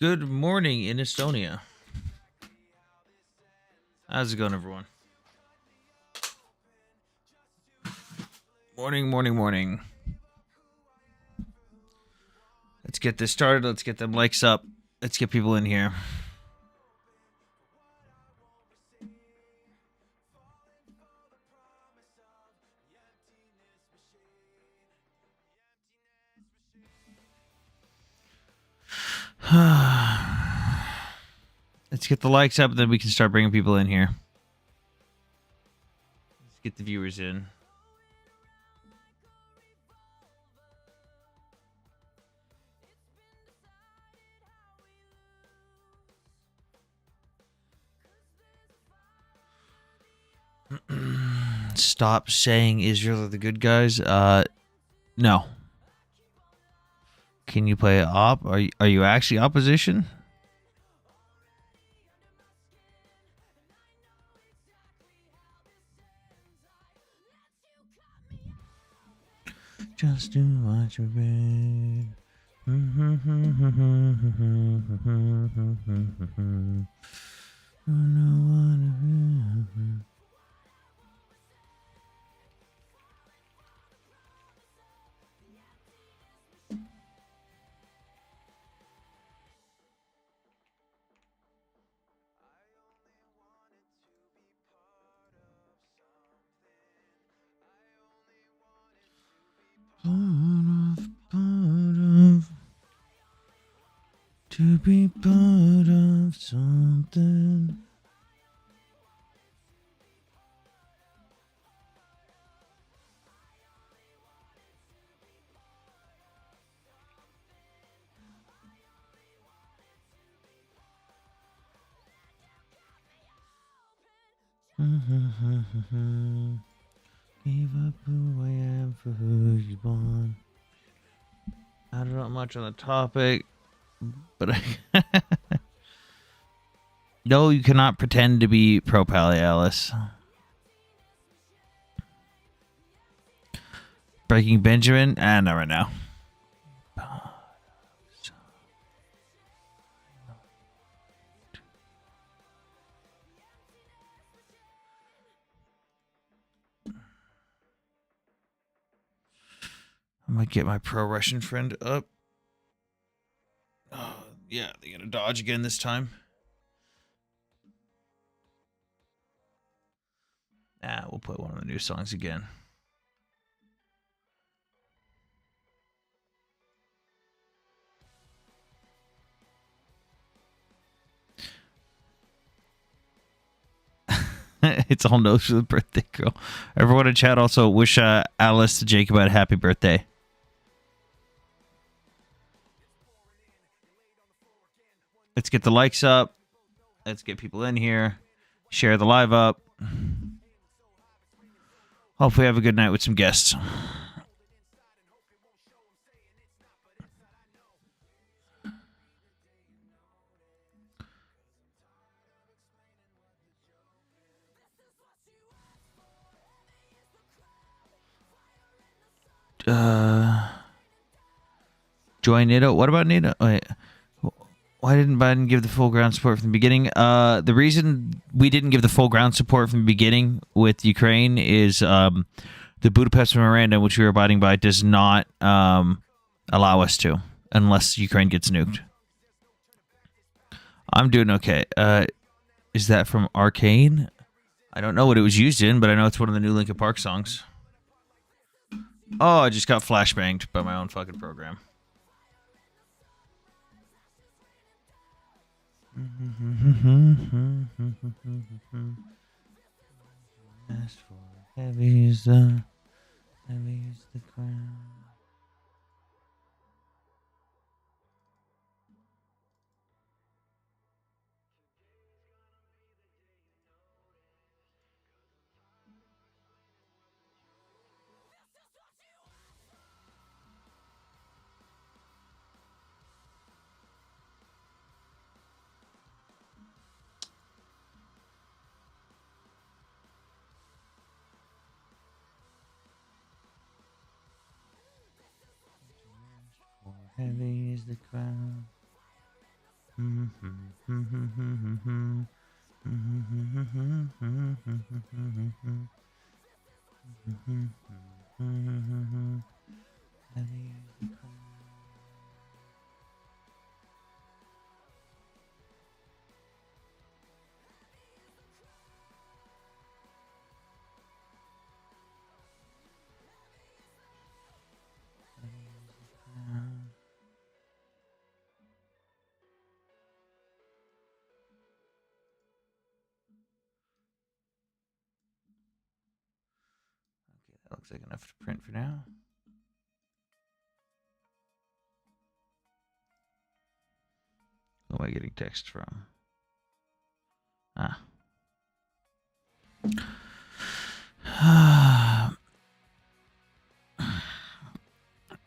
Good morning in Estonia. How's it going, everyone? Morning. Let's get this started. Let's get them likes up. Let's get people in here. Let's get the likes up, and then we can start bringing people in here. Let's get the viewers in. Stop saying Israel are the good guys. No. Can you play op? Are you actually opposition? Just do what you read. To be part of something. Give up who I am for who you want. I don't know much on the topic, but no, you cannot pretend to be pro-Pally, Alice. Breaking Benjamin? Not right now. I might get my pro-Russian friend up. Oh, yeah, they're gonna dodge again this time. We'll play one of the new songs again. It's all notes for the birthday girl. Everyone in chat also wish Alice the Jacobite happy birthday. Let's get the likes up. Let's get people in here. Share the live up. Hopefully have a good night with some guests. Join NATO. What about NATO? Wait. Why didn't Biden give the full ground support from the beginning? The reason we didn't give the full ground support from the beginning with Ukraine is the Budapest Memorandum, which we are abiding by, does not allow us to, unless Ukraine gets nuked. I'm doing okay. Is that from Arcane? I don't know what it was used in, but I know it's one of the new Linkin Park songs. Oh, I just got flashbanged by my own fucking program. As for heavy is the crown. Heavy is the crown. That looks like enough to print for now. Who am I getting text from?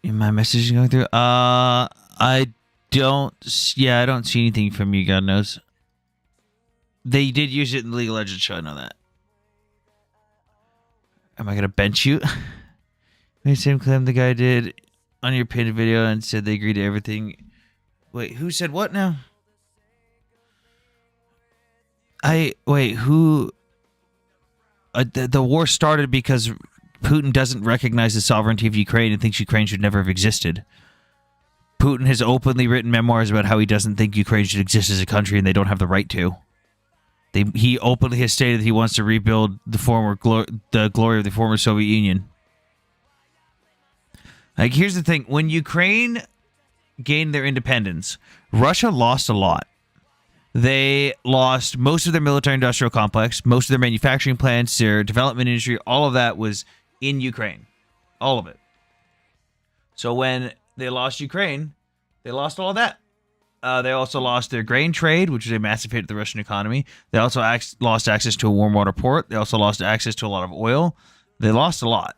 My message going through? I don't see anything from you, God knows. They did use it in League of Legends show, I know that. Am I gonna bench you? The same claim the guy did on your pinned video and said they agreed to everything. Wait, who said what now? Who? The war started because Putin doesn't recognize the sovereignty of Ukraine and thinks Ukraine should never have existed. Putin has openly written memoirs about how he doesn't think Ukraine should exist as a country and they don't have the right to. He openly has stated that he wants to rebuild the glory of the former Soviet Union. Like, here's the thing. When Ukraine gained their independence, Russia lost a lot. They lost most of their military-industrial complex, most of their manufacturing plants, their development industry, all of that was in Ukraine. All of it. So when they lost Ukraine, they lost all of that. They also lost their grain trade, which was a massive hit to the Russian economy. They also lost access to a warm water port. They also lost access to a lot of oil. They lost a lot.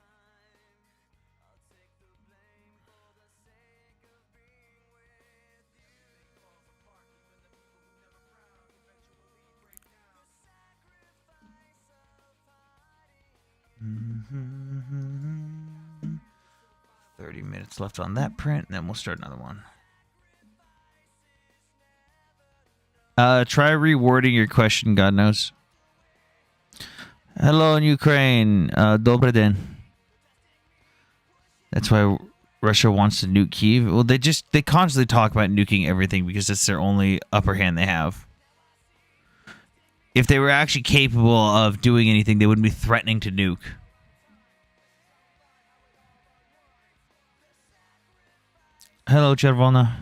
Mm-hmm. 30 minutes left on that print, and then we'll start another one. Try rewording your question, God knows. Hello in Ukraine. Dobry den. That's why Russia wants to nuke Kyiv. Well, they constantly talk about nuking everything because that's their only upper hand they have. If they were actually capable of doing anything, they wouldn't be threatening to nuke. Hello, Chervona.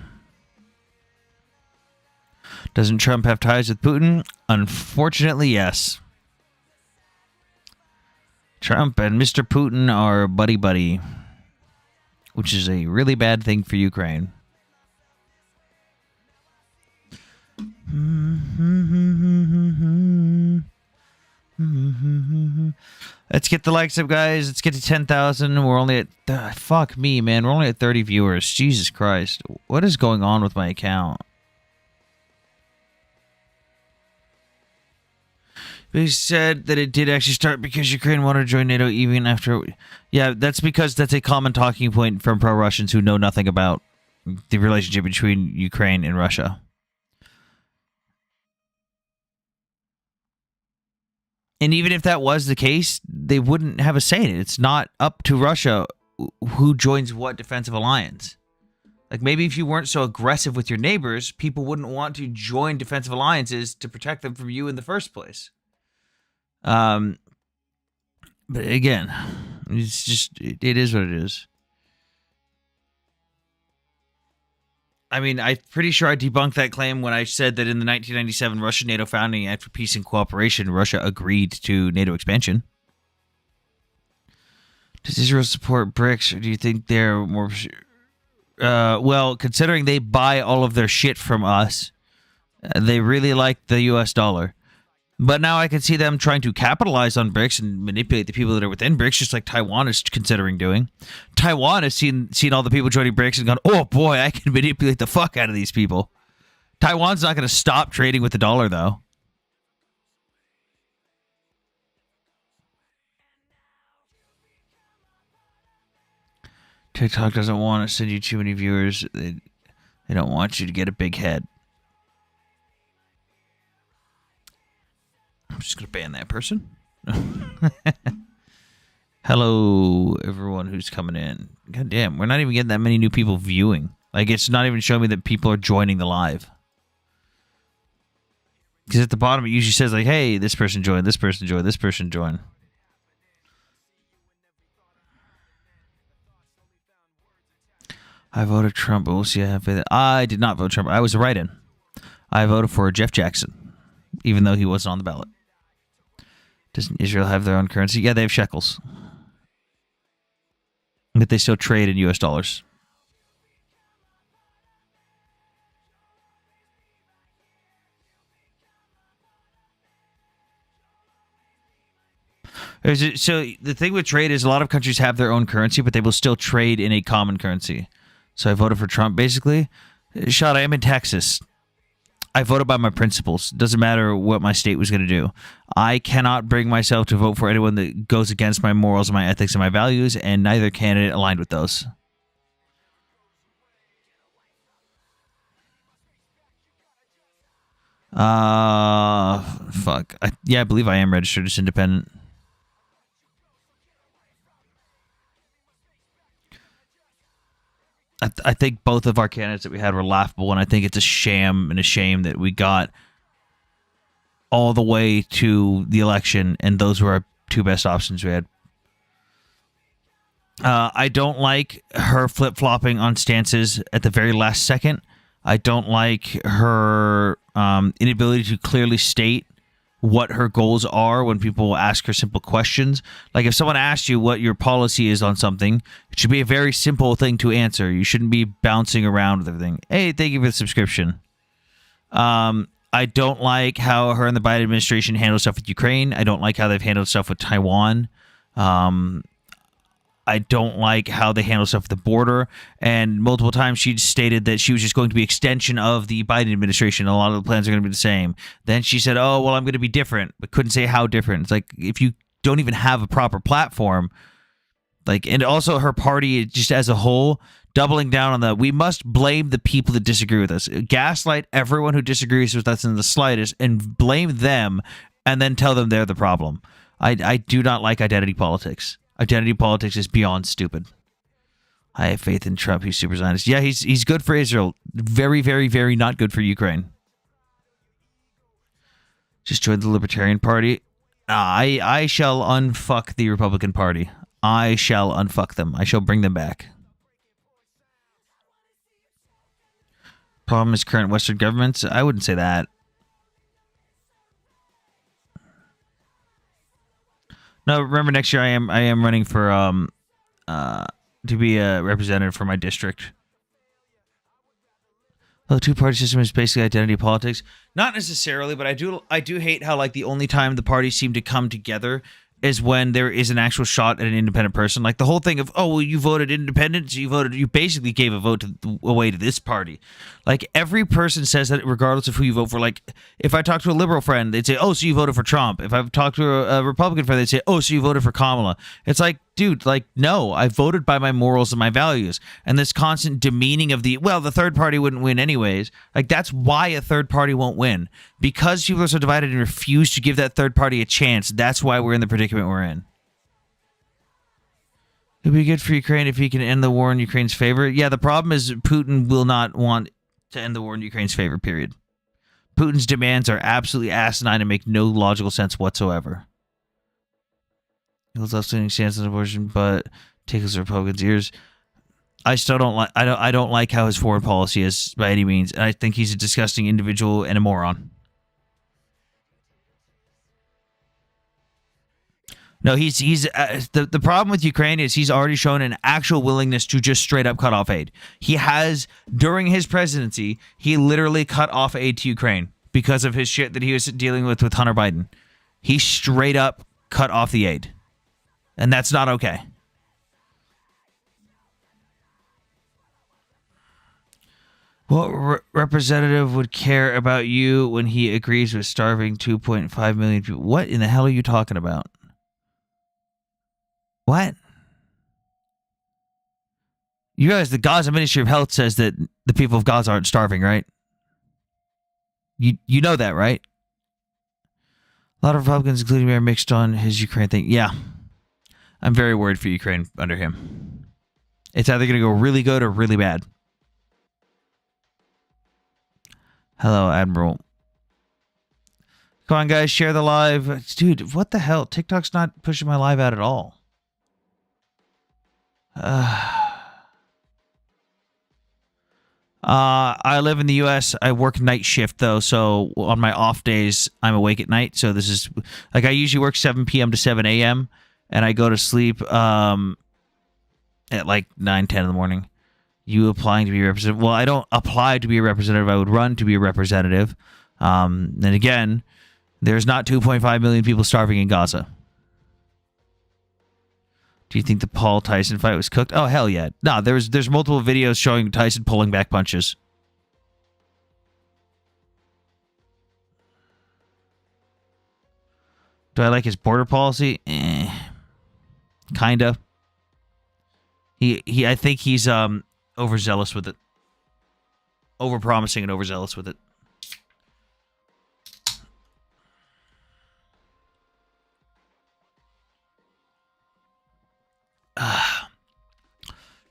Doesn't Trump have ties with Putin? Unfortunately, yes. Trump and Mr. Putin are buddy-buddy, which is a really bad thing for Ukraine. Let's get the likes up, guys. Let's get to 10,000. We're only at... fuck me, man. We're only at 30 viewers. Jesus Christ. What is going on with my account? They said that it did actually start because Ukraine wanted to join NATO even after... Yeah, that's because that's a common talking point from pro-Russians who know nothing about the relationship between Ukraine and Russia. And even if that was the case, they wouldn't have a say in it. It's not up to Russia who joins what defensive alliance. Like, maybe if you weren't so aggressive with your neighbors, people wouldn't want to join defensive alliances to protect them from you in the first place. But again, it's just it is what it is. I mean, I'm pretty sure I debunked that claim when I said that in the 1997 Russian-NATO Founding Act for Peace and Cooperation, Russia agreed to NATO expansion. Does Israel support BRICS, or do you think they're more... well, considering they buy all of their shit from us, they really like the U.S. dollar. But now I can see them trying to capitalize on BRICS and manipulate the people that are within BRICS, just like Taiwan is considering doing. Taiwan has seen all the people joining BRICS and gone, oh boy, I can manipulate the fuck out of these people. Taiwan's not going to stop trading with the dollar, though. TikTok doesn't want to send you too many viewers. They don't want you to get a big head. I'm just going to ban that person. Hello, everyone who's coming in. God damn, we're not even getting that many new people viewing. Like, it's not even showing me that people are joining the live. Because at the bottom, it usually says, like, hey, this person joined, this person joined, this person joined. I voted Trump, but we'll see. I did not vote Trump. I was a write-in. I voted for Jeff Jackson, even though he wasn't on the ballot. Doesn't Israel have their own currency? Yeah, they have shekels. But they still trade in U.S. dollars. So the thing with trade is a lot of countries have their own currency, but they will still trade in a common currency. So I voted for Trump, basically. Shot, I am in Texas. I voted by my principles. Doesn't matter what my state was going to do. I cannot bring myself to vote for anyone that goes against my morals, my ethics, and my values, and neither candidate aligned with those. Fuck. I believe I am registered as independent. I think both of our candidates that we had were laughable, and I think it's a sham and a shame that we got all the way to the election, and those were our two best options we had. I don't like her flip-flopping on stances at the very last second. I don't like her inability to clearly state what her goals are when people ask her simple questions. Like, if someone asks you what your policy is on something, it should be a very simple thing to answer. You shouldn't be bouncing around with everything. Hey, thank you for the subscription. I don't like how her and the Biden administration handle stuff with Ukraine. I don't like how they've handled stuff with Taiwan. I don't like how they handle stuff at the border. And multiple times she stated that she was just going to be extension of the Biden administration. A lot of the plans are going to be the same. Then she said, oh, well, I'm going to be different, but couldn't say how different. It's like, if you don't even have a proper platform, like, and also her party just as a whole, doubling down on the, we must blame the people that disagree with us. Gaslight everyone who disagrees with us in the slightest and blame them and then tell them they're the problem. I do not like identity politics. Identity politics is beyond stupid. I have faith in Trump. He's super Zionist. Yeah, he's good for Israel. Very, very, very not good for Ukraine. Just join the Libertarian Party. I shall unfuck the Republican Party. I shall unfuck them. I shall bring them back. Problem is current Western governments? I wouldn't say that. No, remember next year I am running for to be a representative for my district. Well, the two-party system is basically identity politics. Not necessarily, but I do hate how, like, the only time the parties seem to come together is when there is an actual shot at an independent person. Like, the whole thing of, oh, well, you voted independent, so you basically gave a vote away to this party. Like, every person says that regardless of who you vote for. Like, if I talk to a liberal friend, they'd say, oh, so you voted for Trump. If I've talked to a Republican friend, they'd say, oh, so you voted for Kamala. It's like, dude, like, no, I voted by my morals and my values. And this constant demeaning of the third party wouldn't win anyways. Like, that's why a third party won't win. Because people are so divided and refuse to give that third party a chance, that's why we're in the predicament we're in. It'd be good for Ukraine if he can end the war in Ukraine's favor. Yeah, the problem is Putin will not want to end the war in Ukraine's favor, period. Putin's demands are absolutely asinine and make no logical sense whatsoever. holds left-leaning stance on abortion, but tickles the Republicans' ears. I still don't like. I don't like how his foreign policy is by any means. And I think he's a disgusting individual and a moron. No, he's the problem with Ukraine is he's already shown an actual willingness to just straight up cut off aid. He has, during his presidency, he literally cut off aid to Ukraine because of his shit that he was dealing with Hunter Biden. He straight up cut off the aid, and that's not okay. What representative would care about you when he agrees with starving 2.5 million people? What in the hell are you talking about? What? You guys, the Gaza Ministry of Health says that the people of Gaza aren't starving, right? You know that, right? A lot of Republicans, including me, are mixed on his Ukraine thing. Yeah. I'm very worried for Ukraine under him. It's either going to go really good or really bad. Hello, Admiral. Come on, guys, share the live. Dude, what the hell? TikTok's not pushing my live out at all. I live in the U.S. I work night shift, though, so on my off days, I'm awake at night. So this is, like, I usually work 7 p.m. to 7 a.m., and I go to sleep at, like, 9, 10 in the morning. You applying to be a representative? Well, I don't apply to be a representative. I would run to be a representative. And again, there's not 2.5 million people starving in Gaza. Do you think the Paul Tyson fight was cooked? Oh, hell yeah. No, there's multiple videos showing Tyson pulling back punches. Do I like his border policy? Kinda. I think he's overzealous with it. Overpromising and overzealous with it.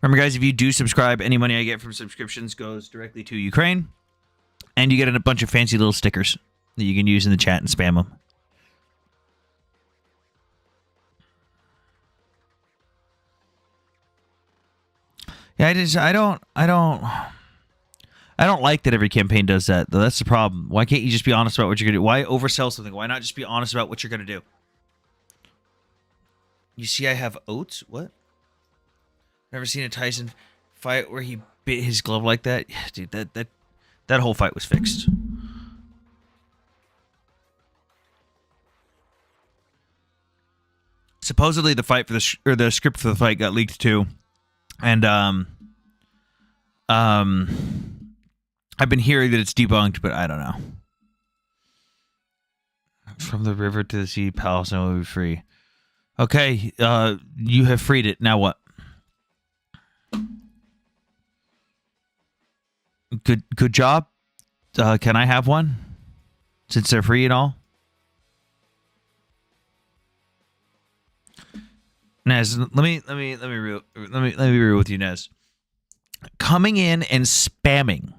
Remember, guys, if you do subscribe, any money I get from subscriptions goes directly to Ukraine. And you get a bunch of fancy little stickers that you can use in the chat and spam them. Yeah, I don't like that every campaign does that, though. That's the problem. Why can't you just be honest about what you're going to do? Why oversell something? Why not just be honest about what you're going to do? You see, I have oats? What? Never seen a Tyson fight where he bit his glove like that? Yeah, dude, that whole fight was fixed. Supposedly the fight for the script for the fight got leaked too. And I've been hearing that it's debunked, but I don't know. From the river to the sea, Palestine will be free. Okay, you have freed it. Now what? Good job. Can I have one? Since they're free and all. Nez, let me be real with you, Nez. Coming in and spamming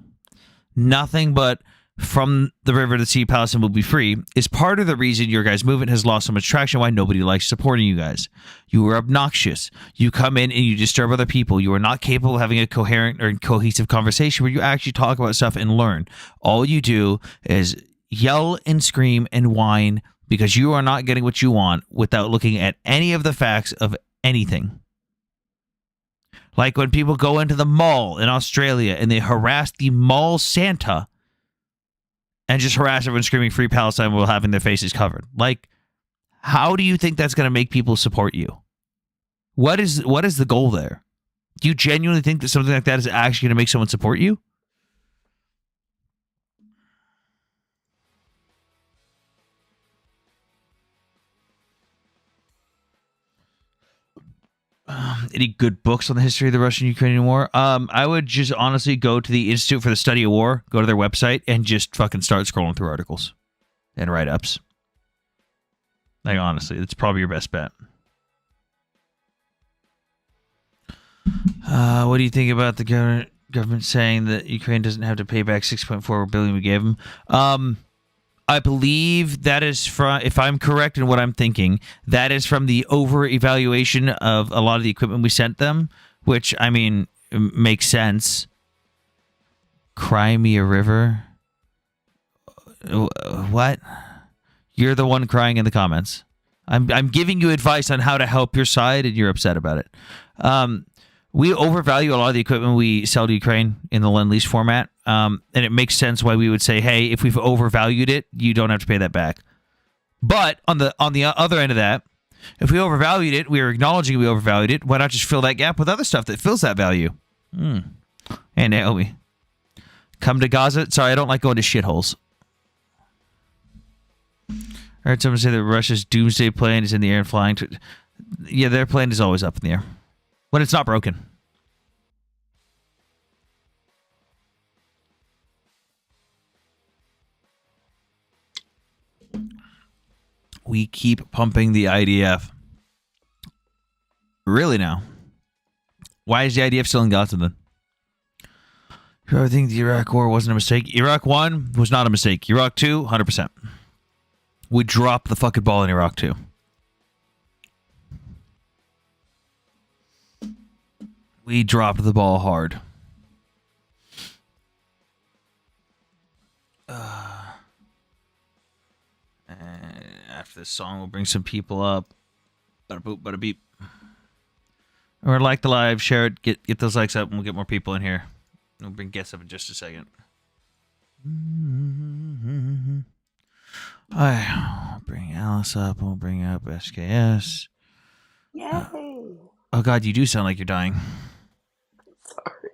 nothing but from the river to the sea, Palestine will be free is part of the reason your guys' movement has lost so much traction, why nobody likes supporting you guys. You are obnoxious. You come in and you disturb other people. You are not capable of having a coherent or cohesive conversation where you actually talk about stuff and learn. All you do is yell and scream and whine because you are not getting what you want without looking at any of the facts of anything. Like when people go into the mall in Australia and they harass the mall Santa and just harass everyone screaming free Palestine while having their faces covered. Like, how do you think that's going to make people support you? What is the goal there? Do you genuinely think that something like that is actually going to make someone support you? Any good books on the history of the Russian-Ukrainian war? I would just honestly go to the Institute for the Study of War, go to their website, and just fucking start scrolling through articles and write-ups. Like, honestly, it's probably your best bet. What do you think about the government saying that Ukraine doesn't have to pay back $6.4 billion we gave them? I believe that is from, if I'm correct in what I'm thinking, that is from the over evaluation of a lot of the equipment we sent them, which, I mean, makes sense. Cry me a river. What? You're the one crying in the comments. I'm giving you advice on how to help your side, and you're upset about it. We overvalue a lot of the equipment we sell to Ukraine in the Lend-Lease format, and it makes sense why we would say, hey, if we've overvalued it, you don't have to pay that back. But on the other end of that, if we overvalued it, we are acknowledging we overvalued it, why not just fill that gap with other stuff that fills that value? Hey, Naomi. Come to Gaza? Sorry, I don't like going to shitholes. I heard someone say that Russia's doomsday plane is in the air and flying. Yeah, their plane is always up in the air. When it's not broken. We keep pumping the IDF. Really now? Why is the IDF still in Gaza then? I think the Iraq War wasn't a mistake. Iraq 1 was not a mistake. Iraq 2, 100%. We dropped the fucking ball in Iraq 2. We dropped the ball hard. After this song, we'll bring some people up. Bada boop, bada beep. Or like the live, share it, get those likes up, and we'll get more people in here. We'll bring guests up in just a second. I'll bring Alice up. We'll bring up SKS. Yay! Oh God, you do sound like you're dying. Sorry.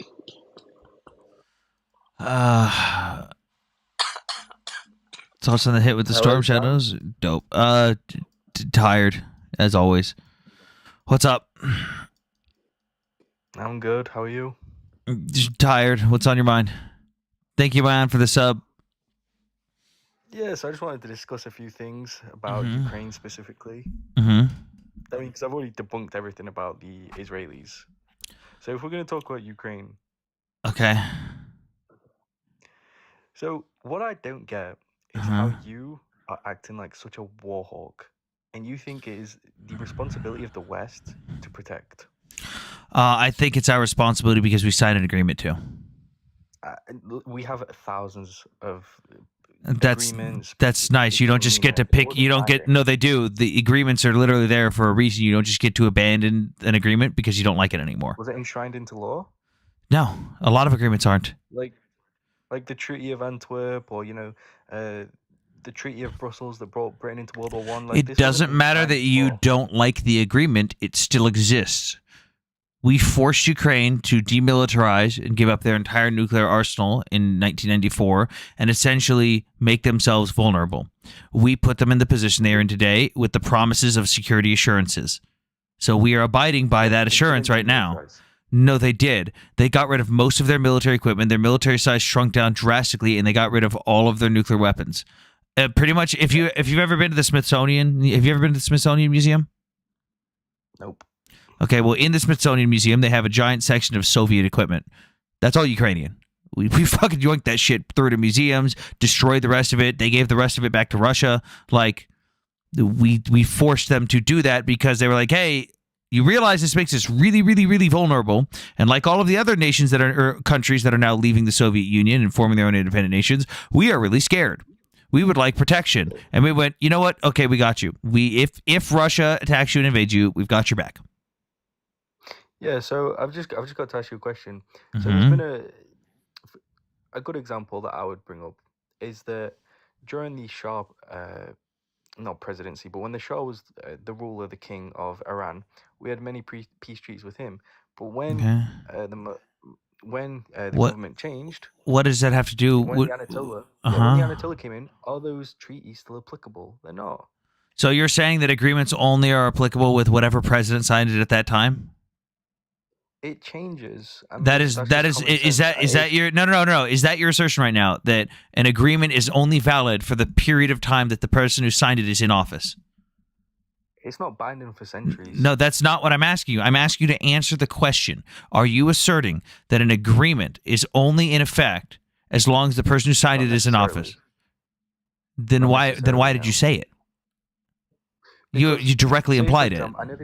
Thoughts on the hit with the Storm Shadows? Dope. Tired as always. What's up? I'm good. How are you? Just tired. What's on your mind? Thank you, man, for the sub. Yeah, so I just wanted to discuss a few things about Ukraine specifically. Mm-hmm. I mean, because I've already debunked everything about the Israelis. So if we're going to talk about Ukraine. Okay. So what I don't get is how you are acting like such a war hawk, and you think it is the responsibility of the West to protect. I think it's our responsibility because we signed an agreement to. We have thousands of agreements. That's nice. You don't just get to pick. You don't get. No, they do. The agreements are literally there for a reason. You don't just get to abandon an agreement because you don't like it anymore. Was it enshrined into law? No, a lot of agreements aren't. Like the Treaty of Antwerp, or the Treaty of Brussels that brought Britain into World War I. It doesn't matter that you don't like the agreement; it still exists. We forced Ukraine to demilitarize and give up their entire nuclear arsenal in 1994 and essentially make themselves vulnerable. We put them in the position they are in today with the promises of security assurances. So we are abiding by that assurance right now. No, they did. They got rid of most of their military equipment. Their military size shrunk down drastically, and they got rid of all of their nuclear weapons. Pretty much, if you've ever been to the Smithsonian, have you ever been to the Smithsonian Museum? Nope. Okay, well, in the Smithsonian Museum, they have a giant section of Soviet equipment. That's all Ukrainian. We fucking yoinked that shit through to museums, destroyed the rest of it. They gave the rest of it back to Russia. Like, we forced them to do that because they were like, hey, you realize this makes us really, really, really vulnerable. And like all of the other nations that are, or countries that are now leaving the Soviet Union and forming their own independent nations, we are really scared. We would like protection. And we went, you know what? Okay, we got you. If Russia attacks you and invades you, we've got your back. Yeah, so I've just got to ask you a question. So there's been a good example that I would bring up is that during the Shah, not presidency, but when the Shah was the ruler, the king of Iran, we had many peace treaties with him. But when the government changed, what does that have to do when with the Ayatollah? When the Ayatollah came in, are those treaties still applicable? They're not. So you're saying that agreements only are applicable with whatever president signed it at that time? It changes. I mean, That is that your no. Is that your assertion right now that an agreement is only valid for the period of time that the person who signed it is in office? It's not binding for centuries. No, that's not what I'm asking you. I'm asking you to answer the question. Are you asserting that an agreement is only in effect as long as the person who signed it is in office? Then Not why necessarily, did no. you say it? You Because, directly say for implied it. example, I know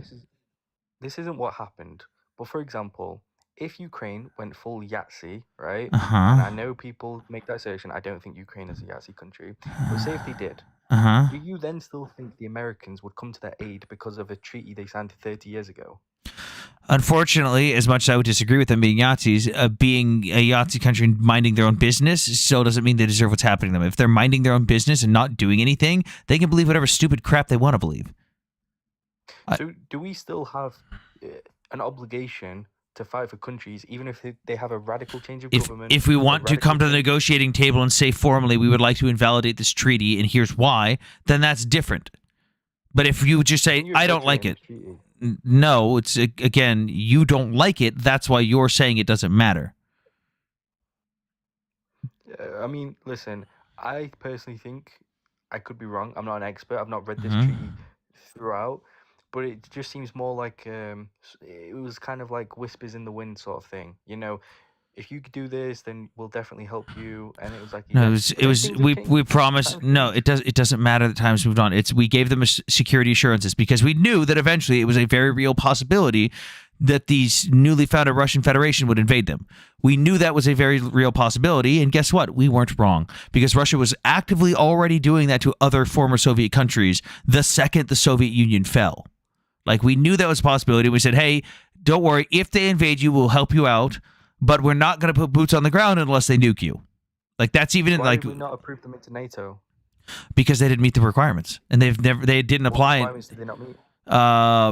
this isn't what happened, but for example, if Ukraine went full Yahtzee, right? And I Uh-huh. know people make that assertion. I don't think Ukraine is a Yahtzee country, but say if they did, Uh-huh. do you then still think the Americans would come to their aid because of a treaty they signed 30 years ago? Unfortunately, as much as I would disagree with them being Yahtzees, being a Yahtzee country minding their own business still doesn't mean they deserve what's happening to them. If they're minding their own business and not doing anything, they can believe whatever stupid crap they want to believe. So do we still have an obligation to fight for countries, even if they have a radical change of government? If we want to come to the change- negotiating table and say formally we would like to invalidate this treaty and here's why, then that's different. But if you just say, Can you I don't like negotiate it, in the treaty? no, it's again, you don't like it. That's why you're saying it doesn't matter. I mean, listen, I personally think, I could be wrong. I'm not an expert. I've not read this Mhm. treaty throughout, but it just seems more like it was kind of like whispers in the wind sort of thing. You know, if you could do this, then we'll definitely help you. And it was like, No, yeah, it was, but it then was things have we changed. promised. Times No, changed. it doesn't matter that times moved on. We gave them security assurances because we knew that eventually it was a very real possibility that these newly founded Russian Federation would invade them. We knew that was a very real possibility, and guess what? We weren't wrong because Russia was actively already doing that to other former Soviet countries the second the Soviet Union fell. Like, we knew that was a possibility. We said, hey, don't worry. If they invade you, we'll help you out, but we're not going to put boots on the ground unless they nuke you. Like, that's even Why like did we not approve them into NATO? because they didn't meet the requirements and they didn't What apply. requirements did they not meet?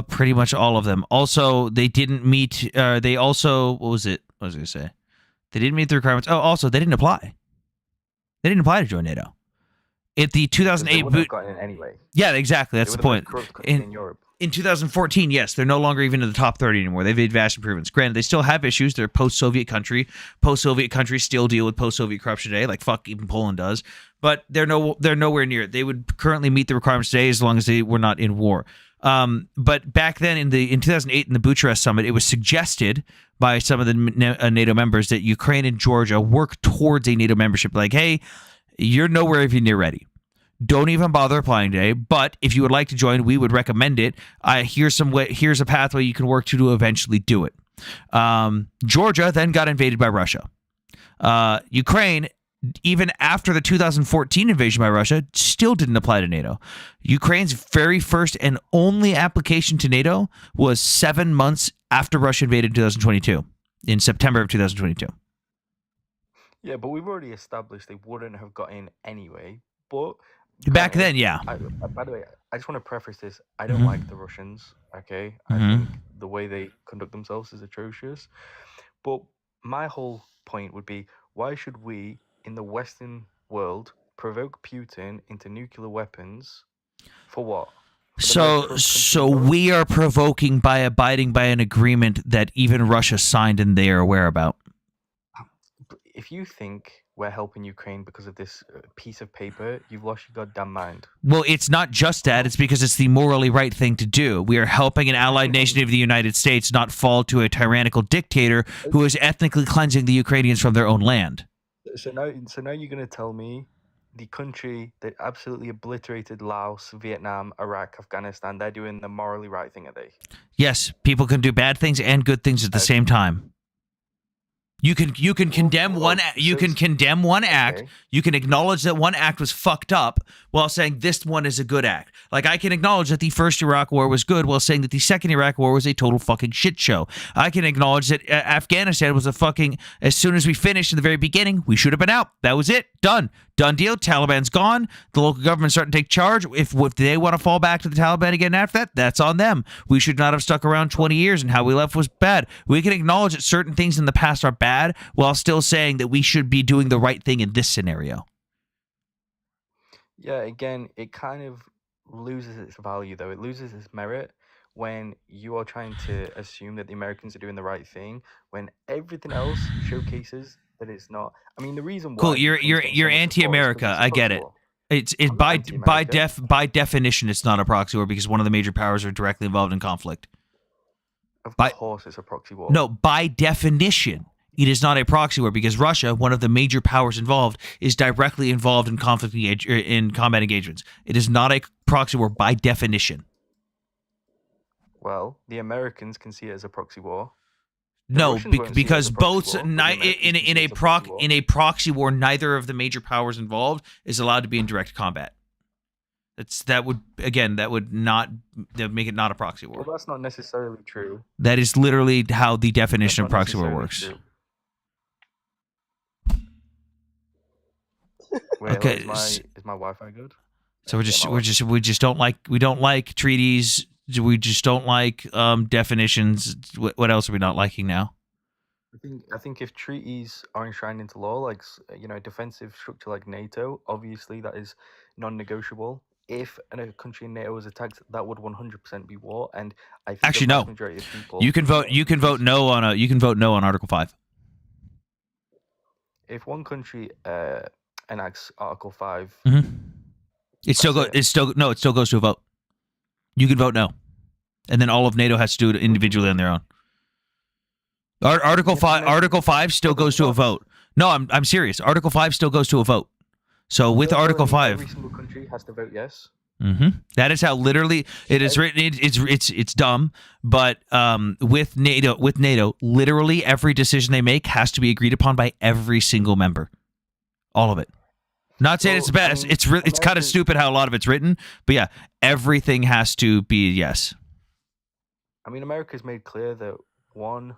Pretty much all of them. Also, they didn't meet. They also, what was it? What was I going to say? They didn't meet the requirements. Oh, also, they didn't apply. They didn't apply to join NATO. At the 'Cause they 2008 wouldn't have boot. gotten in anyway. Yeah, exactly. That's They the were the most point. corrupt country In in Europe. in 2014, yes, they're no longer even in the top 30 anymore. They've made vast improvements. Granted, they still have issues. They're a post-Soviet country. Post-Soviet countries still deal with post-Soviet corruption today, like fuck even Poland does. But they're nowhere near it. They would currently meet the requirements today as long as they were not in war. But back then in 2008 in the Bucharest summit, it was suggested by some of the NATO members that Ukraine and Georgia work towards a NATO membership. Like, hey, you're nowhere even near ready. Don't even bother applying today. But if you would like to join, we would recommend it. Here's a pathway you can work to eventually do it. Georgia then got invaded by Russia. Ukraine, even after the 2014 invasion by Russia, still didn't apply to NATO. Ukraine's very first and only application to NATO was 7 months after Russia invaded in 2022, in September of 2022. Yeah, but we've already established they wouldn't have got in anyway. But Back granted, then, yeah. by the way, I just want to preface this. I don't Mhm. like the Russians, okay? I Mhm. think the way they conduct themselves is atrocious. But my whole point would be, why should we, in the Western world, provoke Putin into nuclear weapons for what? For the most corrupt country in So Europe? we are provoking by abiding by an agreement that even Russia signed and they are aware about. If you think we're helping Ukraine because of this piece of paper, you've lost your goddamn mind. Well, it's not just that. It's because it's the morally right thing to do. We are helping an allied nation of the United States not fall to a tyrannical dictator who is ethnically cleansing the Ukrainians from their own land. So now you're going to tell me the country that absolutely obliterated Laos, Vietnam, Iraq, Afghanistan, they're doing the morally right thing, are they? Yes, people can do bad things and good things at the same time. You can condemn one act. You can condemn one act. Okay. You can acknowledge that one act was fucked up while saying this one is a good act. Like, I can acknowledge that the first Iraq war was good while saying that the second Iraq war was a total fucking shit show. I can acknowledge that Afghanistan was a fucking, as soon as we finished in the very beginning, we should have been out. That was it. Done deal. Taliban's gone. The local government's starting to take charge. If they want to fall back to the Taliban again after that, that's on them. We should not have stuck around 20 years, and how we left was bad. We can acknowledge that certain things in the past are bad while still saying that we should be doing the right thing in this scenario. Yeah, again, it kind of loses its value, though. It loses its merit when you are trying to assume that the Americans are doing the right thing, when everything else showcases that it's not. I mean, the reason why Cool. You're Ukraine's getting so much support is 'cause anti-America. it's a I get proxy it. war. It's I'm not by anti-America. by definition, it's not a proxy war because one of the major powers are directly involved in conflict. Of by- course, it's a proxy war. No, by definition, It is not a proxy war because Russia, one of the major powers involved, is directly involved in in combat engagements. It is not a proxy war by definition. Well, the Americans can see it as a proxy war. No, Russians won't see it as because a proxy both war, but the Americans can see it as a proxy war. in a proxy war, neither of the major powers involved is allowed to be in direct combat. That would make it not a proxy war. Well, that's not necessarily true. That is literally how the definition of That's not proxy war necessarily works. true. Wait, Okay, is my Wi-Fi good? So we Yeah, just don't like treaties. We just don't like definitions. What else are we not liking now? I think if treaties are enshrined into law, like a defensive structure like NATO, obviously that is non-negotiable. If a country in NATO was attacked, that would 100% be war. And I think Actually, the vast no. majority of people You can vote no on Article 5. If one country enacts Article 5, It still goes to a vote. You can vote no, and then all of NATO has to do it individually on their own. Article 5 still goes to a vote. No, I'm serious. Article 5 still goes to a vote. So with Article 5, every single country has to vote yes. That is how literally it is written. It's dumb, but with NATO, literally every decision they make has to be agreed upon by every single member, all of it. Not saying it's the best. It's kind of stupid how a lot of it's written, but yeah, everything has to be yes. I mean, America's made clear that one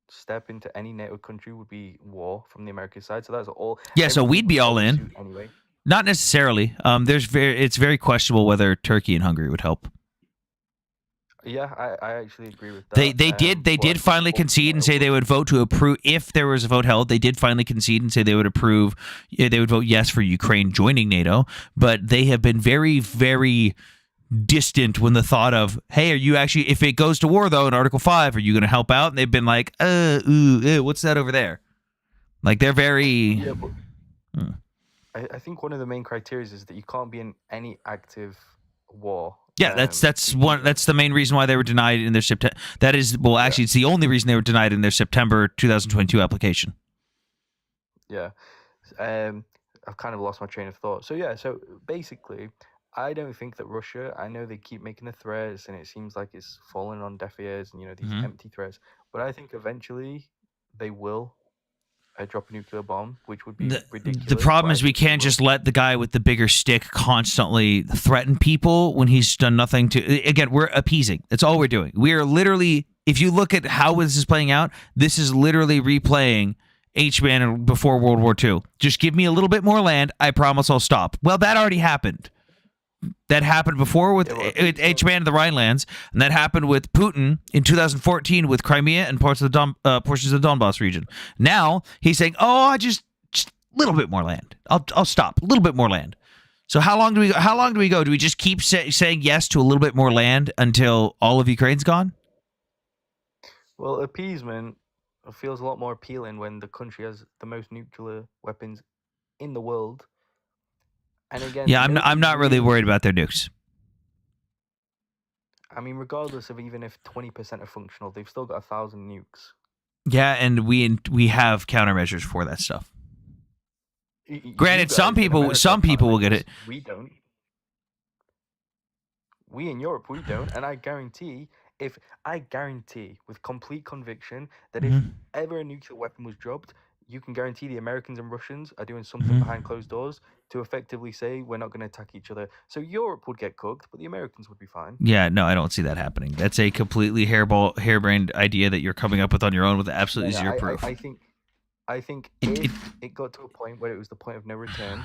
step into any NATO country would be war from the American side. So that's all. Yeah, so we'd be all in. Anyway. Not necessarily. It's very questionable whether Turkey and Hungary would help. Yeah, I actually agree with that. They did finally concede and say they would vote to approve if there was a vote held. They did finally concede and say they would approve. They would vote yes for Ukraine joining NATO, but they have been very, very distant when the thought of, hey, are you actually, if it goes to war though in Article 5, are you going to help out? And they've been like, what's that over there? Like they're very. Yeah, but I think one of the main criteria is that you can't be in any active war. Yeah, that's the main reason why they were denied in their September. That is, well, actually, it's the only reason they were denied in their September 2022 application. Yeah, I've kind of lost my train of thought. So yeah, so basically, I don't think that Russia. I know they keep making the threats, and it seems like it's falling on deaf ears, and these empty threats. But I think eventually they will drop a nuclear bomb, which would be ridiculous. The problem is we can't just let the guy with the bigger stick constantly threaten people when he's done nothing to. Again, we're appeasing. That's all we're doing. We are literally, if you look at how this is playing out, this is literally replaying H-Man before World War II. Just give me a little bit more land. I promise I'll stop. Well, that already happened. That happened before with H-Man and the Rhinelands, and that happened with Putin in 2014 with Crimea and portions of the Donbass region. Now he's saying, "Oh, just a little bit more land. I'll stop. A little bit more land." So how long do we go? Do we just keep saying yes to a little bit more land until all of Ukraine's gone? Well, appeasement feels a lot more appealing when the country has the most nuclear weapons in the world. And again, yeah, I'm not really worried about their nukes. I mean, regardless of even if 20% are functional, they've still got 1,000 nukes. Yeah, and we have countermeasures for that stuff. Granted, some people will get it. We don't. We in Europe, we don't. And I guarantee with complete conviction that if ever a nuclear weapon was dropped, you can guarantee the Americans and Russians are doing something behind closed doors to effectively say we're not going to attack each other. So Europe would get cooked, but the Americans would be fine. Yeah, no, I don't see that happening. That's a completely harebrained idea that you're coming up with on your own with absolutely zero proof. I think if it got to a point where it was the point of no return,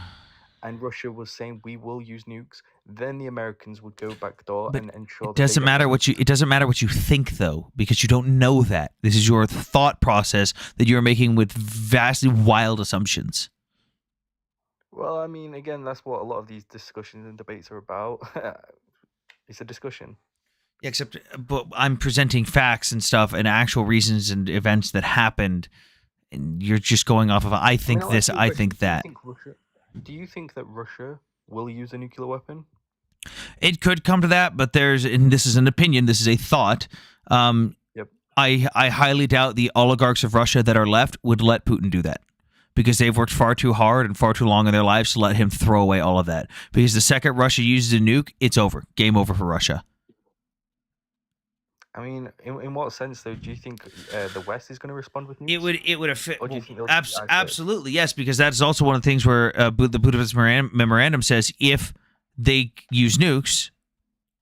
and Russia was saying we will use nukes, then the Americans would go backdoor and ensure. It doesn't matter what you think though, because you don't know that. This is your thought process that you're making with vastly wild assumptions. Well, I mean, again, that's what a lot of these discussions and debates are about. It's a discussion. Yeah, but I'm presenting facts and stuff and actual reasons and events that happened, and you're just going off of I think this, I think that. Do you think that Russia will use a nuclear weapon? It could come to that, but and this is an opinion, this is a thought. Yep. I highly doubt the oligarchs of Russia that are left would let Putin do that, because they've worked far too hard and far too long in their lives to let him throw away all of that. Because the second Russia uses a nuke, it's over. Game over for Russia. I mean, in what sense though? Do you think the West is going to respond with nukes? It would affect. Or do you think they'll just isolate? Absolutely, yes, because that is also one of the things where the Budapest memorandum says if they use nukes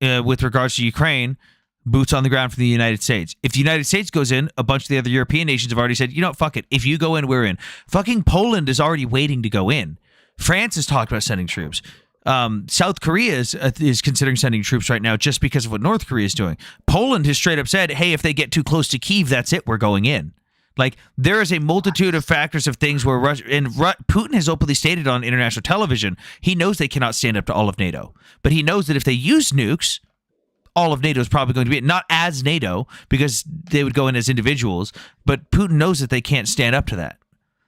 with regards to Ukraine, boots on the ground from the United States. If the United States goes in, a bunch of the other European nations have already said, you know, fuck it. If you go in, we're in. Fucking Poland is already waiting to go in. France has talked about sending troops. South Korea is considering sending troops right now just because of what North Korea is doing. Poland has straight up said, hey, if they get too close to Kyiv, that's it. We're going in. Like, there is a multitude of factors of things where Putin has openly stated on international television, he knows they cannot stand up to all of NATO. But he knows that if they use nukes, all of NATO is probably going to be not as NATO, because they would go in as individuals, but Putin knows that they can't stand up to that.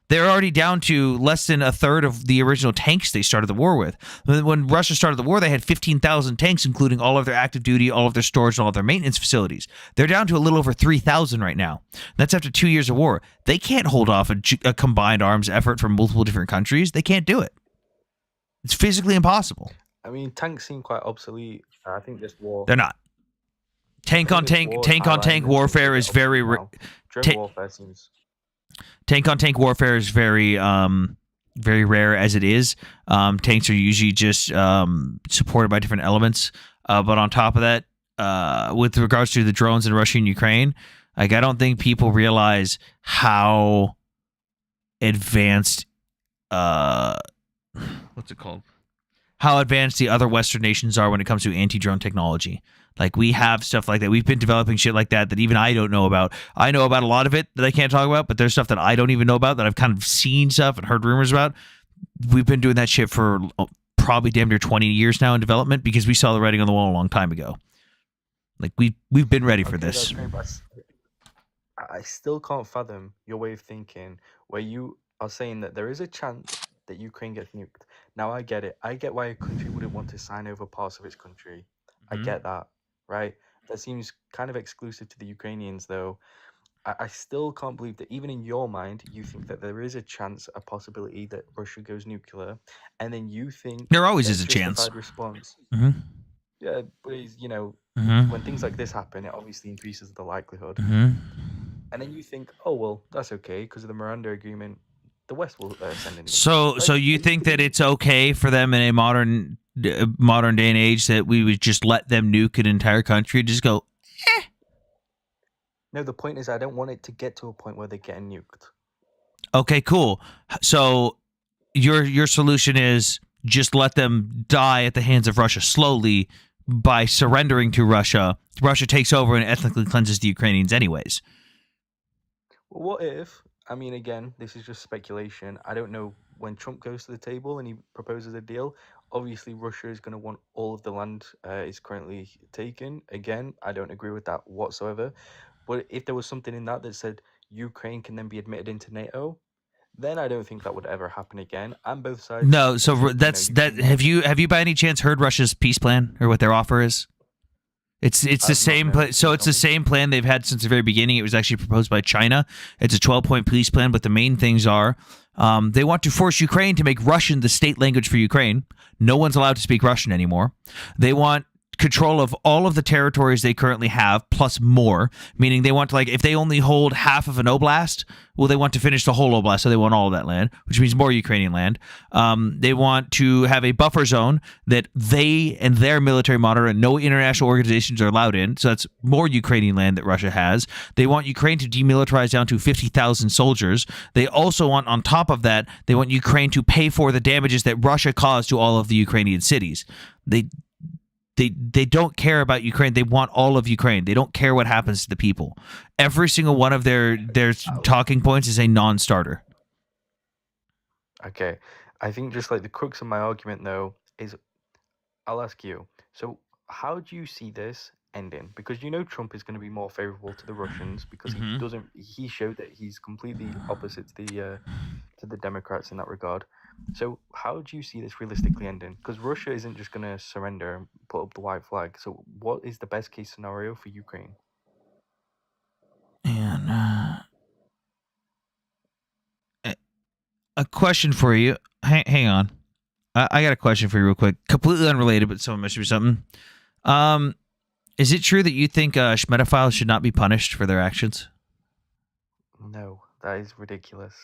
They're already down to less than a third of the original tanks they started the war with. When Russia started the war, they had 15,000 tanks, including all of their active duty, all of their storage, and all of their maintenance facilities. They're down to a little over 3,000 right now. That's after 2 years of war. They can't hold off a combined arms effort from multiple different countries. They can't do it. It's physically impossible. I mean, tanks seem quite obsolete. I think this war. They're not. Tank on tank warfare is very. Drone warfare seems. Tank on tank warfare is very very rare as it is. Tanks are usually just supported by different elements. But on top of that, with regards to the drones in Russia and Ukraine, like, I don't think people realize how advanced what's it called? How advanced the other Western nations are when it comes to anti-drone technology. Like, we have stuff like that. We've been developing shit like that even I don't know about. I know about a lot of it that I can't talk about, but there's stuff that I don't even know about that I've kind of seen stuff and heard rumors about. We've been doing that shit for probably damn near 20 years now in development, because we saw the writing on the wall a long time ago. Like, we've been ready for this. I still can't fathom your way of thinking where you are saying that there is a chance that Ukraine gets nuked. Now, I get it. I get why a country wouldn't want to sign over parts of its country. I get that, right? That seems kind of exclusive to the Ukrainians, though. I still can't believe that even in your mind, you think that there is a chance, a possibility that Russia goes nuclear, and then you think there always is a chance. Response. Yeah, but when things like this happen, it obviously increases the likelihood. And then you think, oh well, that's okay because of the Miranda Agreement. The West will send in. So you think that it's okay for them in a modern day and age that we would just let them nuke an entire country, just go, eh? No, the point is I don't want it to get to a point where they're getting nuked. Okay, cool. So your solution is just let them die at the hands of Russia slowly by surrendering to Russia. Russia takes over and ethnically cleanses the Ukrainians anyways. Well, what if, I mean, again, this is just speculation. I don't know when Trump goes to the table and he proposes a deal. Obviously, Russia is going to want all of the land is currently taken. Again, I don't agree with that whatsoever. But if there was something in that said Ukraine can then be admitted into NATO, then I don't think that would ever happen again. And both sides. No, so that. Have you by any chance heard Russia's peace plan or what their offer is? It's the same plan. So it's the same plan they've had since the very beginning. It was actually proposed by China. It's a 12-point peace plan, but the main things are they want to force Ukraine to make Russian the state language for Ukraine. No one's allowed to speak Russian anymore. They want control of all of the territories they currently have, plus more, meaning they want to, like, if they only hold half of an oblast, well, they want to finish the whole oblast, so they want all of that land, which means more Ukrainian land. They want to have a buffer zone that they and their military monitor and no international organizations are allowed in, so that's more Ukrainian land that Russia has. They want Ukraine to demilitarize down to 50,000 soldiers. They also want, on top of that, they want Ukraine to pay for the damages that Russia caused to all of the Ukrainian cities. They don't care about Ukraine. They want all of Ukraine. They don't care what happens to the people. Every single one of their talking points is a non-starter. Okay. I think just like the crux of my argument, though, is I'll ask you. So how do you see this ending? Because Trump is going to be more favorable to the Russians because he showed that he's completely opposite to the Democrats in that regard. So how do you see this realistically ending? Because Russia isn't just going to surrender and put up the white flag. So what is the best case scenario for Ukraine? on. A question for you. Hang on. I got a question for you real quick. Completely unrelated, but someone mentioned me something. Is it true that you think Schmetophiles should not be punished for their actions? No, that is ridiculous.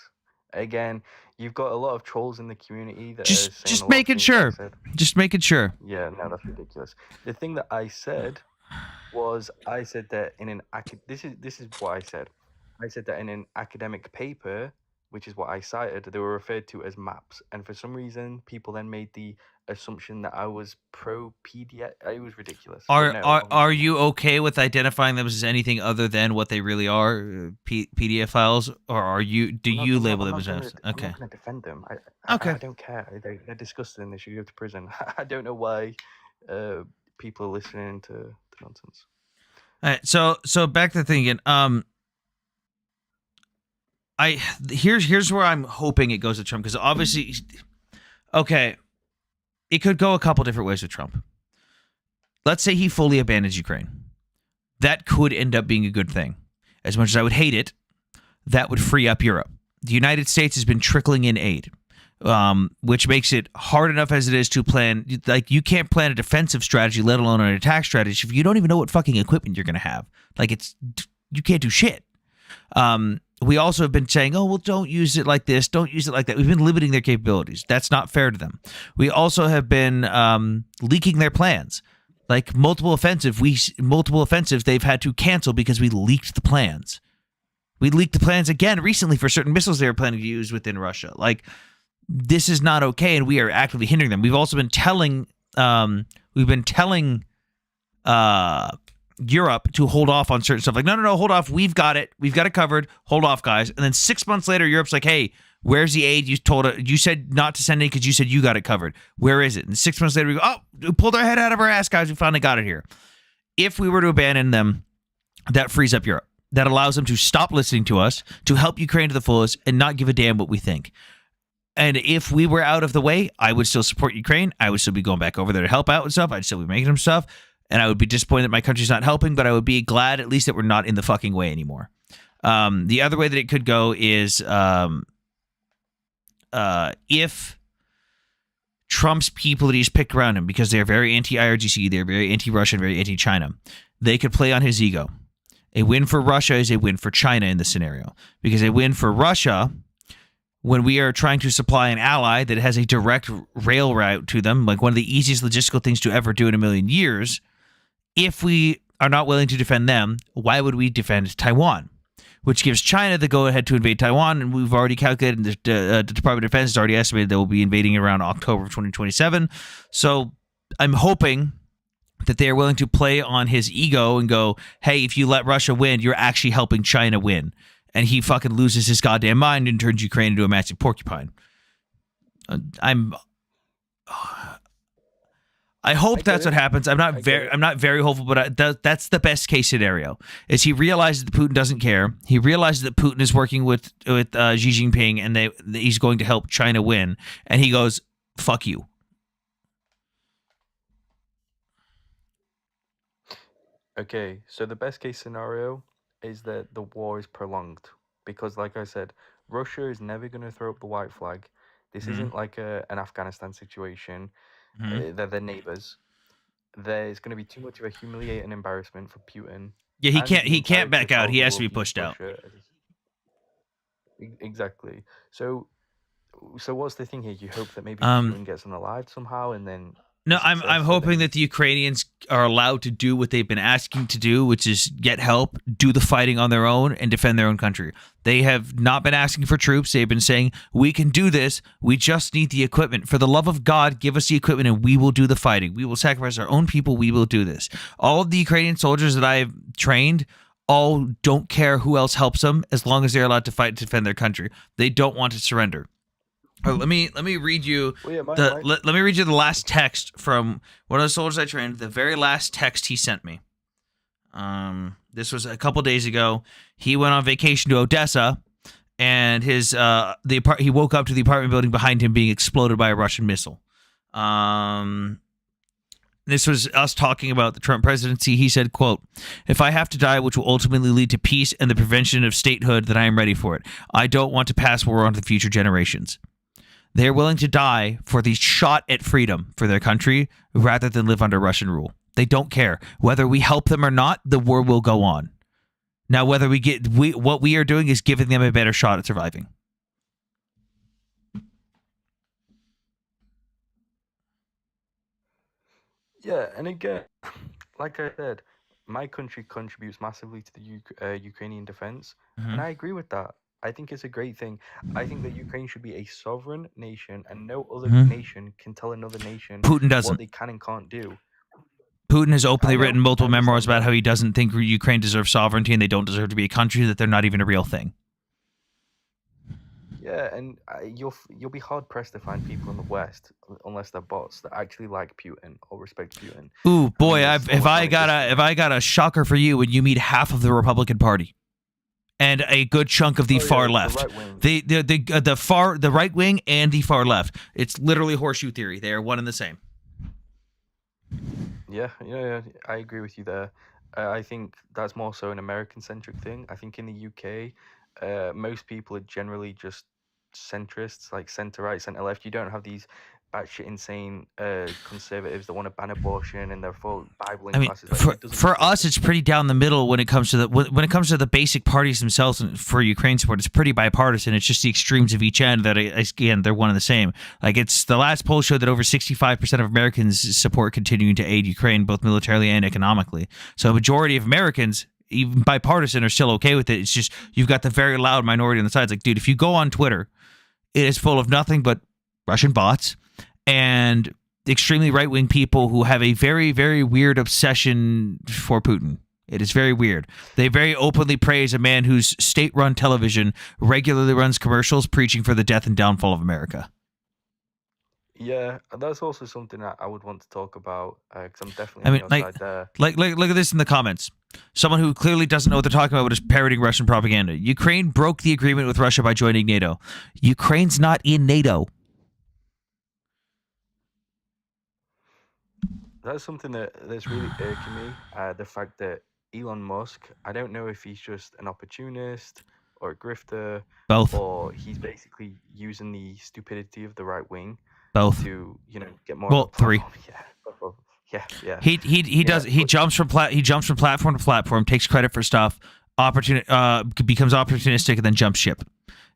Again, you've got a lot of trolls in the community that are saying a Just lot of making things that I sure. said. Just making sure. Yeah, no, that's ridiculous. The thing that I said was I said that in an this is what I said. I said that in an academic paper, which is what I cited, they were referred to as maps, and for some reason, people then made the assumption that I was pro PDF. It was ridiculous. But Are no, are obviously are not. you okay with identifying them as anything other than what they really are, PDF files, or are you? Do you label them as? I'm Okay. not going to defend them. I Okay. don't care. They're disgusting. They should go to prison. I don't know why people are listening to nonsense. All right. So back to the thing again. Here's where I'm hoping it goes with Trump, because obviously, okay, it could go a couple different ways with Trump. Let's say he fully abandons Ukraine. That could end up being a good thing. As much as I would hate it, that would free up Europe. The United States has been trickling in aid, which makes it hard enough as it is to plan. Like, you can't plan a defensive strategy, let alone an attack strategy, if you don't even know what fucking equipment you're going to have. Like, you can't do shit. We also have been saying, oh, well, don't use it like this, don't use it like that. We've been limiting their capabilities. That's not fair to them. We also have been leaking their plans. Like multiple offensives, they've had to cancel because we leaked the plans. We leaked the plans again recently for certain missiles they were planning to use within Russia. Like, this is not okay, and we are actively hindering them. We've also been telling Europe to hold off on certain stuff. Like, no, hold off. We've got it covered. Hold off, guys. And then 6 months later, Europe's like, hey, where's the aid? You said not to send it because you said you got it covered. Where is it? And 6 months later, we go, oh, we pulled our head out of our ass, guys. We finally got it here. If we were to abandon them, that frees up Europe. That allows them to stop listening to us, to help Ukraine to the fullest, and not give a damn what we think. And if we were out of the way, I would still support Ukraine. I would still be going back over there to help out and stuff. I'd still be making them stuff. And I would be disappointed that my country's not helping, but I would be glad at least that we're not in the fucking way anymore. The other way that it could go is if Trump's people that he's picked around him, because they're very anti-IRGC, they're very anti-Russian, very anti-China, they could play on his ego. A win for Russia is a win for China in this scenario. Because a win for Russia, when we are trying to supply an ally that has a direct rail route to them, like one of the easiest logistical things to ever do in a million years, if we are not willing to defend them, why would we defend Taiwan? Which gives China the go-ahead to invade Taiwan, and we've already calculated, the Department of Defense has already estimated they will be invading around October of 2027. So I'm hoping that they are willing to play on his ego and go, hey, if you let Russia win, you're actually helping China win. And he fucking loses his goddamn mind and turns Ukraine into a massive porcupine. I hope that's what happens. I'm not very hopeful, but that's the best case scenario. Is he realizes that Putin doesn't care. He realizes that Putin is working with Xi Jinping, and he's going to help China win. And he goes, "Fuck you." Okay, so the best case scenario is that the war is prolonged because, like I said, Russia is never going to throw up the white flag. This isn't like an Afghanistan situation. They're neighbors. There's going to be too much of a humiliating embarrassment for Putin. Yeah, he can't back out. He has to be pushed out. Exactly. So what's the thing here? You hope that maybe Putin gets unalived somehow, and then no, I'm hoping that the Ukrainians are allowed to do what they've been asking to do, which is get help, do the fighting on their own, and defend their own country. They have not been asking for troops. They've been saying, we can do this. We just need the equipment. For the love of God, give us the equipment and we will do the fighting. We will sacrifice our own people. We will do this. All of the Ukrainian soldiers that I've trained all don't care who else helps them as long as they're allowed to fight to defend their country. They don't want to surrender. Let me read you let me read you the last text from one of the soldiers I trained. The very last text he sent me. This was a couple days ago. He went on vacation to Odessa, and he woke up to the apartment building behind him being exploded by a Russian missile. This was us talking about the Trump presidency. He said, quote, "If I have to die, which will ultimately lead to peace and the prevention of statehood, then I am ready for it. I don't want to pass war on to the future generations." They're willing to die for the shot at freedom for their country rather than live under Russian rule. They don't care. Whether we help them or not, the war will go on. Now, whether what we are doing is giving them a better shot at surviving. Yeah, and again, like I said, my country contributes massively to the Ukrainian defense, and I agree with that. I think it's a great thing. I think that Ukraine should be a sovereign nation, and no other nation can tell another nation Putin doesn't. what they can and can't do. Putin has openly I know, written multiple I understand memoirs about that. how he doesn't think Ukraine deserves sovereignty and they don't deserve to be a country, that they're not even a real thing. Yeah, and you'll be hard pressed to find people in the West, unless they're bots, that actually like Putin or respect Putin. Ooh, boy, there's if I almost got a shocker for you when you meet half of the Republican Party and a good chunk of the far left, the right wing and the far left, it's literally horseshoe theory. They are one and the same. Yeah, I agree with you there. I think that's more so an American-centric thing. I think in the UK, most people are generally just centrists, like centre-right, centre-left. You don't have these batshit insane conservatives that want to ban abortion and they're full Bible in classes. Like, for us, it's pretty down the middle when it comes to the basic parties themselves. For Ukraine support, it's pretty bipartisan. It's just the extremes of each end that, again, they're one and the same. Like, it's the last poll showed that over 65% of Americans support continuing to aid Ukraine, both militarily and economically. So a majority of Americans, even bipartisan, are still okay with it. It's just you've got the very loud minority on the sides. Like, dude, if you go on Twitter, it is full of nothing but Russian bots and extremely right-wing people who have a very, very weird obsession for Putin. It is very weird. They very openly praise a man whose state-run television regularly runs commercials preaching for the death and downfall of America. Yeah, that's also something I would want to talk about, because I'm definitely on your side there. Like, look at this in the comments. Someone who clearly doesn't know what they're talking about but is parroting Russian propaganda. Ukraine broke the agreement with Russia by joining NATO. Ukraine's not in NATO. That's something that's really irking me. The fact that Elon Musk, I don't know if he's just an opportunist or a grifter, Both. or he's basically using the stupidity of the right wing Both. to get more. Well, three. Yeah. He does. He jumps from platform to platform, takes credit for stuff, becomes opportunistic, and then jumps ship.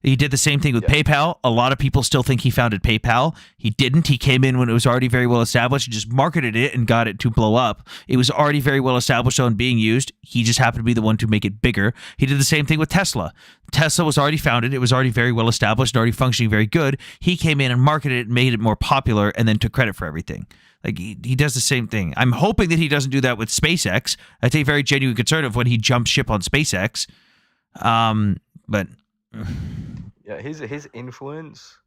He did the same thing with PayPal. A lot of people still think he founded PayPal. He didn't. He came in when it was already very well established and just marketed it and got it to blow up. It was already very well established and being used. He just happened to be the one to make it bigger. He did the same thing with Tesla. Tesla was already founded. It was already very well established and already functioning very good. He came in and marketed it and made it more popular and then took credit for everything. Like, he does the same thing. I'm hoping that he doesn't do that with SpaceX. That's a very genuine concern of when he jumped ship on SpaceX. But... Yeah, his influence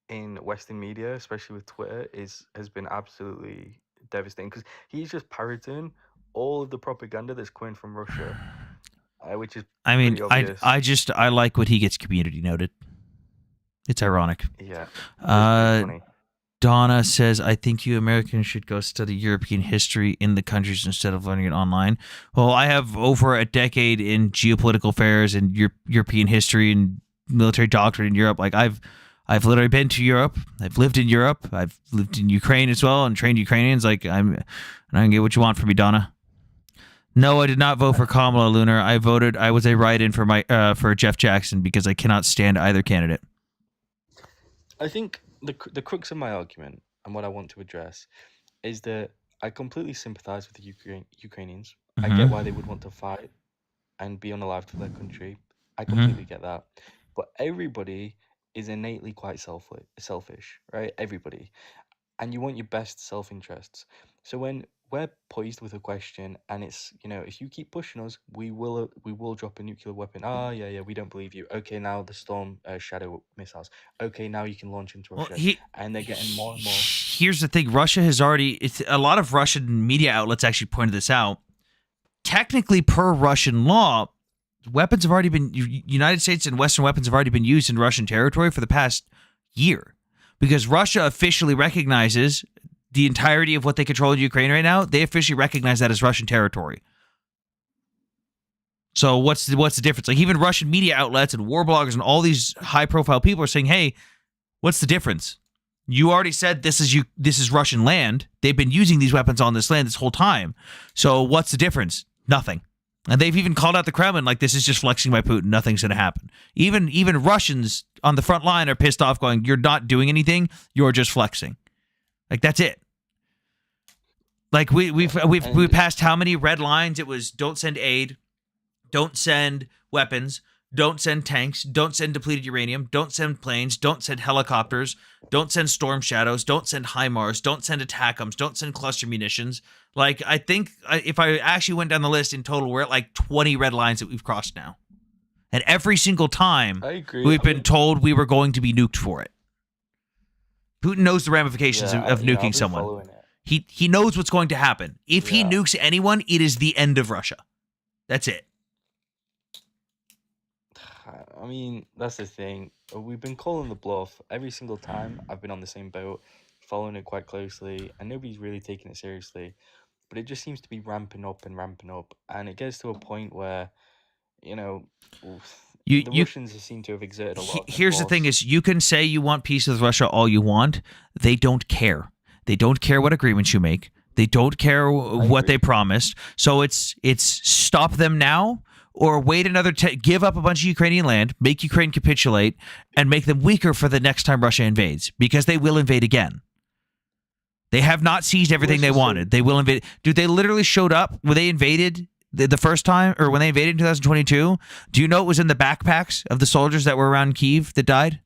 in Western media, especially with Twitter, has been absolutely devastating, because he's just parroting all of the propaganda that's coming from Russia, which is pretty obvious. I like what he gets community noted. It's ironic. Yeah. It's funny. Donna says, I think you Americans should go study European history in the countries instead of learning it online. Well, I have over a decade in geopolitical affairs and European history and military doctrine in Europe. Like, I've literally been to Europe. I've lived in Europe. I've lived in Ukraine as well and trained Ukrainians. Like, I can get what you want from me, Donna. No, I did not vote for Kamala, Lunar. I was a write-in for Jeff Jackson because I cannot stand either candidate. I think the crux of my argument and what I want to address is that I completely sympathize with the Ukrainians. I get why they would want to fight and be unalived for their country. I completely get that. But everybody is innately quite selfish, right? Everybody. And you want your best self-interests. So when we're poised with a question and it's, if you keep pushing us, we will drop a nuclear weapon. Yeah, we don't believe you. Okay, now the Storm Shadow missiles. Okay, now you can launch into Russia. And they're getting more and more. Here's the thing. Russia has already, a lot of Russian media outlets actually pointed this out. Technically, per Russian law, weapons have already been, United States and Western weapons have already been used in Russian territory for the past year, because Russia officially recognizes the entirety of what they control in Ukraine right now, they officially recognize that as Russian territory. So what's the difference? Like even Russian media outlets and war bloggers and all these high profile people are saying, "Hey, what's the difference? You already said this is Russian land. They've been using these weapons on this land this whole time. So what's the difference? Nothing." And they've even called out the Kremlin like this is just flexing by Putin. Nothing's going to happen. Even Russians on the front line are pissed off, going, "You're not doing anything. You're just flexing." Like that's it. Like we've passed how many red lines? It was don't send aid. Don't send weapons. Don't send tanks. Don't send depleted uranium. Don't send planes. Don't send helicopters. Don't send storm shadows. Don't send HIMARS. Don't send ATACMS. Don't send cluster munitions. Like, I think if I actually went down the list in total, we're at like 20 red lines that we've crossed now. And every single time we've been told we were going to be nuked for it. Putin knows the ramifications of nuking someone. He knows what's going to happen. If he nukes anyone, it is the end of Russia. That's it. I mean, that's the thing. We've been calling the bluff every single time. I've been on the same boat, following it quite closely, and nobody's really taking it seriously. But it just seems to be ramping up, and it gets to a point where, the Russians seem to have exerted a lot. Here's the thing: is you can say you want peace with Russia all you want. They don't care. They don't care what agreements you make. They don't care what they promised. So it's stop them now. Or wait another give up a bunch of Ukrainian land, make Ukraine capitulate, and make them weaker for the next time Russia invades, because they will invade again. They have not seized everything they wanted. They will invade. Dude, they literally showed up when they invaded the first time, or when they invaded in 2022. Do you know it was in the backpacks of the soldiers that were around Kyiv that died?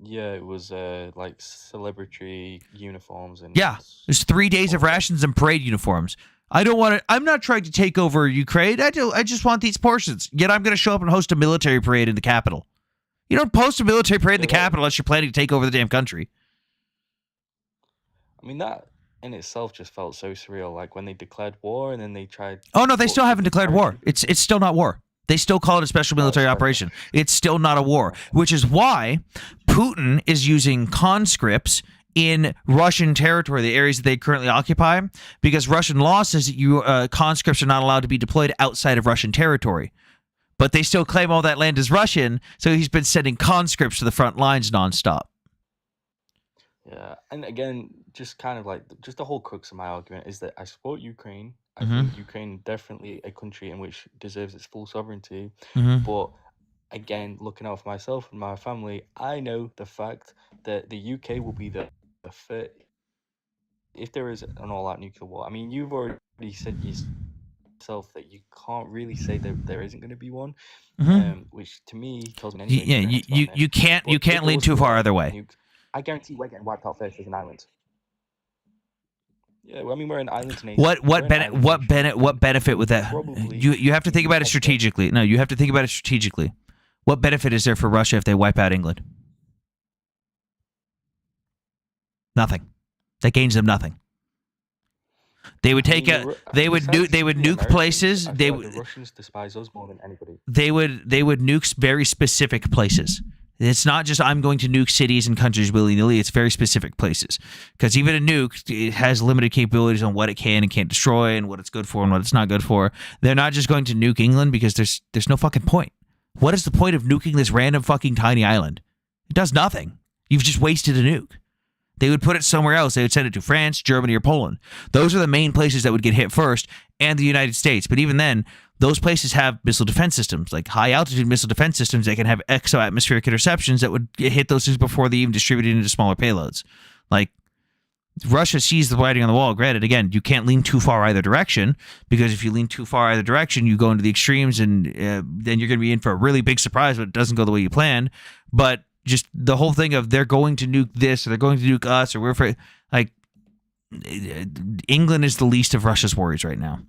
Yeah, it was like celebratory uniforms and there's 3 days of rations and parade uniforms. I'm not trying to take over Ukraine. I just want these portions. Yet I'm going to show up and host a military parade in the capital. You don't post a military parade in the capital unless you're planning to take over the damn country. I mean, that in itself just felt so surreal. Like when they declared war and then they tried. Oh no, they still haven't declared war. It's still not war. They still call it a special military operation. It's still not a war, which is why Putin is using conscripts in Russian territory, the areas that they currently occupy, because Russian law says that conscripts are not allowed to be deployed outside of Russian territory. But they still claim all that land is Russian, so he's been sending conscripts to the front lines nonstop. Yeah, and again, just kind of like, just the whole crux of my argument is that I support Ukraine. I think Ukraine definitely a country in which deserves its full sovereignty. But again, looking out for myself and my family, I know the fact that the UK will be the fit if there is an all-out nuclear war. I mean, you've already said yourself that you can't really say that there isn't going to be one, which to me tells me anything. You can't lean too far either way. I guarantee we're getting wiped out first as an island. Yeah, well, I mean, we're an island nation. What benefit with that? You have to think about it strategically. No, you have to think about it strategically. What benefit is there for Russia if they wipe out England? Nothing. That gains them nothing. They would take they would nuke places. The Russians despise us more than anybody. They would nuke very specific places. It's not just I'm going to nuke cities and countries willy-nilly. It's very specific places, because even a nuke, it has limited capabilities on what it can and can't destroy and what it's good for and what it's not good for. They're not just going to nuke England because there's no fucking point. What is the point of nuking this random fucking tiny island? It does nothing. You've just wasted a nuke. They would put it somewhere else. They would send it to France, Germany, or Poland. Those are the main places that would get hit first, and the United States. But even then, those places have missile defense systems, like high-altitude missile defense systems that can have exo-atmospheric interceptions that would hit those things before they even distributed into smaller payloads. Like, Russia sees the writing on the wall. Granted, again, you can't lean too far either direction, because if you lean too far either direction, you go into the extremes, and then you're going to be in for a really big surprise when it doesn't go the way you planned. But just the whole thing of they're going to nuke this, or they're going to nuke us, or we're afraid, like, England is the least of Russia's worries right now.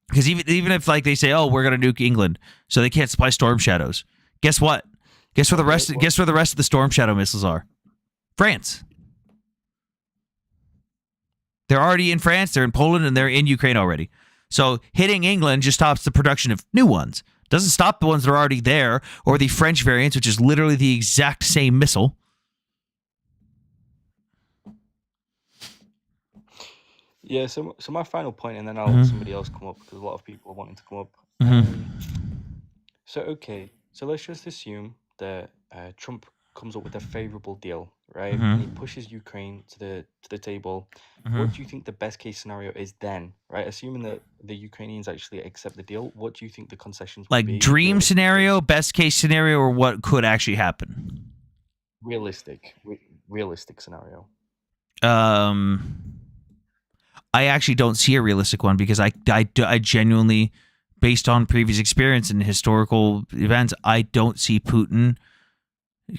Because even if, like, they say, oh, we're going to nuke England, so they can't supply Storm Shadows. Guess what? Guess where the rest of the Storm Shadow missiles are? France. They're already in France, they're in Poland, and they're in Ukraine already. So hitting England just stops the production of new ones. Doesn't stop the ones that are already there, or the French variants, which is literally the exact same missile. Yeah, so my final point, and then I'll Mhm. let somebody else come up because a lot of people are wanting to come up. Mhm. So okay, so let's just assume that Trump comes up with a favorable deal, right? And he Mhm. pushes Ukraine to the table. Mhm. What do you think the best case scenario is then, right? Assuming that the Ukrainians actually accept the deal, what do you think the concessions would Like be dream realistically? scenario, best case scenario, or what could actually happen? Realistic scenario. Um, I actually don't see a realistic one because I genuinely, based on previous experience and historical events, I don't see Putin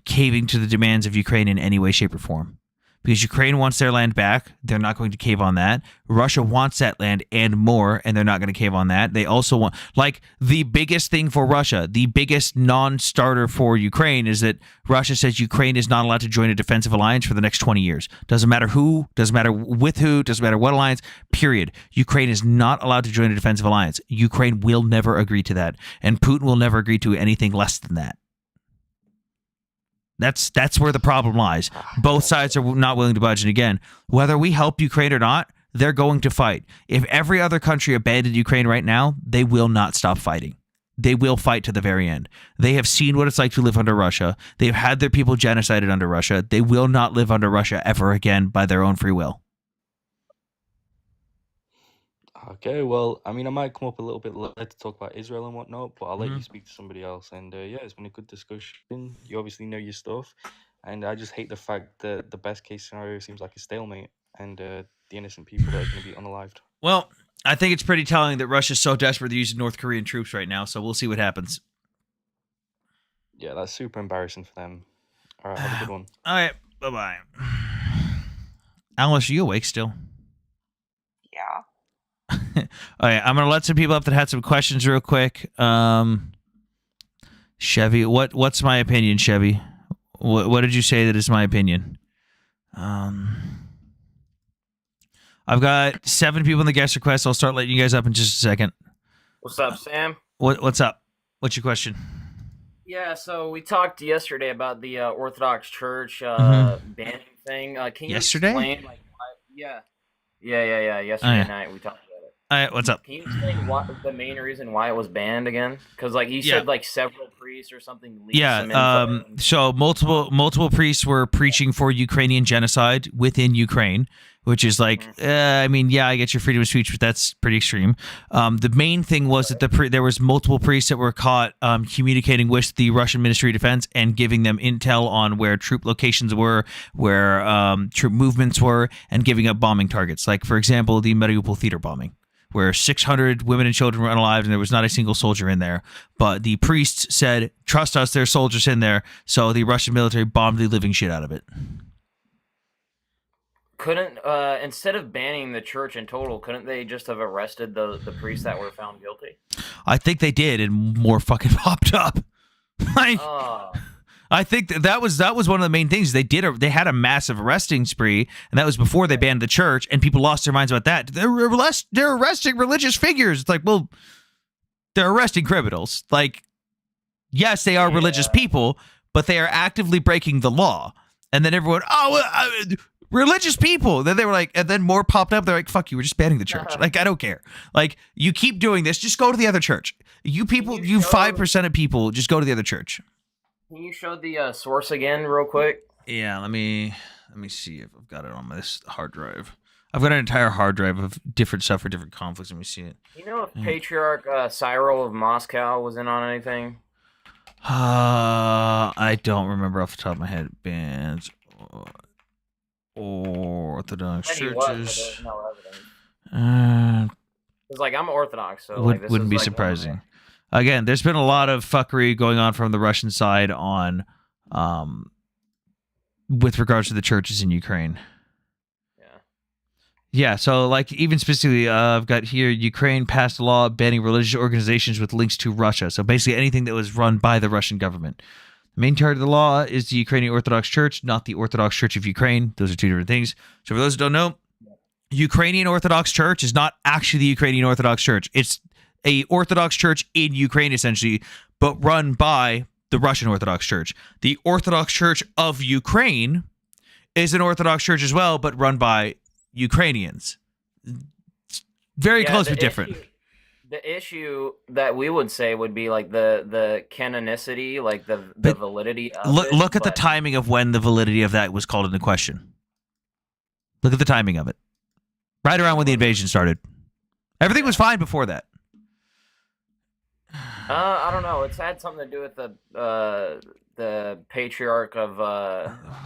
caving to the demands of Ukraine in any way, shape, or form. Because Ukraine wants their land back, they're not going to cave on that. Russia wants that land and more, and they're not going to cave on that. They also want, like, the biggest thing for Russia, the biggest non-starter for Ukraine is that Russia says Ukraine is not allowed to join a defensive alliance for the next 20 years. Doesn't matter who, doesn't matter with who, doesn't matter what alliance, period. Ukraine is not allowed to join a defensive alliance. Ukraine will never agree to that, and Putin will never agree to anything less than that. That's where the problem lies. Both sides are not willing to budge. And again, whether we help Ukraine or not, they're going to fight. If every other country abandoned Ukraine right now, they will not stop fighting. They will fight to the very end. They have seen what it's like to live under Russia. They've had their people genocided under Russia. They will not live under Russia ever again by their own free will. Okay, well, I mean, I might come up a little bit later to talk about Israel and whatnot, but I'll let you Mhm. speak to somebody else. And yeah, it's been a good discussion. You obviously know your stuff, and I just hate the fact that the best case scenario seems like a stalemate, and the innocent people that are going to be unalived. Well, I think it's pretty telling that Russia's so desperate they're using North Korean troops right now, so we'll see what happens. Yeah, that's super embarrassing for them. All right, have a good one. All right, bye-bye. Alice, are you awake still? Yeah. All right, I'm gonna let some people up that had some questions real quick. Chevy, what's my opinion, Chevy? What did you say that is my opinion? I've got 7 people in the guest request. I'll start letting you guys up in just a second. What's up, Sam? What's up? What's your question? Yeah, so we talked yesterday about the Orthodox Church banning thing. Can you Yesterday? explain, like, why? Yeah. Yesterday night we talked about it. All right, what's up? Can you explain what the main reason why it was banned again? Because like you said, like several priests or something leaked some info. So multiple priests were preaching for Ukrainian genocide within Ukraine, which is like, I mean, yeah, I get your freedom of speech, but that's pretty extreme. The main thing was that there was multiple priests that were caught communicating with the Russian Ministry of Defense and giving them intel on where troop locations were, where troop movements were, and giving up bombing targets. Like, for example, the Mariupol theater bombing, where 600 women and children were unalived and there was not a single soldier in there. But the priests said, trust us, there's soldiers in there. So the Russian military bombed the living shit out of it. Couldn't instead of banning the church in total, couldn't they just have arrested the priests that were found guilty? I think they did, and more fucking popped up. Like, Oh. I think that was one of the main things they did. They had a massive arresting spree, and that was before they banned the church, and people lost their minds about that. They're arresting religious figures. It's like, well, they're arresting criminals. Like, yes, they are religious people, but they are actively breaking the law. And then everyone, religious people. Then they were like, and then more popped up. They're like, fuck you, we're just banning the church. Like, I don't care. Like, you keep doing this, just go to the other church. You people, you 5% of people, just go to the other church. Can you show the source again real quick? Yeah, let me see if I've got it on this hard drive. I've got an entire hard drive of different stuff for different conflicts. Let me see it. You know if Patriarch Cyril of Moscow was in on anything? I don't remember off the top of my head. Bands or Orthodox churches. There's no evidence. It's like I'm Orthodox, so like, this wouldn't be like surprising. Again, there's been a lot of fuckery going on from the Russian side on, with regards to the churches in Ukraine. Yeah, so like even specifically, I've got here, Ukraine passed a law banning religious organizations with links to Russia. So basically anything that was run by the Russian government. The main target of the law is the Ukrainian Orthodox Church, not the Orthodox Church of Ukraine. Those are two different things. So for those who don't know, Ukrainian Orthodox Church is not actually the Ukrainian Orthodox Church. It's a Orthodox Church in Ukraine, essentially, but run by the Russian Orthodox Church. The Orthodox Church of Ukraine is an Orthodox Church as well, but run by Ukrainians. Very Yeah, close the but different. The issue that we would say would be like the canonicity, like the But validity of Look, it. look at the but- timing of when the validity of that was called into question. Look at the timing of it. Right around when the invasion started. Everything was fine before that. I don't know. It's had something to do with the patriarch of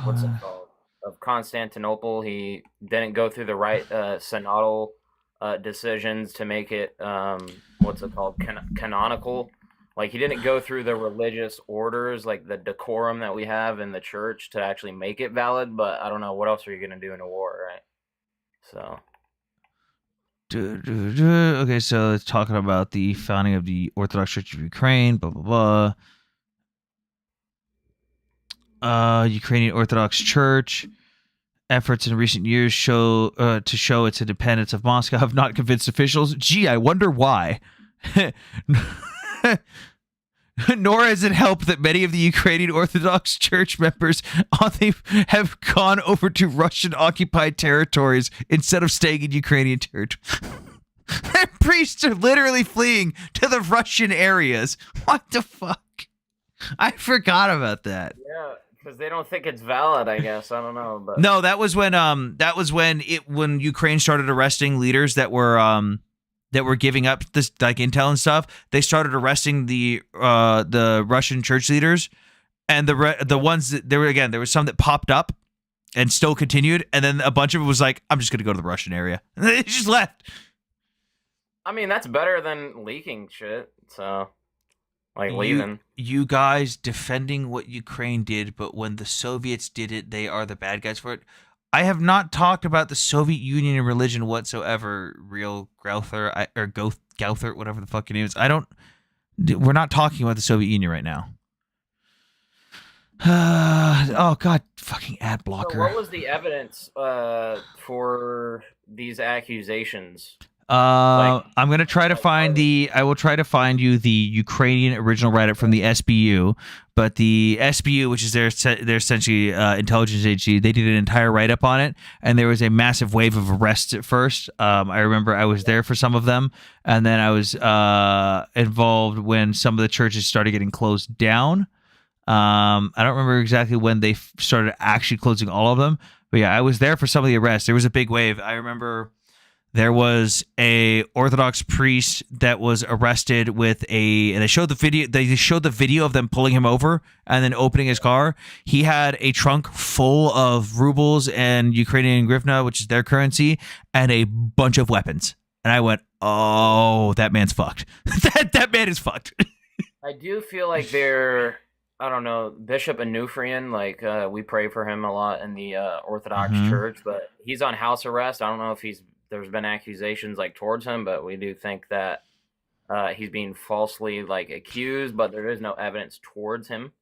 what's it called, of Constantinople. He didn't go through the right synodal decisions to make it what's it called, canonical. Like he didn't go through the religious orders, like the decorum that we have in the church, to actually make it valid. But I don't know, what else are you gonna do in a war, right? So. Okay, so it's talking about the founding of the Orthodox Church of Ukraine, blah, blah, blah. Ukrainian Orthodox Church efforts in recent years show its independence of Moscow have not convinced officials. Gee, I wonder why. Nor has it helped that many of the Ukrainian Orthodox Church members have gone over to Russian-occupied territories instead of staying in Ukrainian territory. Their priests are literally fleeing to the Russian areas. What the fuck? I forgot about that. Yeah, because they don't think it's valid, I guess. I don't know, but No, that was when when Ukraine started arresting leaders that were giving up this like intel and stuff. They started arresting the Russian church leaders, and the ones that there was some that popped up and still continued, and then a bunch of it was like, I'm just gonna go to the Russian area, and they just left. I mean, that's better than leaking shit. So, like leaving. You guys defending what Ukraine did, but when the Soviets did it, they are the bad guys for it. I have not talked about the Soviet Union and religion whatsoever, real Gauther, or Gauther, whatever the fuck your name is. We're not talking about the Soviet Union right now. Oh, God, fucking ad blocker. So what was the evidence for these accusations? I'm gonna try to find I will try to find you the Ukrainian original write-up from the SBU, but the SBU, which is their essentially intelligence agency, they did an entire write-up on it, and there was a massive wave of arrests at first. I remember I was there for some of them, and then I was involved when some of the churches started getting closed down. I don't remember exactly when they started actually closing all of them, but yeah, I was there for some of the arrests. There was a big wave. I remember. There was a Orthodox priest that was arrested and they showed the video. They showed the video of them pulling him over and then opening his car. He had a trunk full of rubles and Ukrainian hryvnia, which is their currency, and a bunch of weapons. And I went, "Oh, that man's fucked. that man is fucked." I do feel like they're, I don't know, Bishop Anufrian, like we pray for him a lot in the Orthodox Church, but he's on house arrest. I don't know if there's been accusations like towards him, but we do think that he's being falsely like accused, but there is no evidence towards him.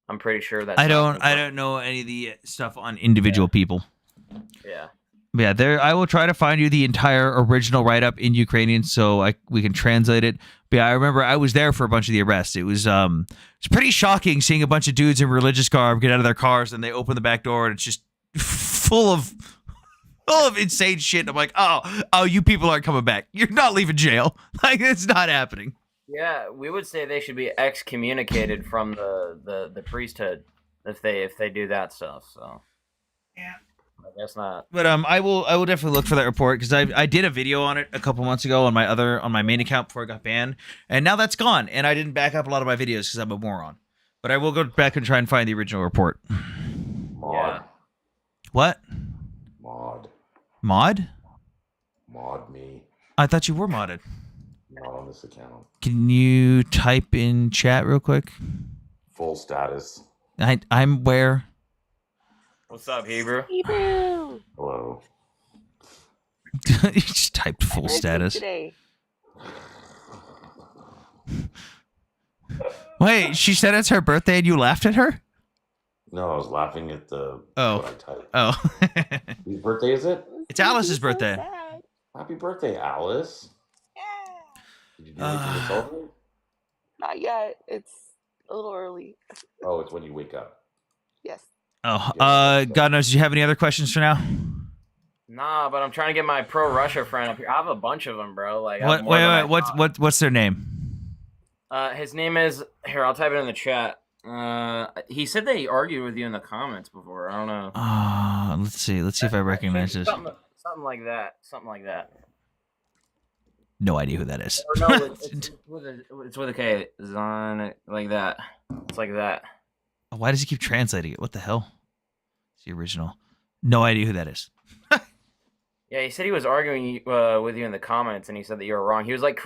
I'm pretty sure that I don't know any of the stuff on individual people. Yeah. Yeah, I will try to find you the entire original write-up in Ukrainian so we can translate it. But yeah, I remember I was there for a bunch of the arrests. It was it's pretty shocking seeing a bunch of dudes in religious garb get out of their cars and they open the back door and it's just full of insane shit. I'm like, oh, you people aren't coming back. You're not leaving jail. Like, it's not happening. Yeah, we would say they should be excommunicated from the priesthood if they do that stuff. So yeah, I guess not. But I will definitely look for that report because I did a video on it a couple months ago on my main account before it got banned, and now that's gone. And I didn't back up a lot of my videos because I'm a moron. But I will go back and try and find the original report. Yeah. What? Mod? Mod me. I thought you were modded. Not on this account. Can you type in chat real quick? Full status. I'm where? What's up, Hebrew? Hebrew. Hello. You just typed full status. Today. Wait, she said it's her birthday and you laughed at her? No, I was laughing at the Oh. what I typed. Oh. Whose birthday is it? It's Alice's birthday. Sad. Happy birthday, Alice. Yeah. Did you do anything to celebrate? Not yet. It's a little early. Oh, it's when you wake up. Yes. Oh, God knows. Do you have any other questions for now? Nah, but I'm trying to get my pro Russia friend up here. I have a bunch of them, bro. Like, I have more than I thought. What's their name? His name is here. I'll type it in the chat. He said they argued with you in the comments before. I don't know. Let's see if I recognize this. Something like that. Something like that. No idea who that is. Or no, it's with a K. Zon, like that. It's like that. Why does he keep translating it? What the hell? It's the original. No idea who that is. Yeah, he said he was arguing with you in the comments, and he said that you were wrong. He was like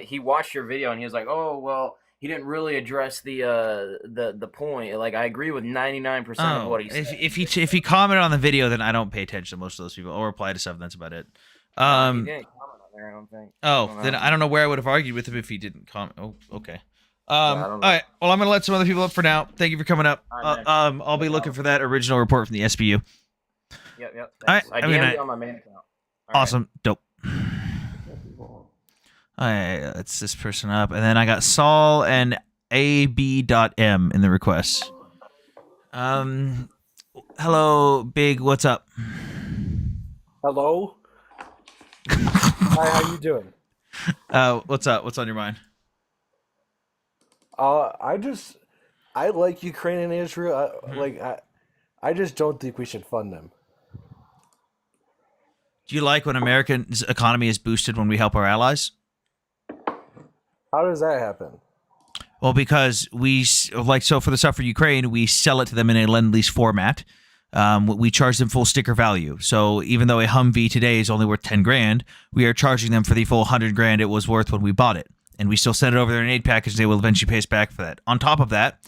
he watched your video, and he was like, "Oh, well, he didn't really address the point. Like, I agree with 99% of what he said." If he commented on the video, then I don't pay attention to most of those people. I'll reply to stuff, and that's about it. He didn't comment on there, I don't think. Then I don't know where I would have argued with him if he didn't comment. Oh, okay. I don't know. All right. Well, I'm gonna let some other people up for now. Thank you for coming up. All right, man. I'll be looking for that original report from the SBU. Yep. All Thanks. right, I DM'd you on my main account. All right. Awesome. Dope. All right, let's this person up, and then I got Saul and AB.M in the requests. Hello, Big. What's up? Hello. Hi, how you doing? What's up? What's on your mind? I like Ukraine and Israel. I just don't think we should fund them. Do you like when America's economy is boosted when we help our allies? How does that happen? Well, because so for the stuff for Ukraine, we sell it to them in a lend-lease format. We charge them full sticker value. So even though a Humvee today is only worth 10 grand, we are charging them for the full 100 grand it was worth when we bought it. And we still send it over there in an aid package. They will eventually pay us back for that. On top of that,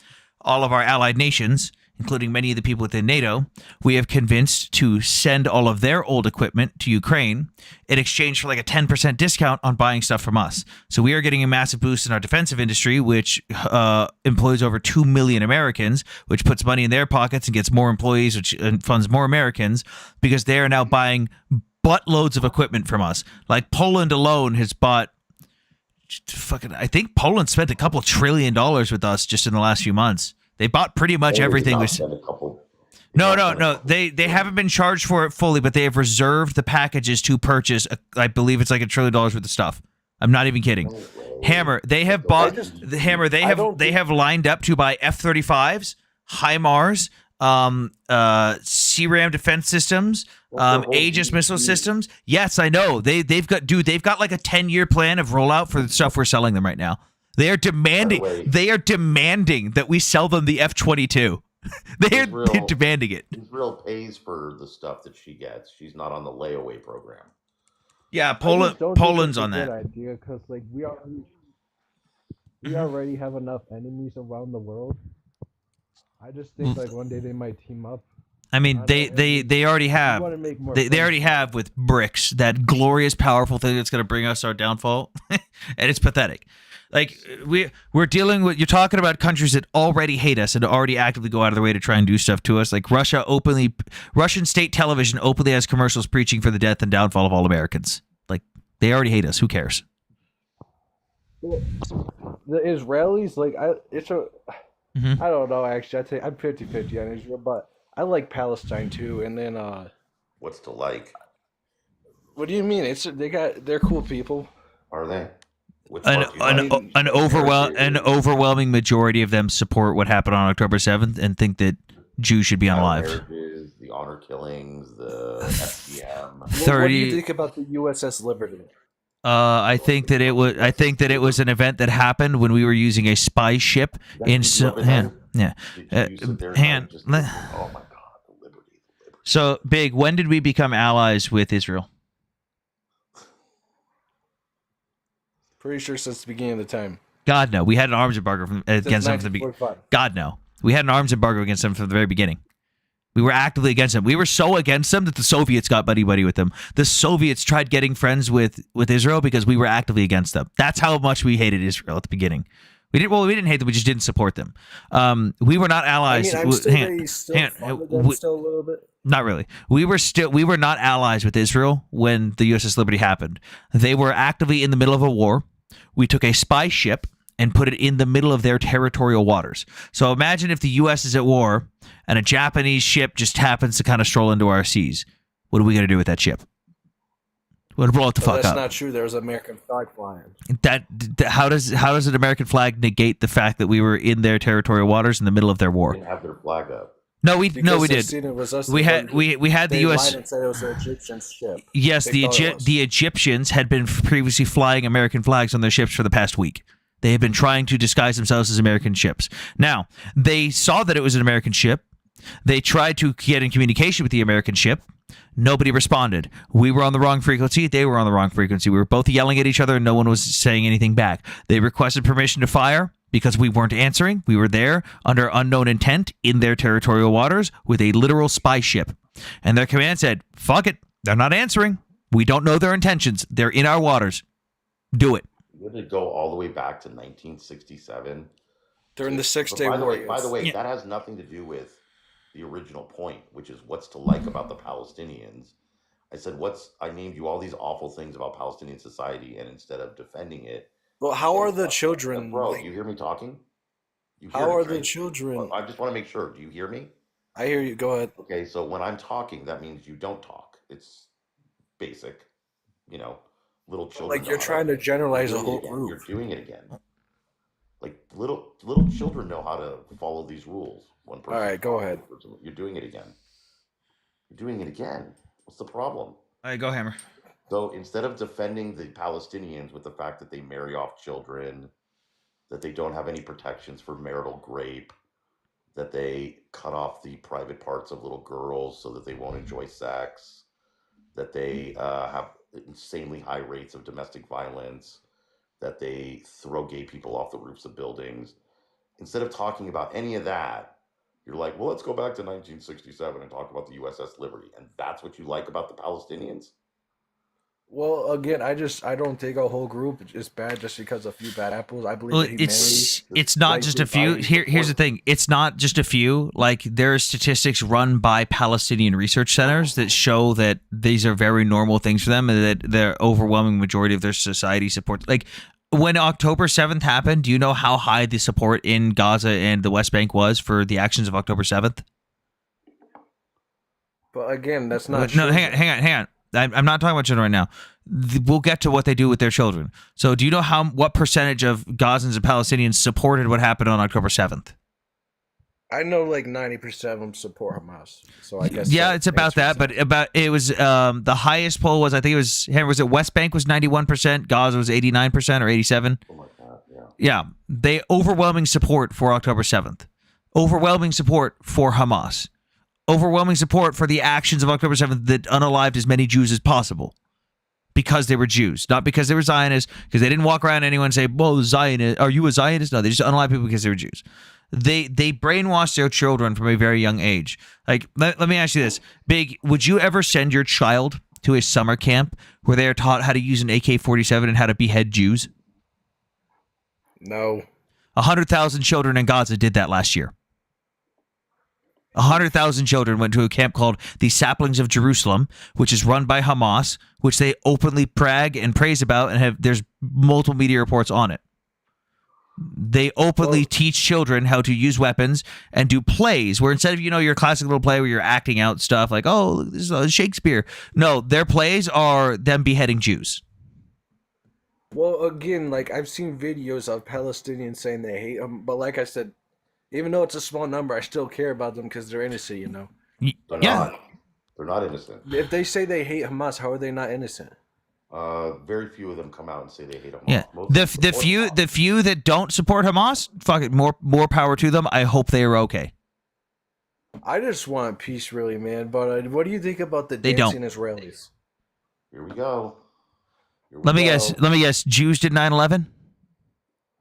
all of our allied nations, including many of the people within NATO, we have convinced to send all of their old equipment to Ukraine in exchange for like a 10% discount on buying stuff from us. So we are getting a massive boost in our defensive industry, which employs over 2 million Americans, which puts money in their pockets and gets more employees, which funds more Americans, because they are now buying buttloads of equipment from us. Like Poland alone has bought I think Poland spent a couple $1 trillion with us just in the last few months. They bought pretty much everything. No. They haven't been charged for it fully, but they have reserved the packages to purchase. I believe it's like $1 trillion worth of stuff. I'm not even kidding. Hammer, they have bought the Hammer. They have lined up to buy F-35s, HIMARS, CRAM defense systems, Aegis missile systems. Yes, I know. They've got like a 10-year plan of rollout for the stuff we're selling them right now. They are demanding that we sell them the F-22. They're demanding it. Israel pays for the stuff that she gets. She's not on the layaway program. Yeah, Poland's on that. Good idea, because like we already have enough enemies around the world. I just think like one day they might team up. I mean, they already have. They already have with BRICS, that glorious, powerful thing that's going to bring us our downfall, and it's pathetic. Like we're dealing with, you're talking about countries that already hate us and already actively go out of their way to try and do stuff to us. Like Russian state television openly has commercials preaching for the death and downfall of all Americans. Like they already hate us. Who cares? The Israelis, like I don't know. Actually, I'd say I'm 50-50 on Israel, but I like Palestine too. And then What's to like? What do you mean? They're cool people. Are they? An overwhelming majority of them support what happened on October 7th and think that Jews should be unalived. The honor killings, the FDM. What do you think about the USS Liberty? I think that it was an event that happened when we were using a spy ship in Oh my God, the Liberty. So Big, when did we become allies with Israel? Pretty sure since the beginning of the time. God no, we had an arms embargo against them from the beginning. God no, we had an arms embargo against them from the very beginning. We were actively against them. We were so against them that the Soviets got buddy-buddy with them. The Soviets tried getting friends with Israel because we were actively against them. That's how much we hated Israel at the beginning. We didn't hate them. We just didn't support them. We were not allies. I mean, still a little bit. Not really. We were not allies with Israel when the USS Liberty happened. They were actively in the middle of a war. We took a spy ship and put it in the middle of their territorial waters. So imagine if the U.S. is at war and a Japanese ship just happens to kind of stroll into our seas. What are we going to do with that ship? We're going to blow it the fuck That's up. not true. There was an American flag flying. How does an American flag negate the fact that we were in their territorial waters in the middle of their They war? didn't have their flag up. No, we Because they did. seen it was us We that had were- we had the they U.S. lied and said it was an Egyptian ship. Yes, They thought it was. the Egyptians had been previously flying American flags on their ships for the past week. They had been trying to disguise themselves as American ships. Now, they saw that it was an American ship. They tried to get in communication with the American ship. Nobody responded. We were on the wrong frequency. They were on the wrong frequency. We were both yelling at each other and no one was saying anything back. They requested permission to fire because we weren't answering. We were there under unknown intent in their territorial waters with a literal spy ship. And their command said, fuck it. They're not answering. We don't know their intentions. They're in our waters. Do it. You had to go all the way back to 1967. During the But 6-Day by the War. way, by the way, Yeah. that has nothing to do with the original point, which is what's to like about the Palestinians. I said, I named you all these awful things about Palestinian society, and instead of defending it, Well, how are the children? bro, like, you hear me talking? You hear how me, are the right? children? Well, I just want to make sure. Do you hear me? I hear you. Go ahead. Okay, so when I'm talking, that means you don't talk. It's basic, little children. Like know you're how trying to generalize a doing it whole again. group. You're doing it again. Like little children know how to follow these rules. One person. All right, go ahead. You're doing it again. You're doing it again. What's the problem? All right, go Hammer. So instead of defending the Palestinians with the fact that they marry off children, that they don't have any protections for marital rape, that they cut off the private parts of little girls so that they won't enjoy sex, that they have insanely high rates of domestic violence, that they throw gay people off the roofs of buildings. Instead of talking about any of that, you're like, well, let's go back to 1967 and talk about the USS Liberty. And that's what you like about the Palestinians? Well, again, I don't think a whole group is bad just because a few bad apples. I believe Well, that he it's not like just the a few. bodies Here's the before. thing. It's not just a few. Like there are statistics run by Palestinian research centers that show that these are very normal things for them, and that the overwhelming majority of their society supports. Like when October 7th happened, do you know how high the support in Gaza and the West Bank was for the actions of October 7th? But again, that's not No, true. hang on. I'm not talking about children right now. We'll get to what they do with their children. So, do you know what percentage of Gazans and Palestinians supported what happened on October 7th? I know like 90% of them support Hamas. So I guess Yeah, that it's about answers that. But it was the highest poll was, I think was it West Bank was 91%, Gaza was 89% or 87. Oh my God, yeah. Yeah, they overwhelming support for October 7th, overwhelming support for Hamas, overwhelming support for the actions of October 7th that unalived as many Jews as possible. Because they were Jews, not because they were Zionists, because they didn't walk around anyone and say, "Whoa, Zionist, are you a Zionist?" No, they just unalived people because they were Jews. They brainwashed their children from a very young age. Like, let me ask you this, Big, would you ever send your child to a summer camp where they are taught how to use an AK-47 and how to behead Jews? No. 100,000 children in Gaza did that last year. 100,000 children went to a camp called the Saplings of Jerusalem, which is run by Hamas, which they openly brag and praise about, and there's multiple media reports on it. They openly teach children how to use weapons and do plays where instead of, your classic little play where you're acting out stuff like, oh, this is Shakespeare. No, their plays are them beheading Jews. Well, again, like I've seen videos of Palestinians saying they hate them, but like I said, even though it's a small number, I still care about them because they're innocent, They're Yeah. not. They're not innocent. If they say they hate Hamas, how are they not innocent? Very few of them come out and say they hate Hamas. Yeah, Most the support few Hamas. the few that don't support Hamas, fuck it, more power to them. I hope they are okay. I just want peace, really, man. But what do you think about the They don't. dancing Israelis? Here we go. Here we Let me go. guess. Let me guess. Jews did 9/11.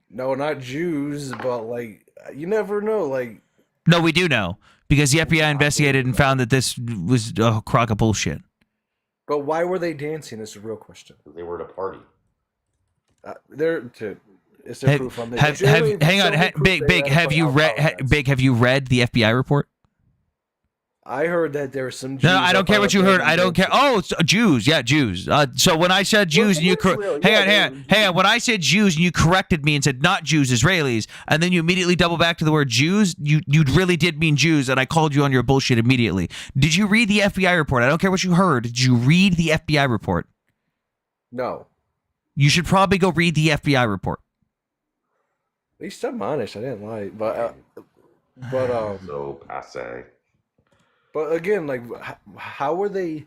No, not Jews, but like you never know. Like No, we do know because the FBI investigated and found that this was a crock of bullshit. But why were they dancing? Is the real question. They were at a party. Is there proof on this? Hang on, Big. Have you read the FBI report? I heard that there were some Jews. No, I don't up care on what the you heard. building I don't care. dancing. Oh, it's Jews. Yeah, Jews. So when I said Jews and you hang on. When I said Jews and you corrected me and said not Jews, Israelis, and then you immediately double back to the word Jews, you really did mean Jews, and I called you on your bullshit immediately. Did you read the FBI report? I don't care what you heard. Did you read the FBI report? No. You should probably go read the FBI report. At least I'm honest. I didn't lie, but So passe. but again, like, how were they?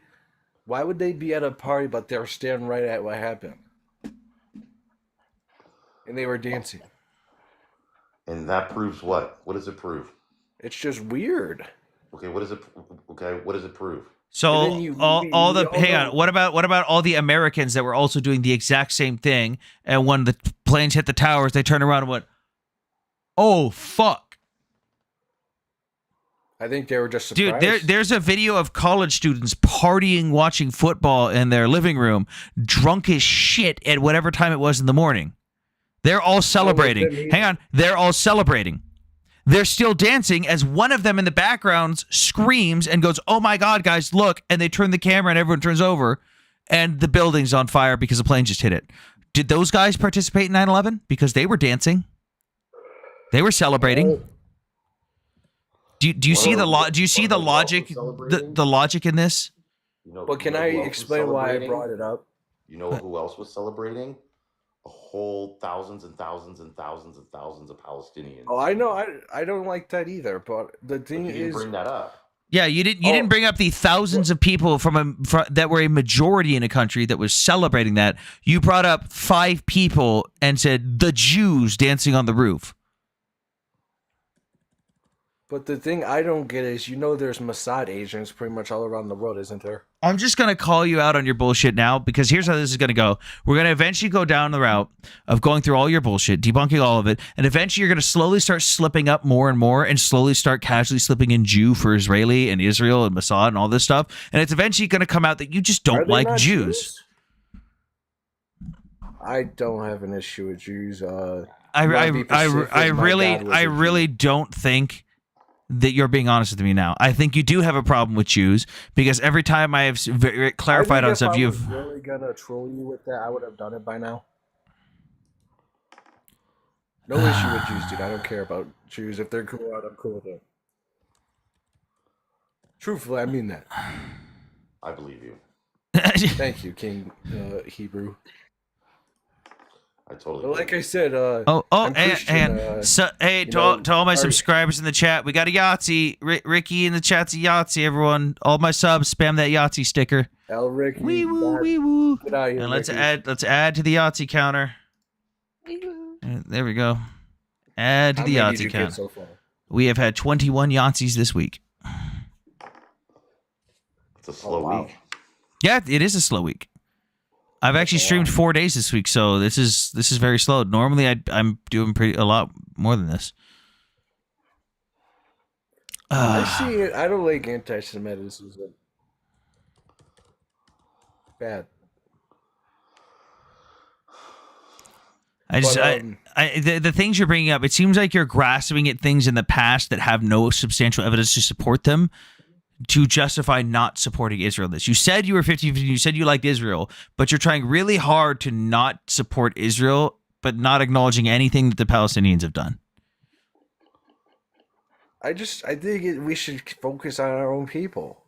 Why would they be at a party, but they're staring right at what happened, and they were dancing? And that proves what? What does it prove? It's just weird. Okay, what does it? Okay, what does it prove? So And then you- all we the all hang know- on. What about all the Americans that were also doing the exact same thing? And when the planes hit the towers, they turned around and went, "Oh fuck." I think they were just Dude, surprised. there's a video of college students partying, watching football in their living room, drunk as shit at whatever time it was in the morning. They're all celebrating. them either. Hang on. They're all celebrating. They're still dancing as one of them in the background screams and goes, "Oh my God, guys, look." And they turn the camera and everyone turns over and the building's on fire because a plane just hit it. Did those guys participate in 9/11? Because they were dancing. They were celebrating. Do you see the do you see the logic the logic in this? You know, But can you know I who else was explain why I celebrating? brought it up? You know who else was celebrating? A whole thousands and thousands and thousands and thousands of Palestinians. Oh, I know. I don't like that either. But the But thing you didn't is, bring that up. Yeah, you didn't bring up the thousands of people that were a majority in a country that was celebrating that. You brought up 5 people and said the Jews dancing on the roof. but the thing I don't get is, there's Mossad agents pretty much all around the world, isn't there? I'm just going to call you out on your bullshit now because here's how this is going to go. We're going to eventually go down the route of going through all your bullshit, debunking all of it, and eventually you're going to slowly start slipping up more and slowly start casually slipping in Jew for Israeli and Israel and Mossad and all this stuff. And it's eventually going to come out that you just Are don't they like not Jews. I don't have an issue with Jews. I Be Pacific, my dad was a Jew. really don't think that you're being honest with me now. I think you do have a problem with Jews because every time I have clarified I on think stuff, if I you've. was really gonna troll you with that, I would have done it by now. No issue with Jews, dude. I don't care about Jews. If they're cool out, I'm cool with them. Truthfully, I mean that. I believe you. Thank you, King Hebrew. I totally. But like believe I said, And I'm Christian, so, hey, to all my subscribers in the chat, we got a Yahtzee. Ricky in the chat's a Yahtzee, everyone. All my subs, spam that Yahtzee sticker. El Ricky. Wee woo, wee woo. Get out of here, And let's Ricky. add to the Yahtzee counter. There we go. Add to How the many did Yahtzee you get count. so far? We have had 21 Yahtzees this week. it's a slow wow. week. Yeah, it is a slow week. I've actually streamed 4 days this week, so this is very slow. Normally, I'm doing a lot more than this. I see it. I don't like anti-Semitism. Bad. I just, But, the things you're bringing up, it seems like you're grasping at things in the past that have no substantial evidence to support them to justify not supporting Israel. You said you were 50-50, you said you liked Israel, but you're trying really hard to not support Israel, but not acknowledging anything that the Palestinians have done. I think we should focus on our own people.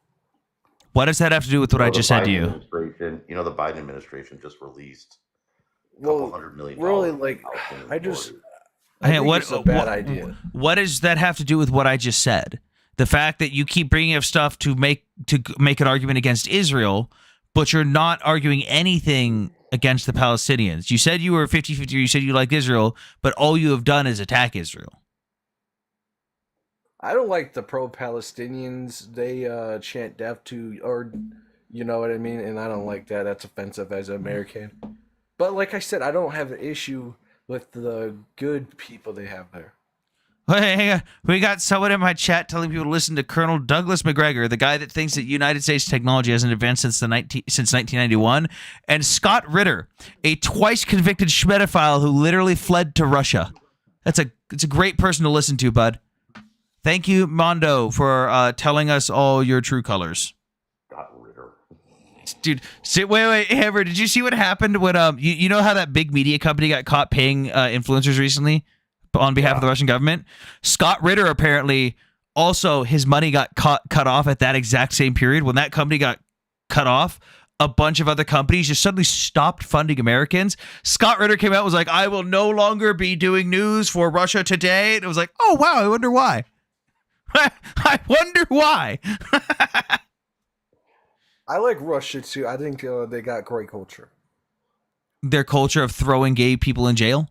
What does that have to do with what I just said to you? The Biden administration just released a couple $100 million. Really, like, I think it's a bad idea. What does that have to do with what I just said? The fact that you keep bringing up stuff to make an argument against Israel, but you're not arguing anything against the Palestinians. You said you were 50-50, you said you liked Israel, but all you have done is attack Israel. I don't like the pro-Palestinians. They chant death to, or you know what I mean? And I don't like that. That's offensive as an American. But like I said, I don't have an issue with the good people they have there. Hey, hang on. We got someone in my chat telling people to listen to Colonel Douglas McGregor, the guy that thinks that United States technology hasn't advanced since 1991, and Scott Ritter, a twice convicted schmedophile who literally fled to Russia. It's a great person to listen to, bud. Thank you, Mondo, for telling us all your true colors. Scott Ritter. Dude, wait, Hammer, did you see what happened when you know how that big media company got caught paying influencers recently on behalf of the Russian government? Scott Ritter apparently also his money got cut off at that exact same period. When that company got cut off, a bunch of other companies just suddenly stopped funding Americans. Scott Ritter came out and was like, I will no longer be doing news for Russia Today. And it was like, oh wow, I wonder why. I wonder why. I like Russia too. I think they got great culture. Their culture of throwing gay people in jail.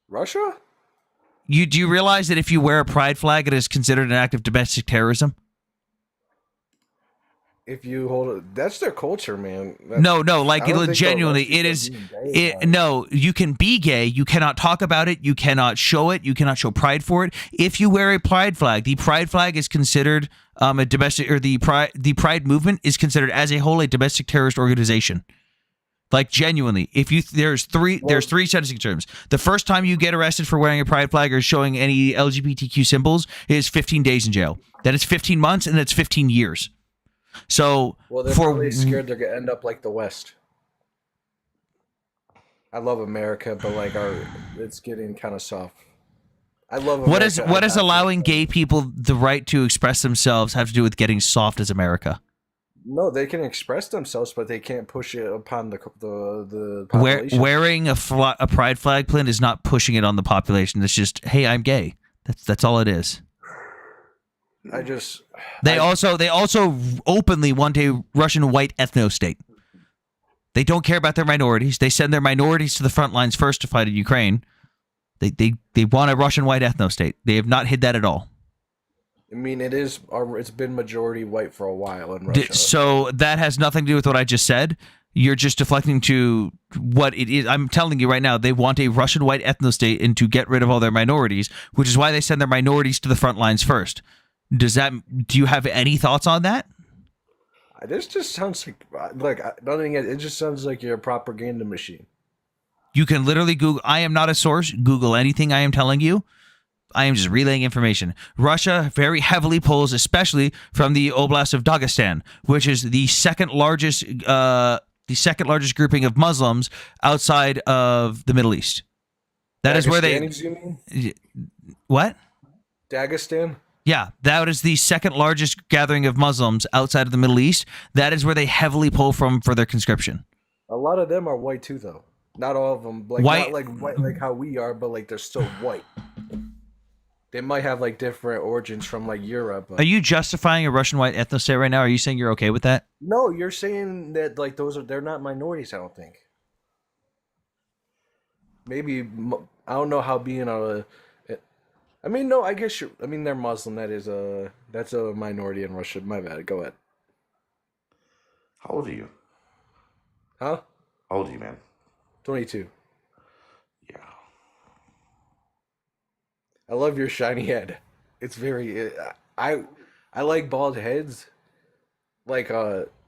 Russia? Do you realize that if you wear a pride flag, it is considered an act of domestic terrorism? If you hold it, that's their culture, man. No, like I don't think genuinely, the it is. Russians are being gay, man. No, you can be gay. You cannot talk about it. You cannot show it. You cannot show pride for it. If you wear a pride flag, the pride flag is considered a domestic, or the pride movement is considered as a whole a domestic terrorist organization. Like genuinely, if you there's three sentencing terms. The first time you get arrested for wearing a pride flag or showing any LGBTQ symbols is 15 days in jail. Then it's 15 months, and it's 15 years. So They're probably scared they're gonna end up like the West. I love America, but like it's getting kind of soft. I love America. What is allowing gay people the right to express themselves have to do with getting soft as America? No, they can express themselves, but they can't push it upon the population. Wearing a pride flag, Clint, is not pushing it on the population. It's just, hey, I'm gay. That's all it is. They also openly want a Russian white ethno state. They don't care about their minorities. They send their minorities to the front lines first to fight in Ukraine. They want a Russian white ethno state. They have not hid that at all. I mean, it's been majority white for a while in Russia. So that has nothing to do with what I just said. You're just deflecting to what it is. I'm telling you right now, they want a Russian white ethno state and to get rid of all their minorities, which is why they send their minorities to the front lines first. Do you have any thoughts on that? This just sounds like nothing. It just sounds like you're a propaganda machine. You can literally Google. I am not a source. Google anything I am telling you. I am just relaying information. Russia very heavily pulls, especially from the Oblast of Dagestan, which is the second largest grouping of Muslims outside of the Middle East. That is where they. You mean? What? Dagestan. Yeah, that is the second largest gathering of Muslims outside of the Middle East. That is where they heavily pull from for their conscription. A lot of them are white too, though. Not all of them. Like white, not like white like how we are, but like they're still white. They might have like different origins from like Europe. But... Are you justifying a Russian white ethno state right now? Are you saying you're okay with that? No, you're saying that like they're not minorities. I don't think. Maybe I don't know how being a. I mean, no, I guess you're. I mean, they're Muslim. That's a minority in Russia. My bad. Go ahead. How old are you? Huh? How old are you, man? 22. Yeah. I love your shiny head. It's very. I like bald heads. Like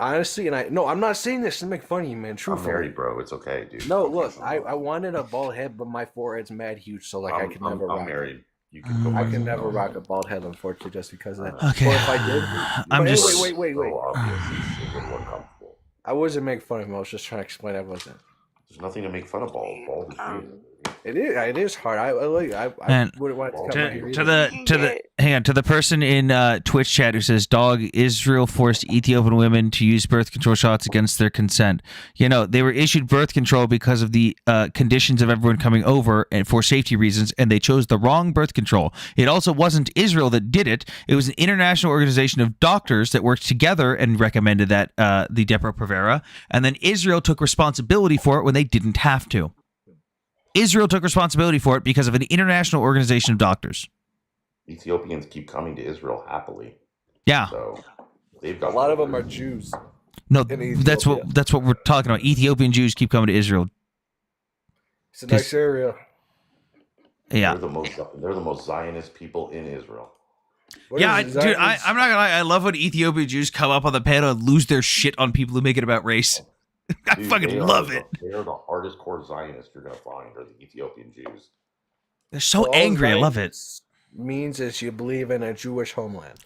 honestly, I'm not saying this to make fun of you, man. Truthfully. I'm married, bro. It's okay, dude. No, look, I wanted a bald head, but my forehead's mad huge, so like I can never rock. I'm married. It. You can go. I can never rock a bald head, unfortunately, just because of that. Okay. Or if I did, wait. So obvious, it's a bit more comfortable. I wasn't making fun of him. I was just trying to explain I wasn't. There's nothing to make fun of. Bald is weird. It is hard. I wouldn't want it to come out here either. To the person in Twitch chat who says, "Dog, Israel forced Ethiopian women to use birth control shots against their consent." You know, they were issued birth control because of the conditions of everyone coming over and for safety reasons, and they chose the wrong birth control. It also wasn't Israel that did it. It was an international organization of doctors that worked together and recommended that the Depo-Provera, and then Israel took responsibility for it when they didn't have to. Israel took responsibility for it because of an international organization of doctors. Ethiopians keep coming to Israel happily. Yeah. So they've got a lot of them are Jews. No, that's what we're talking about. Ethiopian Jews keep coming to Israel. It's a nice area. Yeah. They're the most Zionist people in Israel. Dude, I'm not gonna lie. I love when Ethiopian Jews come up on the panel and lose their shit on people who make it about race. I fucking love it. They are the hardest core Zionists you're going to find, are the Ethiopian Jews. They're so angry. I love it. means is you believe in a Jewish homeland.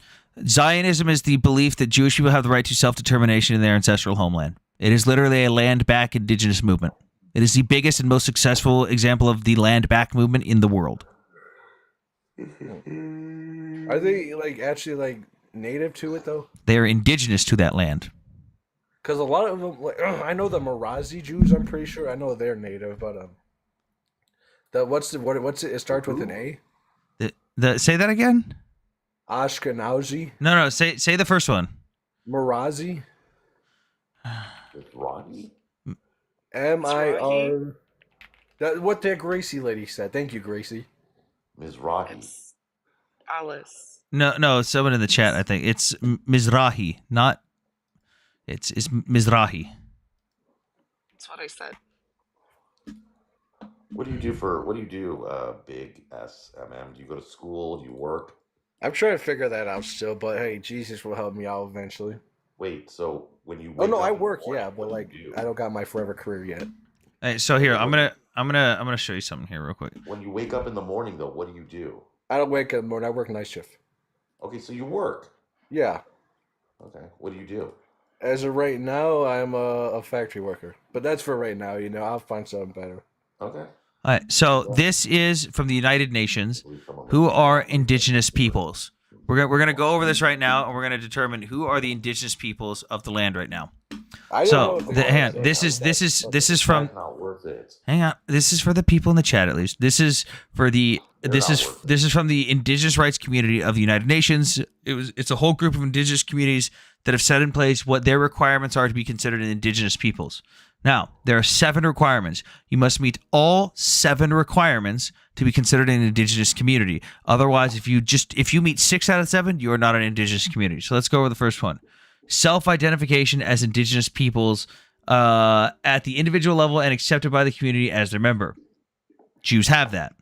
Zionism is the belief that Jewish people have the right to self-determination in their ancestral homeland. It is literally a land-back indigenous movement. It is the biggest and most successful example of the land-back movement in the world. Are they like actually like native to it though? They are indigenous to that land. Because a lot of them, like, I know the Marazi Jews. I'm pretty sure I know they're native, but what's it? It starts with an A. Say that again? Ashkenazi. No. Say the first one. Marazi. Rodney? MIR. That what that Gracie lady said. Thank you, Gracie. Mizrahi. It's Alice. No. Someone in the chat. I think it's Mizrahi, not. It's Mizrahi. That's what I said. What do you do, Big SMM? Do you go to school? Do you work? I'm trying to figure that out still, but hey, Jesus will help me out eventually. Wait, so when you Oh wake no, up I in the work, morning, yeah, but what do like you do? I don't got my forever career yet. Hey, so here I'm gonna show you something here real quick. When you wake up in the morning, though, what do you do? I don't wake up in the morning. I work night shift. Okay, so you work. Yeah. Okay, what do you do? As of right now, I'm a factory worker, but that's for right now. You know, I'll find something better. Okay. All right, so this is from the United Nations. Who are indigenous peoples? We're gonna go over this right now, and we're gonna determine who are the indigenous peoples of the land right now. I So don't know. hang on, this is from. That's not worth it. Hang on, this is for the people in the chat at least. This is for the. This is from the indigenous rights community of the United Nations. It's a whole group of indigenous communities that have set in place what their requirements are to be considered an indigenous peoples. Now, there are 7 requirements. You must meet all 7 requirements to be considered an indigenous community. Otherwise, if you meet 6 out of 7, you are not an indigenous community. So let's go over the first one. Self-identification as indigenous peoples at the individual level and accepted by the community as their member. Jews have that.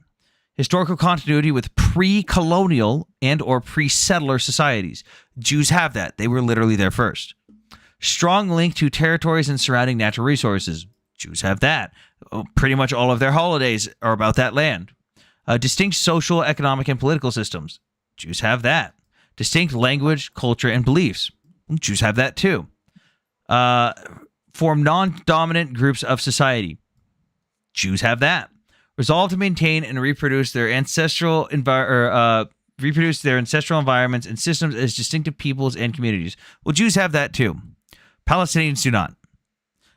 Historical continuity with pre-colonial and or pre-settler societies. Jews have that. They were literally there first. Strong link to territories and surrounding natural resources. Jews have that. Pretty much all of their holidays are about that land. Distinct social, economic, and political systems. Jews have that. Distinct language, culture, and beliefs. Jews have that too. Form non-dominant groups of society. Jews have that. Resolve to maintain and reproduce their ancestral environments and systems as distinctive peoples and communities. Well, Jews have that too. Palestinians do not.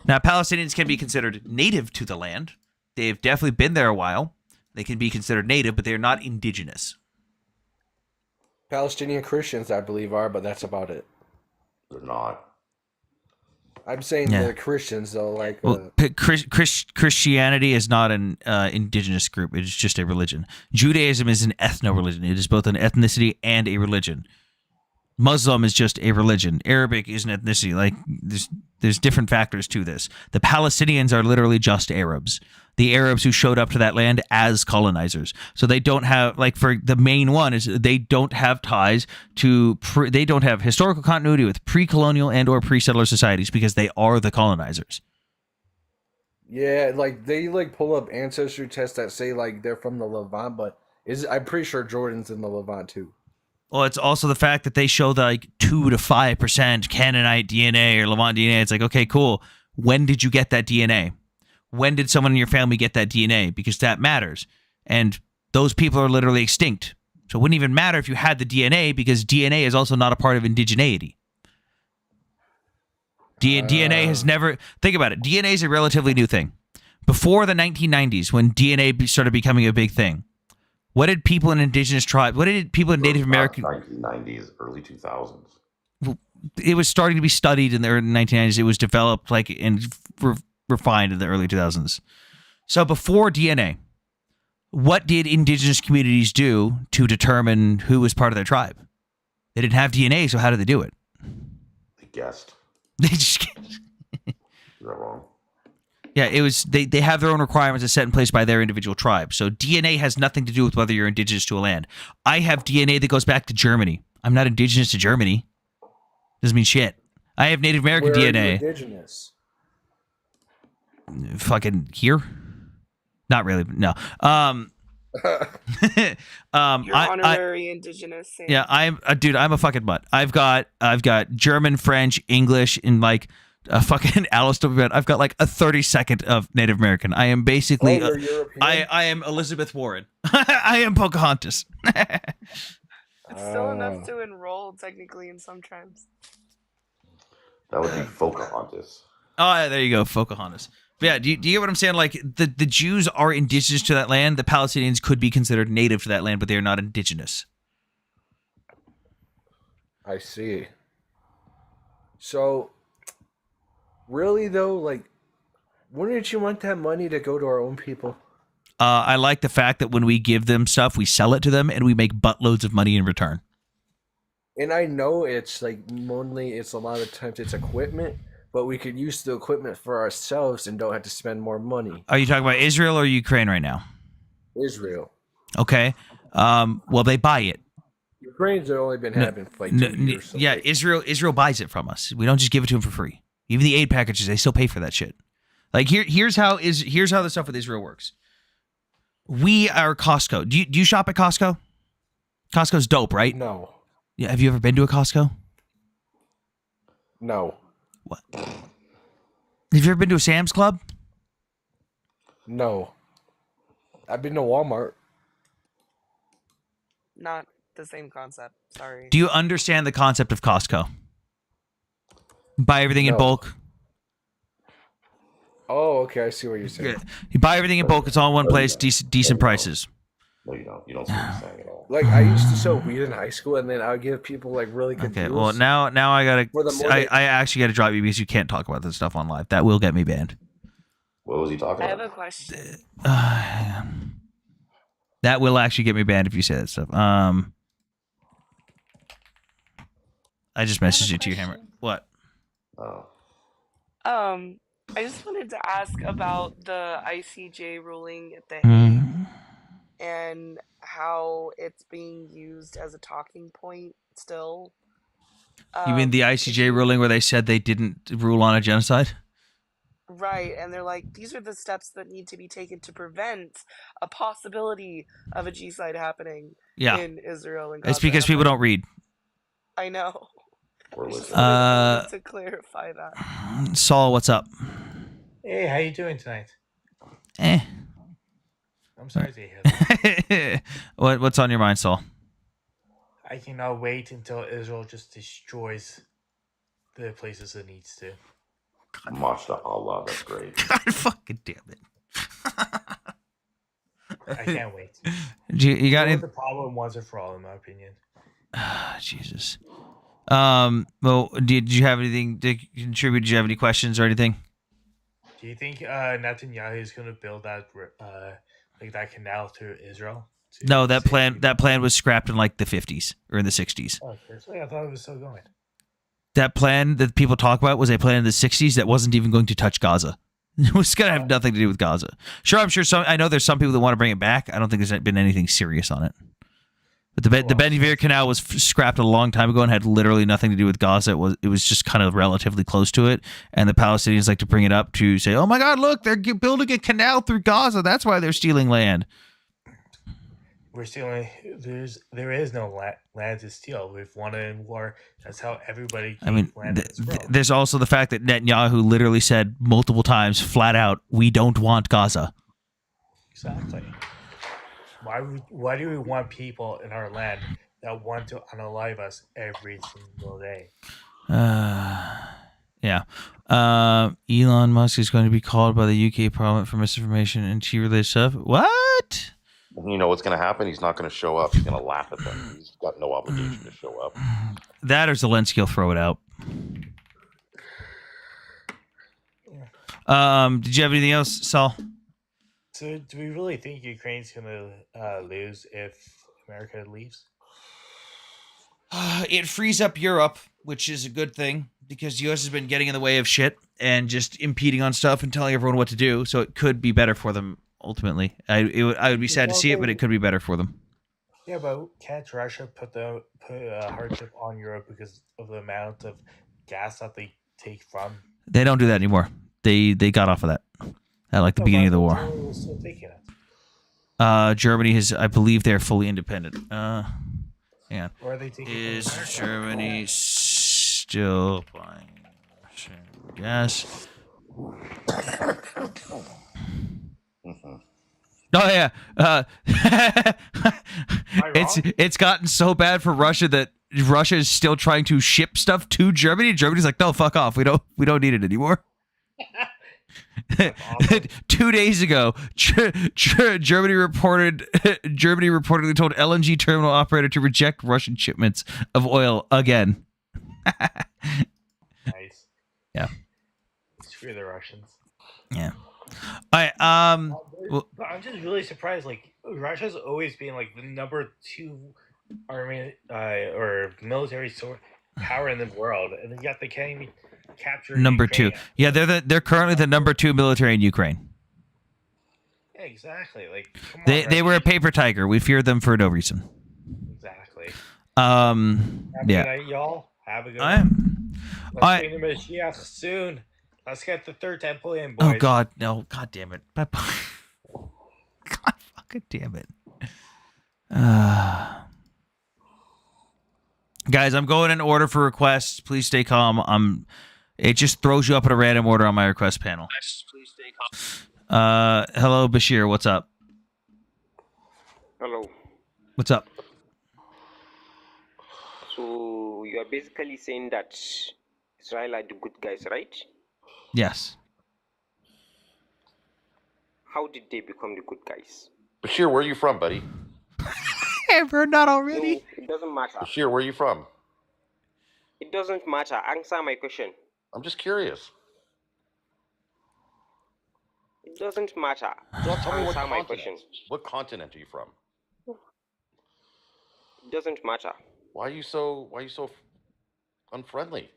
Now, Palestinians can be considered native to the land. They've definitely been there a while. They can be considered native, but they're not indigenous. Palestinian Christians, I believe, are, but that's about it. They're not. I'm saying Yeah. they're Christians, though. Like, Well, Christianity is not an indigenous group. It is just a religion. Judaism is an ethno-religion. It is both an ethnicity and a religion. Muslim is just a religion. Arabic is an ethnicity. Like, there's different factors to this. The Palestinians are literally just Arabs. The Arabs who showed up to that land as colonizers. So they don't have, like, for the main one is they don't have ties to, they don't have historical continuity with pre-colonial and or pre-settler societies because they are the colonizers. yeah, like they like pull up ancestry tests that say like they're from the Levant, but I'm pretty sure Jordan's in the Levant too. Well, it's also the fact that they show the like 2 to 5% Canaanite DNA or Levant DNA. It's like, okay, cool. When did you get that DNA? When did someone in your family get that DNA? Because that matters. And those people are literally extinct. So it wouldn't even matter if you had the DNA because DNA is also not a part of indigeneity. DNA has never... Think about it. DNA is a relatively new thing. Before the 1990s, when DNA started becoming a big thing, what did people in indigenous tribes... What did people in Native American... 1990s, early 2000s. It was starting to be studied in the early 1990s. It was developed like and refined in the early 2000s. So before DNA, what did indigenous communities do to determine who was part of their tribe? They didn't have DNA, so how did they do it? They guessed. They just Is that wrong? yeah, it was they have their own requirements that's set in place by their individual tribe. So DNA has nothing to do with whether you're indigenous to a land. I have DNA that goes back to Germany. I'm not indigenous to Germany. Doesn't mean shit. I have Native American Where are you DNA. indigenous? Fucking here? Not really. No. Your I honorary indigenous. Sam. yeah, I'm dude. I'm a fucking butt. I've got German, French, English, and like a fucking Alistair. I've got like a 30-second of Native American. I am basically. you're European? I am Elizabeth Warren. I am Pocahontas. It's still enough to enroll technically in some tribes. That would be Pocahontas. Oh, yeah, there you go, Pocahontas. But yeah, do you get what I'm saying? Like, the Jews are indigenous to that land. The Palestinians could be considered native to that land, but they are not indigenous. I see. So, really though, like, wouldn't you want that money to go to our own people? I like the fact that when we give them stuff, we sell it to them, and we make buttloads of money in return. And I know it's like mainly it's a lot of times it's equipment, but we could use the equipment for ourselves and don't have to spend more money. Are you talking about Israel or Ukraine right now? Israel. Okay. Well, they buy it. Ukraine's only been happening for like 2 years. So Yeah, Israel buys it from us. We don't just give it to them for free. Even the aid packages, they still pay for that shit. Like here's how the stuff with Israel works. We are Costco. Do you shop at Costco? Costco's dope, right? No. Yeah. Have you ever been to a Costco? No. What? Have you ever been to a Sam's Club? No. I've been to Walmart. Not the same concept. Sorry. Do you understand the concept of Costco? Buy everything in No. bulk. Oh, okay. I see what you're saying. You buy everything in bulk. It's all in one place. Decent prices. No, you don't. You don't see what I'm saying at all. Like I used to sell weed in high school, and then I would give people like really good Okay. deals. Well, now I gotta. For the more they- I actually gotta drop you because you can't talk about this stuff on live. That will get me banned. What was he talking I have about? a question. That will actually get me banned if you say that stuff. I just messaged it to you, Hammer. What? Oh. I just wanted to ask about the ICJ ruling at The Hague Hmm. and how it's being used as a talking point still. You mean the ICJ ruling where they said they didn't rule on a genocide? Right, and they're like, these are the steps that need to be taken to prevent a possibility of a G-side happening Yeah. in Israel and It's Gaza. because I'm people like, don't read. I know. We're I just listening. wanted to clarify that. Saul, what's up? Hey, how you doing tonight? Eh. I'm sorry to hear that. What's on your mind, Saul? I cannot wait until Israel just destroys the places it needs to. Mashallah, that's great. God fucking damn it. I can't wait. You got What any? the problem once and for all, in my opinion. Jesus. Well, did you have anything to contribute? Did you have any questions or anything? Do you think Netanyahu is going to build that like that canal to Israel? No, that plan was scrapped in like the 50s or in the 60s. Oh, seriously? I thought it was still going. That plan that people talk about was a plan in the 60s that wasn't even going to touch Gaza. It was going to have nothing to do with Gaza. Sure, I'm sure I know there's some people that want to bring it back. I don't think there's been anything serious on it. But the Ben Gvir Canal was scrapped a long time ago and had literally nothing to do with Gaza. It was just kind of relatively close to it. And the Palestinians like to bring it up to say, oh my God, look, they're building a canal through Gaza. That's why they're stealing land. We're stealing. There is no land to steal. We've won a war. That's how everybody. I mean, land in this world. there's also the fact that Netanyahu literally said multiple times, flat out, we don't want Gaza. Exactly. Why do we want people in our land that want to unalive us every single day? Yeah. Elon Musk is going to be called by the UK Parliament for misinformation and T-related stuff. What? You know what's going to happen? He's not going to show up. He's going to laugh at them. He's got no obligation to show up. That or Zelensky will throw it out. Did you have anything else, Saul? So, do we really think Ukraine's going to lose if America leaves? It frees up Europe, which is a good thing because the U.S. has been getting in the way of shit and just impeding on stuff and telling everyone what to do. So it could be better for them ultimately. I would be sad to see it, but it could be better for them. Yeah, but can't Russia put a hardship on Europe because of the amount of gas that they take from? They don't do that anymore. They got off of that at like the beginning of the war. Still taking it. Germany has, I believe, they're fully independent. Yeah. Or are they taking Is America? Germany still buying Russian gas? Mhm. Oh yeah. I wrong? It's gotten so bad for Russia that Russia is still trying to ship stuff to Germany. Germany's like, no, fuck off. We don't need it anymore. That's awesome. 2 days ago, Germany reportedly told LNG terminal operator to reject Russian shipments of oil again. Nice. Yeah. Screw the Russians. Yeah. All right. Well, But I'm just really surprised. Like Russia's always been like the number 2 army or military power in the world, and yet they can't even capture number 2. Ukraine. Yeah, they're currently the number 2 military in Ukraine. Yeah, exactly. Like come on, They were a Russia. paper tiger. We feared them for no reason. Exactly. Have a Yeah. good night, y'all. Have a good I, one. Let's I- see the Mashiach soon. Let's get the third temple in, boys. oh God, no! God damn it! Bye bye. God fucking damn it. Guys, I'm going in order for requests. Please stay calm. It just throws you up in a random order on my request panel. Please stay calm. Hello, Bashir. What's up? Hello. What's up? So you are basically saying that Israel are the good guys, right? Yes. How did they become the good guys? Bashir, where are you from, buddy? Ever not No, already? it doesn't matter. Bashir, where are you from? It doesn't matter. Answer my question. I'm just curious. It doesn't matter. Don't tell me what Answer my continent. question. What continent are you from? It doesn't matter. Why are you so unfriendly?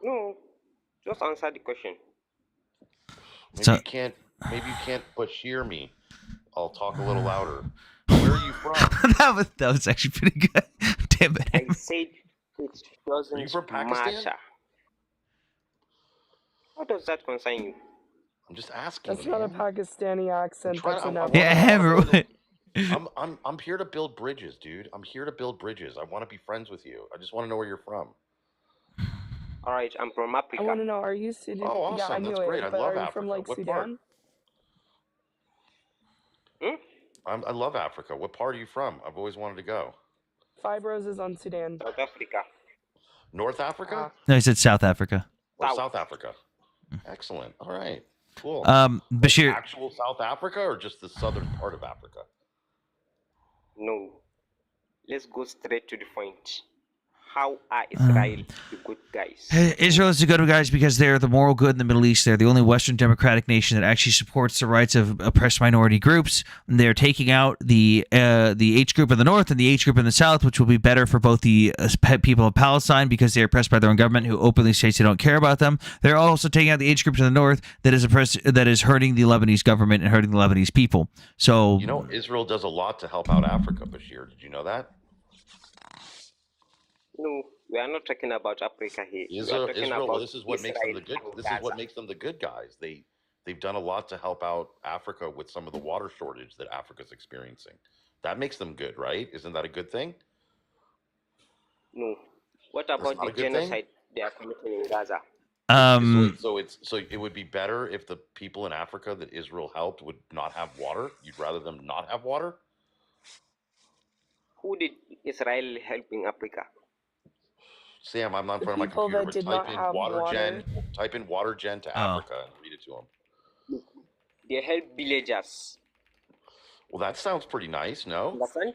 No, just answer the question. Maybe So- you can't. Maybe you can't Bashir me. I'll talk a little louder. Where are you from? that was actually pretty good. Damn it. I said it doesn't Are you from Pakistan? matter. How does that concern you? I'm just asking. That's not a man. Pakistani accent. trying- That's I'm- an I'm- Yeah, African. everyone. I'm here to build bridges, dude. I'm here to build bridges. I want to be friends with you. I just want to know where you're from. All right, I'm from I Africa. want to know, are you Sudan? Oh, awesome. Yeah, I That's knew great. it. I But love are you Africa. from like What Sudan? I love Africa. What part are you from? I've always wanted to go. 5 Roses on Sudan. South Africa. North Africa No, he said South Africa. or South. South Africa? Excellent. All right. Cool. Bashir. Actual South Africa or just the southern part of Africa? No. Let's go straight to the point. How are Israel the good guys? Israel is the good guys because they're the moral good in the Middle East. They're the only Western democratic nation that actually supports the rights of oppressed minority groups. They're taking out the H group in the north and the H group in the south, which will be better for both the people of Palestine because they're oppressed by their own government, who openly states they don't care about them. They're also taking out the H group to the north that is hurting the Lebanese government and hurting the Lebanese people. So You know, Israel does a lot to help out Africa, Bashir. Did you know that? No, we are not talking about Africa here. We are Israel, talking well, about this is what makes them the Israel good. and This is what Gaza. makes them the good guys. They've done a lot to help out Africa with some of the water shortage that Africa's experiencing. That makes them good, right? Isn't that a good thing? No. What about not a the good thing? genocide they are committing in Gaza? So it would be better if the people in Africa that Israel helped would not have water. You'd rather them not have water? Who did Israel help in Africa? Sam, I'm not in The front of my people computer, that but did not have water. type in water gen to Africa and read it to them. They help villagers. Well, that sounds pretty nice, no? Understand?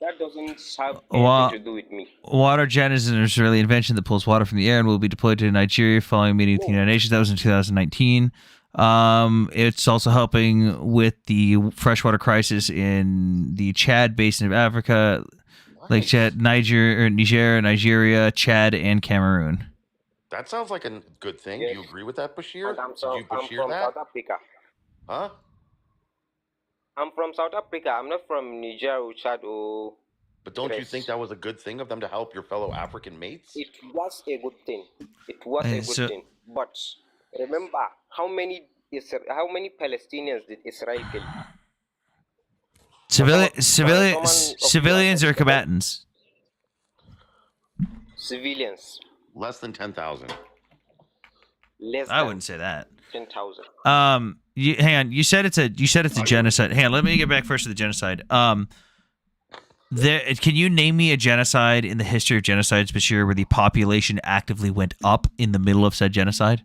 That doesn't have Wa- anything to do with me. Water gen is an Israeli invention that pulls water from the air and will be deployed to Nigeria following a meeting with the United Nations. That was in 2019. It's also helping with the freshwater crisis in the Chad Basin of Africa, Lake Chad, Nigeria, Chad, and Cameroon. That sounds like a good thing. Do you agree with that, Bashir? And I'm Did you from Bashir that? South Africa. Huh? I'm from South Africa. I'm not from Niger or Chad or... But don't you Yes. think that was a good thing of them to help your fellow African mates? It was a good thing. It was a good so- thing. But remember how many How many Palestinians did Israel kill? Civilians or combatants? Civilians. Less than 10,000. Less I than wouldn't say that. 10,000. Hang on. You said it's a genocide. Hang on. Let me get back first to the genocide. Can you name me a genocide in the history of genocides, Bashir, where the population actively went up in the middle of said genocide?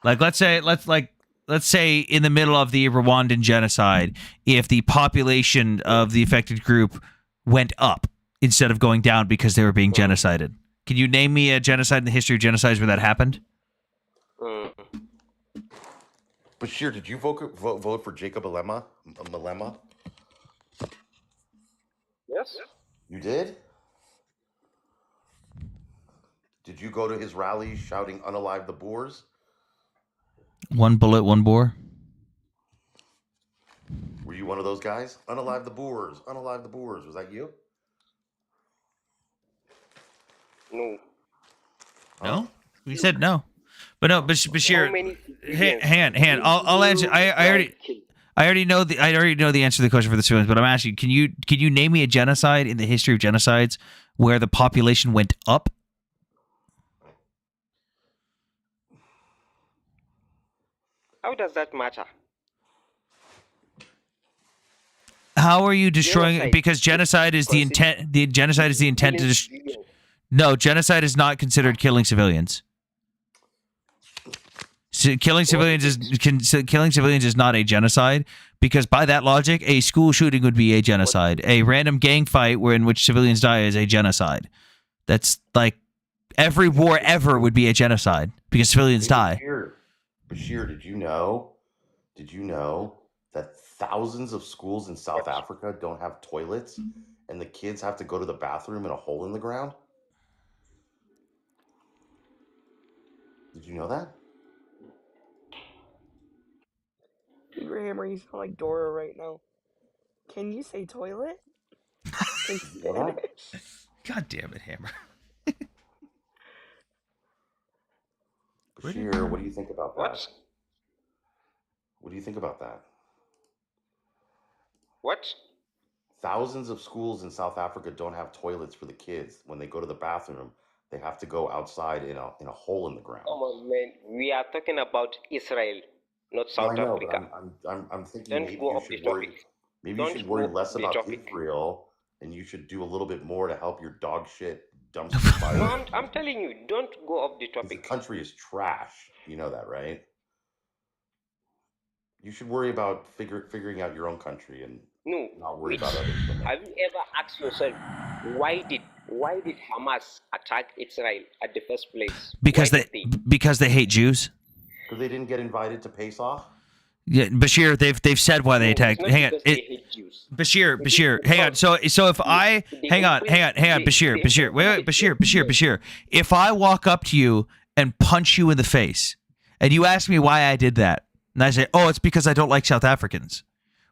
Like, let's say in the middle of the Rwandan genocide, if the population of the affected group went up instead of going down because they were being genocided. Can you name me a genocide in the history of genocides where that happened? Bashir, did you vote for Jacob Malema? Yes. You did? Did you go to his rallies shouting "Unalive the Boers"? One bullet, one bore. Were you one of those guys? Unalive the Boers, unalive the Boers. Was that you? No. No? We said no. But no, Bashir, How many hand. I'll answer. I already know the answer to the question for the civilians, but I'm asking, can you name me a genocide in the history of genocides where the population went up? How does that matter? How are you destroying? Genocide. Because genocide is the intent. The genocide is the intent to destroy. No, genocide is not considered killing civilians. So killing civilians is not a genocide, because by that logic, a school shooting would be a genocide. A random gang fight in which civilians die is a genocide. That's like every war ever would be a genocide because civilians die. Bashir, did you know that thousands of schools in South Africa don't have toilets and the kids have to go to the bathroom in a hole in the ground? Did you know that? Hammer, you sound like Dora right now. Can you say toilet? In Spanish? God damn it, Hammer. Bashir, what do you think about that? What? What do you think about that? What? Thousands of schools in South Africa don't have toilets for the kids. When they go to the bathroom, they have to go outside in a hole in the ground. Come on, man. We are talking about Israel, not South I know, Africa. but I'm thinking Don't maybe go you off the should worry. topic. Maybe you Don't should worry go less off the about topic. Israel, and you should do a little bit more to help your dog shit dumpster No, fire. I'm telling you, don't go off the 'Cause the topic. country is trash. You know that, right? You should worry about figuring out your own country and No. not worry Wait. about others. Have you ever asked yourself why did Hamas attack Israel at the first place? Because Why they did because they hate Jews. Because they didn't get invited to Pesach. Yeah, Bashir, they've said why they No, attacked. it's not Hang on, because they hate Jews. Bashir, hang on. So if I hang on, Bashir, wait, Bashir. If I walk up to you and punch you in the face, and you ask me why I did that, and I say, oh, it's because I don't like South Africans,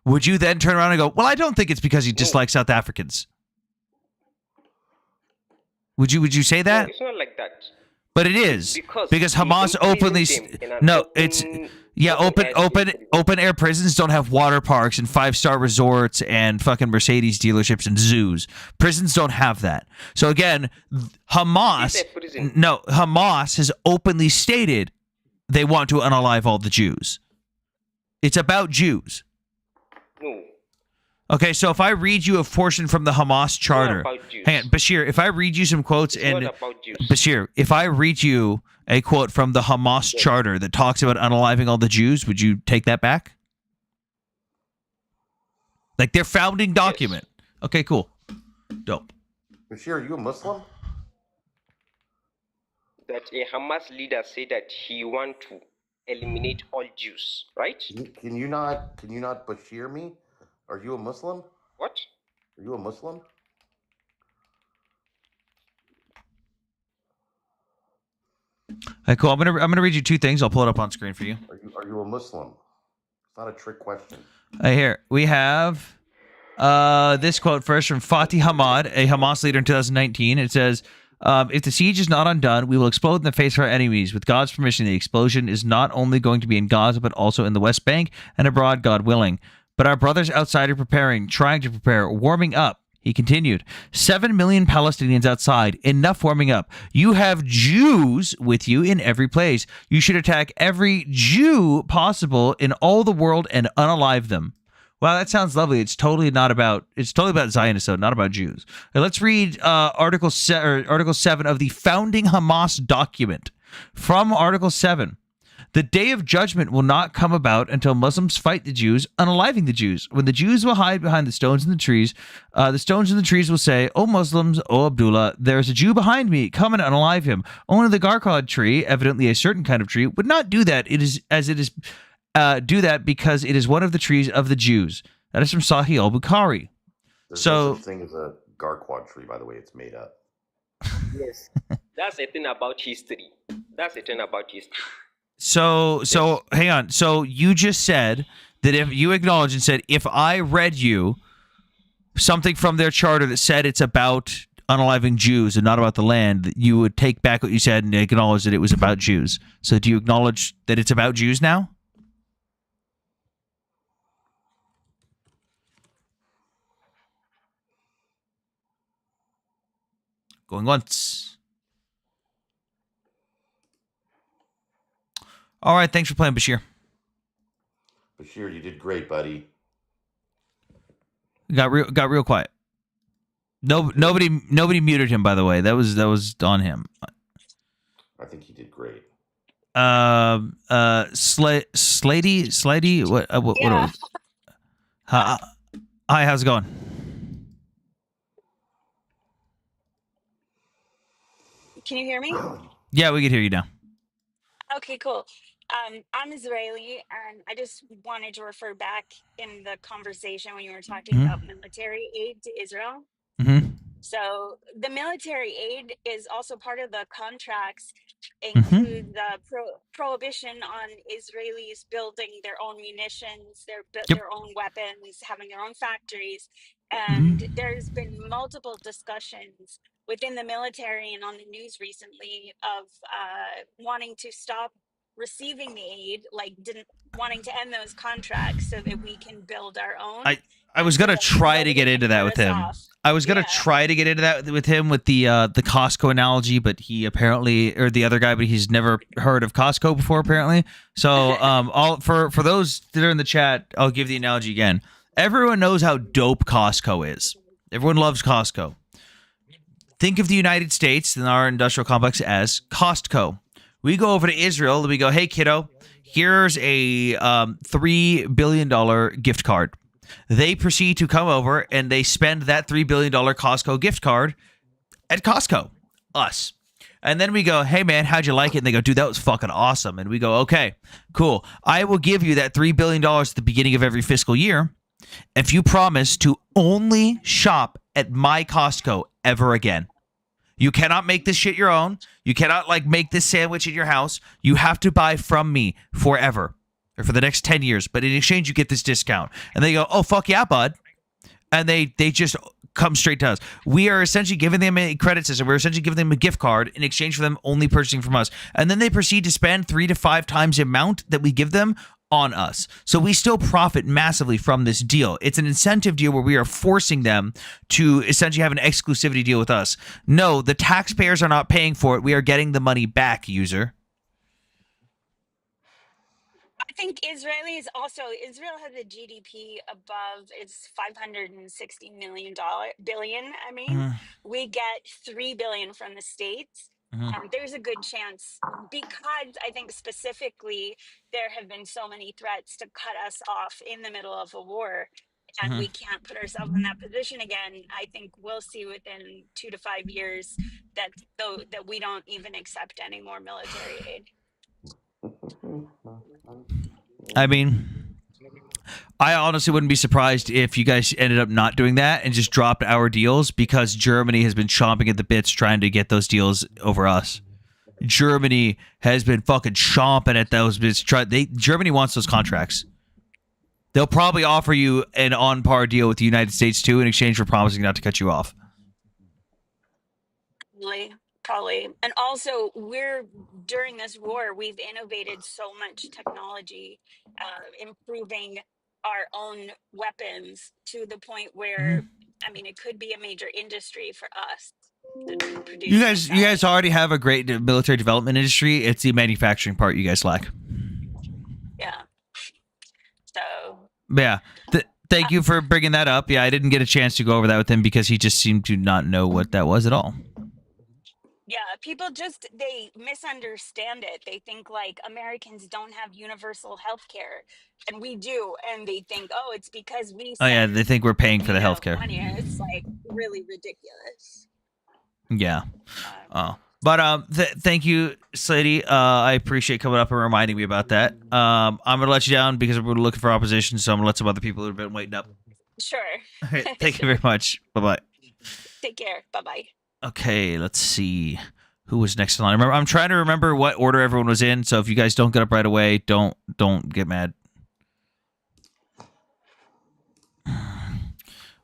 would you then turn around and go, well, I don't think it's because you dislike South Africans? Would you say that? No, it's not like that. But it is because Hamas openly open air prisons don't have water parks and 5-star resorts and fucking Mercedes dealerships and zoos. Prisons don't have that. So again, Hamas has openly stated they want to unalive all the Jews. It's about Jews. No. Okay, so if I read you a portion from the Hamas charter, about Jews. hang on, Bashir, if I read you some quotes It's and not about Jews. Bashir, if I read you a quote from the Hamas charter that talks about unaliving all the Jews, would you take that back? Like their founding document. Okay, cool. Dope. Bashir, are you a Muslim? That a Hamas leader said that he want to eliminate all Jews, right? Can you not Bashir me? Are you a Muslim? What? Are you a Muslim? Okay, cool. I'm gonna read you two things. I'll pull it up on screen for you. Are you a Muslim? It's not a trick question. Here we have this quote first from Fatih Hamad, a Hamas leader in 2019. It says, If the siege is not undone, we will explode in the face of our enemies. With God's permission, the explosion is not only going to be in Gaza, but also in the West Bank and abroad, God willing. But our brothers outside are preparing, trying to prepare, warming up. He continued, 7 million Palestinians outside, enough warming up. You have Jews with you in every place. You should attack every Jew possible in all the world and unalive them. Wow, that sounds lovely. It's totally about Zionists, though, not about Jews. Now, let's read Article 7 of the founding Hamas document. From Article 7. The day of judgment will not come about until Muslims fight the Jews, unaliving the Jews. When the Jews will hide behind the stones in the trees will say, "O Muslims, O Abdullah, there is a Jew behind me. Come and unalive him." Only the Garqad tree, evidently a certain kind of tree, would not do that. Do that because it is one of the trees of the Jews. That is from Sahih al-Bukhari. There's no such thing as a Garquad tree, by the way. It's made up. Yes, that's a thing about history. So hang on. So you just said that if you acknowledged and said, if I read you something from their charter that said it's about unaliving Jews and not about the land, that you would take back what you said and acknowledge that it was about Jews. So do you acknowledge that it's about Jews now? Going once. All right, thanks for playing, Bashir. Bashir, you did great, buddy. Got real quiet. Nobody muted him, by the way. That was on him. I think he did great. Slady, what Yeah. Hi, how's it going? Can you hear me? Yeah, we can hear you now. Okay, cool. I'm Israeli, and I just wanted to refer back in the conversation when you were talking Mhm. about military aid to Israel. Mm-hmm. So the military aid is also part of the contracts, Mm-hmm. include the prohibition on Israelis building their own munitions, their own weapons, having their own factories. And there's been multiple discussions within the military and on the news recently of wanting to stop receiving the aid, wanting to end those contracts so that we can build our own. I was gonna try to get into that with him. I was gonna try to get into that with him with the Costco analogy, but he apparently, or the other guy, but he's never heard of Costco before apparently. So for those that are in the chat, I'll give the analogy again. Everyone knows how dope Costco is. Everyone loves Costco. Think of the United States and our industrial complex as Costco. We go over to Israel and we go, "Hey kiddo, here's a $3 billion gift card." They proceed to come over and they spend that $3 billion Costco gift card at Costco, us. And then we go, "Hey man, how'd you like it?" And they go, "Dude, that was fucking awesome." And we go, "Okay, cool. I will give you that $3 billion at the beginning of every fiscal year if you promise to only shop at my Costco ever again. You cannot make this shit your own. You cannot make this sandwich in your house. You have to buy from me forever or for the next 10 years. But in exchange, you get this discount." And they go, "Oh, fuck yeah, bud." And they just come straight to us. We are essentially giving them a credit system. We're essentially giving them a gift card in exchange for them only purchasing from us. And then they proceed to spend 3 to 5 times the amount that we give them on us. So we still profit massively from this deal. It's an incentive deal where we are forcing them to essentially have an exclusivity deal with us. No, the taxpayers are not paying for it. We are getting the money back, user. I think Israel has a GDP above its $560 billion. We get $3 billion from the States. There's a good chance, because I think specifically there have been so many threats to cut us off in the middle of a war, and we can't put ourselves in that position again. I think we'll see within 2 to 5 years that we don't even accept any more military aid. I mean, I honestly wouldn't be surprised if you guys ended up not doing that and just dropped our deals, because Germany has been chomping at the bits trying to get those deals over us. Germany has been fucking chomping at those bits. Germany wants those contracts. They'll probably offer you an on-par deal with the United States too in exchange for promising not to cut you off. Probably. And also, during this war, we've innovated so much technology, improving our own weapons to the point where, I mean, it could be a major industry for us to produce You guys already have a great military development industry. It's the manufacturing part you guys lack. Yeah. So. Yeah. Thank you for bringing that up. Yeah, I didn't get a chance to go over that with him because he just seemed to not know what that was at all. Yeah, people they misunderstand it. They think like Americans don't have universal health care, and we do. And they think, oh, it's because we Oh yeah, send, they think we're paying for the healthcare. money. And it's like really ridiculous. Yeah. Oh. But thank you, Slady. I appreciate coming up and reminding me about that. I'm gonna let you down because we're looking for opposition, so I'm gonna let some other people who've been waiting up. Sure. All right, thank you very much. Bye bye. Take care. Bye bye. Okay, let's see who was next in line. Remember, I'm trying to remember what order everyone was in. So if you guys don't get up right away, don't get mad.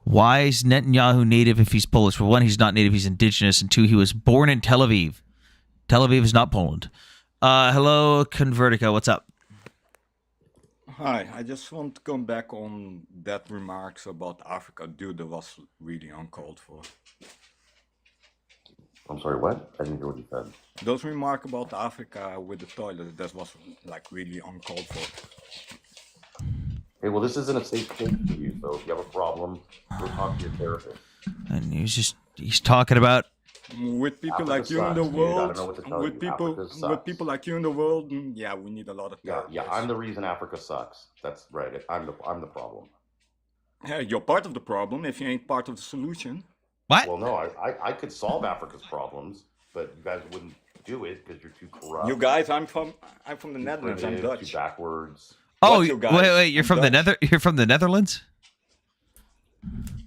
Why is Netanyahu native if he's Polish? For one, he's not native; he's indigenous, and two, he was born in Tel Aviv. Tel Aviv is not Poland. Hello, Convertica. What's up? Hi, I just want to come back on that remarks about Africa. Dude, that was really uncalled for. I'm sorry, what? I didn't hear what you said. Those remarks about Africa with the toilet, that was like really uncalled for. Hey, well, this isn't a safe place for you, so if you have a problem, go talk to your therapist. And he's talking about With people Africa like you in sucks, the dude. I don't world, know what to tell with you. people, Africa with sucks. people like you in the world, yeah, we need a lot of Yeah, therapists. I'm the reason Africa sucks. That's right. I'm the problem. Yeah, you're part of the problem if you ain't part of the solution. what? Well, no, I could solve Africa's problems, but you guys wouldn't do it because you're too corrupt. You guys, I'm from the too Netherlands. I'm primitive, Dutch. too backwards. Oh, What, you guys? wait, you're I'm from Dutch. You're from the Netherlands?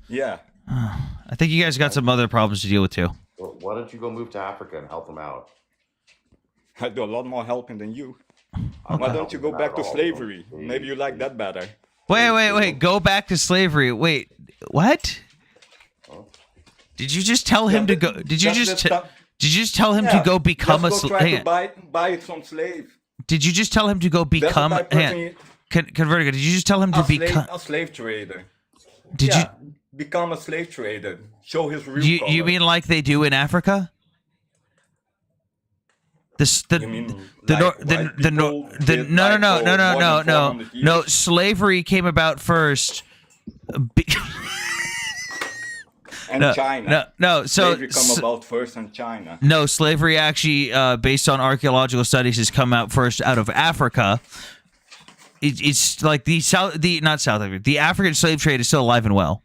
Yeah. I think you guys got some other problems to deal with too. Well, why don't you go move to Africa and help them out? I do a lot more helping than you. I'm Why not don't you helping go them back out to at all. slavery? Please, Maybe you like that better. Wait. Go back to slavery. Wait, what? Huh? Did you just tell him to go? Did you just tell him to go become a Just go slave? try to buy some slave. Did you just tell him to go That's become? what I Convertigo, did you just tell him to become? a slave trader. Did Yeah, become a slave trader? Show his real you color. mean like they do in Africa? You mean like white people did no like for more than 400 no. years? Slavery came about first. And China. No. So slavery come about first in China. no, slavery actually, based on archaeological studies, has come out first out of Africa. It's like not South Africa. The African slave trade is still alive and well.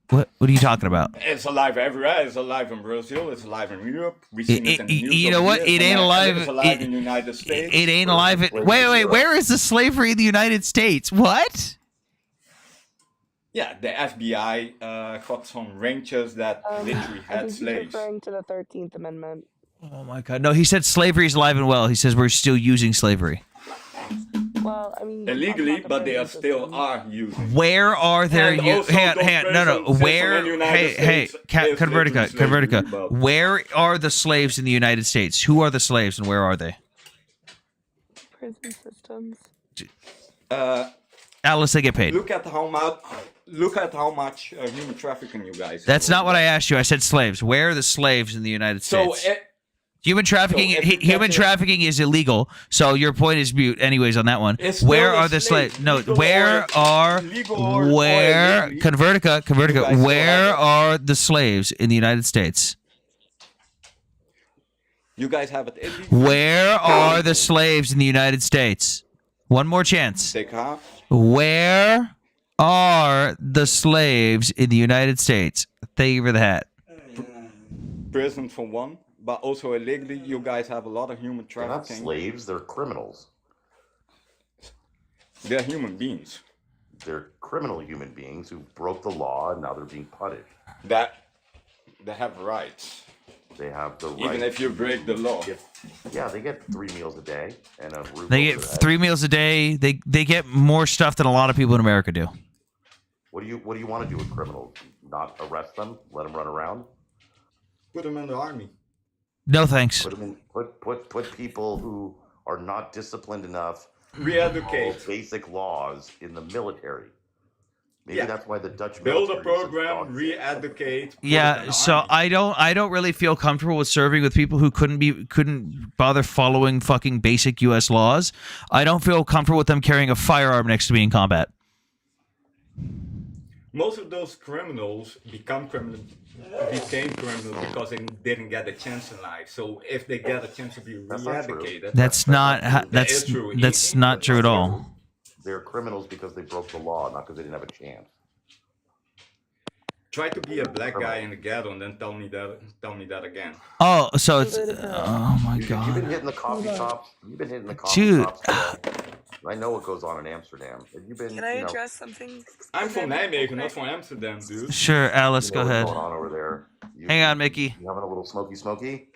What are you talking about? It's alive everywhere. It's alive in Brazil. It's alive in Europe. We've seen it in the news You know over what? years. It ain't alive. It's alive in the United States. It ain't alive. Wait. Where is the slavery in the United States? What? Yeah, the FBI got some ranchers that literally I had think he's slaves. referring to the 13th Amendment. Oh my God! No, he said slavery is alive and well. He says we're still using slavery. Well, I mean, Illegally, but they still are using. Where are there? And You also hang those no. persons Where? in the United Hey, States is literally slavery Convertica. about. Where are the slaves in the United States? Who are the slaves and where are they? prison systems. Alice, they get paid. Look at how much human trafficking you guys. That's do. not what I asked you. I said slaves. Where are the slaves in the United So States? Human trafficking. so if you Human get trafficking is illegal. So your point is mute. Anyways, on that one. It's Where still a are the slave, slaves? No. legal Where or- are? legal or Where? illegally, Convertica. you guys still Where have it. are the slaves in the United States? You guys have it illegal. Where are the slaves in the United States? One more chance. They can't. Where are the slaves in the United States? Thank you for the hat. Prison for one, but also illegally. You guys have a lot of human They're not trafficking. slaves. They're criminals. They're human beings. They're criminal human beings who broke the law and now they're being punished. That they have rights, They have the right. even if you break the law. Yeah, they get 3 meals a day and a roof They over get their head. 3 meals a day. They get more stuff than a lot of people in America do. What do you want to do with criminals? Not arrest them? Let them run around? Put them in the army. No thanks. Put them in. Put people who are not disciplined enough to follow Re-educate. basic laws in the military. Maybe Yeah. that's why the Dutch Build a military is such program, dog shit. re-educate. Put it in Yeah, the so army. I don't really feel comfortable with serving with people who couldn't bother following fucking basic US laws. I don't feel comfortable with them carrying a firearm next to me in combat. Most of those criminals became criminals because they didn't get a chance in life. So if they get a chance to be That's not true. re-educated, That's not not ha- true. that that's is true. that's In not England, true at it's all. true. They're criminals because they broke the law, not because they didn't have a chance. Try to be a black guy Criminal. in the ghetto and then tell me that again. Oh, so it's Convertical. oh my You've been god. hitting the coffee shops. You've been hitting the coffee Dude. shops today. I know what goes on in Amsterdam. Have you been? Can I you know, address something? I'm from Again, real Nijmegen, not quick? from Amsterdam, dude. Sure, Alice, you go know what's ahead. going on over there. Hang on, Mickey. You having a little smoky?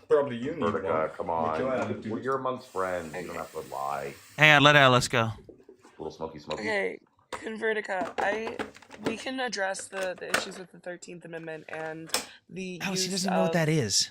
Probably you need one. Vertica, come With your on. attitude. Well, you're amongst friends. You don't have to lie. Hang on, let Alice go. Little smoky. Okay, Convertica, we can address the issues with the 13th Amendment and the Alice, he use doesn't know what of- that is.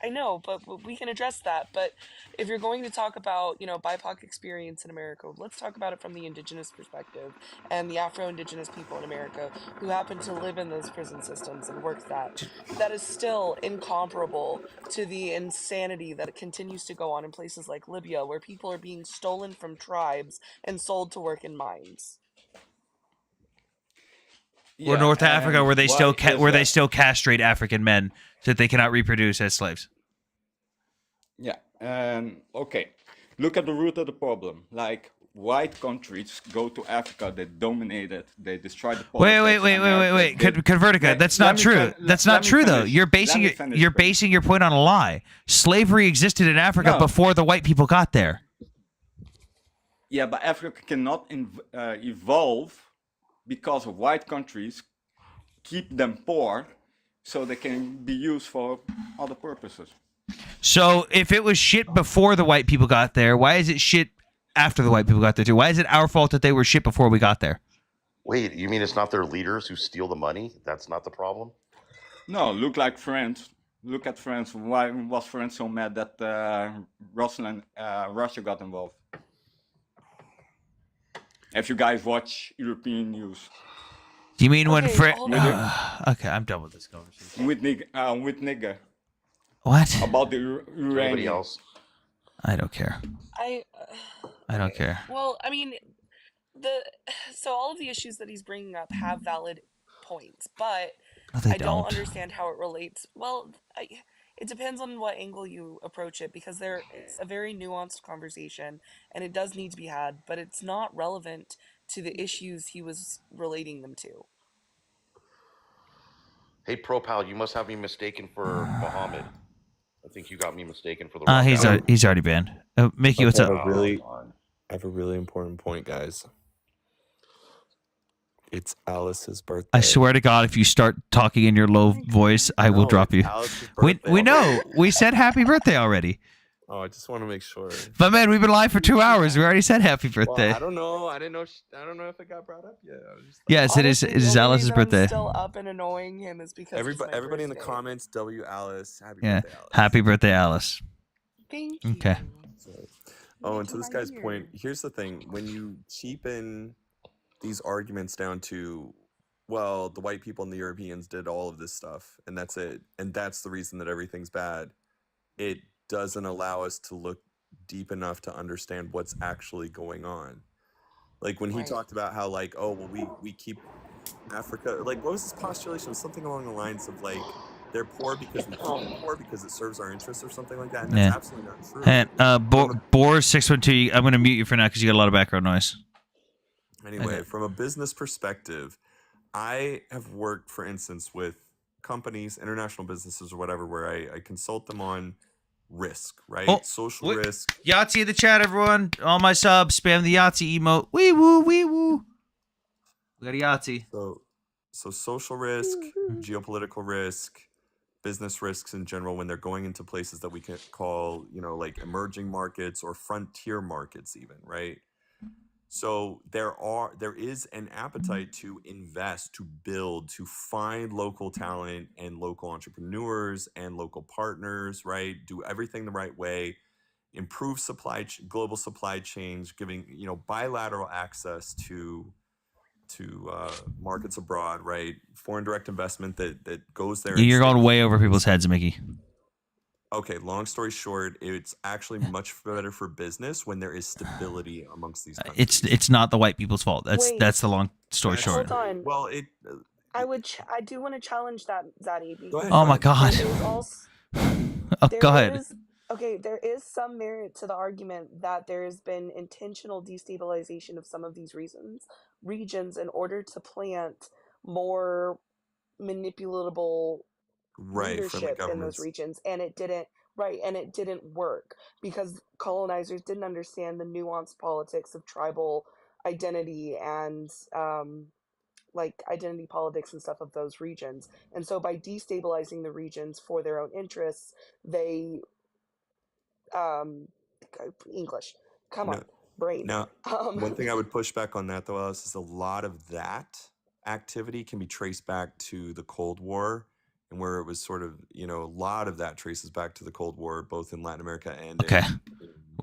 I know, but we can address that. But if you're going to talk about, BIPOC experience in America, let's talk about it from the indigenous perspective and the Afro-Indigenous people in America who happen to live in those prison systems and work that. That is still incomparable to the insanity that continues to go on in places like Libya, where people are being stolen from tribes and sold to work in mines. Or North Africa, where they still why is that? castrate African men so that they cannot reproduce as slaves. Yeah, okay. Look at the root of the problem. Like, white countries go to Africa, they dominate it, they destroy the politics. Wait. Convertica, that's not true. That's not true though. You're basing your point on a lie. Slavery existed in Africa No. before the white people got there. Yeah, but Africa cannot evolve because of white countries keep them poor so they can be used for other purposes. So if it was shit before the white people got there, why is it shit after the white people got there too? Why is it our fault that they were shit before we got there? Wait, you mean it's not their leaders who steal the money? That's not the problem? No, look at France. Why was France so mad that Russia got involved? If you guys watch European news. Do you mean when Okay, hold on. Okay, I'm done with this conversation. With nigger. What? About the Anybody uranium. else? I don't care. I I don't care. Well, I mean, so all of the issues that he's bringing up have valid points, but No, they I don't don't. understand how it relates. Well, it depends on what angle you approach it, because it's a very nuanced conversation, and it does need to be had, but it's not relevant to the issues he was relating them to. Hey, ProPal, you must have me mistaken for Muhammad. I think you got me mistaken for the wrong He's guy. he's already banned. Mickey, what's I up? have a really important point, guys. It's Alice's birthday. I swear to God, if you start talking in your low voice, I will No, drop it's you. Alice's We birthday know. already. We said happy birthday already. Oh, I just want to make sure. But man, we've been live for 2 hours. We already said happy birthday. Well, I don't know. I didn't know. I don't know if it got brought up yet. I was just Yes, it is. Honestly, It is the only Alice's reason I'm birthday. still up and annoying him is because it's my everybody in the birthday. comments, W Alice, happy Yeah. birthday, Alice. Happy birthday, Alice. Thank you. Okay. Oh, and to this guy's point, here's the thing: when you cheapen these arguments down to, well, the white people and the Europeans did all of this stuff, and that's it, and that's the reason that everything's bad, it doesn't allow us to look deep enough to understand what's actually going on. Like when he Right. talked about how, like, oh, well, we keep Africa, like, what was his postulation? It was something along the lines of, like, they're poor because we keep them poor because it serves our interests or something like that, and that's Yeah. absolutely not true. And Boar612, I'm going to mute you for now because you got a lot of background noise. Anyway, Okay. from a business perspective, I have worked, for instance, with companies, international businesses or whatever, where I consult them on risk, right? Oh, Social wait. risk. Yahtzee in the chat, everyone. All my subs, spam the Yahtzee emote. Wee woo, wee woo. We got a Yahtzee. So social risk, geopolitical risk, business risks in general, when they're going into places that we can call, like emerging markets or frontier markets even, right? So there is an appetite to invest, to build, to find local talent and local entrepreneurs and local partners, right? Do everything the right way, improve global supply chains, giving, bilateral access to markets abroad, right? Foreign direct investment that goes there. You're going way over people's heads, Mickey. Okay, long story short, it's actually much better for business when there is stability amongst these countries. It's not the white people's fault. Wait. That's the long story short. Hold on. Well, I do want to challenge that, Zaddy. Go ahead. Oh my God. Go ahead. There is some merit to the argument that there has been intentional destabilization of some of these regions in order to plant more manipulatable right from the leadership in those governments. regions, and it didn't work because colonizers didn't understand the nuanced politics of tribal identity and like identity politics and stuff of those regions. And so by destabilizing the regions for their own interests, they English. Come on, brain. Now, one thing I would push back on that though, Alice, is a lot of that activity can be traced back to the Cold War, and where it was sort of, a lot of that traces back to the Cold War, both in Latin America and Okay. in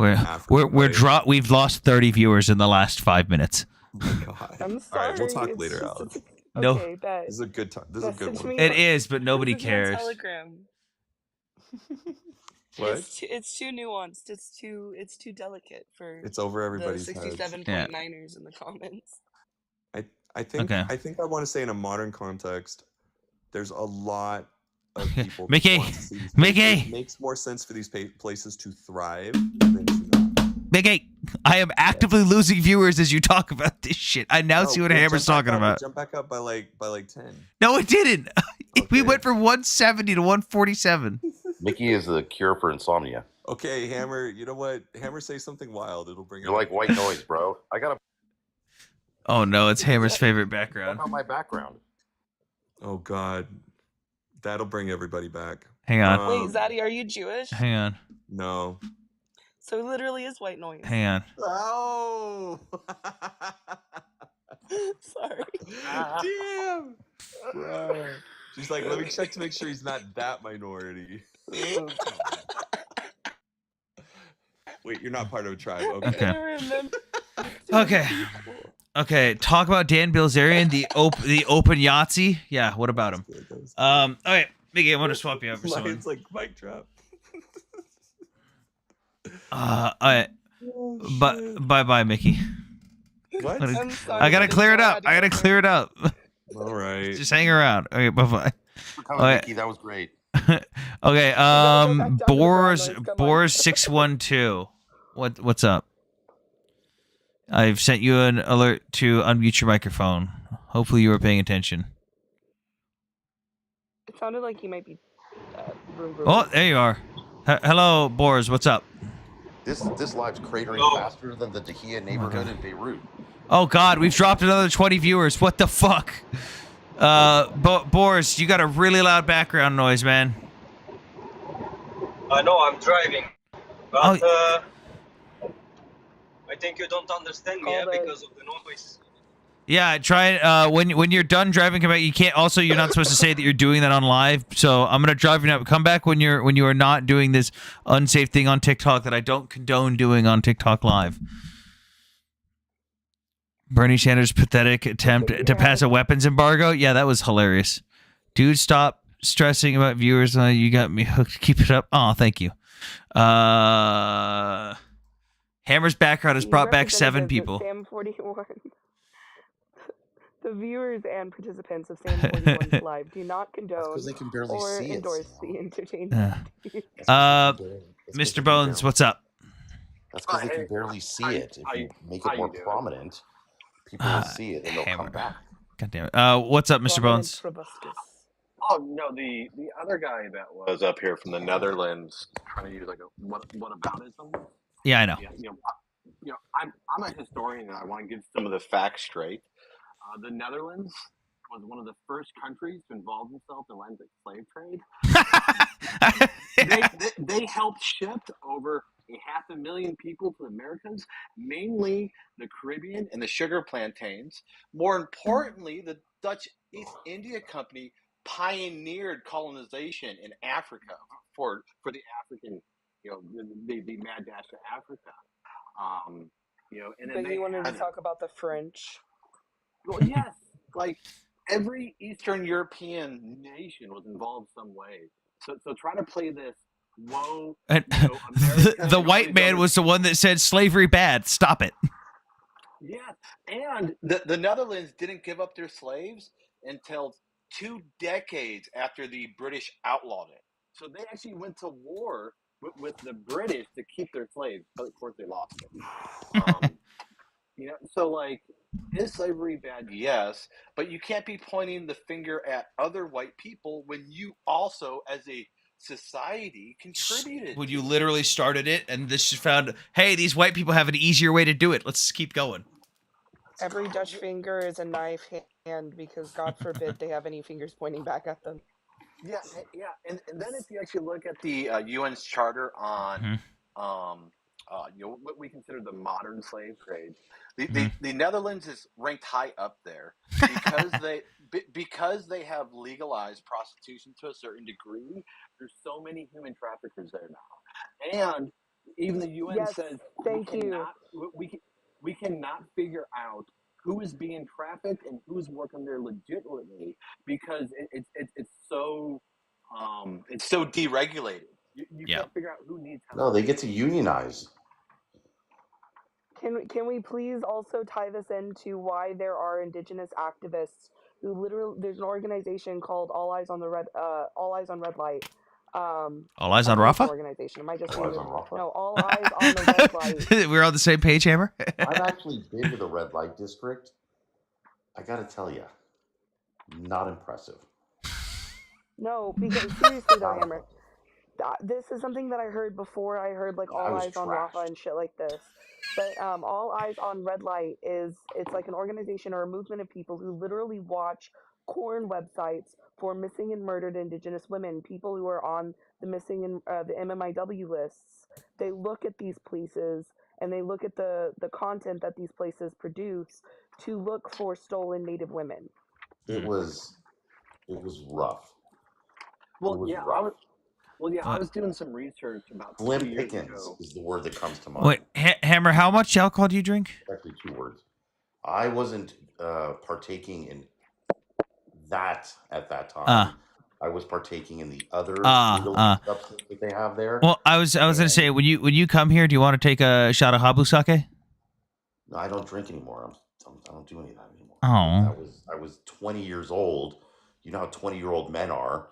Africa, right? We've lost 30 viewers in the last 5 minutes. Oh my God. I'm All sorry. right, we'll talk it's later, just- Alex. No. Okay, bet. This is a good time. This is a good Message one. me It on- is, but nobody message me on cares. Telegram. What? It's too nuanced. It's too delicate for It's over the everybody's heads. 67.9ers in the comments. I think Okay. I want to say in a modern context, there's a lot of people. Mickey! Who want to see these Mickey! places. It makes more sense for these places to thrive than to not. Mickey, I am actively losing viewers as you talk about this shit. I now No, see what we'll Hammer's jump back talking up. about. Jump back up by like 10. No, it didn't. We Okay. went from 170 to 147. Mickey is the cure for insomnia. Okay, Hammer. You know what? Hammer, say something wild. It'll bring. You're like white noise, bro. I gotta Oh no, it's Hammer's favorite check background. out my background. Oh God, that'll bring everybody back. Hang on. Wait, Zaddy, are you Jewish? Hang on. No. So it literally is white noise. Hang on. Oh. Sorry. Damn. Bro. She's like, let me check to make sure he's not that minority. Wait, you're not part of a tribe. I Okay. gotta remember. Okay. Okay. Talk about Dan Bilzerian, the open Yahtzee. Yeah. What about him? Good, that was Okay, Mickey, I want to swap you out for good. someone. Mine's like mic drop. All right. Bye, Mickey. What? I'm sorry. I gotta this clear it is up. all I gotta clear it up. All right. Just hang around. Okay. Bye. For coming, Okay. Mickey, that was great. Okay. go back down to the Boars. ground, come on. Boars 612. What's up? I've sent you an alert to unmute your microphone. Hopefully you were paying attention. It sounded like you might be. Vroom, vroom. Oh, there you are. Hello, Boars. What's up? This live's cratering faster than the Dahia neighborhood in Beirut. Oh God, we've dropped another 20 viewers. What the fuck? Boris, you got a really loud background noise, man. I know I'm driving, but I think you don't understand me because of the noise. Yeah, try it. When you're done driving, come back. You can't. Also, you're not supposed to say that you're doing that on live. So I'm gonna drive you now. Come back when you are not doing this unsafe thing on TikTok that I don't condone doing on TikTok live. Bernie Sanders' pathetic attempt to pass a weapons embargo. Yeah, that was hilarious. Dude, stop stressing about viewers. You got me hooked. Keep it up. Oh, thank you. Hammer's background has brought back 7 people. Sam 41. The viewers and participants of Sam 41's live do not condone They can barely or see it. endorse the entertainment. Mr. Bones, what's up? That's because they can barely see it. If you make it more prominent, people will see it and they'll come back. God damn it. What's up, Mr. Bones? Oh no, the other guy that was up here from the Netherlands trying to use like a whataboutism. Yeah, I know. Yeah, I'm a historian and I want to get some of the facts straight. The Netherlands was one of the first countries to involve themselves in Atlantic slave trade. They helped ship over 500 500,000 people to the Americas, mainly the Caribbean and the sugar plantains. More importantly, the Dutch East India Company pioneered colonization in Africa for the African, the mad dash to Africa. And then But they you wanted to had, talk about the French. well, yes, like every Eastern European nation was involved some way. So try to play this, whoa, And America the and all white these man other, was the one that said slavery bad. Stop it. yeah, and the Netherlands didn't give up their slaves until 2 decades after the British outlawed it. So they actually went to war with the British to keep their slaves, but of course they lost it. So like, is slavery bad? Yes, but you can't be pointing the finger at other white people when you also, as a society, contributed When to you it. literally started it, and this just found, hey, these white people have an easier way to do it. Let's keep going. Every Dutch finger is a knife hand because God forbid they have any fingers pointing back at them. Yeah, and then if you actually look at the UN's charter on, what we consider the modern slave trade, the Netherlands is ranked high up there because they have legalized prostitution to a certain degree. There's so many human traffickers there now, and even the UN Yes, says thank you. we cannot figure out who is being trafficked and who's working there legitimately because it's so deregulated. You Yeah. can't figure out who needs help. No, they get to unionize. Can we please also tie this into why there are indigenous activists who literally, there's an organization called All Eyes on Red Light. All eyes I on think it's an Rafa? organization. It might just All be Eyes on Rafa? no, All Eyes on the Red Light. We're on the same page, Hammer. I've actually been to the red light district. I gotta tell you, not impressive. No, because seriously though, Not Hammer, impressive. this is something that I heard before. I heard like I All was Eyes on Rafa trashed. and shit like this. But All Eyes on Red Light it's like an organization or a movement of people who literally watch corn websites for missing and murdered indigenous women, people who are on the missing and the MMIW lists. They look at these places and they look at the content that these places produce to look for stolen Native women. It was rough. Well, It was yeah, rough. I was doing some research about 2 Slim years pickings ago. is the word that comes to mind. Wait, Hammer, how much alcohol do you drink? Actually, 2 words. I wasn't partaking in that at that time. I was partaking in the other legalized substance that they have there. Well, I was gonna say, when you come here, do you want to take a shot of habu sake? No, I don't drink anymore. I don't do any of that anymore. Oh. I was 20 years old. You know how 20-year-old men are.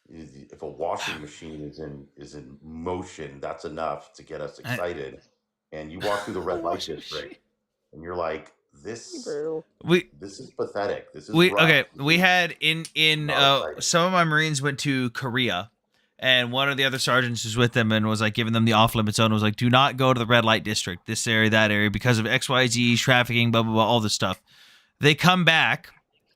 If a washing machine is in motion, that's enough to get us excited. And you walk through the red light district, and you're like, this is pathetic. This is rough. Okay. We had in Not exciting. some of my Marines went to Korea, and one of the other sergeants was with them and was like giving them the off limit zone. Was like, do not go to the red light district, this area, that area, because of XYZ trafficking, blah blah blah, all this stuff. They come back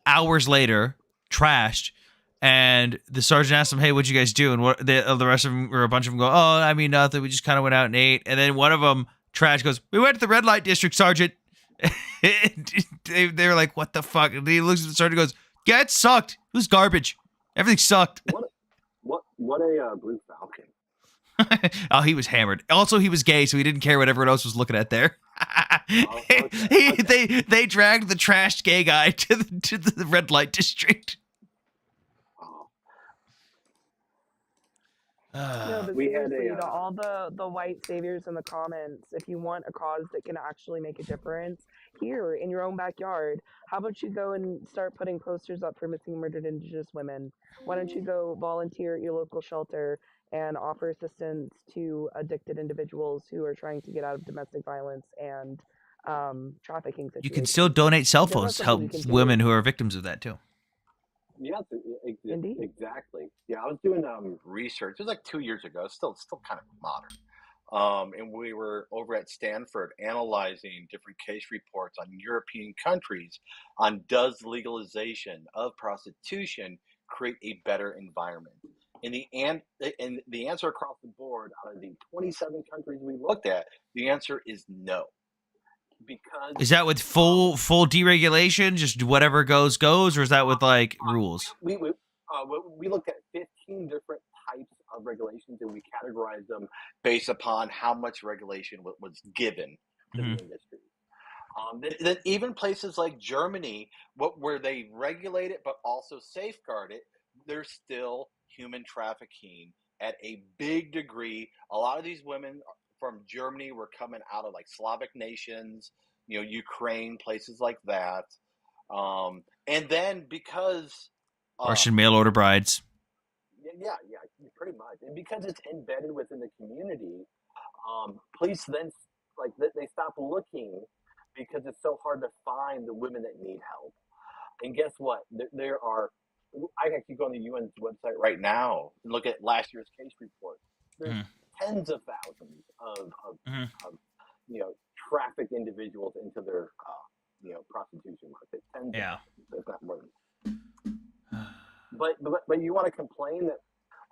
hours later, trashed. And the sergeant asked them, "Hey, what'd you guys do?" And what the rest of them, or a bunch of them, go, "Oh, I mean, nothing. We just kind of went out and ate." And then one of them, trash, goes, "We went to the red light district, Sergeant." They were like, "What the fuck?" And he looks at the sergeant, and goes, "Yeah, it sucked. It was garbage. Everything sucked." What a Blue Falcon. Oh, he was hammered. Also, he was gay, so he didn't care what everyone else was looking at there. They dragged the trashed gay guy to the red light district. No, but seriously, to all the white saviors in the comments, if you want a cause that can actually make a difference here in your own backyard, how about you go and start putting posters up for missing and murdered indigenous women? Why don't you go volunteer at your local shelter and offer assistance to addicted individuals who are trying to get out of domestic violence and trafficking situations? You can still donate cell Because phones that's to something help you can women do. who are victims of that too. Yeah, exactly. Yeah, I was doing research. It was like 2 years ago. It's still kind of modern. And we were over at Stanford analyzing different case reports on European countries on does legalization of prostitution create a better environment. And the answer across the board out of the 27 countries we looked at, the answer is no. Because Is that with full deregulation, just whatever goes, or is that with like rules? we looked at 15 different types of regulations, and we categorized them based upon how much regulation was given to the industry. Then even places like Germany, where they regulate it but also safeguard it, there's still human trafficking at a big degree. A lot of these women from Germany were coming out of like Slavic nations, Ukraine, places like that. And then because Russian mail order brides. Yeah, pretty much. And because it's embedded within the community, police then they stop looking because it's so hard to find the women that need help. And guess what? There are. I can go on the UN's website right now and look at last year's case report. There's tens of thousands of trafficked individuals into their prostitution market. Tens of thousands, if not more than that. But you want to complain that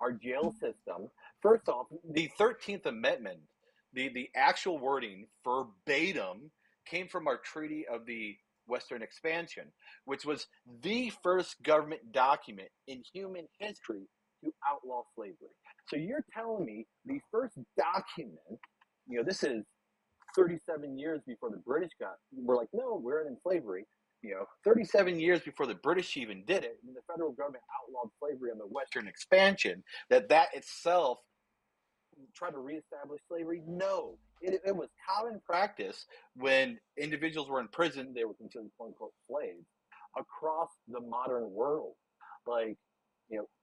our jail system, first off, the 13th Amendment, the actual wording verbatim came from our Treaty of the Western Expansion, which was the first government document in human history to outlaw slavery. So you're telling me the first document, this is 37 years before the British were like, no, we're in slavery. 37 years before the British even did it, and the federal government outlawed slavery on the Western Expansion, that itself tried to reestablish slavery? No. It was common practice when individuals were in prison, they were considered quote-unquote slaves across the modern world. Like,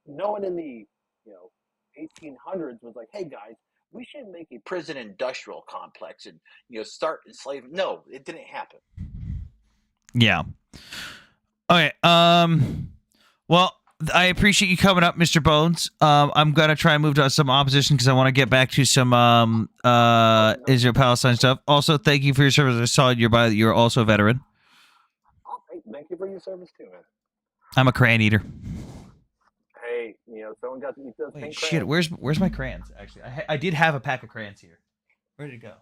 no one in the 1800s was like, hey guys, we should make a prison industrial complex and start enslaving. No, it didn't happen. Yeah. Okay. Well, I appreciate you coming up, Mr. Bones. I'm gonna try and move to some opposition because I want to get back to some Israel-Palestine stuff. Also, thank you for your service. I saw in your bio that you're also a veteran. Thank you for your service too, man. I'm a crayon eater. Hey, someone got to eat those pink Shit, crayons. where's my crayons? Actually, I did have a pack of crayons here. Where did it go?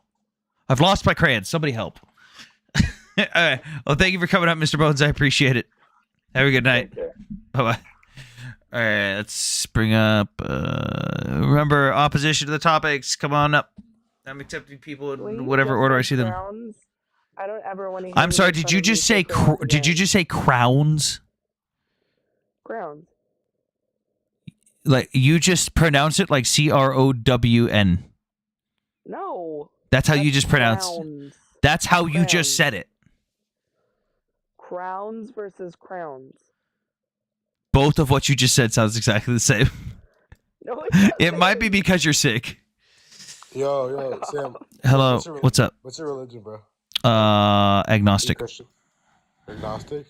I've lost my crayons. Somebody help. All right. Well, thank you for coming up, Mr. Bones. I appreciate it. Have a good night. Bye-bye. All right, let's bring up... remember, opposition to the topics. Come on up. I'm accepting people in whatever order I see them. Crowns? I don't ever want to hear I'm sorry, you did you just say... did you just say crowns? crowns? Like, you just pronounce it like C-R-O-W-N. No. That's how you just pronounce... Crowns. That's how you just said it. Crowns versus crowns. Both of what you just said sounds exactly the same. No, it might be because you're sick. Yo, Sam. Hello, what's up? What's your religion, bro? Agnostic. Christian? Agnostic?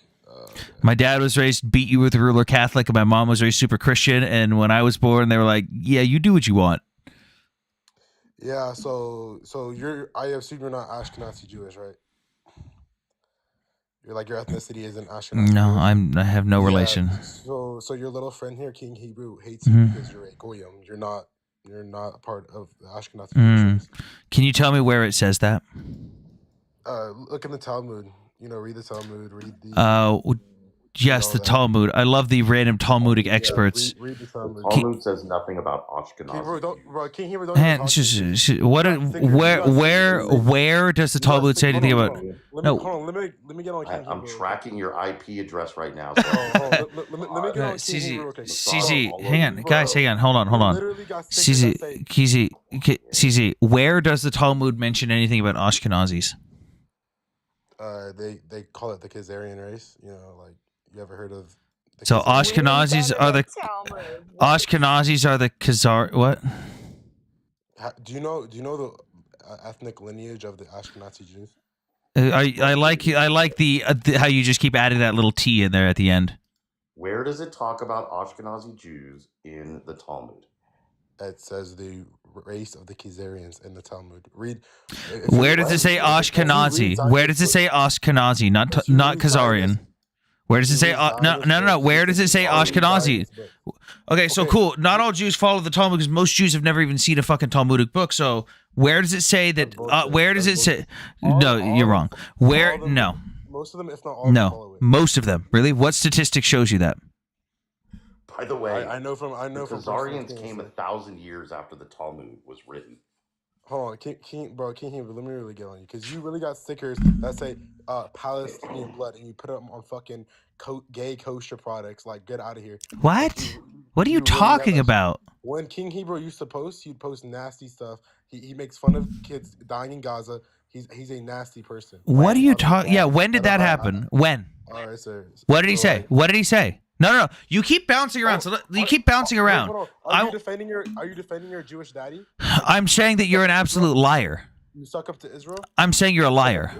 My dad was raised beat you with a ruler Catholic, and my mom was raised super Christian. And when I was born, they were like, "Yeah, you do what you want." Yeah, so I assume you're not Ashkenazi Jewish, right? You're like your ethnicity isn't Ashkenazi. No, I have no relation. So your little friend here, King Hebrew, hates Mhm. you because you're a goyim. You're not a part of the Ashkenazi Jews. Can you tell me where it says that? Look in the Talmud. Read the Talmud. Read the. Yes, the Talmud. I love the random Talmudic experts. Read the Talmud. Talmud says nothing about Ashkenazi. King Hebrew, don't Man, where does the Talmud say anything about? Hold on, let me get on King I'm Hebrew. tracking your IP address right now. Let me get on King Hebrew. Okay. CZ, hang on, guys, hang on, hold on. CZ, where does the Talmud mention anything about Ashkenazis? They call it the Khazarian race. Like you ever heard of? So Ashkenazis are the Khazar. What? Do you know the ethnic lineage of the Ashkenazi Jews? I like the how you just keep adding that little T in there at the end. Where does it talk about Ashkenazi Jews in the Talmud? It says the race of the Khazarians in the Talmud. Read. Where does it say Ashkenazi? Where does it say Ashkenazi? Not Khazarian. Where does it say? Jewish No. Zionist Where books, does it say Jewish Ashkenazi? Zionist books. Okay, so Okay. cool. Not all Jews follow the Talmud because most Jews have never even seen a fucking Talmudic book. So where does it say that? Where does it say? No, you're wrong. Where? No. Most of them, if not all, of them follow No. it. Most of them. Really? What statistic shows you that? By the way, I know from the personal Khazarians experience, came 1,000 years after the Talmud was written. Hold on, King, let me really get on you because you really got stickers that say Palestinian blood, and you put them on fucking gay kosher products. Like, get out of here. What? What are you really got talking that- about? When King Hebrew used to post, he'd post nasty stuff. He makes fun of kids dying in Gaza. He's a nasty person. What are you talking? Yeah, when did that happen? When? All right, sir. What did he So, say? like- What did he say? No. You keep bouncing around. So you keep bouncing Wait, around. hold on. Are you defending your Jewish daddy? I'm saying that you're an absolute liar. You suck up to Israel. I'm saying you're a liar.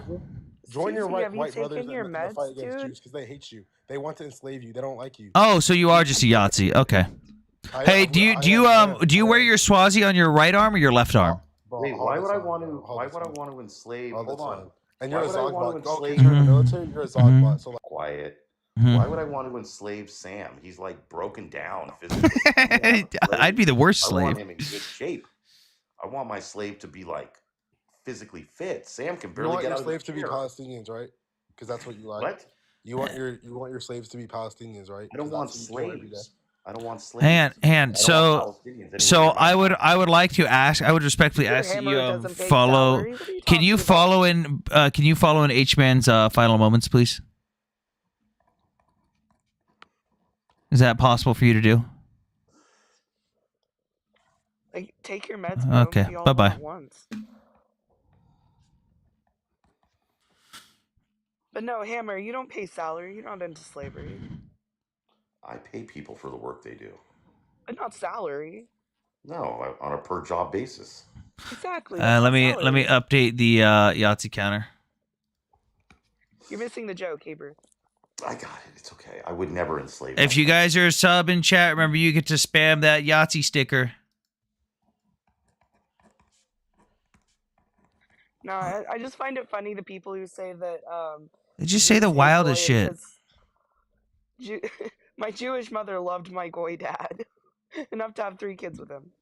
Join your Susie, have you white brothers taken your in the meds, fight against dude? Jews because they hate you. They want to enslave you. They don't like you. Oh, so you are just a Yahtzee. Okay. Hey, do you wear your swazi on your right arm or your left arm? Wait, why would I want to enslave? All the Hold on. time. And you're Why a would I want Zogbot. to Oh, enslave? because you're in the military, you're a Zogbot. So like, Quiet. Mhm. Why would I want to enslave Sam? He's like broken down physically. I'd be the worst I want slave. him in good shape. I want my slave to be like physically fit. Sam can you barely want get your out of slaves the to be chair. Palestinians, right? Because that's what you like. What? You want your slaves to be Palestinians, right? I don't 'Cause want that's what you do every day. slaves. I don't want slaves. And I don't so want Palestinians anywhere so near my I would like to ask. I would respectfully Your ask that hammer you doesn't pay follow. salary? What are you Can you talking about? follow in H Man's final moments, please? Is that possible for you to do? Like, take your meds, bro. Okay, We all bye-bye. want it once. But no, Hammer, you don't pay salary. You're not into slavery. I pay people for the work they do. But not salary. No, on a per job basis. Exactly. that's Let not me salary. update the Yahtzee counter. You're missing the joke, Haber. I got it. It's okay. I would never enslave. If you guys are a sub in chat, remember you get to spam that Yahtzee sticker. No, I just find it funny the people who say that. They just say the Jews hate wildest Goy shit. because my Jewish mother loved my Goy dad enough to have 3 kids with him.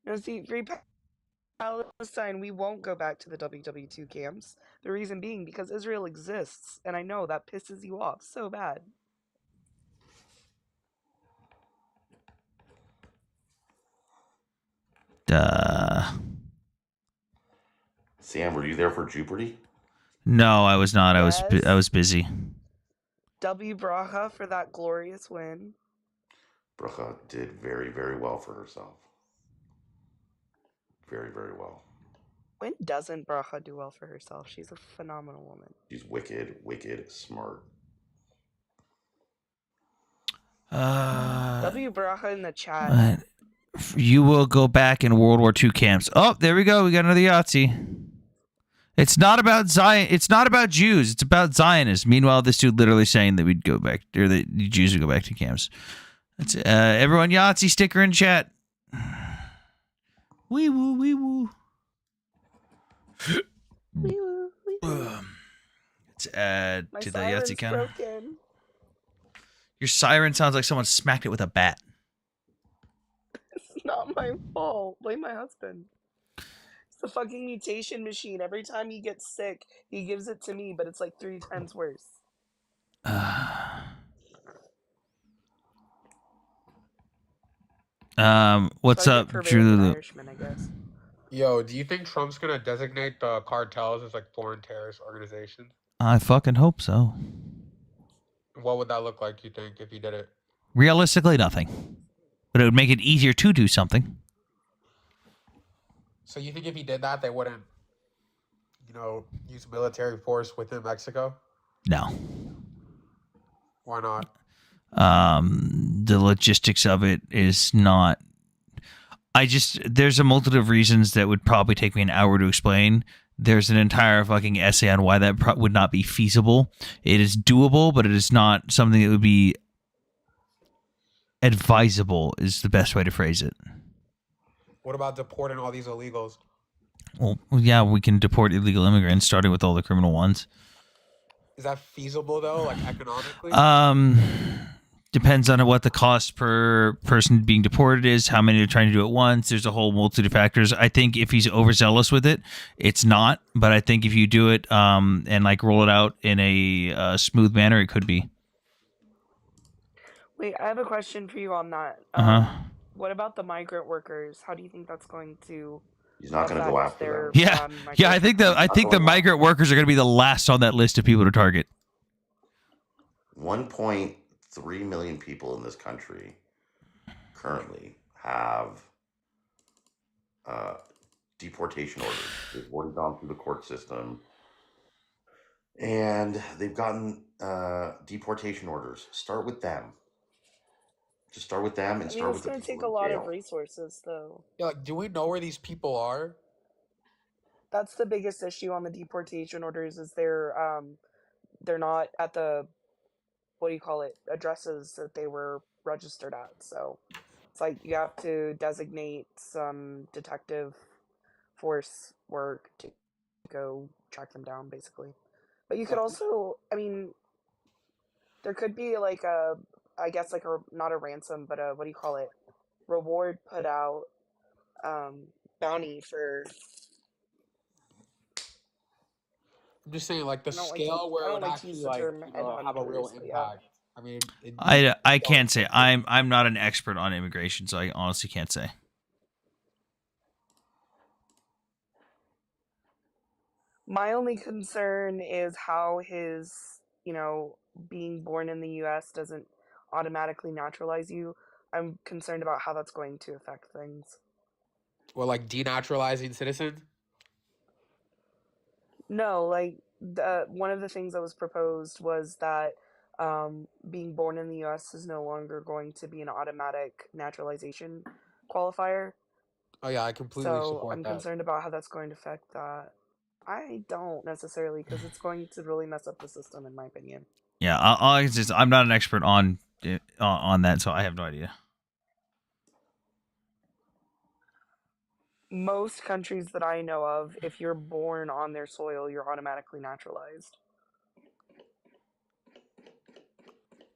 Now, see, Free Palestine, we won't go back to the WW2 camps. The reason being because Israel exists, and I know that pisses you off so bad. Duh. Sam, were you there for Jubilee? No, I was not. I was busy. W Bracha for that glorious win. Bracha did very, very well for herself. Very, very well. When doesn't Bracha do well for herself? She's a phenomenal woman. She's wicked, smart. W Bracha in the chat. You will go back in World War II camps. Oh, there we go. We got another Yahtzee. It's not about Zion. It's not about Jews. It's about Zionists. Meanwhile, this dude literally saying that we'd go back, or that the Jews would go back to camps. That's everyone Yahtzee sticker in chat. Wee woo, wee woo. Let's add My to the siren's Yahtzee counter. broken. Your siren sounds like someone smacked it with a bat. It's not my fault. Blame my husband. It's the fucking mutation machine. Every time he gets sick, he gives it to me, but it's like 3 times worse. What's So I get up, pervaded Drew? Irishman, I guess. Yo, do you think Trump's gonna designate the cartels as like foreign terrorist organizations? I fucking hope so. What would that look like, you think, if he did it? Realistically, nothing. But it would make it easier to do something. So you think if he did that, they wouldn't, use military force within Mexico? No. Why not? The logistics of it is not. There's a multitude of reasons that would probably take me an hour to explain. There's an entire fucking essay on why that would not be feasible. It is doable, but it is not something that would be advisable is the best way to phrase it. What about deporting all these illegals? Well, yeah, we can deport illegal immigrants, starting with all the criminal ones. Is that feasible though, like economically? Depends on what the cost per person being deported is, how many are trying to do it once. There's a whole multitude of factors. I think if he's overzealous with it, it's not. But I think if you do it and like roll it out in a smooth manner, it could be. Wait, I have a question for you on that. What about the migrant workers? How do you think that's going to? He's not going to go after them. Yeah. I think the migrant workers are going to be the last on that list of people to target. 1.3 million people in this country currently have deportation orders. They've already gone through the court system, and they've gotten deportation orders. Start with them. Just start with them and start with the people It's going to take a in lot jail. of resources, though. Yeah, like, do we know where these people are? That's the biggest issue on the deportation orders is they're not at the, what do you call it, addresses that they were registered at. So it's like you have to designate some detective force work to go track them down, basically. But you could also, I mean, there could be like a, I guess like a, not a ransom, but a, what do you call it, reward put out, bounty for. I'm just saying, like the scale where it would actually like have a real impact. I mean, I can't say. I'm not an expert on immigration, so I honestly can't say. My only concern is how his, being born in the U.S. doesn't automatically naturalize you. I'm concerned about how that's going to affect things. Well, like denaturalizing citizens? No, like one of the things that was proposed was that being born in the U.S. is no longer going to be an automatic naturalization qualifier. Oh yeah, I completely support I'm that. concerned about how that's going to affect that. I don't necessarily, because it's going to really mess up the system, in my opinion. Yeah, I'm not an expert on that, so I have no idea. Most countries that I know of, if you're born on their soil, you're automatically naturalized.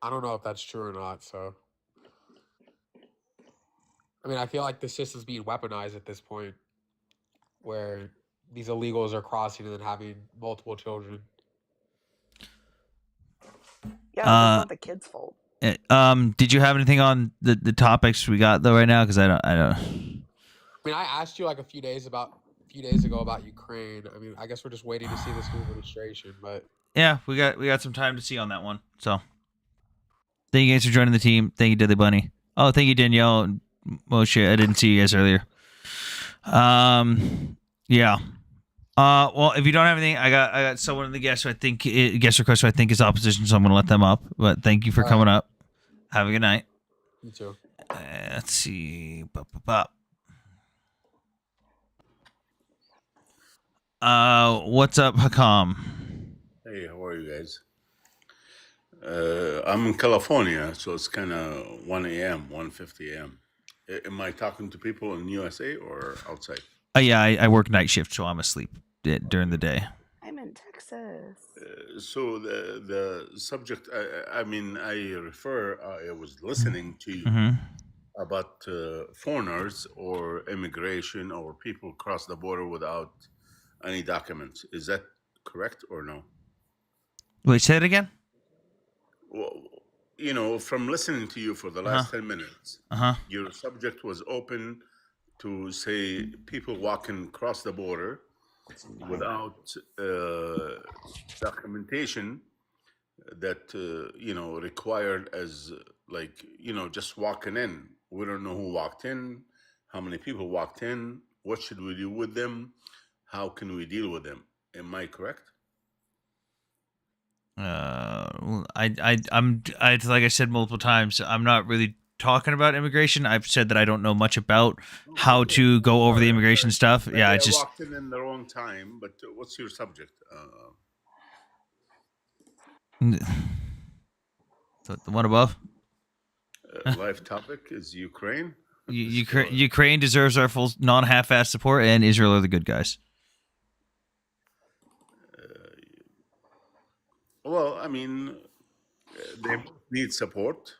I don't know if that's true or not, so. I mean, I feel like the system's being weaponized at this point, where these illegals are crossing and then having multiple children. Yeah, that's not the kid's fault. Did you have anything on the topics we got though right now? Because I don't. I mean, I asked you like a few days ago about Ukraine. I mean, I guess we're just waiting to see this new administration, but yeah, we got some time to see on that one. So, thank you guys for joining the team. Thank you, Deadly Bunny. Oh, thank you, Danielle. Oh shit, I didn't see you guys earlier. Yeah. Well, if you don't have anything, I got someone in the guest request who I think is opposition, so I'm gonna let them up. But thank you for coming up. Have a good night. You too. Let's see. What's up, Hakam? Hey, how are you guys? I'm in California, so it's kind of 1 a.m., 1:50 a.m. Am I talking to people in USA or outside? Yeah, I work night shift, so I'm asleep during the day. I'm in Texas. So the subject, I was listening to you about foreigners or immigration or people cross the border without any documents. Is that correct or no? Wait, say it again? Well, from listening to you for the last 10 minutes, your subject was open to say people walking across the border without documentation that, required as just walking in. We don't know who walked in, how many people walked in, what should we do with them, how can we deal with them? Am I correct? I'm like I said multiple times, I'm not really talking about immigration. I've said that I don't know much about how to go over the immigration stuff. Maybe Yeah, I it's just walked in the wrong time, but what's your subject? the one above. live topic is Ukraine. Ukraine deserves our full non-half-ass support, and Israel are the good guys. Well, I mean, they both need support.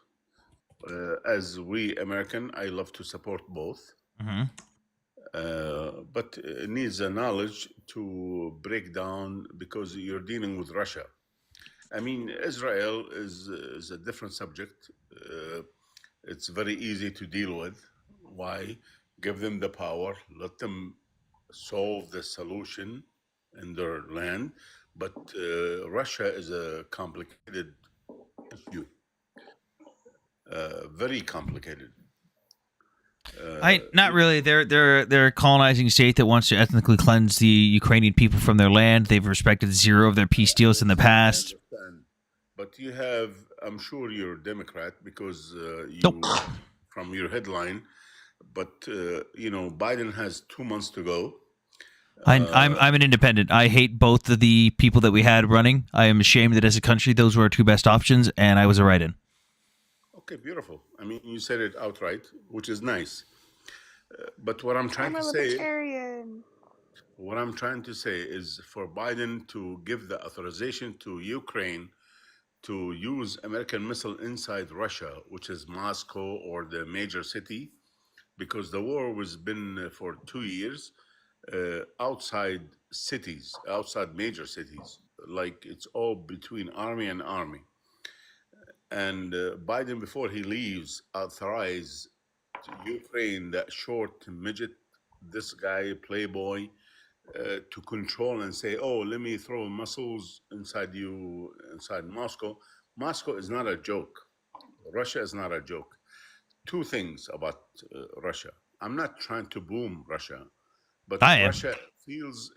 As we American, I love to support both. But it needs a knowledge to break down because you're dealing with Russia. I mean, Israel is a different subject. It's very easy to deal with. Why? Give them the power, let them solve the solution in their land. But Russia is a complicated issue, very complicated. Not really. They're a colonizing state that wants to ethnically cleanse the Ukrainian people from their land. They've respected 0 of their peace deals in the past. But you have, I'm sure you're a Democrat because from your headline. But Biden has 2 months to go. I'm an independent. I hate both of the people that we had running. I am ashamed that as a country, those were our 2 best options, and I was a write-in. Okay, beautiful. I mean, you said it outright, which is nice. But what I'm trying to say, is for Biden to give the authorization to Ukraine to use American missile inside Russia, which is Moscow or the major city, because the war was been for 2 years outside cities, outside major cities, like it's all between army and army. And Biden, before he leaves, authorized Ukraine, that short midget, this guy, playboy, to control and say, oh, let me throw missiles inside Moscow. Moscow is not a joke. Russia is not a joke. 2 things about Russia. I'm not trying to boom Russia, but Russia feels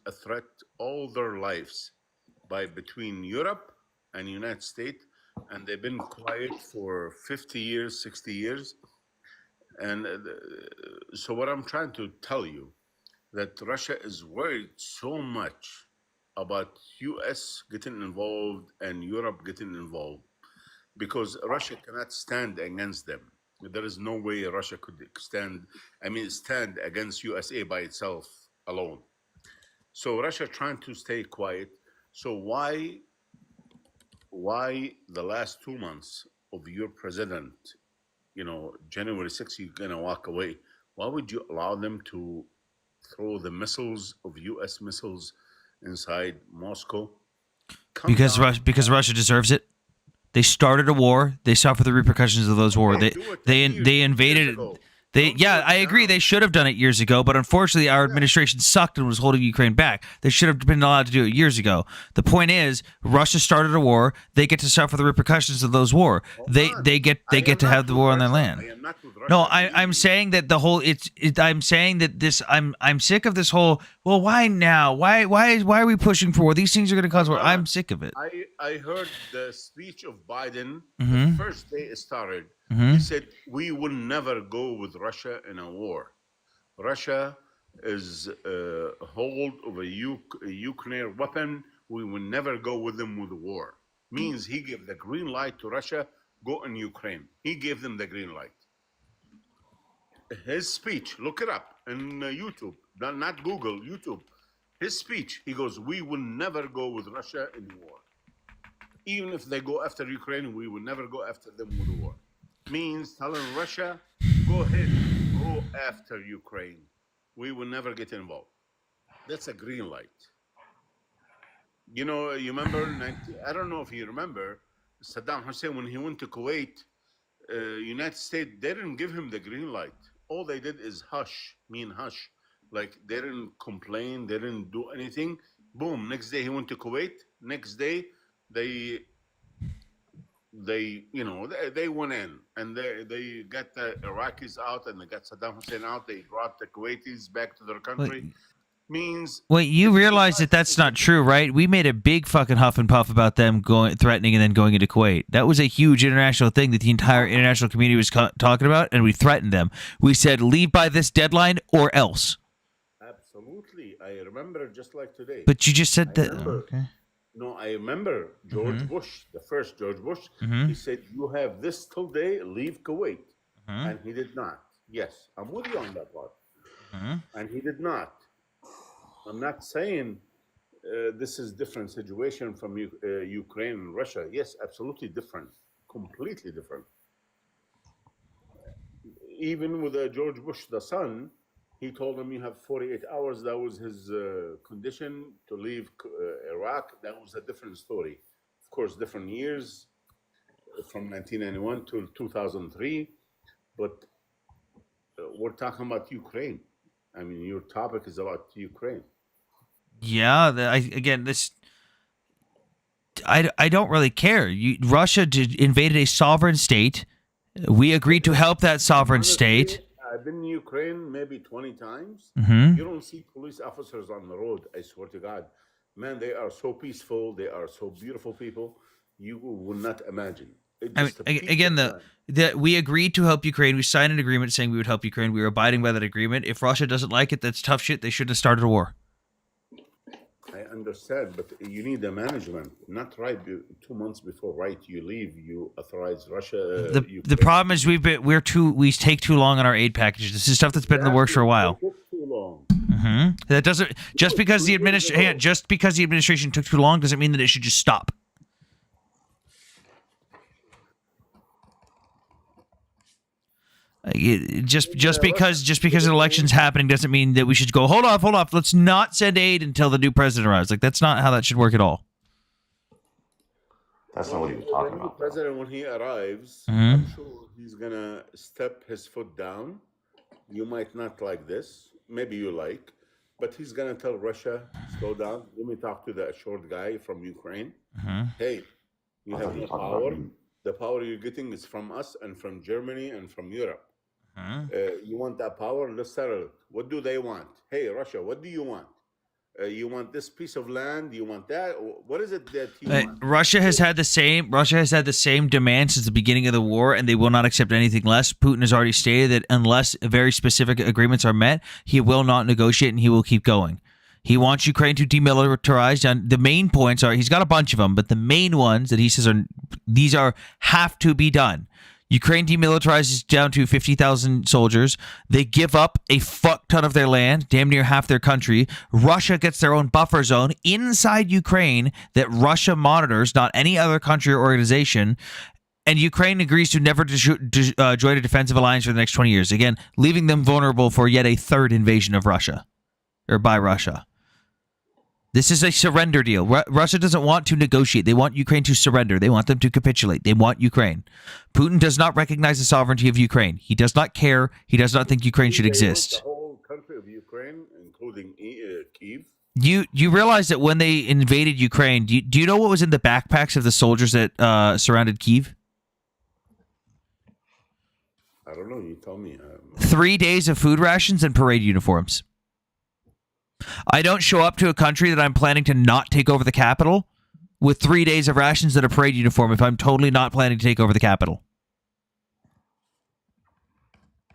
a threat all their lives between Europe and United States. And they've been quiet for 50 years, 60 years. And so what I'm trying to tell you, that Russia is worried so much about US getting involved and Europe getting involved because Russia cannot stand against them. There is no way Russia could stand against USA by itself alone. So Russia trying to stay quiet. So why the last 2 months of your president, January 6th, you're going to walk away. Why would you allow them to throw the missiles of U.S. missiles inside Moscow? Because Russia deserves it. They started a war. They suffer the repercussions of those wars. They invaded. I agree. They should have done it years ago, but unfortunately, our administration sucked and was holding Ukraine back. They should have been allowed to do it years ago. The point is, Russia started a war. They get to suffer the repercussions of those wars. They get to have the war on their land. No, I'm saying that the whole I'm saying that this. I'm sick of this whole. Well, why now? Why are we pushing for war? These things are going to cause war. I'm sick of it. I heard the speech of Biden Mm-hmm. the first day it started. Mm-hmm. He said, we will never go with Russia in a war. Russia is a hold of a nuclear weapon. We will never go with them with a war. Means he gave the green light to Russia, go in Ukraine. He gave them the green light. His speech, look it up in YouTube, not Google, YouTube. His speech, he goes, we will never go with Russia in war. Even if they go after Ukraine, we will never go after them with a war. Means telling Russia, go ahead, go after Ukraine. We will never get involved. That's a green light. You remember, I don't know if you remember, Saddam Hussein, when he went to Kuwait, United States, they didn't give him the green light. All they did is hush. Like they didn't complain, they didn't do anything. Boom, next day he went to Kuwait. Next day, they went in and they got the Iraqis out and they got Saddam Hussein out. They brought the Kuwaitis back to their country. Wait, you realize that that's not true, right? We made a big fucking huff and puff about them threatening and then going into Kuwait. That was a huge international thing that the entire international community was talking about, and we threatened them. We said, leave by this deadline or else. Absolutely. I remember just like today. But you just said that. Okay. No, I remember George Mhm. Bush, the first George Bush. Mhm. He said, "You have this till day, leave Kuwait," Mhm. and he did not. Yes, I'm with you on that part. Mhm. And he did not. I'm not saying this is different situation from Ukraine and Russia. Yes, absolutely different, completely different. Even with George Bush, the son, he told him you have 48 hours. That was his condition to leave Iraq. That was a different story. Of course, different years from 1991 to 2003. But we're talking about Ukraine. I mean, your topic is about Ukraine. Yeah, I don't really care. Russia invaded a sovereign state. We agreed to help that sovereign state. Honestly, I've been in Ukraine maybe 20 times. Mhm. You don't see police officers on the road, I swear to God. Man, they are so peaceful. They are so beautiful people. You will not imagine. It's I mean, just a peaceful again, land. we agreed to help Ukraine. We signed an agreement saying we would help Ukraine. We were abiding by that agreement. If Russia doesn't like it, that's tough shit. They shouldn't have started a war. I understand, but you need a management. Not right 2 months before you leave, you authorize Russia. The Ukraine. problem is we take too long on our aid packages. This is stuff that's been in the works for a while. It took too long. That doesn't just because the administration took too long doesn't mean that it should just stop. Just because an election's happening doesn't mean that we should go hold off. Let's not send aid until the new president arrives. Like that's not how that should work at all. That's not what he was talking The new about. president, when he arrives, Mhm. I'm sure he's gonna step his foot down. You might not like this, maybe you like, but he's gonna tell Russia, slow down. Let me talk to the short guy from Ukraine. Mhm. Hey, you I have thought you no were talking power. about me. The power you're getting is from us and from Germany and from Europe. Mhm. You want that power? Let's settle it. What do they want? Hey, Russia, what do you want? You want this piece of land? You want that? What is it that you want? Russia has had the same demand since the beginning of the war, and they will not accept anything less. Putin has already stated that unless very specific agreements are met, he will not negotiate and he will keep going. He wants Ukraine to demilitarize. And the main points are he's got a bunch of them, but the main ones that he says have to be done. Ukraine demilitarizes down to 50,000 soldiers. They give up a fuck ton of their land, damn near half their country. Russia gets their own buffer zone inside Ukraine that Russia monitors, not any other country or organization. And Ukraine agrees to never join a defensive alliance for the next 20 years. Again, leaving them vulnerable for yet a third invasion of Russia, or by Russia. This is a surrender deal. Russia doesn't want to negotiate. They want Ukraine to surrender. They want them to capitulate. They want Ukraine. Putin does not recognize the sovereignty of Ukraine. He does not care. He does not think Ukraine should They want exist. the whole country of Ukraine, including Kyiv. You realize that when they invaded Ukraine, do you know what was in the backpacks of the soldiers that surrounded Kyiv? I don't know. You tell me. 3 days of food rations and parade uniforms. I don't show up to a country that I'm planning to not take over the capital with 3 days of rations and a parade uniform if I'm totally not planning to take over the capital.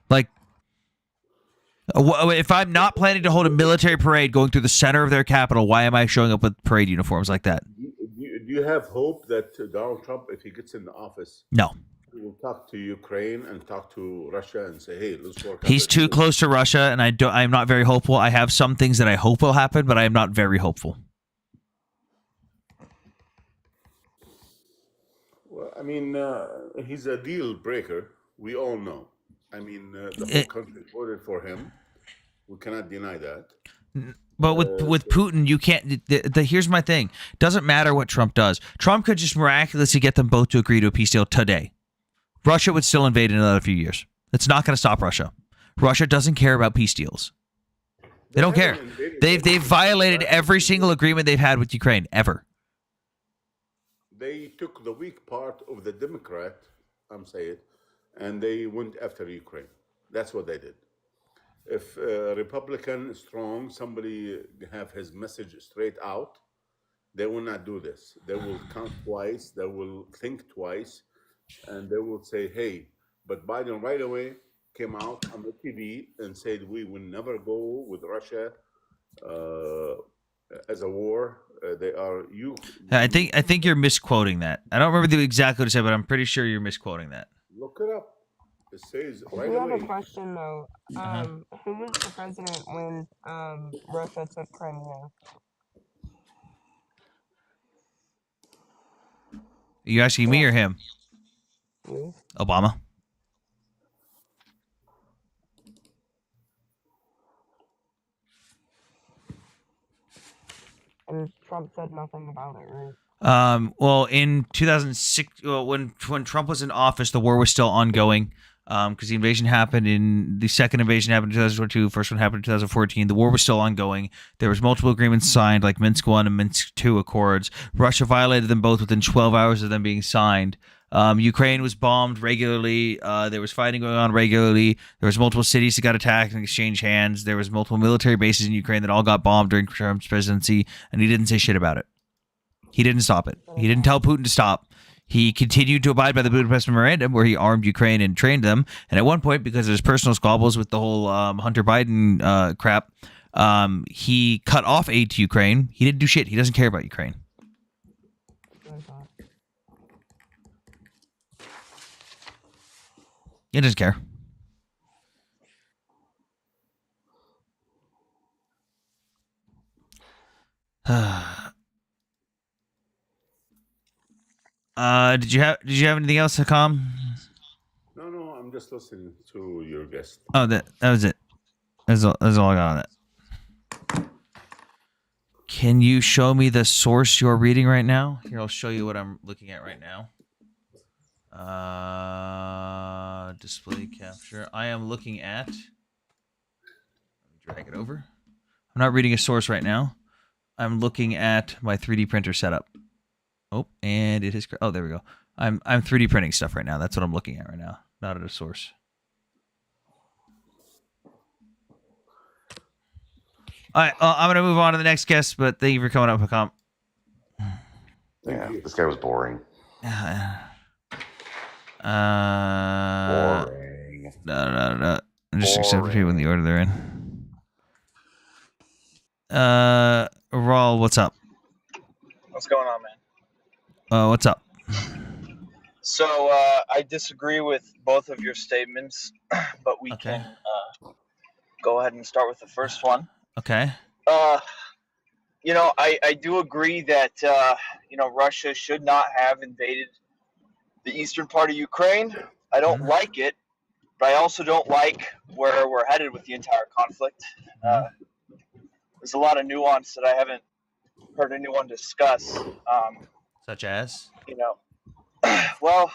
Like, if I'm not planning to hold a military parade going through the center of their capital, why am I showing up with parade uniforms like that? Do you have hope that Donald Trump, if he gets in the office, No. he will talk to Ukraine and talk to Russia and say, "Hey, let's work." He's too close to Russia, and I'm not very hopeful. I have some things that I hope will happen, but I am not very hopeful. Well, I mean, he's a deal breaker. We all know. I mean, the whole country voted for him. We cannot deny that. But with Putin, you can't. Here's my thing: doesn't matter what Trump does. Trump could just miraculously get them both to agree to a peace deal today. Russia would still invade in another few years. It's not going to stop Russia. Russia doesn't care about peace deals. They don't care. They've violated every single agreement they've had with Ukraine ever. They took the weak part of the Democrat, I'm saying, and they went after Ukraine. That's what they did. If a Republican is strong, somebody have his message straight out, they will not do this. They will count twice. They will think twice. And they will say, hey, but Biden right away came out on the TV and said, we will never go with Russia as a war. They are you. I think you're misquoting that. I don't remember exactly what it said, but I'm pretty sure you're misquoting that. Look it up. It says right We have away. a question though. Who was the president when Russia took Crimea? Are you asking me or him? You. Obama. And Trump said nothing about it, right? Well, in 2006, when Trump was in office, the war was still ongoing. Because the second invasion happened in 2022, first one happened in 2014. The war was still ongoing. There was multiple agreements signed, like Minsk I and Minsk II accords. Russia violated them both within 12 hours of them being signed. Ukraine was bombed regularly. There was fighting going on regularly. There was multiple cities that got attacked and exchanged hands. There was multiple military bases in Ukraine that all got bombed during Trump's presidency, and he didn't say shit about it. He didn't stop it. He didn't tell Putin to stop. He continued to abide by the Budapest Memorandum, where he armed Ukraine and trained them. And at one point, because of his personal squabbles with the whole Hunter Biden crap, he cut off aid to Ukraine. He didn't do shit. He doesn't care about Ukraine. He doesn't care. Did you have anything else, Hakam? No, I'm just listening to your guest. Oh, that was it. That's all I got on that. Can you show me the source you're reading right now? Here, I'll show you what I'm looking at right now. Display capture. I am looking at. Let me drag it over. I'm not reading a source right now. I'm looking at my 3D printer setup. Oh, and it is. Oh, there we go. I'm 3D printing stuff right now. That's what I'm looking at right now. Not at a source. All right, I'm gonna move on to the next guest. But thank you for coming up, Hakam. Yeah, this guy was boring. Boring. No. Just accept people in the order they're in. Raul, what's up? What's going on, man? What's up? So I disagree with both of your statements, but we can go ahead and start with the first one. Okay. I do agree that Russia should not have invaded the eastern part of Ukraine. I don't like it, but I also don't like where we're headed with the entire conflict. There's a lot of nuance that I haven't heard anyone discuss. Such as? Well,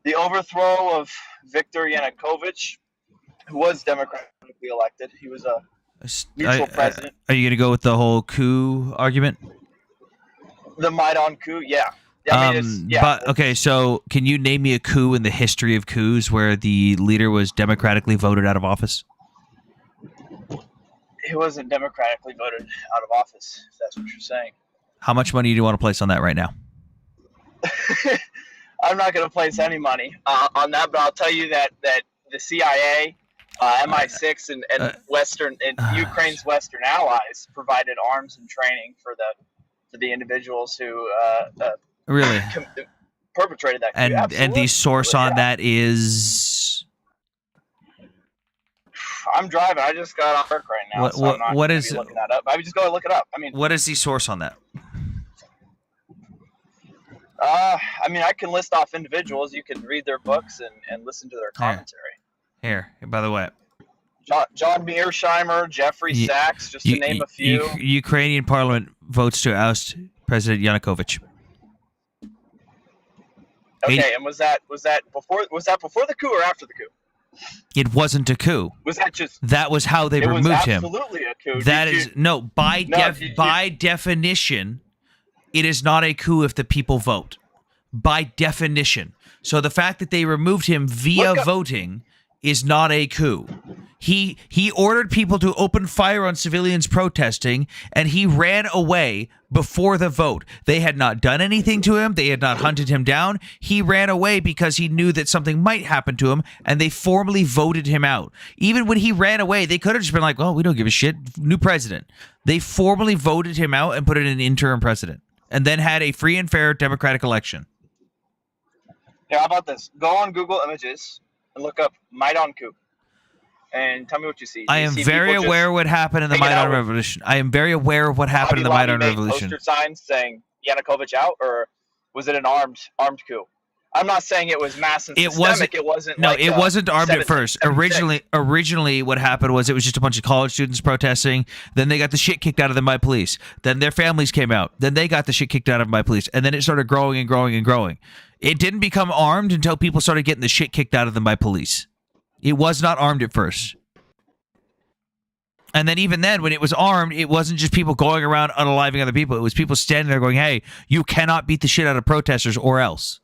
the overthrow of Viktor Yanukovych, who was democratically elected. He was a neutral president. Are you going to go with the whole coup argument? The Maidan coup, yeah. But okay, so can you name me a coup in the history of coups where the leader was democratically voted out of office? He wasn't democratically voted out of office, if that's what you're saying. How much money do you want to place on that right now? I'm not going to place any money on that, but I'll tell you that the CIA, MI6, and Western and Ukraine's Western allies provided arms and training for the individuals who really perpetrated that coup. And the source on that is. I'm driving. I just got off work right now. So I'm not gonna be looking that up. I would just go look it up. What is the source on that? I can list off individuals. You can read their books and listen to their commentary. Here, by the way. John Mearsheimer, Jeffrey Sachs, just to name a few. Ukrainian parliament votes to oust President Yanukovych. Okay, and was that before the coup or after the coup? It wasn't a coup. Was that just? That was how they removed him. Absolutely a coup. By definition, it is not a coup if the people vote. By definition. So the fact that they removed him via voting is not a coup. He ordered people to open fire on civilians protesting, and he ran away before the vote. They had not done anything to him. They had not hunted him down. He ran away because he knew that something might happen to him, and they formally voted him out. Even when he ran away, they could have just been like, well, we don't give a shit. New president. They formally voted him out and put in an interim president, and then had a free and fair democratic election. Yeah, how about this? Go on Google Images and look up Maidan coup. And tell me what you see. I am very aware of what happened in the Maidan Revolution. I am very aware of what happened in the Maidan Revolution. Poster signs saying Yanukovych out, or was it an armed coup? I'm not saying it was mass and systemic. It wasn't. No, like, it wasn't armed at first. Originally, what happened was it was just a bunch of college students protesting. Then they got the shit kicked out of them by police. Then their families came out. Then they got the shit kicked out of them by police. And then it started growing and growing and growing. It didn't become armed until people started getting the shit kicked out of them by police. It was not armed at first. And then even then, when it was armed, it wasn't just people going around unaliving other people. It was people standing there going, hey, you cannot beat the shit out of protesters or else.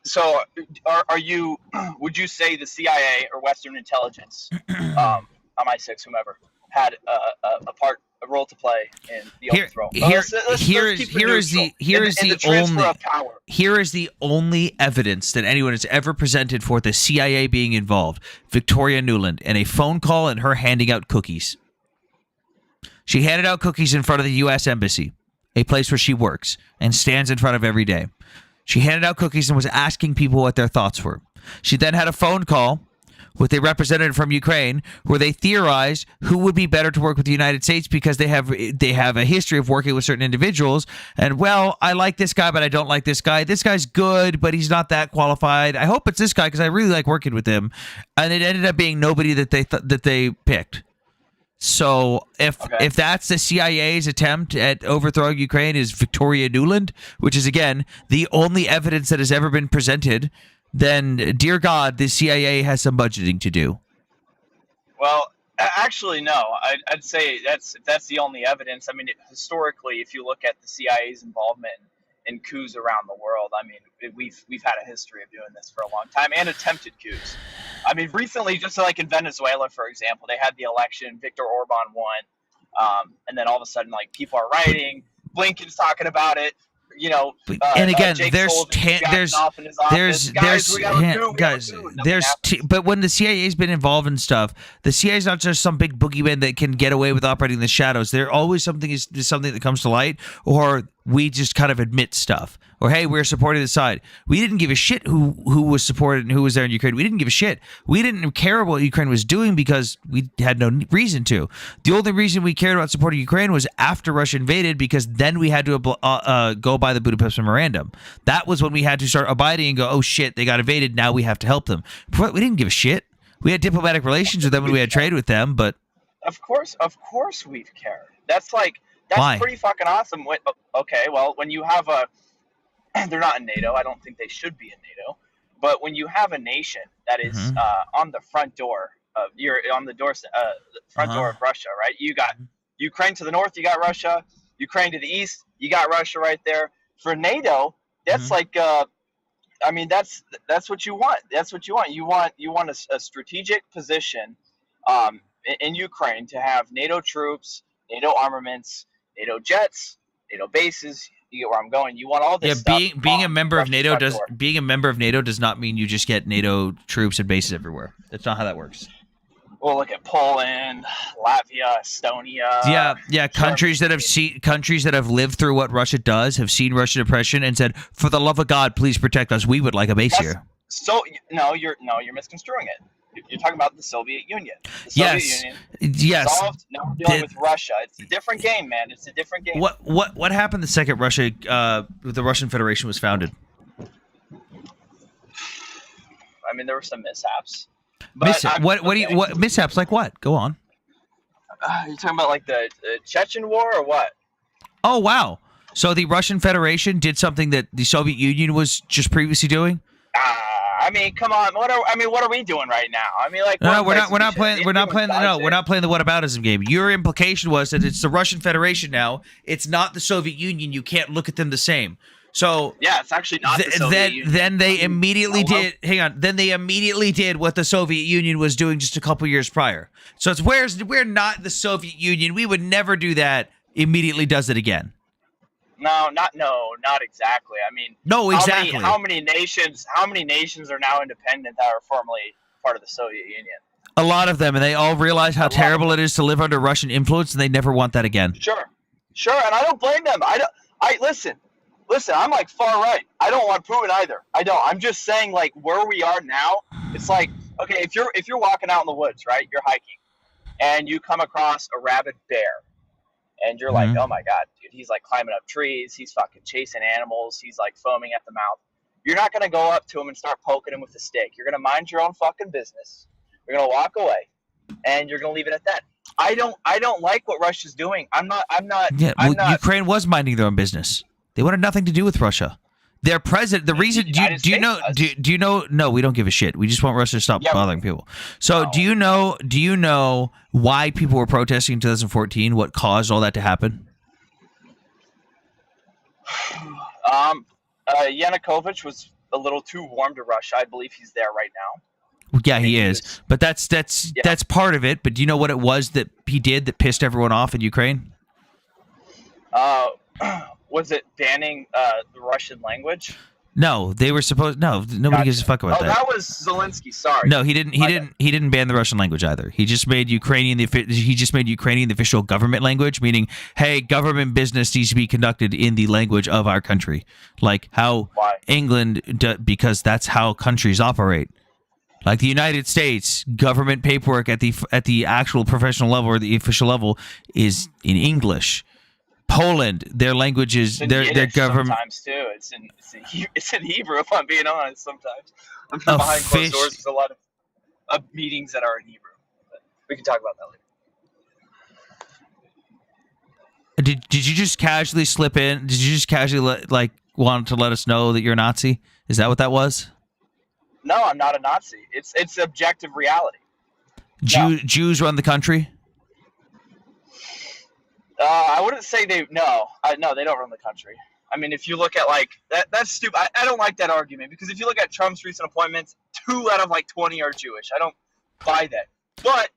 So are you, would you say the CIA or Western intelligence, MI6, whomever, had a role to play in the overthrow? Here is the only evidence that anyone has ever presented for the CIA being involved. Victoria Nuland, and a phone call and her handing out cookies. She handed out cookies in front of the U.S. Embassy, a place where she works and stands in front of every day. She handed out cookies and was asking people what their thoughts were. She then had a phone call with a representative from Ukraine where they theorized who would be better to work with the United States because they have a history of working with certain individuals. And, well, I like this guy, but I don't like this guy. This guy's good, but he's not that qualified. I hope it's this guy because I really like working with him. And it ended up being nobody that they picked. So if that's the CIA's attempt at overthrowing Ukraine is Victoria Nuland, which is, again, the only evidence that has ever been presented, then, dear God, the CIA has some budgeting to do. Well, actually, no. I'd say that's the only evidence. I mean, historically, if you look at the CIA's involvement in coups around the world, I mean, we've had a history of doing this for a long time, and attempted coups. I mean, recently, just like in Venezuela, for example, they had the election, Viktor Orban won, and then all of a sudden, like, people are rioting, Blinken's talking about it. You know, and again, but when the CIA's been involved in stuff, the CIA's not just some big boogeyman that can get away with operating in the shadows. There always something that comes to light, or we just kind of admit stuff, or hey, we're supporting the side. We didn't give a shit who was supported and who was there in Ukraine. We didn't give a shit. We didn't care what Ukraine was doing because we had no reason to. The only reason we cared about supporting Ukraine was after Russia invaded, because then we had to go by the Budapest Memorandum. That was when we had to start abiding and go, oh shit, they got invaded. Now we have to help them. We didn't give a shit. We had diplomatic relations with them and we had trade with them, but of course we've cared. That's Why? pretty fucking awesome. Okay, well, when you have they're not in NATO. I don't think they should be in NATO. But when you have a nation that is on the front door of front door of Russia, right? You got Ukraine to the north, you got Russia. Ukraine to the east, you got Russia right there. For NATO, that's I mean, that's what you want. That's what you want. You want a strategic position in Ukraine to have NATO troops, NATO armaments, NATO jets, NATO bases. You get where I'm going. You want all this stuff. Being a member of NATO does not mean you just get NATO troops and bases everywhere. That's not how that works. Well, look at Poland, Latvia, Estonia. Yeah. Countries that have lived through what Russia does, have seen Russian oppression, and said, "For the love of God, please protect us. We would like a base here." So you're misconstruing it. You're talking about the Soviet Union. The Soviet Union dissolved. Now we're dealing with Russia. It's a different game, man. It's a different game. What happened the second the Russian Federation was founded? I mean, there were some mishaps. What mishaps like what? Go on. You're talking about like the Chechen War or what? Oh wow! So the Russian Federation did something that the Soviet Union was just previously doing. I mean, come on. What are we doing right now? I mean, like, we're not playing the whataboutism game. Your implication was that it's the Russian Federation now. It's not the Soviet Union. You can't look at them the same. So Yeah, it's actually not the Soviet Union. then they immediately Hello? did. Hang on. Then they immediately did what the Soviet Union was doing just a couple years prior. So it's we're not the Soviet Union. We would never do that. Immediately does it again. No, not exactly. I mean, No, exactly. How many nations are now independent that are formerly part of the Soviet Union? A lot of them, and they all realize how terrible it is to live under Russian influence, and they never want that again. Sure, and I don't blame them. Listen. I'm like far right. I don't want Putin either. I don't. I'm just saying, like, where we are now, it's like, okay, if you're walking out in the woods, right? You're hiking, and you come across a rabid bear, and you're like, oh my god, dude, he's like climbing up trees, he's fucking chasing animals, he's like foaming at the mouth. You're not gonna go up to him and start poking him with a stick. You're gonna mind your own fucking business. You're gonna walk away, and you're gonna leave it at that. I don't like what Russia's doing. I'm not. Yeah, Ukraine was minding their own business. They wanted nothing to do with Russia. Their president, the reason, do you know, no, we don't give a shit. We just want Russia to stop bothering people. So do you know why people were protesting in 2014? What caused all that to happen? Yanukovych was a little too warm to Russia. I believe he's there right now. Yeah, he is. But that's part of it. But do you know what it was that he did that pissed everyone off in Ukraine? Was it banning the Russian language? No, they were supposed. No, nobody gives a fuck about that. Oh, that was Zelensky. Sorry. No, he didn't. He didn't ban the Russian language either. He just made Ukrainian the official government language, meaning, hey, government business needs to be conducted in the language of our country, like how England, because that's how countries operate. Like the United States, government paperwork at the actual professional level or the official level is in English. Poland, their language is their government. Sometimes too, it's in Hebrew. If I'm being honest, sometimes I'm behind closed doors. There's a lot of meetings that are in Hebrew. But we can talk about that later. Did you just casually slip in? Did you just casually want to let us know that you're a Nazi? Is that what that was? No, I'm not a Nazi. It's objective reality. Jews run the country. I wouldn't say they don't run the country. I mean, if you look at that's stupid. I don't like that argument because if you look at Trump's recent appointments, 2 out of 20 are Jewish. I don't buy that. But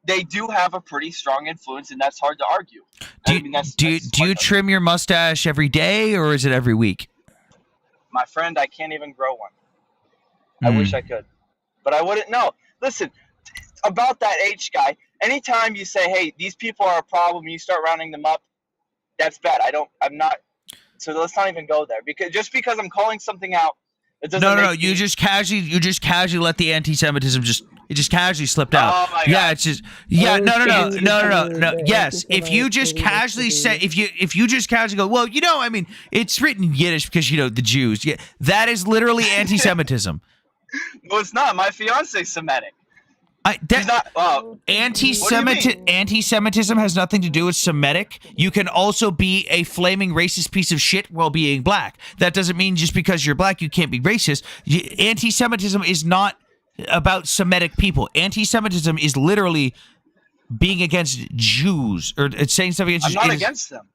they do have a pretty strong influence, and that's hard to argue. Do you trim your mustache every day or is it every week? My friend, I can't even grow one. I wish I could, but I wouldn't know. Listen, about that H guy. Anytime you say, hey, these people are a problem, you start rounding them up, that's bad. I'm not. So let's not even go there because I'm calling something out. It doesn't No. You just casually let the anti-Semitism just casually slipped out. Oh my God. Yeah, it's just no. Yes, if you just casually say if you just casually go, well, I mean, it's written in Yiddish because the Jews. Yeah, that is literally anti-Semitism. Well, it's not. My fiance's Semitic. Anti-Semitism has nothing to do with Semitic. You can also be a flaming racist piece of shit while being black. That doesn't mean just because you're black you can't be racist. Anti-Semitism is not about Semitic people. Anti-Semitism is literally being against Jews or saying something against Jews. I'm not against them.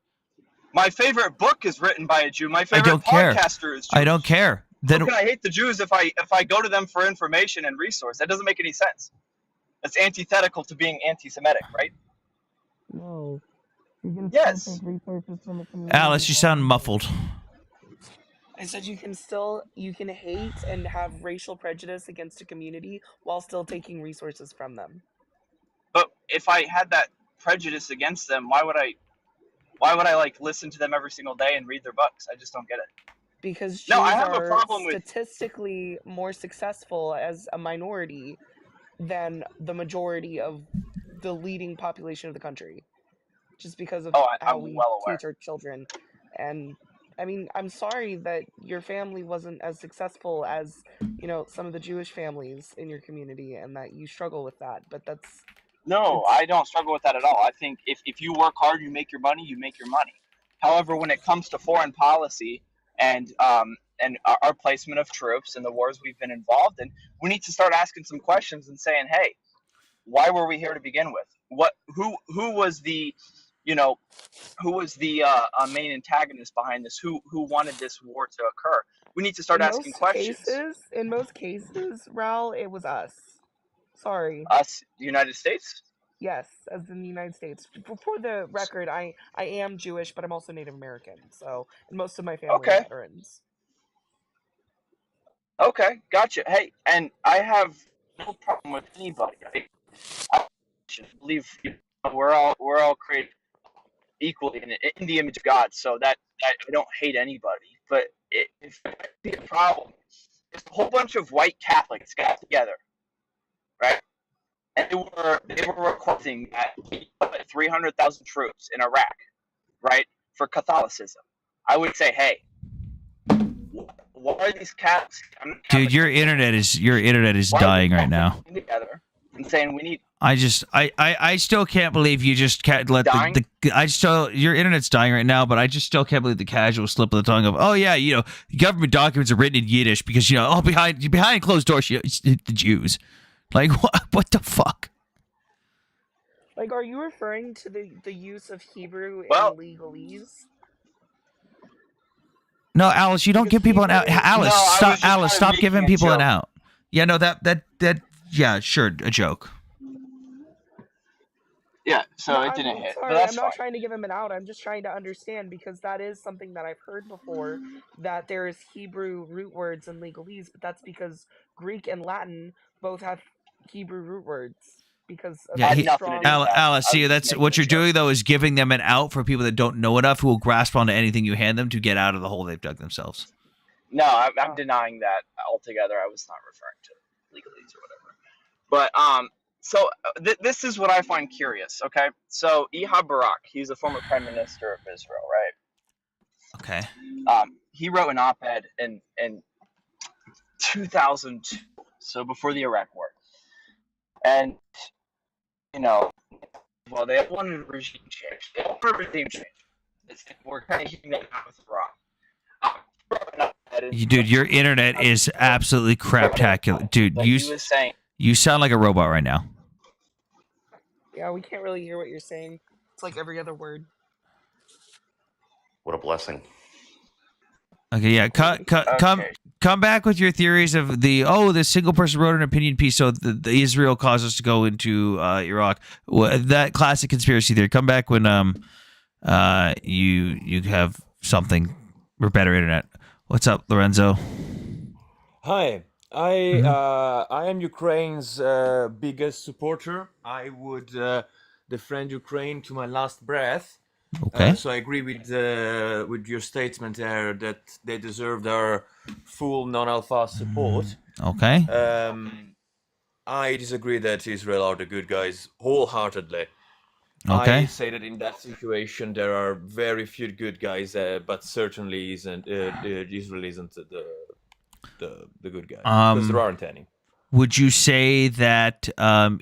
My favorite book is written by a Jew. My favorite podcaster is Jewish. I don't care. How can I hate the Jews if I go to them for information and resource? That doesn't make any sense. That's antithetical to being anti-Semitic, right? No. Yes. Alice, you sound muffled. I said you can hate and have racial prejudice against a community while still taking resources from them. But if I had that prejudice against them, why would I listen to them every single day and read their books? I just don't get it. Because Jews I have are a problem with statistically more successful as a minority than the majority of the leading population of the country. Just because of how we teach our children. And I mean, I'm sorry that your family wasn't as successful as, some of the Jewish families in your community and that you struggle with that. But that's... No, I don't struggle with that at all. I think if you work hard, you make your money, you make your money. However, when it comes to foreign policy and our placement of troops and the wars we've been involved in, we need to start asking some questions and saying, hey, why were we here to begin with? Who was the you know, who was the main antagonist behind this? Who wanted this war to occur? We need to start asking questions. In most cases, Raul, it was us. Sorry. Us, the United States? Yes, as in the United States. For the record, I am Jewish, but I'm also Native American. So, and most of my family are veterans. Okay, gotcha. Hey, and I have no problem with anybody. I believe we're all created equally in the image of God. So that I don't hate anybody. But if I see a problem, if a whole bunch of white Catholics got together, right, and they were requesting that we put 300,000 troops in Iraq, right, for Catholicism, I would say, hey, what are these Catholics? Dude, your internet is dying right now. Together and saying we need. I still can't believe you just can't let your internet's dying right now, but I just still can't believe the casual slip of the tongue of, oh yeah, you know, government documents are written in Yiddish because, you know, oh, behind closed doors, you know, it's the Jews. Like, what the fuck? Like, are you referring to the use of Hebrew in legalese? No, Alice, you don't give people an out. Alice, stop! Alice, stop giving people an out. Yeah, no, that. Yeah, sure, a joke. Yeah, so No, it didn't I'm hit. sorry, But that's I'm not fine. trying to give him an out. I'm just trying to understand because that is something that I've heard before, that there is Hebrew root words in legalese, but that's because Greek and Latin both have Hebrew root words because of Yeah, the strong. Alice, see, that's what you're doing though is giving them an out for people that don't know enough who will grasp onto anything you hand them to get out of the hole they've dug themselves. No, I'm denying that altogether. I was not referring to legalese or whatever. But so this is what I find curious. Okay, so Ehud Barak, he's a former prime minister of Israel, right? Okay. He wrote an op-ed in 2002, so before the Iraq War, and you know, well, they wanted a regime change. They wanted a regime change. We're kind of hitting that out with Iran. Dude, your internet is absolutely craptacular. Dude, you sound like a robot right now. Yeah, we can't really hear what you're saying. It's like every other word. What a blessing. Okay, yeah, come back with your theories of the single person wrote an opinion piece, so the Israel caused us to go into Iraq. That classic conspiracy theory. Come back when you have something or better internet. What's up, Lorenzo? Hi, I am Ukraine's biggest supporter. I would defend Ukraine to my last breath. Okay. So I agree with your statement there that they deserve our full non-alpha support. Okay. I disagree that Israel are the good guys wholeheartedly. Okay. I say that in that situation there are very few good guys, but certainly isn't Israel isn't the good guy because there aren't any. Would you say that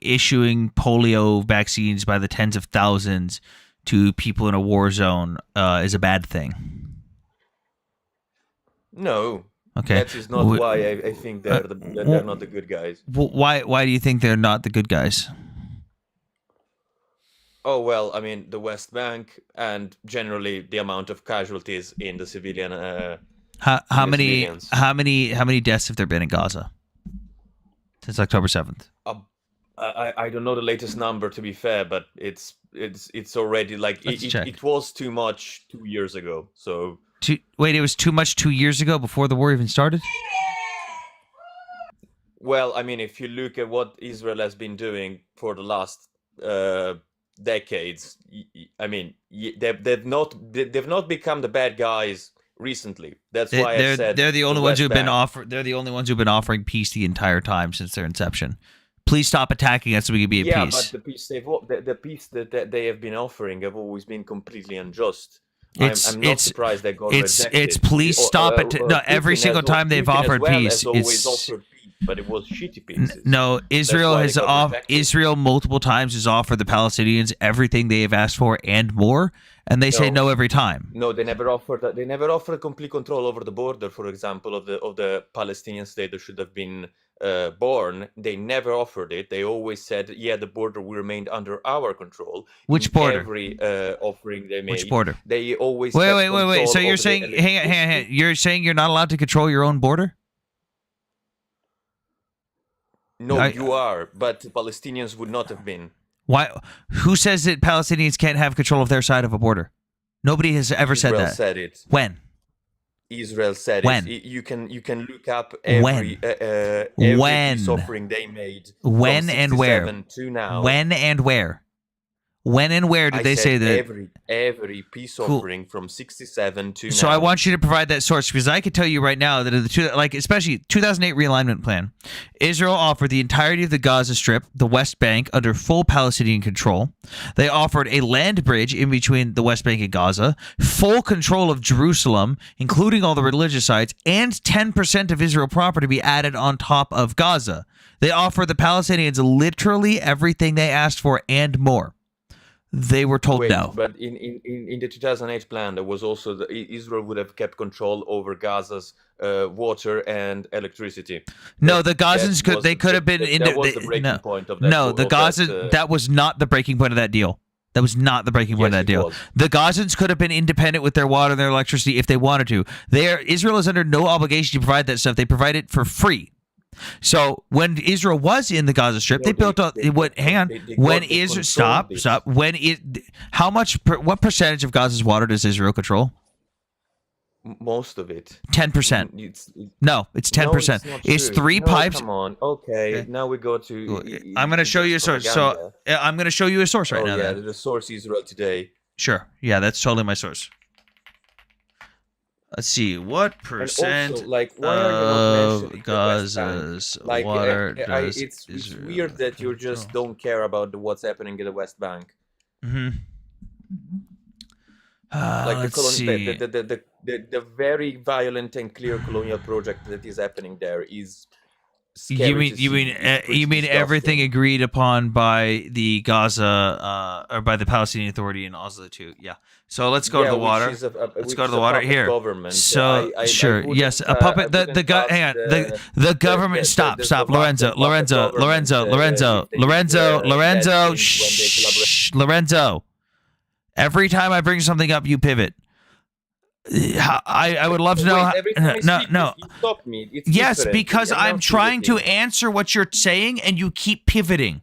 issuing polio vaccines by the tens of thousands to people in a war zone is a bad thing? No. Okay. That is not why I think they're not the good guys. Why do you think they're not the good guys? Oh well, I mean the West Bank and generally the amount of casualties in the civilian. How many deaths have there been in Gaza since October 7th? I don't know the latest number, to be fair, but it's already like it was too much 2 years ago. So wait, it was too much 2 years ago before the war even started? Well, I mean, if you look at what Israel has been doing for the last decades, I mean, they've not become the bad guys recently. That's why I said they're the only ones who've been They're the only ones who've been offering peace the entire time since their inception. Please stop attacking us so we can be at peace. Yeah, but the peace that they have been offering have always been completely unjust. I'm not surprised they got rejected. Please stop it. No, every single time they've offered peace, it's offered peace, but it was shitty pieces. No, Israel multiple times has offered the Palestinians everything they have asked for and more, and they say no every time. No, they never offered that. They never offered complete control over the border, for example, of the Palestinian state. There should have been born, they never offered it. They always said, yeah, the border will remain under our control. Which In border? Every offering they made. Which border? They always Wait. control So you're over saying, the hang on. You're saying you're not allowed to control your own border? No, you are, but Palestinians would not have been. Why? Who says that Palestinians can't have control of their side of a border? Nobody has ever said Israel that. said it. When? Israel said When? it. You can look up every When? peace offering they made. When from and where? 67 to now. When and where? When and where did I they say said that? every peace Cool. offering from 67 to So now. I want you to provide that source, because I can tell you right now that in the especially 2008 realignment plan, Israel offered the entirety of the Gaza Strip, the West Bank, under full Palestinian control. They offered a land bridge in between the West Bank and Gaza, full control of Jerusalem, including all the religious sites, and 10% of Israel property to be added on top of Gaza. They offered the Palestinians literally everything they asked for and more. They were told Wait, no. but in the 2008 plan, there was also Israel would have kept control over Gaza's water and electricity. No, the Gazans could have been that was the breaking point of that. No, the Gazans that was not the breaking point of that deal. That was not the breaking point of that deal. was. The Gazans could have been independent with their water and their electricity if they wanted to. Israel is under no obligation to provide that stuff. They provide it for free. So when Israel was in the Gaza Strip, they built up. Hang on. When Israel stop. When what percentage of Gaza's water does Israel control? Most of it. 10%. No, it's 10%. It's three pipes. Come on. Okay. Now we go to. I'm going to show you a source. So I'm going to show you a source right now. Yeah, then. the source Israel Today. Sure. Yeah, that's totally my source. Let's see. What percent also, why are you not mentioning of Gaza's water does it's Israel weird that you just don't care about what's happening in the West Bank. Mm-hmm. Let's see. The very violent and clear colonial project that is happening there is. You mean everything agreed upon by the Gaza or by the Palestinian Authority in Oslo too? Yeah. So let's go to the water. Let's go to the water here. So sure, yes, a puppet. The government. Stop, Lorenzo. Shh, Lorenzo. Every time I bring something up, you pivot. I would love to know. No. You stop me. It's yes, different. because You're I'm not trying to pivoting. answer what you're saying, and you keep pivoting.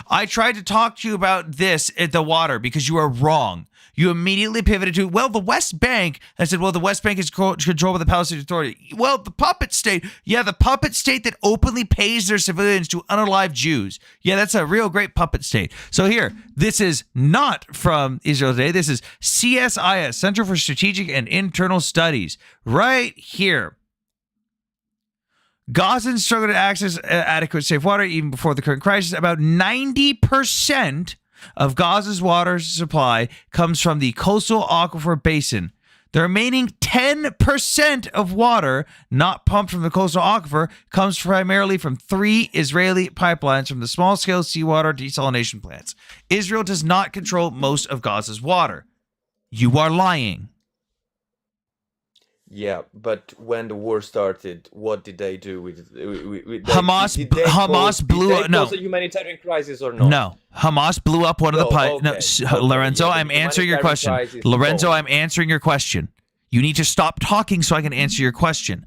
I tried to talk to you about this at the water because you are wrong. You immediately pivoted to, well, the West Bank. I said, well, the West Bank is controlled by the Palestinian Authority. Well, the puppet state. Yeah, the puppet state that openly pays their civilians to unalive Jews. Yeah, that's a real great puppet state. So here, this is not from Israel Today. This is CSIS, Center for Strategic and Internal Studies, right here. Gazans struggle to access adequate safe water even before the current crisis. About 90% of Gaza's water supply comes from the coastal aquifer basin. The remaining 10% of water not pumped from the coastal aquifer comes primarily from 3 Israeli pipelines from the small-scale seawater desalination plants. Israel does not control most of Gaza's water. You are lying. Yeah, but when the war started, what did they do with Hamas blew up. No, cause a humanitarian crisis or not? No, Hamas blew up one of the pipes. No, Lorenzo, I'm answering your question. Lorenzo, I'm answering your question. You need to stop talking so I can answer your question.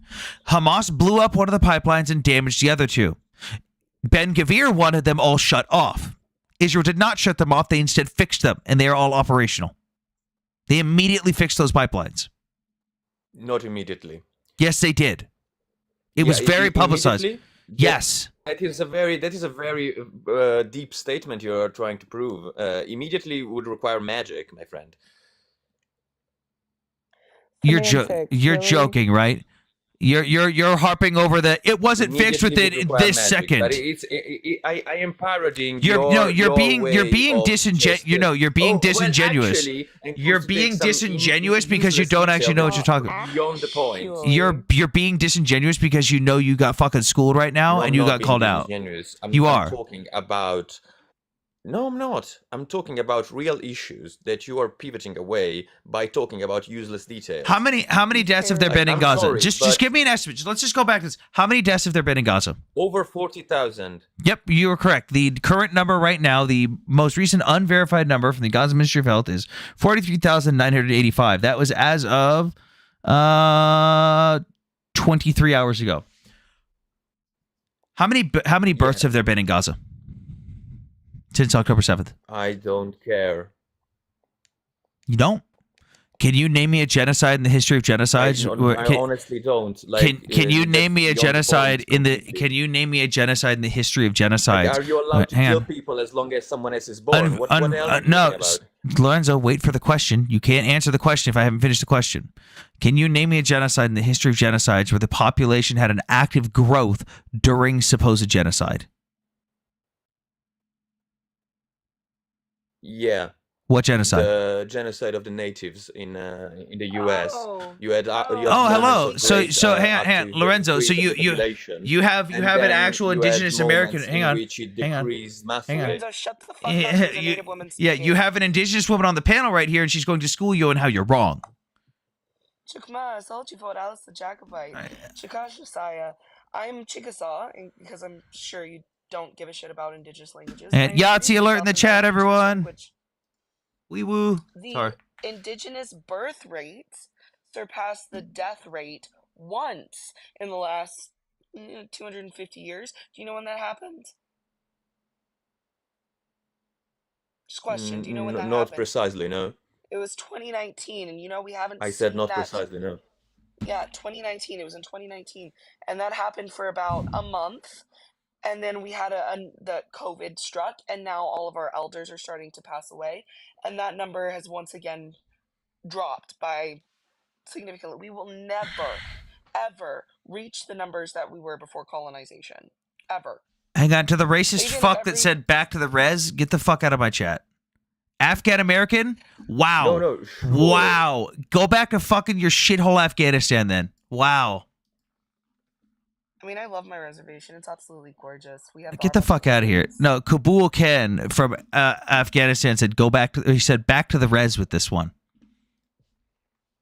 Hamas blew up one of the pipelines and damaged the other 2. Ben-Gvir wanted them all shut off. Israel did not shut them off. They instead fixed them, and they are all operational. They immediately fixed those pipelines. Not immediately. Yes, they did. It was very publicized. Yes. That is a very deep statement you are trying to prove. Immediately would require magic, my friend. You're joking, right? You're harping over the. It wasn't fixed within this second. But I am parodying. You're being disingenuous. You're being disingenuous. You're being disingenuous because you don't actually know what you're talking about. Beyond the point. You're being disingenuous because you know you got fucking schooled right now and you got called out. I'm You are talking about No, I'm not. I'm talking about real issues that you are pivoting away by talking about useless details. How many deaths have there been in I'm Gaza? sorry, Just but give me an estimate. Let's just go back to this. How many deaths have there been in Gaza? over 40,000. Yep, you are correct. The current number right now, the most recent unverified number from the Gaza Ministry of Health is 43,985. That was as of 23 hours ago. How many births have there been in Gaza since October 7th? I don't care. You don't? Can you name me a genocide in the history of genocides? I honestly don't. Like, Can you name me a beyond the genocide point in the? completely. Can you name me a genocide in the history of genocides? Are you allowed to Hang kill on. people as long as someone else is born? What the hell are you No, talking about? Lorenzo, wait for the question. You can't answer the question if I haven't finished the question. Can you name me a genocide in the history of genocides where the population had an active growth during supposed genocide? Yeah. What genocide? The genocide of the natives in the U.S. You had. Oh, hello. So hang on, Lorenzo. So you have an actual indigenous American. Hang on. Lorenzo, shut the fuck up. There's a native woman speaking. You have an indigenous woman on the panel right here, and she's going to school you on how you're wrong. Chukma, Salchifot, Alice the Jacobite, Chikashasaya. I'm Chickasaw, because I'm sure you don't give a shit about indigenous languages. And Yahtzee alert in the chat, everyone. Wee woo. The Sorry. indigenous birth rate surpassed the death rate once in the last 250 years. Do you know when that happened? Just question. Do you know when that Not happened? precisely, no. It was 2019, and we haven't. I said seen not that. precisely, no. Yeah, 2019. It was in 2019, and that happened for about a month. And then we had the COVID struck, and now all of our elders are starting to pass away, and that number has once again dropped by significantly. We will never, ever reach the numbers that we were before colonization, ever. Hang on to the racist Even fuck that every- said "back to the res." Get the fuck out of my chat. Afghan American? Wow. No, sure. Wow. Go back to fucking your shithole Afghanistan then. Wow. I mean, I love my reservation. It's absolutely gorgeous. We have Get the fuck out of here. No, Kabul Ken from Afghanistan said go back to. He said back to the res with this one.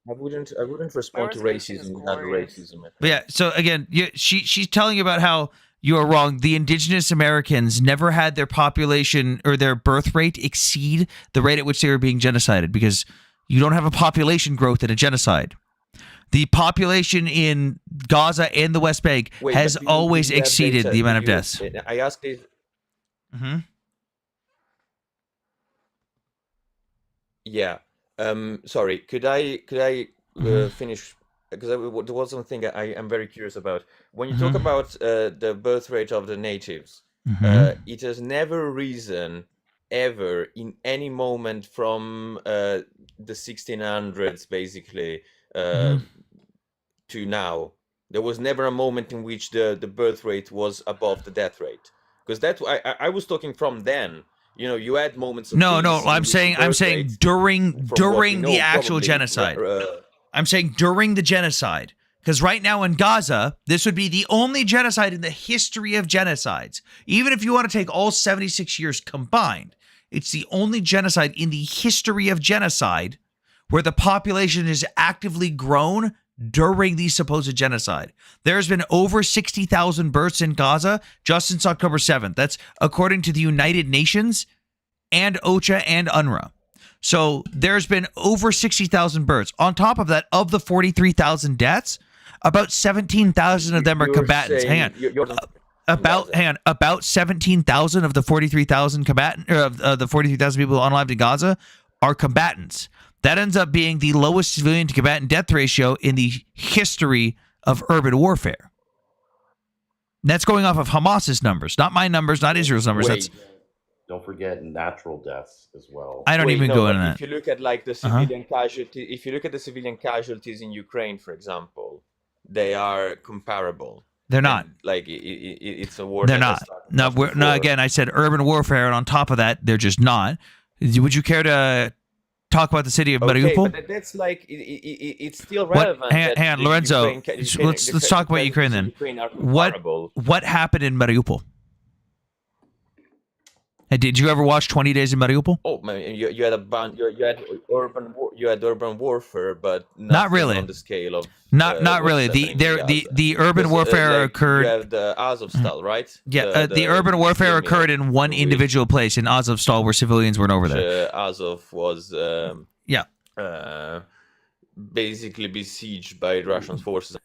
I wouldn't respond to racism without racism. But yeah. So again, she's telling you about how you are wrong. The indigenous Americans never had their population or their birth rate exceed the rate at which they were being genocided because you don't have a population growth in a genocide. The population in Gaza and the West Bank has always exceeded the amount of deaths. I asked this. Mm-hmm. Yeah. Sorry. Could I finish? Because there was something I am very curious about. When you talk about the birth rate of the natives, it has never risen ever in any moment from the 1600s, basically. To now, there was never a moment in which the birth rate was above the death rate, because that I was talking from then. You know, you had moments. Of No. peace in I'm which saying the birth rate, during from what we know, the actual probably, genocide. I'm saying during the genocide, because right now in Gaza, this would be the only genocide in the history of genocides. Even if you want to take all 76 years combined, it's the only genocide in the history of genocide where the population is actively grown during the supposed genocide. There's been over 60,000 births in Gaza just since October 7th. That's according to the United Nations and OCHA and UNRWA. So there's been over 60,000 births. On top of that, of the 43,000 deaths, about 17,000 of them are combatants. Hang on. About 17,000 of the 43,000 the 43,000 people unalived in Gaza are combatants. That ends up being the lowest civilian to combatant death ratio in the history of urban warfare. And that's going off of Hamas's numbers, not my numbers, not Israel's numbers. Wait, don't forget natural deaths as well. I don't even go into that. If you look at like the civilian casualties, if you look at the civilian casualties in Ukraine, for example, they are comparable. They're not. And, like it's a war. They're not. No, again, I said urban warfare, and on top of that, they're just not. Would you care to talk about the city of Mariupol? But that's like it's still relevant. Hang on, Lorenzo. Let's talk about Ukraine then. What happened in Mariupol? Did you ever watch 20 Days in Mariupol? Oh man, you had you had urban warfare, but Not really. on the scale of Not what's really. happening in Gaza. The urban Because, warfare like, occurred. You have the Azovstal, right? Yeah, the urban warfare occurred in one individual place in Azovstal where civilians weren't over there. Azov was basically besieged by Russian forces.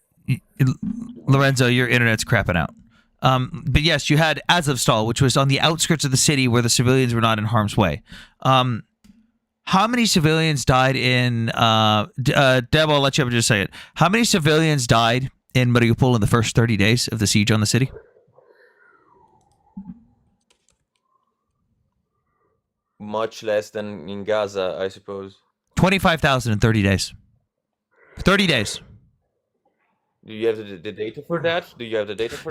Lorenzo, your internet's crapping out. But yes, you had Azovstal, which was on the outskirts of the city where the civilians were not in harm's way. How many civilians died in... Deb, I'll let you up in just a second. How many civilians died in Mariupol in the first 30 days of the siege on the city? Much less than in Gaza, I suppose. 25,000 in 30 days. 30 days. Do you have the data for that?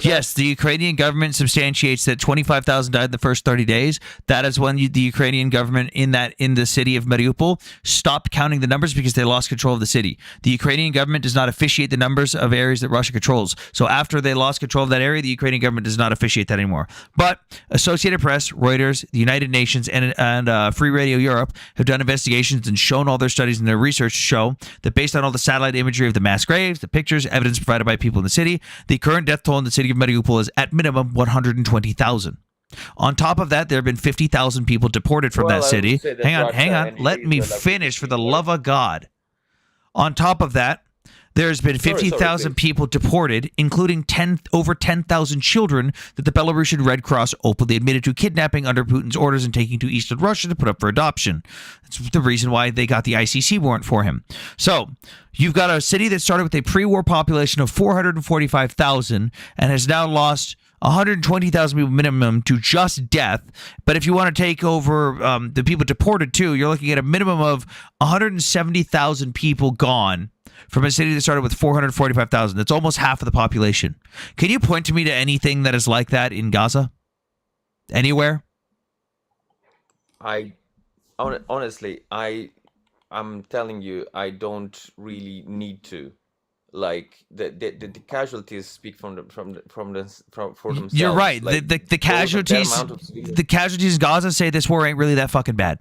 Yes, the Ukrainian government substantiates that 25,000 died in the first 30 days. That is when the Ukrainian government in the city of Mariupol stopped counting the numbers because they lost control of the city. The Ukrainian government does not officiate the numbers of areas that Russia controls. So after they lost control of that area, the Ukrainian government does not officiate that anymore. But Associated Press, Reuters, the United Nations, and Free Radio Europe have done investigations and shown all their studies and their research show that based on all the satellite imagery of the mass graves, the pictures, evidence provided by people in the city, the current death toll in the city of Mariupol is at minimum 120,000. On top of that, there have been 50,000 people deported from that city. Hang on. Let me finish, for the love of God. On top of that, there's been 50,000 people deported, including over 10,000 children that the Belarusian Red Cross openly admitted to kidnapping under Putin's orders and taking to eastern Russia to put up for adoption. That's the reason why they got the ICC warrant for him. So you've got a city that started with a pre-war population of 445,000 and has now lost 120,000 people minimum to just death. But if you want to take over the people deported too, you're looking at a minimum of 170,000 people gone from a city that started with 445,000. That's almost half of the population. Can you point to me to anything that is like that in Gaza? Anywhere? Honestly, I'm telling you, I don't really need to. Like the casualties speak for themselves. You're right. Like, the casualties in Gaza say this war ain't really that fucking bad,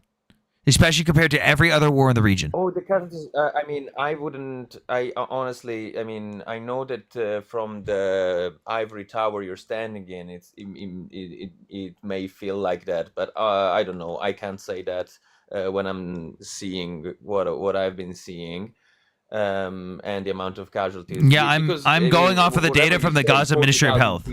especially compared to every other war in the region. Oh, the casualties. I mean, I wouldn't. I honestly. I mean, I know that from the ivory tower you're standing in, it may feel like that, but I don't know. I can't say that when I'm seeing what I've been seeing. And the amount of casualties. Yeah, I'm going off of the data from the Gaza Ministry of Health.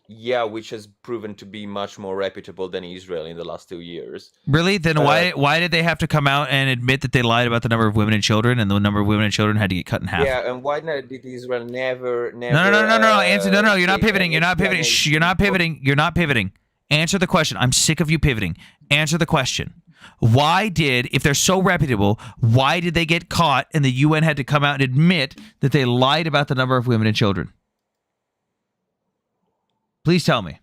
Yeah, which has proven to be much more reputable than Israel in the last 2 years. Really? Then why did they have to come out and admit that they lied about the number of women and children, and the number of women and children had to get cut in half? Yeah, and why did Israel never? No. Answer. No. You're not pivoting. You're not pivoting. You're not pivoting. You're not pivoting. Answer the question. I'm sick of you pivoting. Answer the question. Why if they're so reputable, why did they get caught and the UN had to come out and admit that they lied about the number of women and children? Please tell me.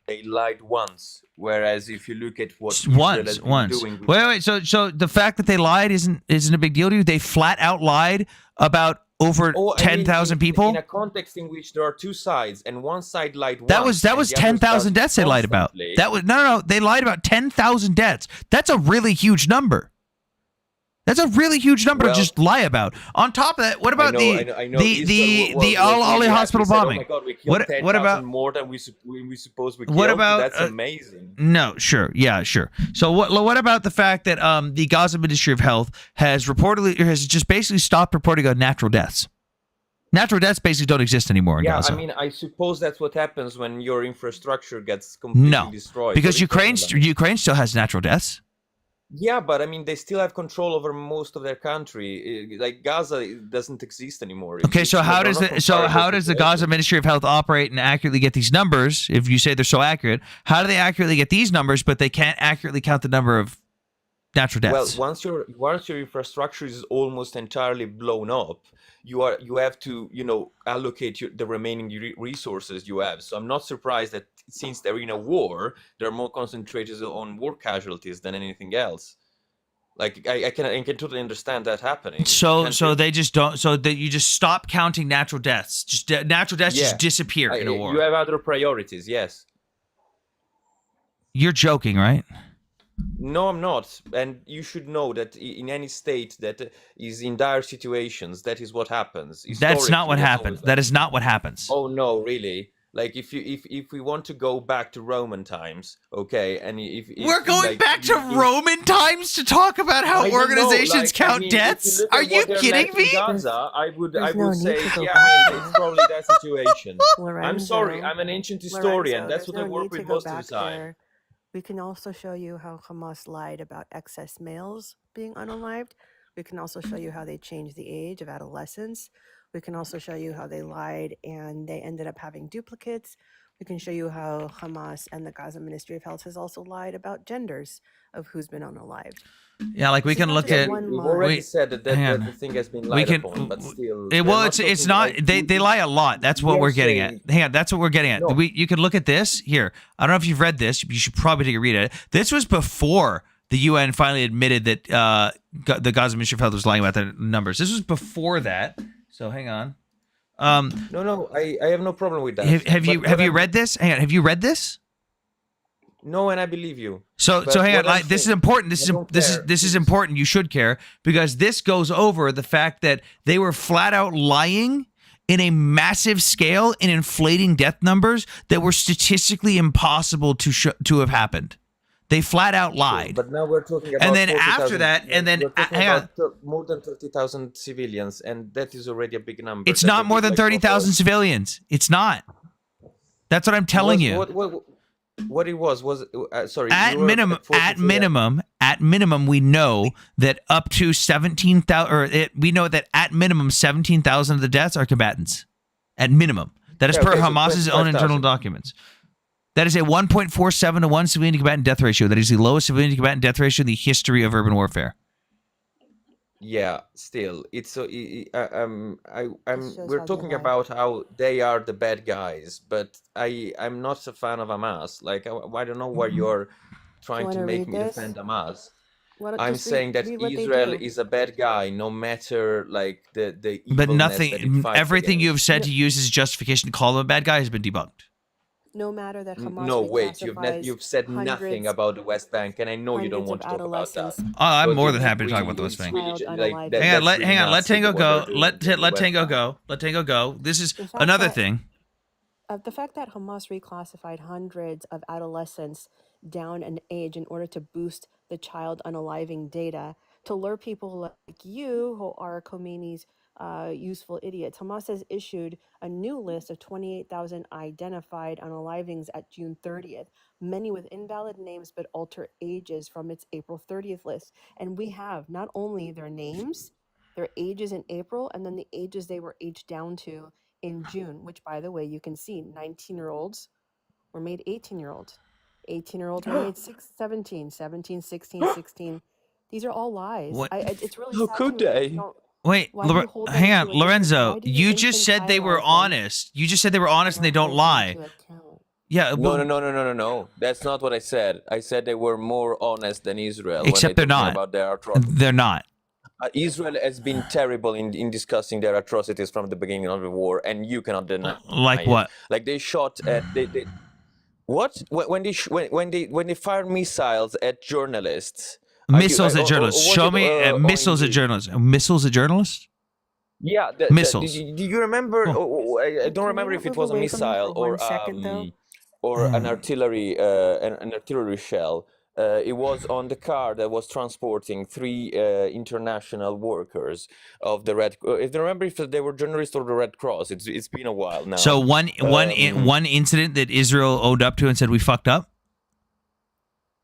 They lied once, whereas if you look at what once. Doing Wait. So the fact that they lied isn't a big deal to you? They flat out lied about over 10,000 people in a context in which there are two sides, and one side lied. That was 10,000 deaths they lied about. That was no. They lied about 10,000 deaths. That's a really huge number. That's a really huge number to just lie about. On top of that, what about the Al-Ali hospital bombing? Oh my God, what about more than we suppose we killed? What about that's amazing? No, sure, yeah, sure. So what about the fact that the Gaza Ministry of Health has just basically stopped reporting on natural deaths? Natural deaths basically don't exist anymore in Gaza. I mean, I suppose that's what happens when your infrastructure gets completely destroyed. Because Ukraine still has natural deaths. Yeah, but I mean, they still have control over most of their country. Like Gaza doesn't exist anymore. Okay, so how does the Gaza Ministry of Health operate and accurately get these numbers? If you say they're so accurate, how do they accurately get these numbers, but they can't accurately count the number of natural deaths? Well, once your infrastructure is almost entirely blown up, you have to allocate the remaining resources you have. So I'm not surprised that since they're in a war, they're more concentrated on war casualties than anything else. Like I can totally understand that happening. So Can't so you? they just don't. So that you just stop counting natural deaths. Just natural deaths Yeah. just disappear in a war. You have other priorities, yes. You're joking, right? No, I'm not. And you should know that in any state that is in dire situations, that is what happens. That's not what Historically, that's happened. always That is not what happens. Oh no, really? Like if we want to go back to Roman times, okay, and if We're going like, back to if- Roman times to talk about how I don't know, organizations like, I count mean, if deaths? look Are at you what they're kidding left in me? Gaza, I would There's no say, need to go yeah, back I mean, it's probably that situation. I'm sorry, Lorenzo, I'm an ancient historian. Lorenzo, That's there's what I no work need to with go most of back the time. there. We can also show you how Hamas lied about excess males being unalived. We can also show you how they changed the age of adolescence. We can also show you how they lied and they ended up having duplicates. We can show you how Hamas and the Gaza Ministry of Health has also lied about genders of who's been unalived. Yeah, like we This is can not look just at. one We've lie. already said that hang the on. thing has been We lied can. upon, but still. Well, we're it's talking, not. like, They lie a lot. That's what we are we're getting saying- at. Hang on, that's what we're getting at. No. You can look at this here. I don't know if you've read this. You should probably take a read at it. This was before the UN finally admitted that the Gaza Ministry of Health was lying about the numbers. This was before that. So hang on. No, I have no problem with that. Have you But what read this? Hang on. Have you read this? No, and I believe you. So But hang on. what I'm This is saying- important. I don't care. This is important. You should care because this goes over the fact that they were flat out lying in a massive scale in inflating death numbers that were statistically impossible to have happened. They flat out lied. But now we're talking about And then 40,000 after that, and then we're talking hang on. about more than 30,000 civilians, and that is already a big number. It's That's not a more big, than like, 30,000 civilians. It's not. That's what I'm telling you. What it was sorry. At you were minimum, at 43. at minimum, we know that up to 17,000, we know that at minimum 17,000 of the deaths are combatants. At minimum, that is Yeah, per okay, so Hamas's own 25,000. internal documents. That is a 1.47 to 1 civilian to combatant death ratio. That is the lowest civilian to combatant death ratio in the history of urban warfare. Yeah, still, it's so. shows We're how they talking lie. about how they are the bad guys, but I'm not a fan of Hamas. Like I don't know why you're trying to wanna make read me this? defend Hamas. Why don't I'm just saying that read what they Israel do? is a bad guy, no matter like the But evilness that it nothing, fights everything you have against. said to use as justification to call them a bad guy has been debunked. No matter that Hamas No, wait, reclassifies you've said nothing hundreds- about the West Bank, and I know you don't want hundreds to of talk about that. adolescents. Oh, I'm But more you than happy to talk really- about the West Bank. really, Child like, unalived. that- Hang on, that's really hang on. Let Nazi, Tango what they're go. doing Let in the let West Tango Bank. go. Let Tango go. This is The fact another that- thing. The fact that Hamas reclassified hundreds of adolescents down an age in order to boost the child unaliving data to lure people like you who are Khomeini's useful idiots. Hamas has issued a new list of 28,000 identified unalivings at June 30th, many with invalid names but alter ages from its April 30th list. And we have not only their names, their ages in April, and then the ages they were aged down to in June, which, by the way, you can see 19-year-olds were made 18-year-olds. 18-year-olds were made 17, 17, 16, 16. These are all lies. What- It's really How sad could to me that you they? don't- Wait, why do you hold them hang to on, a different- Lorenzo. why do You just said they were infantilize them? honest. You just said they were honest and they don't lie. Yeah, well, No. That's not what I said. I said they were more honest than Israel. Except when they're talking not. About their atrocities. They're not. Israel has been terrible in discussing their atrocities from the beginning of the war, and you cannot deny. Like it. what? Like they shot at what when they fired missiles at journalists. Missiles at or journalists. was Show it, me missiles at ONG? journalists. Missiles at journalists? Yeah, Missiles. Do you remember? I don't remember if it was a away from me missile for or 1 second, though? or an artillery an artillery shell. It was on the car that was transporting 3 international workers of the Red. If you remember, if they were journalists or the Red Cross, it's been a while now. So one incident that Israel owned up to and said we fucked up?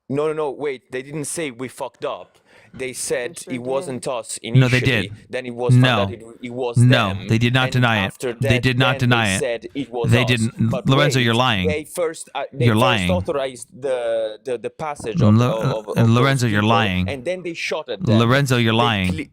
No. Wait, they didn't say we fucked up. They said it wasn't us initially. No, they did. Then it was No. found that it was No, them. they did not And deny it. after They that, did not then deny they it. said it was They us. didn't. But Lorenzo, wait, you're lying. They first You're first lying. authorized the passage of, of Lorenzo, those you're people, lying. and then they shot at them. Lorenzo, you're They lying.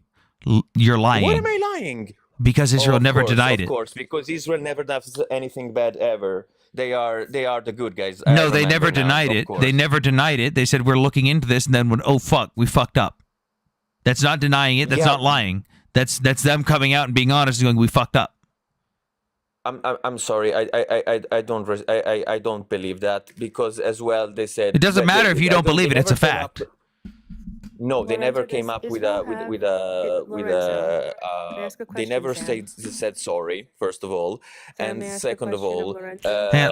You're lying. What am I lying? Because Israel Of never course, denied Of it. course, because Israel never does anything bad ever. They are the good guys. No, they never remember now, denied of it. course. They never denied it. They said we're looking into this, and then when fuck, we fucked up. That's not denying it. That's Yeah. not lying. That's them coming out and being honest and going, we fucked up. I'm sorry. I don't believe that, because as well they said It doesn't that matter if you don't believe they it. It's a never came up- fact. No, they never Lorenzo, came does up with Israel a with have with a it, with Lorenzo? a. May I ask a They question, never Sam? said sorry. First of all, Sam, and may I ask a second of question of all, Lorenzo? Hey,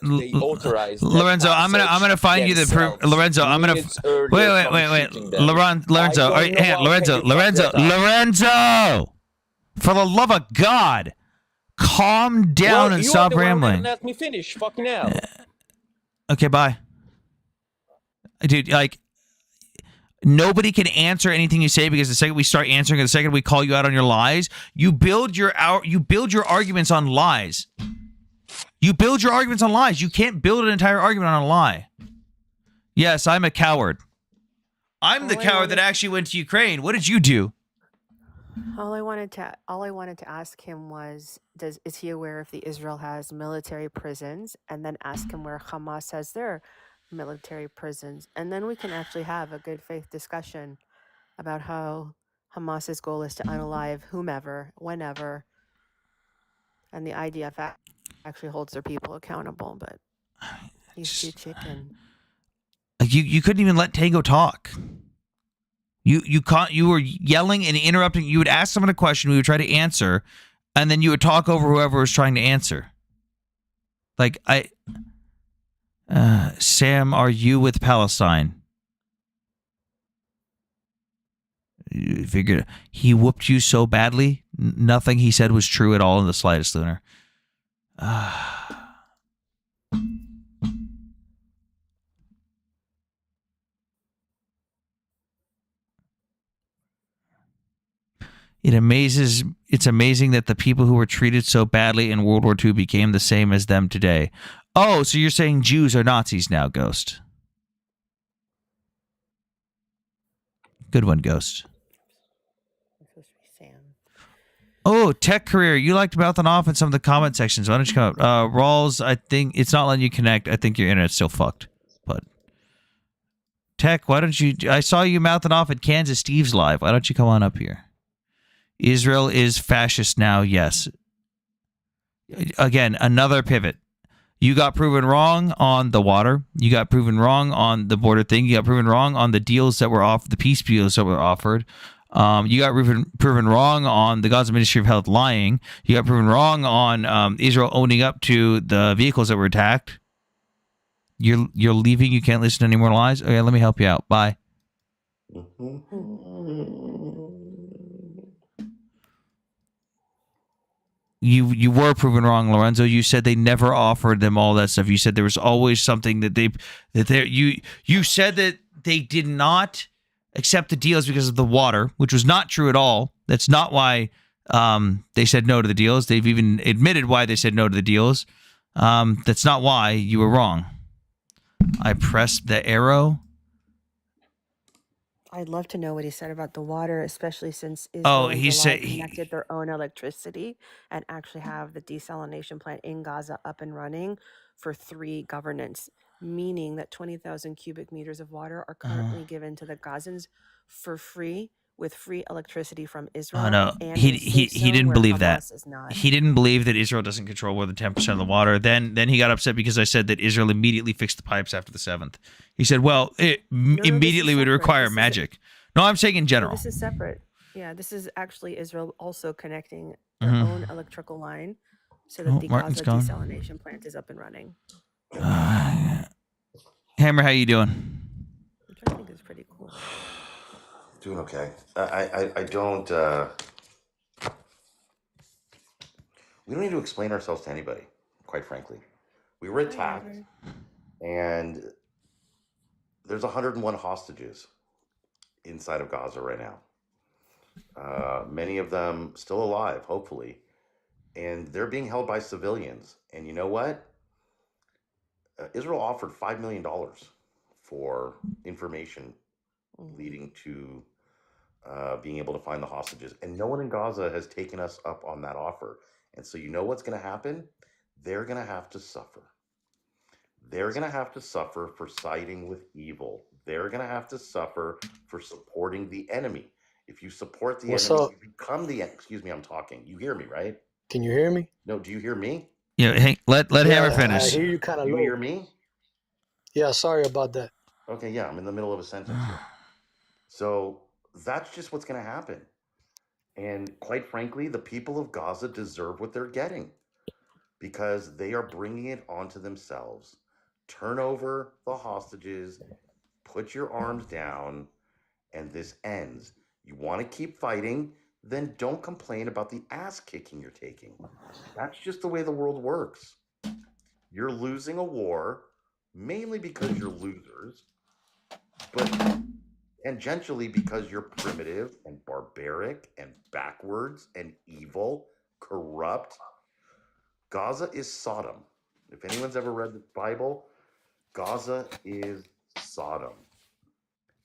they authorized that Lorenzo, I'm gonna find you the proof. themselves Lorenzo, I'm gonna minutes earlier from wait. shooting them. Lorenzo, I don't know how Lorenzo, can you fuck that up. Lorenzo, for the love of God, calm down Well, and you stop are the one that rambling. didn't let me finish. Fucking hell. Okay, bye. Dude, like, nobody can answer anything you say, because the second we start answering, the second we call you out on your lies, you build your arguments on lies. You build your arguments on lies. You can't build an entire argument on a lie. Yes, I'm a coward. I'm the coward that actually went to Ukraine. What did you do? All I wanted to ask him was, is he aware if Israel has military prisons, and then ask him where Hamas has their military prisons, and then we can actually have a good faith discussion about how Hamas's goal is to unalive whomever, whenever, and the IDF actually holds their people accountable. But he's too chicken. Like, you couldn't even let Tango talk. You were yelling and interrupting. You would ask someone a question, we would try to answer, and then you would talk over whoever was trying to answer. Like, Sam, are you with Palestine? You figured he whooped you so badly, nothing he said was true at all in the slightest, Lunar. It's amazing that the people who were treated so badly in World War II became the same as them today. Oh, so you're saying Jews are Nazis now, Ghost? Good one, Ghost. Oh, Tech Career. You liked mouthing off in some of the comment sections. Why don't you come up? Rawls, I think it's not letting you connect. I think your internet's still fucked. But Tech, why don't you... I saw you mouthing off at Kansas Steve's live. Why don't you come on up here? Israel is fascist now, yes. Again, another pivot. You got proven wrong on the water. You got proven wrong on the border thing. You got proven wrong on the deals that were offered, the peace deals that were offered. You got proven wrong on the Gaza Ministry of Health lying. You got proven wrong on Israel owning up to the vehicles that were attacked. You're leaving. You can't listen to any more lies. Okay, let me help you out. Bye. You were proven wrong, Lorenzo. You said they never offered them all that stuff. You said there was always something you said that they did not accept the deals because of the water, which was not true at all. That's not why they said no to the deals. They've even admitted why they said no to the deals. That's not why. You were wrong. I pressed the arrow. I'd love to know what he said about the water, especially since Israel and he said connected their own electricity and actually have the desalination plant in Gaza up and running for 3 governance, meaning that 20,000 cubic meters of water are currently given to the Gazans for free, with free electricity from Israel. Oh no, and he didn't believe that. Hamas is not. He didn't believe that Israel doesn't control more than 10% of the water. Then he got upset because I said that Israel immediately fixed the pipes after the 7th. He said, "Well, it immediately would require magic." No, I'm saying in general. This is separate. Yeah, this is actually Israel also connecting their Mhm. own electrical line so that Oh, the Martin's Gaza gone. desalination plant is up and running. Hammer, how you doing? Which I think is pretty cool. Doing okay. I don't. We don't need to explain ourselves to anybody, quite frankly. We were attacked, and there's 101 hostages inside of Gaza right now. Many of them still alive, hopefully, and they're being held by civilians. And you know what? Israel offered $5 million for information leading to being able to find the hostages. And no one in Gaza has taken us up on that offer. And so you know what's going to happen? They're going to have to suffer. They're going to have to suffer for siding with evil. They're going to have to suffer for supporting the enemy. If you support the What's enemy, up? you become the enemy. Excuse me, I'm talking. You hear me, right? Can you hear me? No, do you hear me? Yeah, hey, let Hammer Yeah, I finish. hear you kind of You hear low. me? Yeah, sorry about that. Okay, yeah, I'm in the middle of a sentence here. So that's just what's going to happen. And quite frankly, the people of Gaza deserve what they're getting because they are bringing it onto themselves. Turn over the hostages, put your arms down, and this ends. You want to keep fighting, then don't complain about the ass kicking you're taking. That's just the way the world works. You're losing a war mainly because you're losers, but tangentially because you're primitive and barbaric and backwards and evil, corrupt. Gaza is Sodom. If anyone's ever read the Bible, Gaza is Sodom.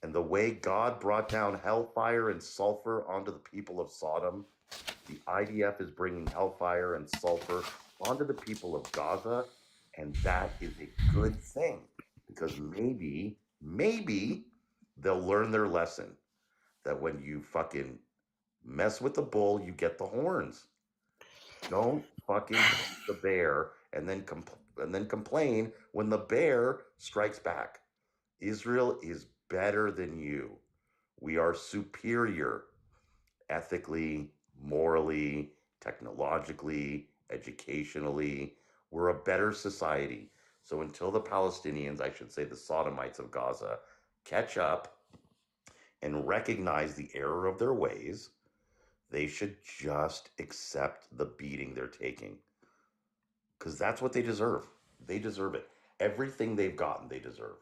And the way God brought down hellfire and sulfur onto the people of Sodom, the IDF is bringing hellfire and sulfur onto the people of Gaza. And that is a good thing because maybe they'll learn their lesson that when you fucking mess with the bull, you get the horns. Don't fucking eat the bear and then complain when the bear strikes back. Israel is better than you. We are superior ethically, morally, technologically, educationally. We're a better society. So until the Palestinians, I should say the Sodomites of Gaza, catch up and recognize the error of their ways, they should just accept the beating they're taking. Because that's what they deserve. They deserve it. Everything they've gotten, they deserve.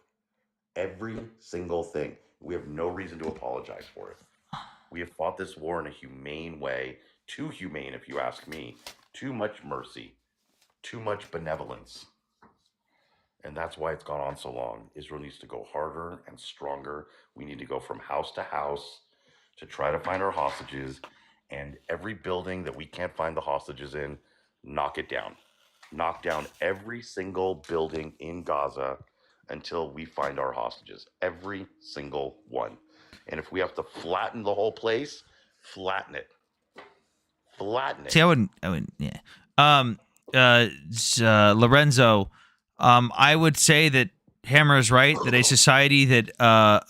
Every single thing. We have no reason to apologize for it. We have fought this war in a humane way. Too humane, if you ask me. Too much mercy. Too much benevolence. And that's why it's gone on so long. Israel needs to go harder and stronger. We need to go from house to house to try to find our hostages. And every building that we can't find the hostages in, knock it down. Knock down every single building in Gaza until we find our hostages. Every single one. And if we have to flatten the whole place, flatten it. Flatten it. See, I wouldn't, yeah. Lorenzo, I would say that Hammer is right, that a society that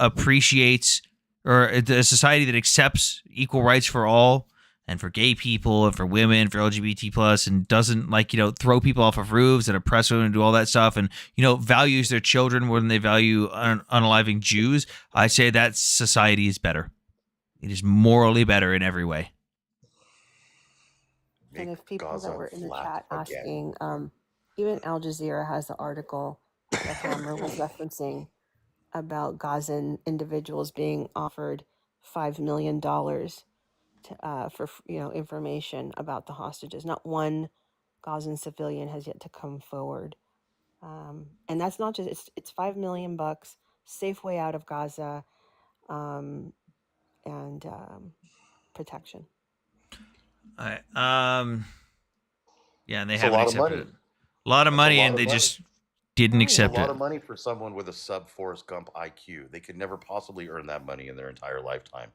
appreciates, or a society that accepts equal rights for all, and for gay people, and for women, for LGBT plus, and doesn't, like, throw people off of roofs and oppress women and do all that stuff, and, values their children more than they value unaliving Jews, I say that society is better. It is morally better in every way. And if people Gaza that were in the flat chat again. asking, even Al Jazeera has the article that Hammer was referencing about Gazan individuals being offered $5 million to, for information about the hostages. Not one Gazan civilian has yet to come forward, and that's not just it's $5 million, safe way out of Gaza, and protection. All right. Yeah, and they It's a haven't lot of accepted money. it. A lot of That's money, a lot and of they money. just didn't It's a accept lot it. of money for someone with a sub Forrest Gump IQ. They could never possibly earn that money in their entire lifetime.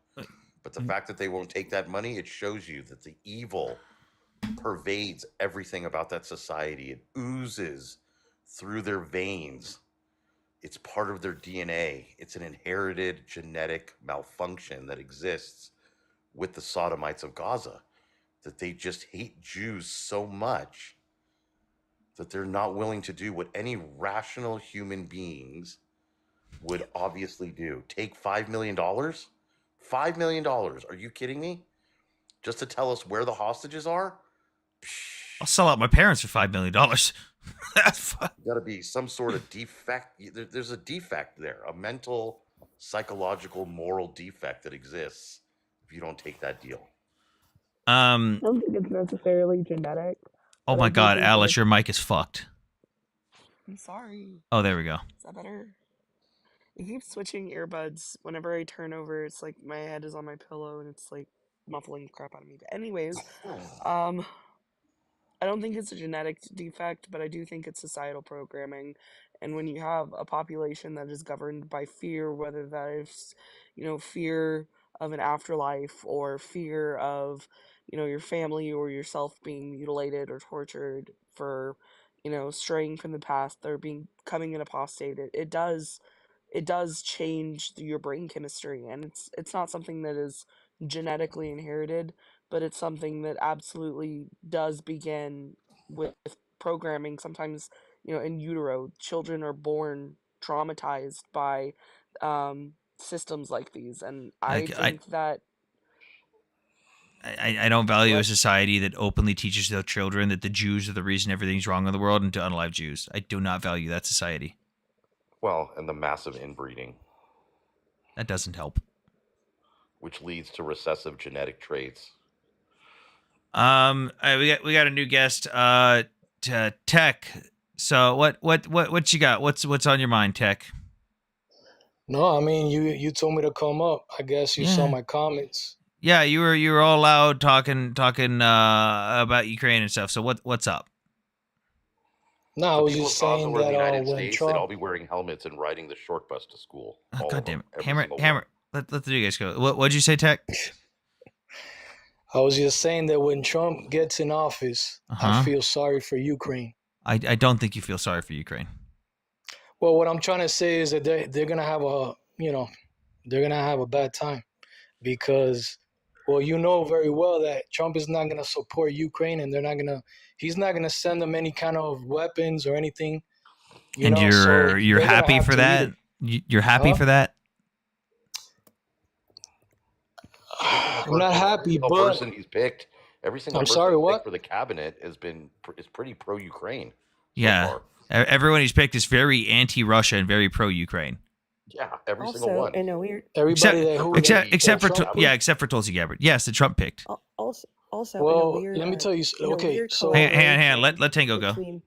But the fact that they won't take that money, it shows you that the evil pervades everything about that society. It oozes through their veins. It's part of their DNA. It's an inherited genetic malfunction that exists with the Sodomites of Gaza, that they just hate Jews so much that they're not willing to do what any rational human beings would obviously do. Take $5 million? $5 million. Are you kidding me? Just to tell us where the hostages are? I'll sell out my parents for $5 million. That's got to be some sort of defect. There's a defect there, a mental, psychological, moral defect that exists if you don't take that deal. I don't think it's necessarily genetic. Oh but I my do God, think Alice, it's- your mic is fucked. I'm sorry. Oh, there we go. Is that better? It keeps switching earbuds. Whenever I turn over, it's like my head is on my pillow and it's like muffling the crap out of me. But anyways, I don't think it's a genetic defect, but I do think it's societal programming. And when you have a population that is governed by fear, whether that is, fear of an afterlife or fear of, your family or yourself being mutilated or tortured for, straying from the path or becoming an apostate, it does change your brain chemistry, and it's not something that is genetically inherited, but it's something that absolutely does begin with programming. Sometimes, in utero, children are born traumatized by systems like these, and I Like think that I don't value a society that openly teaches their children that the Jews are the reason everything's wrong in the world and to unalive Jews. I do not value that society. Well, and the massive inbreeding, That doesn't help. which leads to recessive genetic traits. We got a new guest, Tech. So what you got? What's on your mind, Tech? No, I mean you told me to come up. I guess you saw Yeah. my comments. Yeah, you were all loud talking about Ukraine and stuff. So what's up? No, I The was people just of Gaza saying were in the that United when States, they'd Trump all be wearing helmets and riding the short bus to school. Oh, All God of damn them, it, every Hammer, single Hammer. one. Let the new guys go. What'd you say, Tech? I was just saying that when Trump gets in office, I Uh-huh. feel sorry for Ukraine. I don't think you feel sorry for Ukraine. Well, what I'm trying to say is that they're gonna have a bad time because, well, you know very well that Trump is not gonna support Ukraine, and he's not gonna send them any kind of weapons or anything. And So you're they're gonna happy have for to that? either, You're happy huh? for that? I'm not happy, Every single but person he's picked, every single I'm person sorry. he's What? picked for the cabinet is pretty pro-Ukraine so Yeah. far. Everyone he's picked is very anti-Russia and very pro-Ukraine. Yeah, every single Also, one. in a weird, Except for Tulsi Gabbard. Yes, the Trump picked. also in a Well, weird, let me tell you. in a Okay, weird so Hang on. Let Tango go. between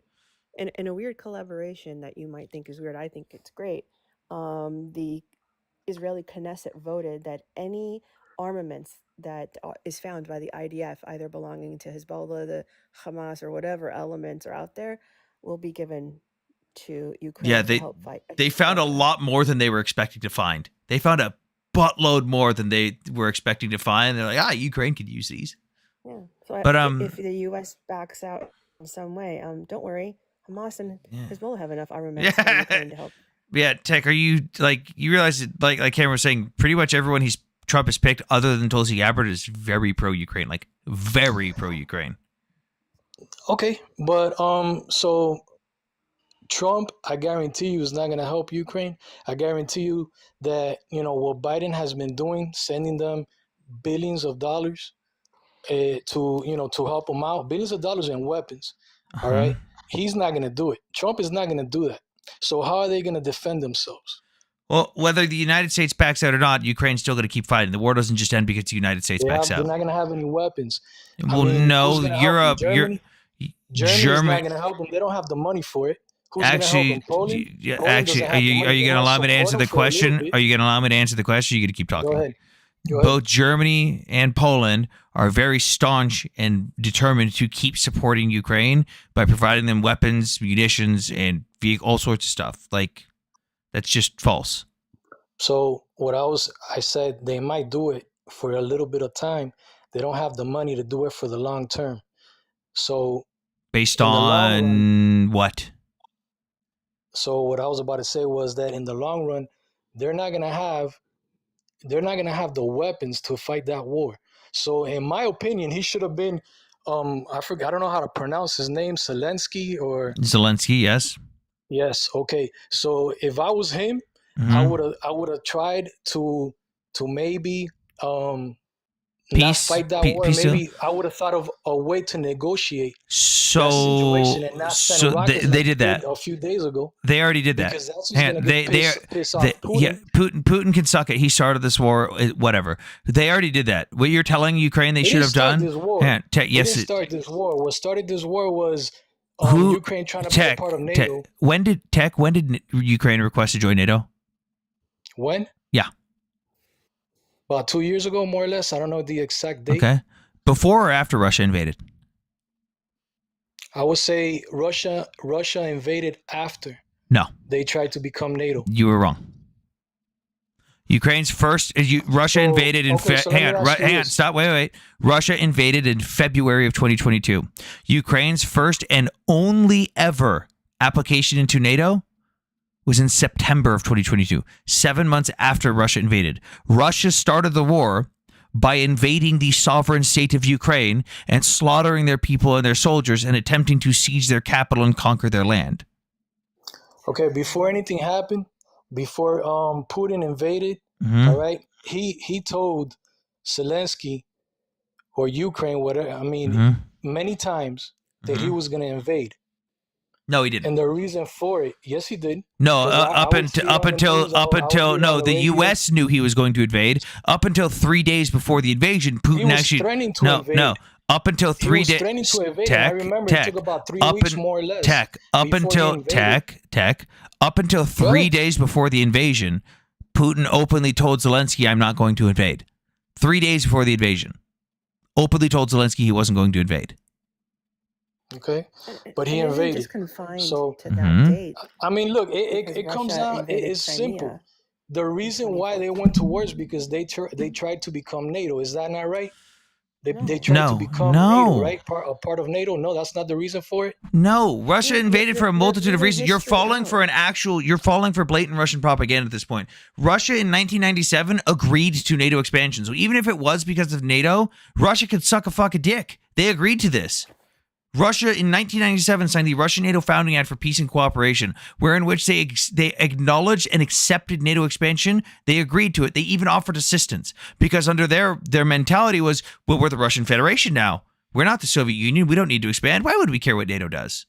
in a weird collaboration that you might think is weird, I think it's great. The Israeli Knesset voted that any armaments that is found by the IDF, either belonging to Hezbollah, the Hamas, or whatever elements are out there, will be given to Ukraine Yeah, to help fight. they found a lot more than they were expecting to find. They found a buttload more than they were expecting to find. They're like, Ukraine could use these. Yeah. So But if the U.S. backs out in some way, don't worry, Hamas and Hezbollah have enough armaments for Ukraine to help. Yeah, Tech, are you you realize that, like Cameron was saying, pretty much everyone Trump has picked other than Tulsi Gabbard is very pro-Ukraine, like very pro-Ukraine. okay, but so Trump, I guarantee you, is not going to help Ukraine. I guarantee you that what Biden has been doing, sending them billions of dollars to help them out, billions of dollars in weapons. All right, he's not going to do it. Trump is not going to do that. So how are they going to defend themselves? Well, whether the United States backs out or not, Ukraine's still going to keep fighting. The war doesn't just end because the United States backs They're out. not going to have any weapons. Well, no, who's gonna help them? Europe, Germany is not Germany. going to help them. They don't have the money for it. Who's going to help them? Poland? Poland doesn't have are the you money. going They to might allow me to support answer them the for a little question? bit. Are you going to allow me to answer the question? Or are you going to keep talking? Go ahead. Both Germany and Poland are very staunch and determined to keep supporting Ukraine by providing them weapons, munitions, and all sorts of stuff. Like, that's just false. So I said they might do it for a little bit of time. They don't have the money to do it for the long term. So Based in the long run, on what? so what I was about to say was that in the long run, they're not gonna have the weapons to fight that war. So in my opinion, he should have been I don't know how to pronounce his name, Zelensky or Zelensky, yes. yes, okay. So if I was him, Mhm. I would have tried to maybe not Peace, fight that war. peace deal. Maybe I would have thought of a way to negotiate that So, situation and not send so rockets they like did they that. a few days ago. They already did that. Because that's just Hang on, gonna piss off Putin. Yeah, Putin can suck it. He started this war. Whatever. They already did that. What you're telling Ukraine they should have done? This war. Hang on, They yes. didn't start this war. What started this war was Who? Ukraine trying to be a part of NATO. When did Ukraine request to join NATO? When? Yeah. About 2 years ago, more or less. I don't know the exact date. Okay. Before or after Russia invaded? I would say Russia invaded after No. they tried to become NATO. You were wrong. Ukraine's first. Russia invaded in. okay, so let me Hang on, ask you hang on. this. Stop. Wait. Russia invaded in February of 2022. Ukraine's first and only ever application into NATO was in September of 2022, 7 months after Russia invaded. Russia started the war by invading the sovereign state of Ukraine and slaughtering their people and their soldiers and attempting to siege their capital and conquer their land. Okay, before anything happened, before Putin invaded, Mhm. all right, he told Zelensky or Ukraine, whatever, I mean, Mhm. many times that he Mhm. was going to invade. No, he didn't. And the reason for it, yes, he did. No, 'Cause I would see it on the news, the U.S. knew he was going to invade. Up until 3 days before the invasion, Putin was actually threatening to invade. No. Up until He 3 was days. threatening to invade, and I remember it took about 3 weeks more or less Up before he until invaded. Up until 3 days before the invasion, Putin openly told Zelensky, "I'm not going to invade." 3 days before the invasion, openly told Zelensky he wasn't going to invade. Okay, but he It isn't invaded. just confined So to that Mhm. date. I mean, look, Because it comes Russia down. invaded It's Crimea simple. The reason why they went to war is because they tried to become NATO. Is that not right? They tried to become NATO, right? A part of NATO. No, that's not the reason for it. No, Russia invaded for a multitude of leave reasons. You're history falling out. for you're falling for blatant Russian propaganda at this point. Russia in 1997 agreed to NATO expansion. So even if it was because of NATO, Russia could suck a fucking dick. They agreed to this. Russia in 1997 signed the Russian NATO Founding Act for Peace and Cooperation, wherein which they acknowledged and accepted NATO expansion. They agreed to it. They even offered assistance because under their mentality was, well, we're the Russian Federation now. We're not the Soviet Union. We don't need to expand. Why would we care what NATO does?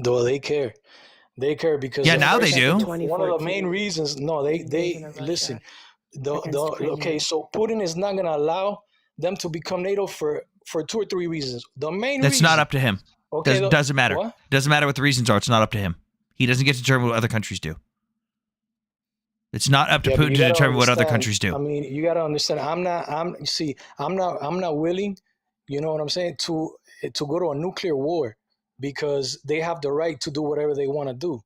Though they care. They care because Yeah, now they do. One of the main reasons. No, they listen. Okay, so Putin is not going to allow them to become NATO for 2 or 3 reasons. The main That's reason, not up to him. Okay, Doesn't matter. what? Doesn't matter what the reasons are. It's not up to him. He doesn't get to determine what other countries do. It's not up to Yeah, but Putin you to gotta determine what other understand- countries do. I mean, you got to understand. I'm not willing. You know what I'm saying? To go to a nuclear war because they have the right to do whatever they want to do.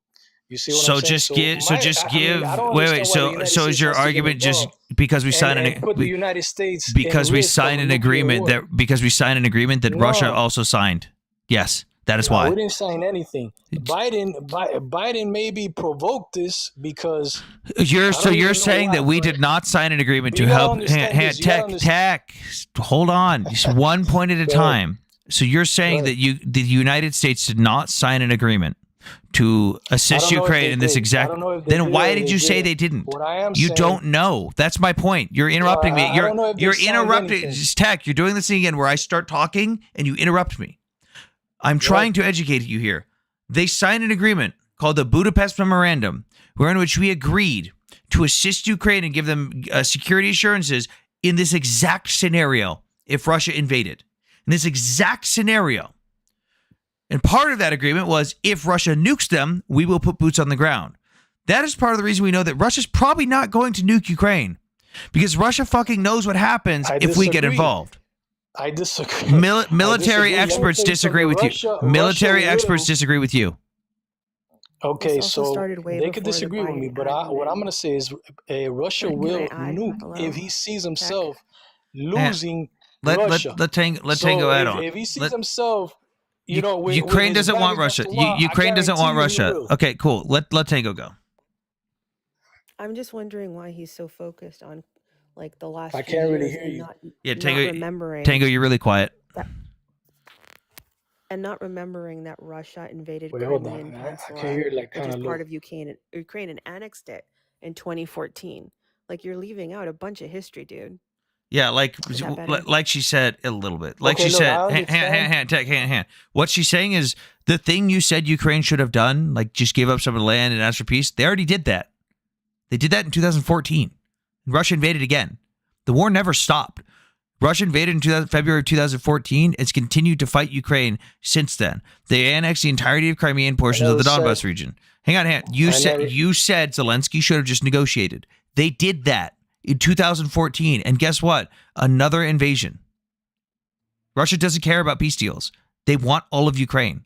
You see what So I'm saying? just give. So just give. I don't Wait. understand why the So United so is States your has to get argument just involved because we signed and put the United States because in we risk of signed a an nuclear agreement war? that Russia No. also signed? Yes, that is No, why. we didn't sign anything. Biden maybe provoked this because You're I don't even know saying why, that we but did not sign an agreement but to you gotta help understand this, you gotta tech. Hold on, just one point at a Go ahead. time. So you're saying that the United States did not sign an agreement to assist I don't know if Ukraine they in this did. I exact. don't know if they Then did why or did they you say didn't. they didn't? What I am You saying- don't know. That's my point. You're interrupting me. I don't know if they You're signed interrupting. anything. Just Tech, you're doing this thing again where I start talking and you interrupt me. I'm trying to educate you here. They signed an agreement called the Budapest Memorandum, wherein which we agreed to assist Ukraine and give them security assurances in this exact scenario if Russia invaded. In this exact scenario. And part of that agreement was if Russia nukes them, we will put boots on the ground. That is part of the reason we know that Russia's probably not going to nuke Ukraine because Russia fucking knows what happens I if we get disagree. involved. I disagree. Military Let me experts tell you disagree something. with Russia- you. Military Russia experts will- disagree with you. Okay, This also so started way they could before the disagree with me, Biden but what I'm going to say is Russia Can I will add? nuke Hello? if he sees himself losing Let Russia. Tango add on. If he sees Let- himself, you know, with Ukraine his doesn't back want against Russia. the wall, I Ukraine doesn't want guarantee you he Russia. will. Okay, cool. Let Tango go. I'm just wondering why he's so focused on like the last I few can't really years hear and you. not Yeah, not Tango. remembering Tango, you're really quiet. and not remembering that Russia invaded Wait, hold Crimean on. I Peninsula, can't hear it, like, which is kinda part low. of Ukraine and annexed it in 2014. Like you're leaving out a bunch of history, dude. Yeah, like Is that better? like she said a little bit. Like Okay, she look, said, I understand. hand. What she's saying is the thing you said Ukraine should have done, like just give up some of the land and ask for peace. They already did that. They did that in 2014. Russia invaded again. The war never stopped. Russia invaded in February of 2014. It's continued to fight Ukraine since then. They annexed the entirety of Crimea and portions of the never Donbas said- region. Hang on. You said Zelensky should have just negotiated. They did that in 2014. And guess what? Another invasion. Russia doesn't care about peace deals. They want all of Ukraine.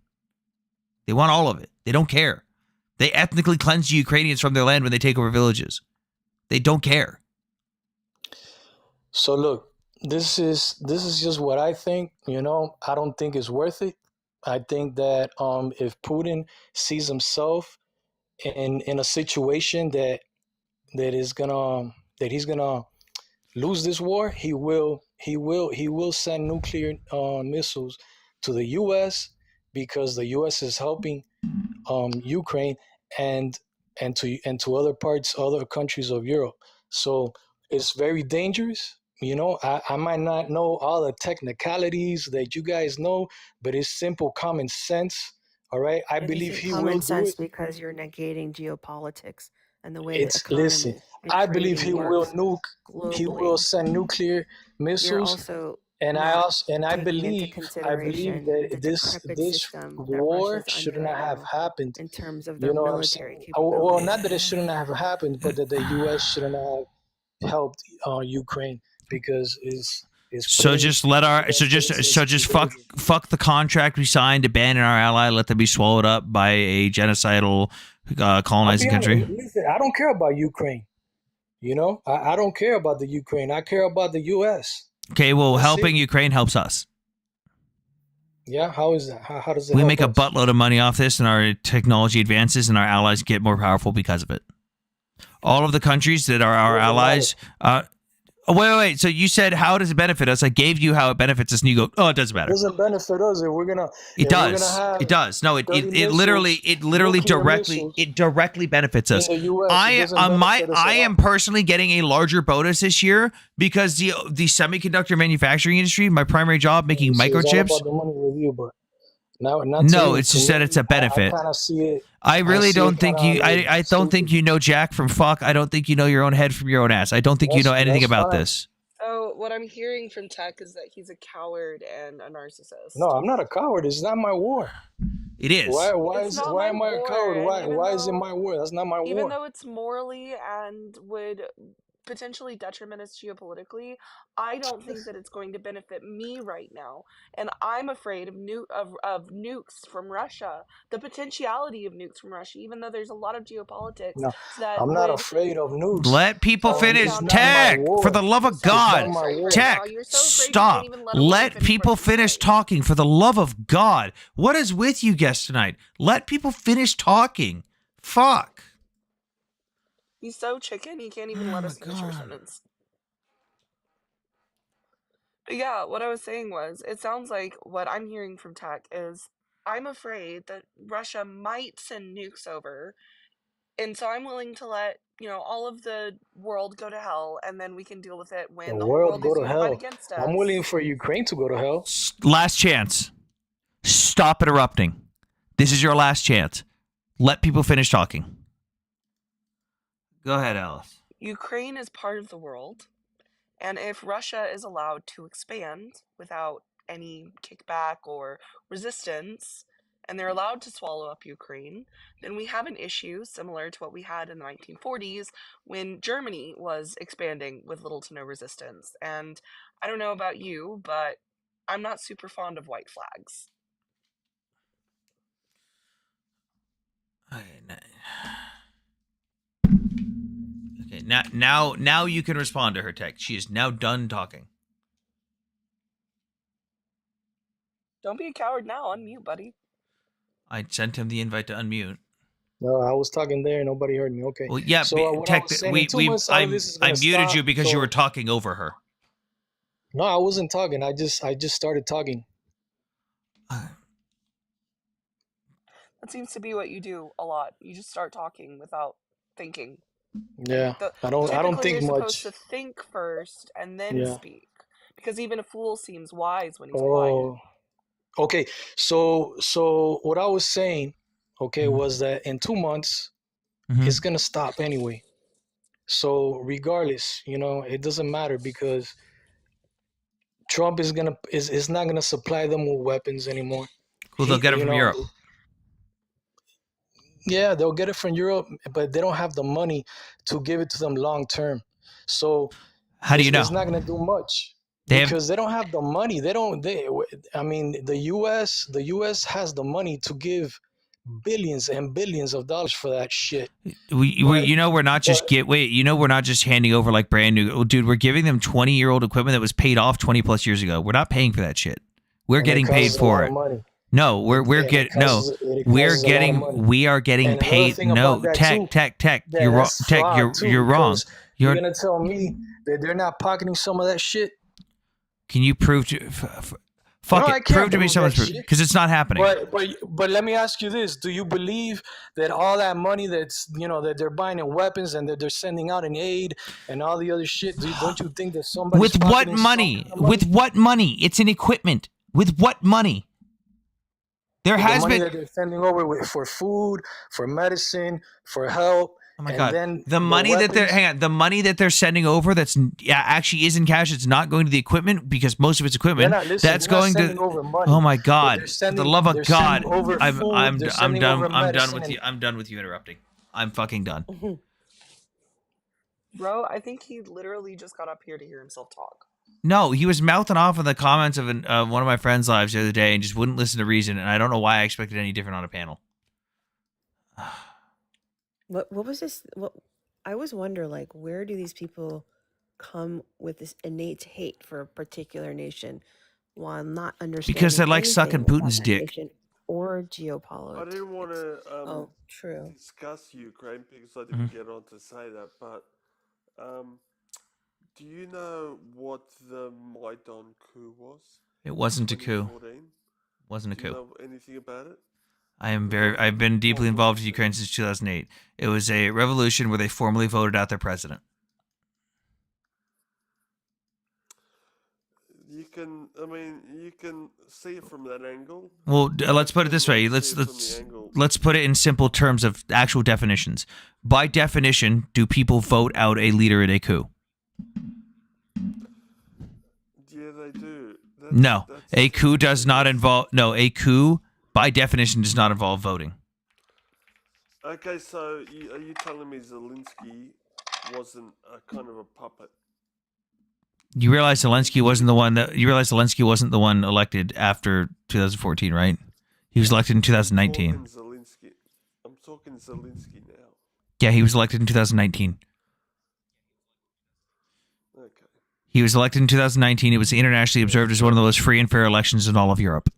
They want all of it. They don't care. They ethnically cleanse the Ukrainians from their land when they take over villages. They don't care. So look, this is just what I think. You know, I don't think it's worth it. I think that if Putin sees himself in a situation that he's gonna lose this war, he will send nuclear missiles to the U.S. because the U.S. is helping Ukraine and to other countries of Europe. So it's very dangerous. You know, I might not know all the technicalities that you guys know, but it's simple common sense. All right, I But believe isn't he will common do sense it. because you're negating geopolitics and the way the It's economy listen. and I believe trading he will works nuke. He will globally. send nuclear You're missiles, also and not I taking into believe consideration that the decrepit this system that war Russia's should under not right have now happened. in terms of You their know what I'm military saying? Well, capabilities. not that it shouldn't have happened, but that the U.S. shouldn't have helped Ukraine because it's So putting just let our US so just citizens in danger. fuck the contract we signed to abandon our ally, let them be swallowed up by a genocidal I'll colonizing be honest. country. Listen, I don't care about Ukraine. You know, I don't care about the Ukraine. I care about the U.S. Okay, well, That's helping it. Ukraine helps us. Yeah, how is that? How does it We help make a us? buttload of money off this, and our technology advances, and our allies get more powerful because of it. All of the countries that are our allies. Wait. So you said, how does it benefit us? I gave you how it benefits us, and you go, oh, it doesn't It matter. doesn't benefit us if we're gonna. It if we're gonna does. have It does. No, it 30 literally nuclear missiles directly benefits in us. the U.S. It doesn't benefit us I at all. am personally getting a larger bonus this year because the semiconductor manufacturing industry, my primary job, making See, it's all microchips. about the money with you, but not to No, me. it's To just that me, it's a benefit. I kind of see it. I really see don't it think kinda you. like I don't think stupid. you know Jack from fuck. I don't think you know your own head from your own ass. I don't think you know anything That's about fine. this. So what I'm hearing from Tech is that he's a coward and a narcissist. No, I'm not a coward. It's not my war. It is. It's not Why my am I a coward? war, and Why is it my war? That's not my even war. though it's morally and would potentially detriment us geopolitically, I don't think that it's going to benefit me right now. And I'm afraid of nukes from Russia, the potentiality of nukes from Russia, even though there's a lot of geopolitics No, that I'm not would afraid of nukes. Let people finish. It's not my Tech, war. for the love of It's not God. my war. Tech, You're so afraid you stop. can't even let a woman Let finish people what she's finish talking, for the love of God. What is with you guests tonight? Let people finish talking. Fuck. He's so chicken he can't even let us finish our sentence. But yeah, what I was saying was, it sounds like what I'm hearing from Tech is I'm afraid that Russia might send nukes over, and so I'm willing to let, all of the world go to hell, and then we can deal with it when The the whole world world go is to unified hell. against us. I'm willing for Ukraine to go to hell. Last chance. Stop interrupting. This is your last chance. Let people finish talking. Go ahead, Alice. Ukraine is part of the world, and if Russia is allowed to expand without any kickback or resistance, and they're allowed to swallow up Ukraine, then we have an issue similar to what we had in the 1940s when Germany was expanding with little to no resistance. And I don't know about you, but I'm not super fond of white flags. Okay, now you can respond to her, Tech. She is now done talking. Don't be a coward now. Unmute, buddy. I sent him the invite to unmute. No, I was talking there. Nobody heard me. Okay. Well, yeah, So what I Tech. was saying, in 2 months, all I of this is gonna muted stop. you because you So were talking over her. no, I wasn't talking. I just started talking. That seems to be what you do a lot. You just start talking without thinking. Yeah, I don't Typically, think you're much. supposed to think first and then Yeah. speak, because even a fool seems wise when he's quiet. Oh, okay. So what I was saying, okay, was that in 2 months it's gonna stop anyway. So regardless, it doesn't matter because Trump is not gonna supply them with weapons anymore. Cool, they'll get it from Europe. Yeah, they'll get it from Europe, but they don't have the money to give it to them long term. So How do you know? It's not gonna do much They because they don't have the money. I mean, the U.S. has the money to give billions and billions of dollars for that shit. We're not just we're not just handing over like brand new, dude. We're giving them 20-year-old equipment that was paid off 20 plus years ago. We're not paying for that shit. We're getting paid for it. No, we are getting paid. No, tech. You're wrong. Tech, you're wrong. You're gonna tell me that they're not pocketing some of that shit? Can you prove to? Prove to me someone's proof, because it's not happening. But let me ask you this: do you believe that all that money that's that they're buying in weapons and that they're sending out in aid and all the other shit? Don't you think that somebody with what money? With what money? It's in equipment. With what money? There has been that they're sending over for food, for medicine, for help. Oh my God! The money that they're sending over that's actually is in cash. It's not going to the equipment because most of it's equipment. That's going to. Oh my God! For the love of God! I'm done with you. I'm done with you interrupting. I'm fucking done. Bro, I think he literally just got up here to hear himself talk. No, he was mouthing off in the comments of one of my friends' lives the other day and just wouldn't listen to reason. And I don't know why I expected any different on a panel. What was this? What I always wonder, like, where do these people come with this innate hate for a particular nation while not understanding because they like anything sucking about Putin's that dick nation or geopolitics? I didn't want to true. discuss Ukraine because I didn't get on to say that, but do you know what the Maidan coup was? It wasn't a coup. 2014? Wasn't a coup. Do you know anything about it? I've been deeply involved with Ukraine since 2008. It was a revolution where they formally voted out their president. You can see it from that angle. Well, let's put it this way. Let's put it in simple terms of actual definitions. By definition, do people vote out a leader in a coup? Yeah, they do. No, a coup does not involve. No, a coup by definition does not involve voting. Okay, so are you telling me Zelensky wasn't a kind of a puppet? You realize Zelensky wasn't the one elected after 2014, right? He was elected in 2019. I'm talking Zelensky now. Yeah, he was elected in 2019. Okay. He was elected in 2019. It was internationally observed as one of the most free and fair elections in all of Europe.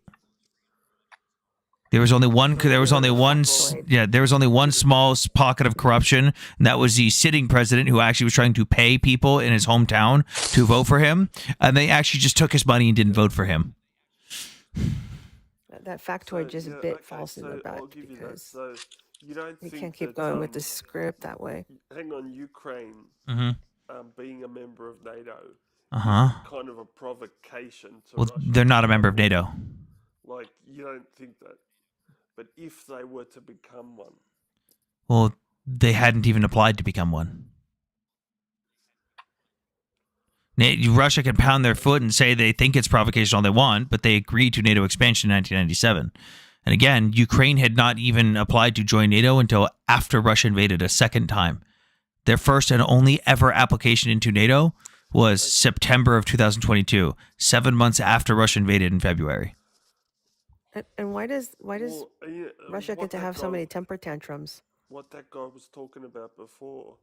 There was only one small pocket of corruption, and that was the sitting president who actually was trying to pay people in his hometown to vote for him, and they actually just took his money and didn't vote for him. That factoid just bit false in the butt because we can't keep going with the script that way. Hang on, Ukraine being a member of NATO, kind of a provocation to Russia. They're not a member of NATO. Like, you don't think that. But if they were to become one. Well, they hadn't even applied to become one. Russia can pound their foot and say they think it's provocation all they want, but they agreed to NATO expansion in 1997. And again, Ukraine had not even applied to join NATO until after Russia invaded a second time. Their first and only ever application into NATO was September of 2022, 7 months after Russia invaded in February. And why does Russia get to have so many temper tantrums? What that guy was talking about before,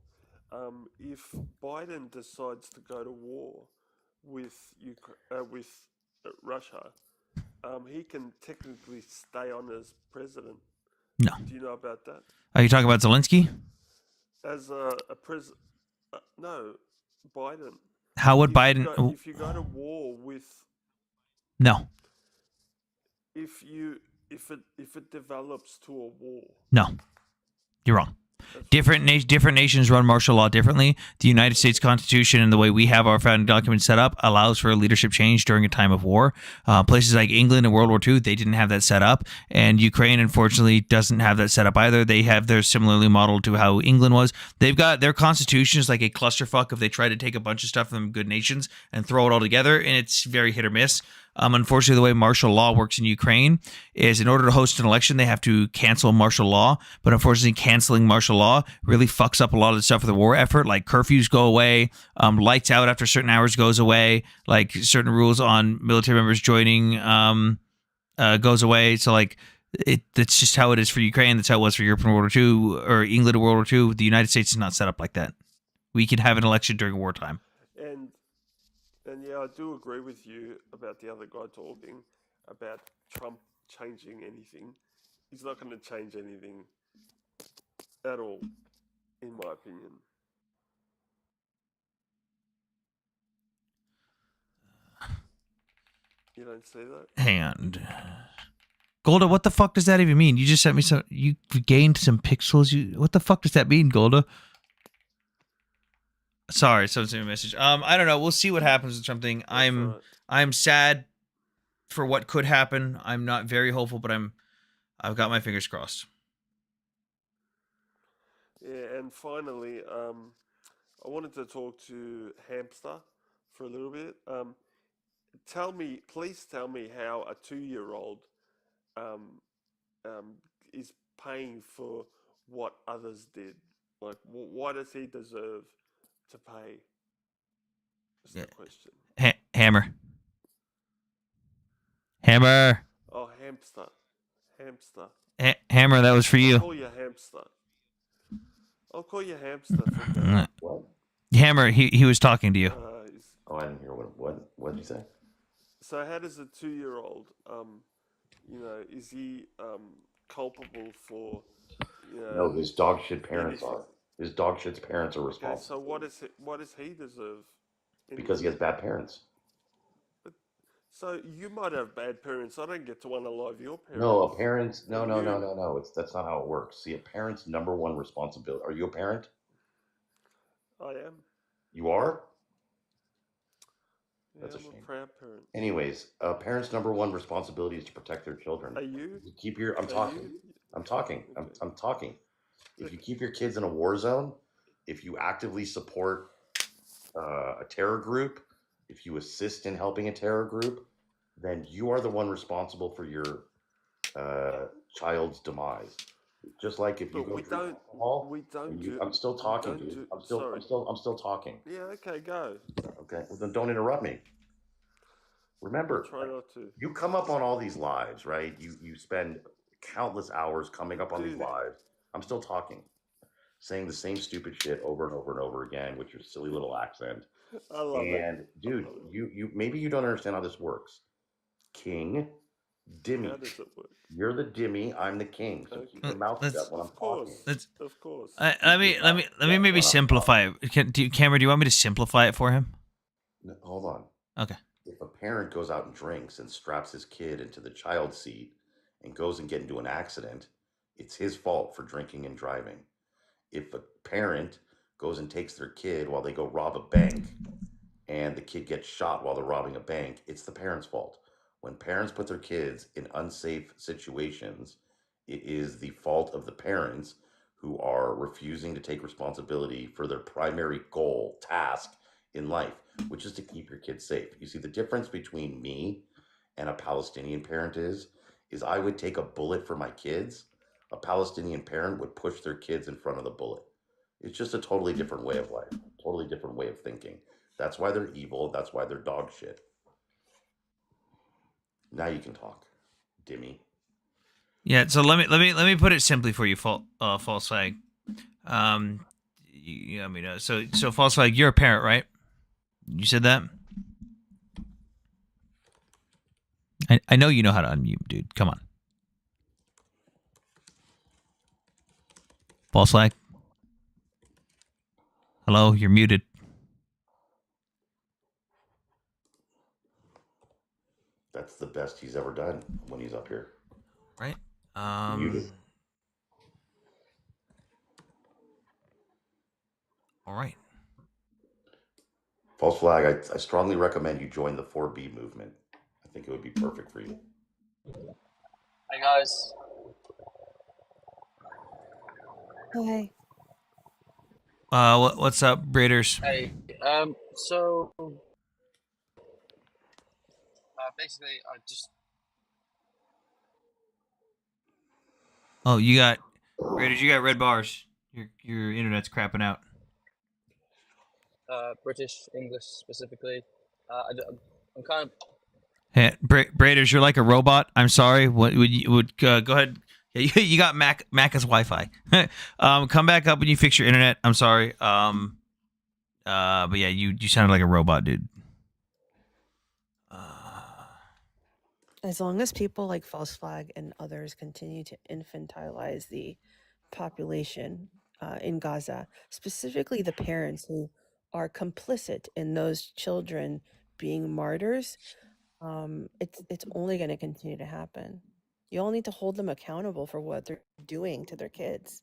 if Biden decides to go to war with Russia, he can technically stay on as president. No. Do you know about that? Are you talking about Zelensky? As a president? No, Biden. How would Biden? If you go to war with. No. If it develops to a war. No, you're wrong. Different nations run martial law differently. The United States Constitution and the way we have our founding document set up allows for a leadership change during a time of war. Places like England in World War II, they didn't have that set up, and Ukraine, unfortunately, doesn't have that set up either. They have theirs similarly modeled to how England was. They've got their constitution is like a clusterfuck if they try to take a bunch of stuff from good nations and throw it all together, and it's very hit or miss. Unfortunately, the way martial law works in Ukraine is in order to host an election, they have to cancel martial law. But unfortunately, canceling martial law really fucks up a lot of the stuff for the war effort. Like curfews go away, lights out after certain hours goes away, like certain rules on military members joining goes away. So like That's just how it is for Ukraine. That's how it was for Europe in World War II or England in World War II. The United States is not set up like that. We can have an election during wartime. And yeah, I do agree with you about the other guy talking about Trump changing anything. He's not going to change anything at all, in my opinion. You don't see that? Hang on. Golda, what the fuck does that even mean? You just sent me some. You gained some pixels. What the fuck does that mean, Golda? Sorry, someone sent me a message. I don't know. We'll see what happens with something. I'm sad for what could happen. I'm not very hopeful, but I've got my fingers crossed. Yeah, and finally, I wanted to talk to Hamster for a little bit. Please tell me how a 2-year-old is paying for what others did. Like, why does he deserve to pay? That's the question. Hammer. Hammer. Oh, Hamster. Hamster. Hammer, that was for you. I'll call you Hamster. I'll call you Hamster. For What? Hammer, he was talking to you. Oh, I didn't hear what did you say? So how does a 2-year-old, is he culpable for, No, his dog shit parents are. His dog shit's parents are Okay, responsible. so what does he deserve? Because he has bad parents. So you might have bad parents. I don't get to unalive your parents. No, a parent's no. That's not how it works. See, a parent's number one responsibility. Are you a parent? I am. You are? Yeah, That's a I'm shame. a proud parent. Anyways, a parent's number one responsibility is to protect their children. Are you? Keep your. I'm Are talking. you? I'm talking. I'm talking. If you keep your kids in a war zone, if you actively support a terror group, if you assist in helping a terror group, then you are the one responsible for your child's demise. Just like if you But go we drink don't. alcohol, We don't and you, do. I'm still we talking, don't dude. do- I'm still talking. Yeah. Okay. Go. Okay, well then don't interrupt me. Remember, Try not to. you come up on all these lives, right? You spend countless hours coming up on these Dude. lives. I'm still talking, saying the same stupid shit over and over and over again with your silly little accent. I love it. And dude, you maybe you don't understand how this works. King, Dimmy. How does it work? You're the Dimmy. I'm the king. So keep your mouth shut when I'm talking. Of course. Let me maybe simplify it. Cameron, do you want me to simplify it for him? No, hold on. Okay. If a parent goes out and drinks and straps his kid into the child seat and goes and get into an accident, it's his fault for drinking and driving. If a parent goes and takes their kid while they go rob a bank and the kid gets shot while they're robbing a bank, it's the parent's fault. When parents put their kids in unsafe situations, it is the fault of the parents who are refusing to take responsibility for their primary goal, task in life, which is to keep your kids safe. You see, the difference between me and a Palestinian parent is I would take a bullet for my kids. A Palestinian parent would push their kids in front of the bullet. It's just a totally different way of life, totally different way of thinking. That's why they're evil. That's why they're dog shit. Now you can talk, Dimmy. Yeah. So let me put it simply for you, false flag. So false flag. You're a parent, right? You said that. I know you know how to unmute, dude. Come on. False flag. Hello, you're muted. That's the best he's ever done when he's up here. Right. Muted. All right. False flag. I strongly recommend you join the 4B movement. I think it would be perfect for you. Hi guys. Hi. What's up, Breeders? Hey. So basically, I just Oh, you got Breeders. You got red bars. Your internet's crapping out. British English specifically. I'm kind of Hey, Braiders, you're like a robot. I'm sorry. What would you go ahead? Yeah, you got Mac's Wi-Fi. Come back up when you fix your internet. I'm sorry. But yeah, you sounded like a robot, dude. As long as people like False Flag and others continue to infantilize the population in Gaza, specifically the parents who are complicit in those children being martyrs, it's only going to continue to happen. You all need to hold them accountable for what they're doing to their kids.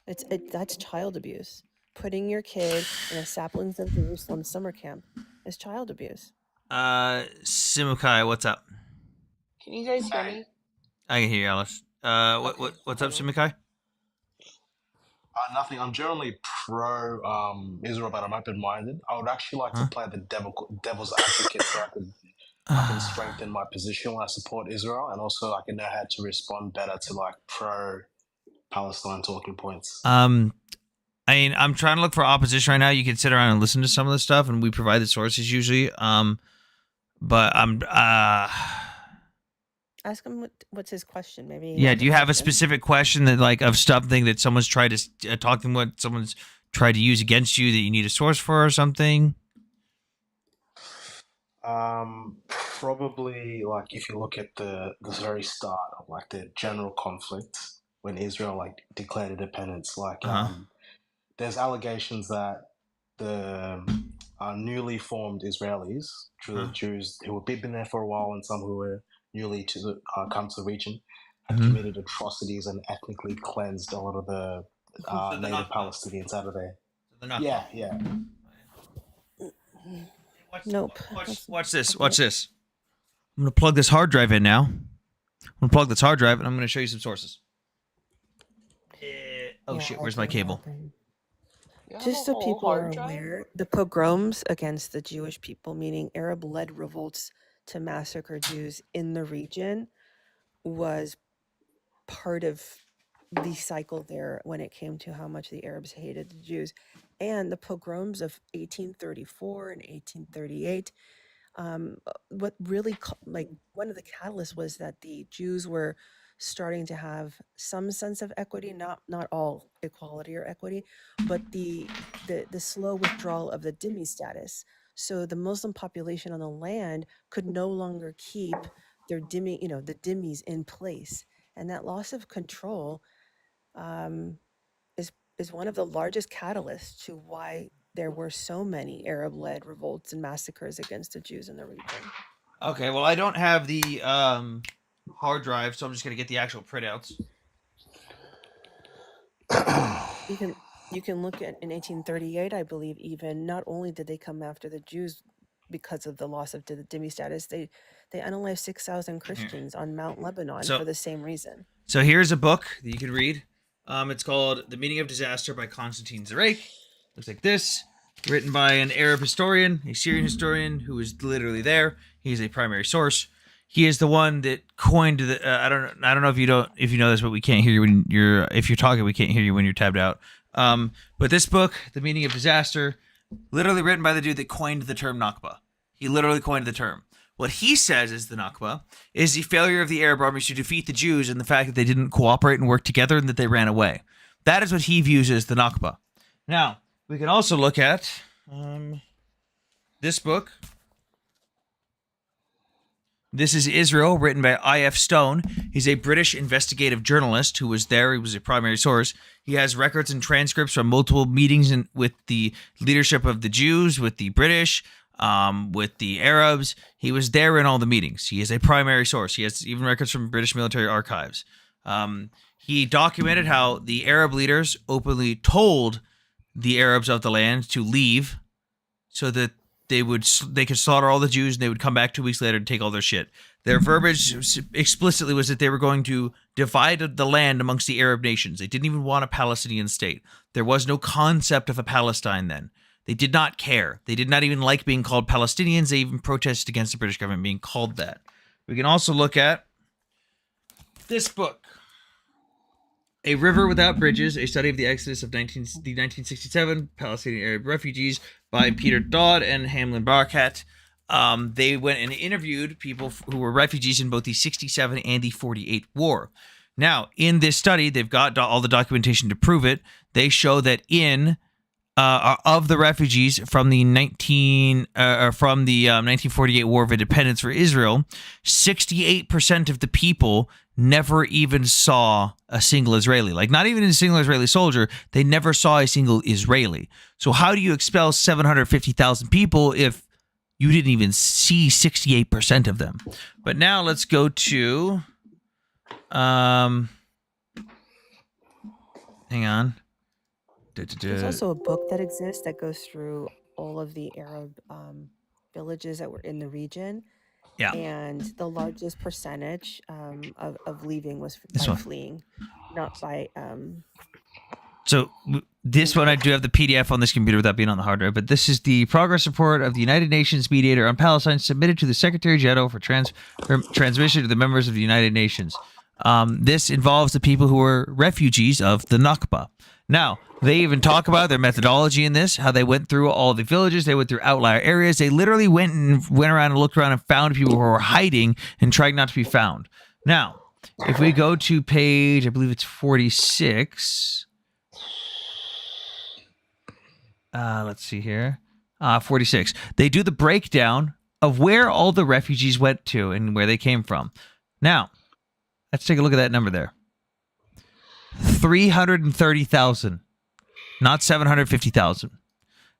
That's child abuse. Putting your kid in a Saplings of Jerusalem summer camp is child abuse. Simukai, what's up? Can you guys hear me? I can hear you, Alice. What's up, Simukai? Nothing. I'm generally pro Israel, but I'm open-minded. I would actually like to play the devil's advocate so I can strengthen my position when I support Israel, and also I can know how to respond better to like pro-Palestine talking points. I mean, I'm trying to look for opposition right now. You can sit around and listen to some of the stuff, and we provide the sources usually. But I'm Ask him what's his question. Maybe. Yeah. Do you have a specific question that like of something that someone's tried to talk to what someone's tried to use against you that you need a source for or something? Probably like if you look at the very start of like the general conflict when Israel like declared independence, like there's allegations that the newly formed Israelis, the Jews who have been there for a while and some who were newly to come to the region, have committed atrocities and ethnically cleansed a lot of the native Palestinians out of there. Yeah. Nope. Watch this. Watch this. I'm gonna plug this hard drive in now. I'm gonna plug this hard drive, and I'm gonna show you some sources. Oh shit! Where's my cable? Just so people are aware, the pogroms against the Jewish people, meaning Arab-led revolts to massacre Jews in the region, was part of the cycle there when it came to how much the Arabs hated the Jews. And the pogroms of 1834 and 1838, what really, like, one of the catalysts was that the Jews were starting to have some sense of equity, not all equality or equity, but the slow withdrawal of the dhimmi status. So the Muslim population on the land could no longer keep their dhimmi, the dhimmis in place, and that loss of control is one of the largest catalysts to why there were so many Arab-led revolts and massacres against the Jews in the region. Okay, well, I don't have the hard drive, so I'm just gonna get the actual printouts. You can look at in 1838, I believe, even not only did they come after the Jews because of the loss of the dhimmi status, they unalived 6,000 Christians on Mount Lebanon for the same reason. So here's a book that you can read. It's called The Meaning of Disaster by Constantine Zarek. Looks like this. Written by an Arab historian, a Syrian historian who was literally there. He's a primary source. He is the one that coined the. I don't know if you know this, but we can't hear you when if you're talking. We can't hear you when you're tabbed out. But this book, The Meaning of Disaster, literally written by the dude that coined the term Nakba. He literally coined the term. What he says is the Nakba is the failure of the Arab armies to defeat the Jews and the fact that they didn't cooperate and work together and that they ran away. That is what he views as the Nakba. Now, we can also look at this book. This is Israel, written by I.F. Stone. He's a British investigative journalist who was there. He was a primary source. He has records and transcripts from multiple meetings with the leadership of the Jews, with the British, with the Arabs. He was there in all the meetings. He is a primary source. He has even records from British military archives. He documented how the Arab leaders openly told the Arabs of the land to leave so that they could slaughter all the Jews and they would come back 2 weeks later and take all their shit. Their verbiage explicitly was that they were going to divide the land amongst the Arab nations. They didn't even want a Palestinian state. There was no concept of a Palestine then. They did not care. They did not even like being called Palestinians. They even protested against the British government being called that. We can also look at this book, A River Without Bridges, a study of the exodus of the 1967 Palestinian Arab refugees by Peter Dodd and Hamlin Barkat. they went and interviewed people who were refugees in both the 67 and the 48 war. Now, in this study, they've got all the documentation to prove it. They show that of the refugees from the 1948 War of Independence for Israel, 68% of the people never even saw a single Israeli. Like, not even a single Israeli soldier. They never saw a single Israeli. So how do you expel 750,000 people if you didn't even see 68% of them? But now let's go to hang on. There's also a book that exists that goes through all of the Arab villages that were in the region. Yeah. And the largest percentage of leaving was This by one. fleeing, not by. So this one, I do have the PDF on this computer without being on the hard drive, but this is the progress report of the United Nations mediator on Palestine submitted to the Secretary General for transmission to the members of the United Nations. This involves the people who were refugees of the Nakba. Now, they even talk about their methodology in this, how they went through all the villages, they went through outlier areas. They literally went around and looked around and found people who were hiding and trying not to be found. Now, if we go to page, I believe it's 46. Let's see here. 46. They do the breakdown of where all the refugees went to and where they came from. Now, let's take a look at that number there. 330,000, not 750,000.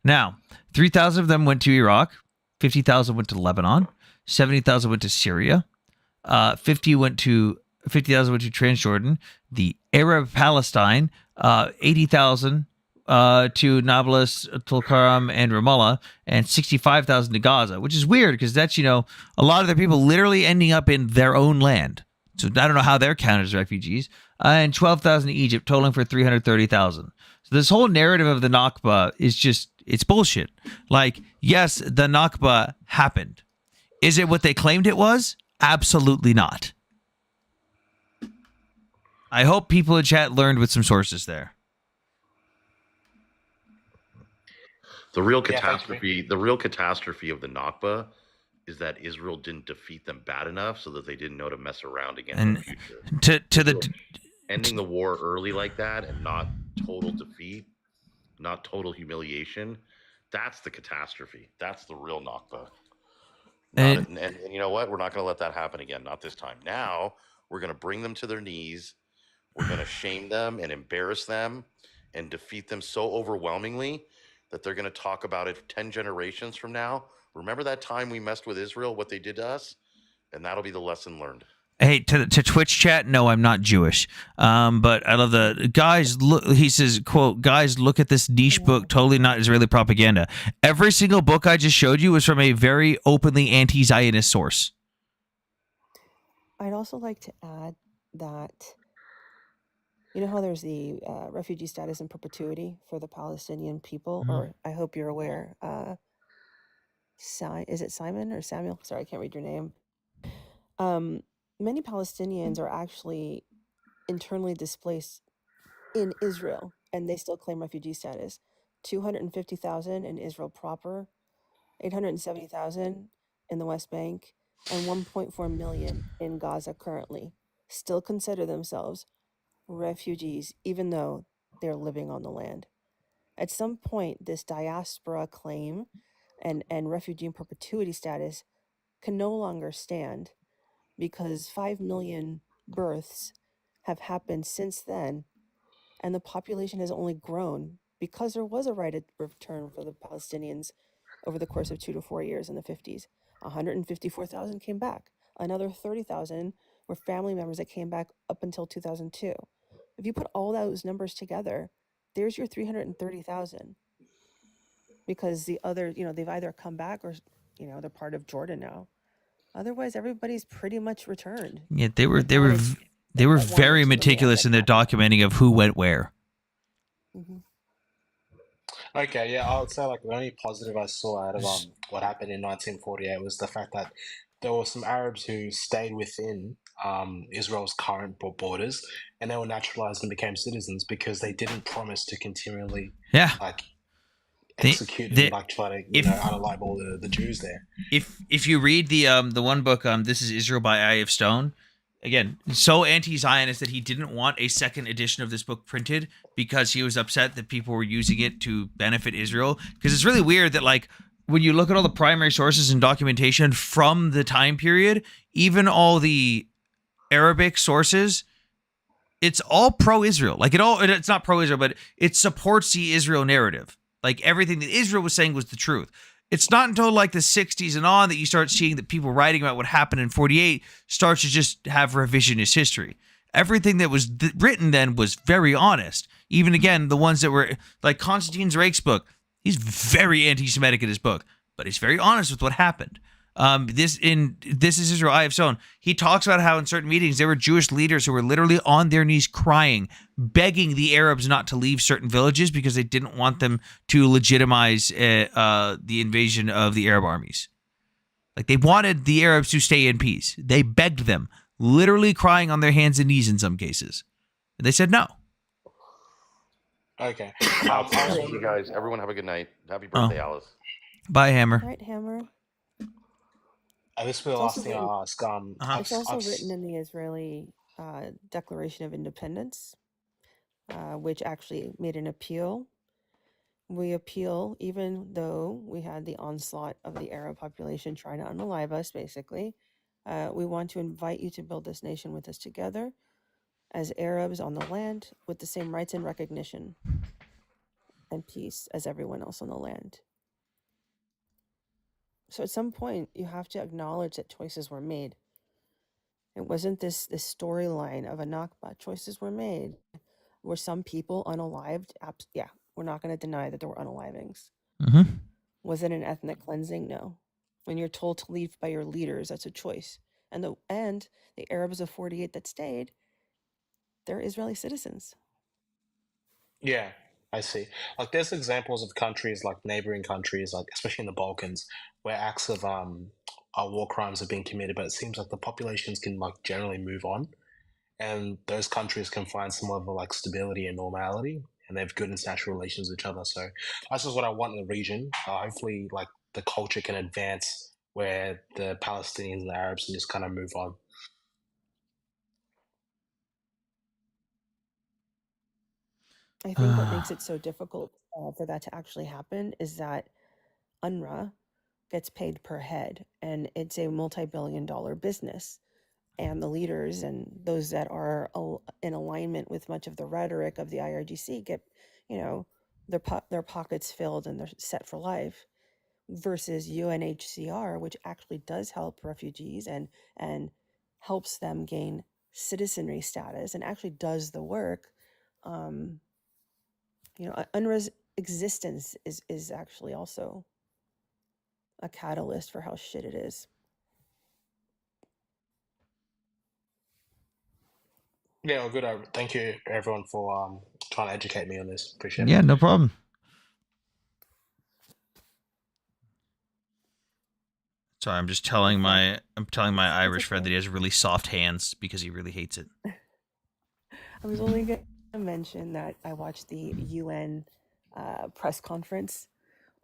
Now, 3,000 of them went to Iraq, 50,000 went to Lebanon, 70,000 went to Syria, 50,000 went to Transjordan, the Arab Palestine, 80,000 to Nablus, Tulkarm, and Ramallah, and 65,000 to Gaza, which is weird because that's, a lot of their people literally ending up in their own land. So I don't know how they're counted as refugees. And 12,000 to Egypt, totaling for 330,000. So this whole narrative of the Nakba is just, it's bullshit. Like, yes, the Nakba happened. Is it what they claimed it was? Absolutely not. I hope people in chat learned with some sources there. The real catastrophe of the Nakba is that Israel didn't defeat them bad enough so that they didn't know to mess around again in the future. Ending the war early like that and not total defeat, not total humiliation, that's the catastrophe. That's the real Nakba. And you know what? We're not going to let that happen again. Not this time. Now, we're going to bring them to their knees. We're going to shame them and embarrass them and defeat them so overwhelmingly that they're going to talk about it 10 generations from now. Remember that time we messed with Israel, what they did to us? And that'll be the lesson learned. Hey, to Twitch chat, no, I'm not Jewish. But I love the guys. Look, he says, "quote Guys, look at this niche book. Totally not Israeli propaganda. Every single book I just showed you was from a very openly anti-Zionist source." I'd also like to add that you know how there's the refugee status in perpetuity for the Palestinian people, or I hope you're aware. Is it Simon or Samuel? Sorry, I can't read your name. Many Palestinians are actually internally displaced in Israel, and they still claim refugee status. 250,000 in Israel proper, 870,000 in the West Bank, and 1.4 million in Gaza currently still consider themselves refugees, even though they're living on the land. At some point, this diaspora claim and refugee in perpetuity status can no longer stand, because 5 million births have happened since then, and the population has only grown because there was a right of return for the Palestinians over the course of 2 to 4 years in the 50s. 154,000 came back. Another 30,000 were family members that came back up until 2002. If you put all those numbers together, there's your 330,000. Because the other, they've either come back or, they're part of Jordan now. Otherwise, everybody's pretty much returned. Yeah, they were very meticulous in their documenting of who went where. Okay, yeah, I would say the only positive I saw out of what happened in 1948 was the fact that there were some Arabs who stayed within Israel's current borders, and they were naturalized and became citizens because they didn't promise to continually executed and like try to unalive all the Jews there. If you read the one book, This is Israel by Eye of Stone, again, so anti-Zionist that he didn't want a second edition of this book printed because he was upset that people were using it to benefit Israel. Because it's really weird that, like, when you look at all the primary sources and documentation from the time period, even all the Arabic sources, it's all pro-Israel. Like, it's not pro-Israel, but it supports the Israel narrative. Like, everything that Israel was saying was the truth. It's not until like the 60s and on that you start seeing that people writing about what happened in 48 starts to just have revisionist history. Everything that was written then was very honest. Even, again, the ones that were like Konstantin Zrake's book, he's very anti-Semitic in his book, but he's very honest with what happened. This is Israel, Eye of Stone. He talks about how in certain meetings there were Jewish leaders who were literally on their knees crying, begging the Arabs not to leave certain villages because they didn't want them to legitimize the invasion of the Arab armies. Like, they wanted the Arabs to stay in peace. They begged them, literally crying on their hands and knees in some cases. And they said no. Okay. Thank you guys. Everyone have a good night. Happy birthday, Alice. Bye, Hammer. Right, Hammer. This will last thing I ask. It's also written in the Israeli Declaration of Independence, which actually made an appeal. We appeal even though we had the onslaught of the Arab population trying to unalive us, basically. We want to invite you to build this nation with us together as Arabs on the land with the same rights and recognition and peace as everyone else on the land. So at some point, you have to acknowledge that choices were made. It wasn't this storyline of a Nakba. Choices were made. Were some people unalived? Yeah, we're not going to deny that there were unalivings. Mm-hmm. Was it an ethnic cleansing? No. When you're told to leave by your leaders, that's a choice. And the Arabs of 48 that stayed, they're Israeli citizens. Yeah, I see. Like, there's examples of countries, like neighboring countries, like especially in the Balkans, where acts of war crimes have been committed, but it seems like the populations can like generally move on, and those countries can find some level of like stability and normality, and they have good international relations with each other. So that's just what I want in the region. Hopefully, like the culture can advance where the Palestinians and the Arabs can just kind of move on. I think what makes it so difficult for that to actually happen is that UNRWA gets paid per head, and it's a multi-billion-dollar business. And the leaders and those that are in alignment with much of the rhetoric of the IRGC get, their pockets filled and they're set for life. Versus UNHCR, which actually does help refugees and helps them gain citizenry status and actually does the work. UNRWA's existence is actually also a catalyst for how shit it is. Yeah, well, good. Thank you, everyone, for trying to educate me on this. Appreciate it. Yeah, no problem. Sorry, I'm telling my Irish friend that he has really soft hands because he really hates it. I was only going to mention that I watched the UN press conference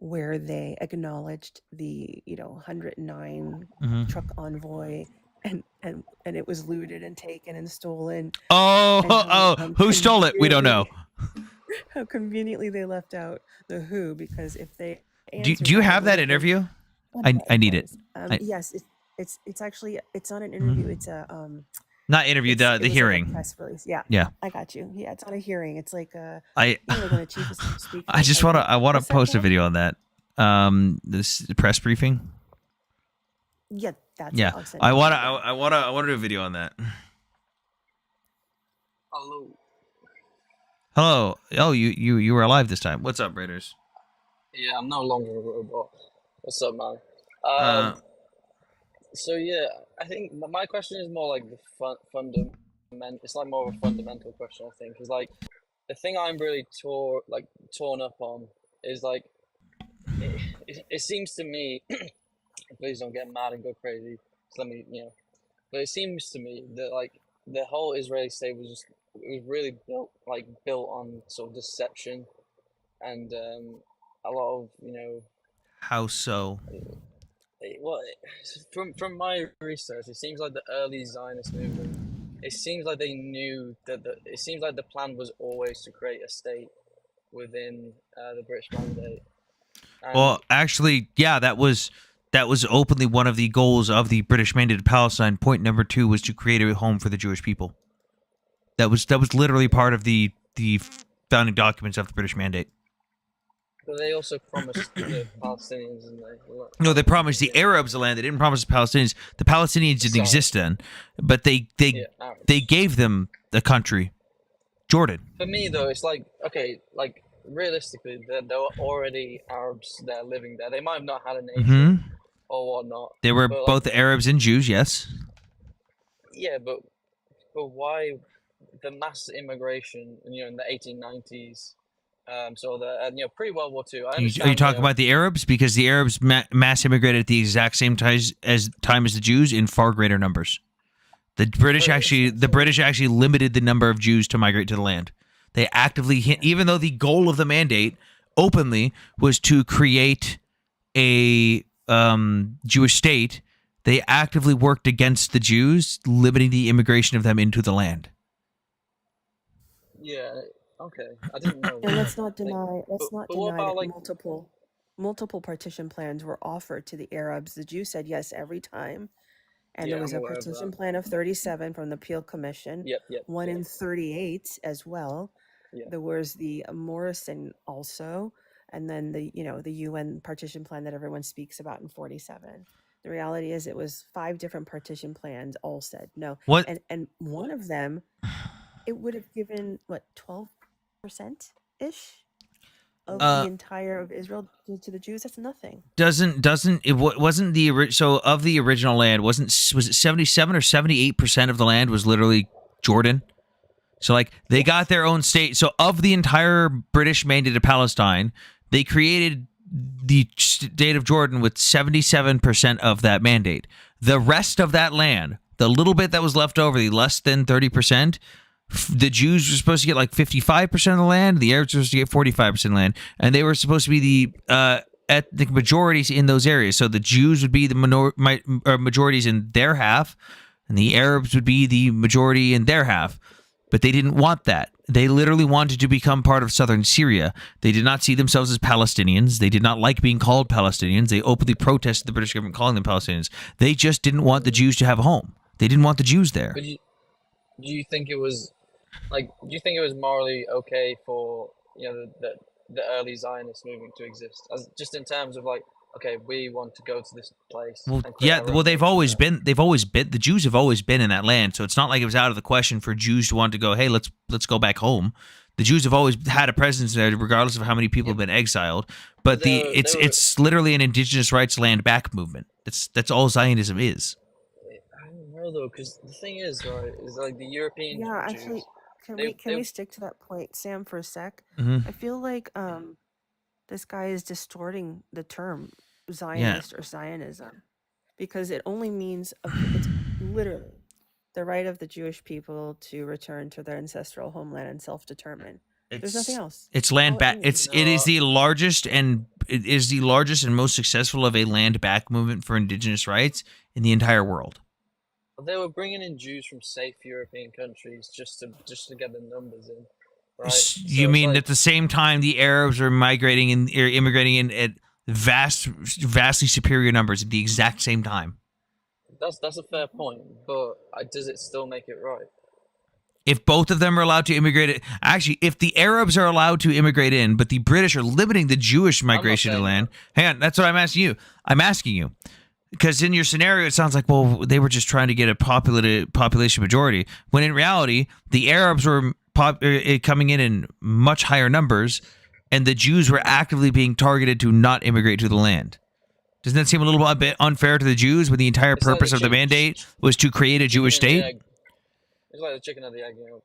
where they acknowledged the 109 truck envoy and it was looted and taken and stolen. Who stole it? We don't know. How conveniently they left out the who, because if they do you have that interview? I need it. Yes, it's actually not an interview. It's a not interview, the hearing. Like a press release. Yeah, I got you. Yeah, it's not a hearing. It's like I just want to post a video on that. This press briefing. Yeah, that's yeah. What I want to do a video on that. Hello. Oh, you were alive this time. What's up, Raiders? Yeah, I'm no longer a robot. What's up, man? So yeah, I think my question is more like the fundamental. It's like more of a fundamental question, I think, because like the thing I'm really torn up on is like it seems to me. Please don't get mad and go crazy. Just let me, But it seems to me that like the whole Israeli state was really built on sort of deception and a lot of, you know, How so? well, from my research, it seems like the early Zionist movement, it seems like they knew that it seems like the plan was always to create a state within the British Mandate. Well, actually, yeah, that was openly one of the goals of the British Mandated Palestine. Point number 2 was to create a home for the Jewish people. That was literally part of the founding documents of the British Mandate. But they also promised the Palestinians and No, they promised the Arabs the land. They didn't promise the Palestinians. The Palestinians didn't exist then, but they gave them the country, Jordan. For me, though, it's like, okay, like realistically, there were already Arabs there living there. They might have not had a nation or whatnot. They were but, both Arabs and Jews, yes. Yeah, but why the mass immigration? You know, in the 1890s. So the you know, pre-World War II. Are you talking about the Arabs? Because the Arabs mass immigrated at the exact same time as the Jews in far greater numbers. The British actually limited the number of Jews to migrate to the land. They actively, even though the goal of the mandate openly was to create a Jewish state, they actively worked against the Jews, limiting the immigration of them into the land. Yeah. Okay. I didn't know. And let's not deny. Let's not but what deny about, that like, multiple partition plans were offered to the Arabs. The Jews said yes every time. And Yeah, there was I'm a aware of partition that. plan of 37 from the Peel Commission. Yep. One in 38 as well. Yeah. There was the Morrison also, and then the UN partition plan that everyone speaks about in 47. The reality is it was 5 different partition plans all said no. What? And one of them, it would have given what 12% ish of the entire of Israel to the Jews. That's nothing. Wasn't the original land was it 77 or 78% of the land was literally Jordan? So like they got their own state. So of the entire British mandated Palestine, they created the state of Jordan with 77% of that mandate. The rest of that land, the little bit that was left over, the less than 30%, the Jews were supposed to get like 55% of the land. The Arabs were supposed to get 45% of the land, and they were supposed to be the ethnic majorities in those areas. So the Jews would be the majorities in their half, and the Arabs would be the majority in their half. But they didn't want that. They literally wanted to become part of southern Syria. They did not see themselves as Palestinians. They did not like being called Palestinians. They openly protested the British government calling them Palestinians. They just didn't want the Jews to have a home. They didn't want the Jews there. But do you think it was morally okay for, you know, the early Zionist movement to exist, as just in terms of like, okay, we want to go to this place? Well, and create yeah. our own Well, they've nation always there? been. The Jews have always been in that land. So it's not like it was out of the question for Jews to want to go. Hey, let's go back home. The Jews have always had a presence there, regardless of how many people have been exiled. But it's literally an indigenous rights land back movement. That's all Zionism is. I don't know though, because the thing is, right, is like the European Yeah, Jews. actually, can they- we stick to that point, Sam, for a sec? Mhm. I feel like this guy is distorting the term Zionist or Zionism, because it only means it's literally the right of the Jewish people to return to their ancestral homeland and self-determine. There's nothing else. It's land All it back. means. It is the largest and most successful of a land back movement for indigenous rights in the entire world. They were bringing in Jews from safe European countries just to get the numbers in, right? You mean at the same time the Arabs are migrating and immigrating in at vastly superior numbers at the exact same time? That's a fair point, but does it still make it right? If both of them are allowed to immigrate, actually, if the Arabs are allowed to immigrate in, but the British are limiting the Jewish migration to the land, hang on, that's what I'm asking you. I'm asking you because in your scenario, it sounds like, well, they were just trying to get a population majority, when in reality, the Arabs were coming in much higher numbers, and the Jews were actively being targeted to not immigrate to the land. Doesn't that seem a little bit unfair to the Jews when the entire purpose of the mandate was to create a Jewish state? It's like the chicken or the egg, you know.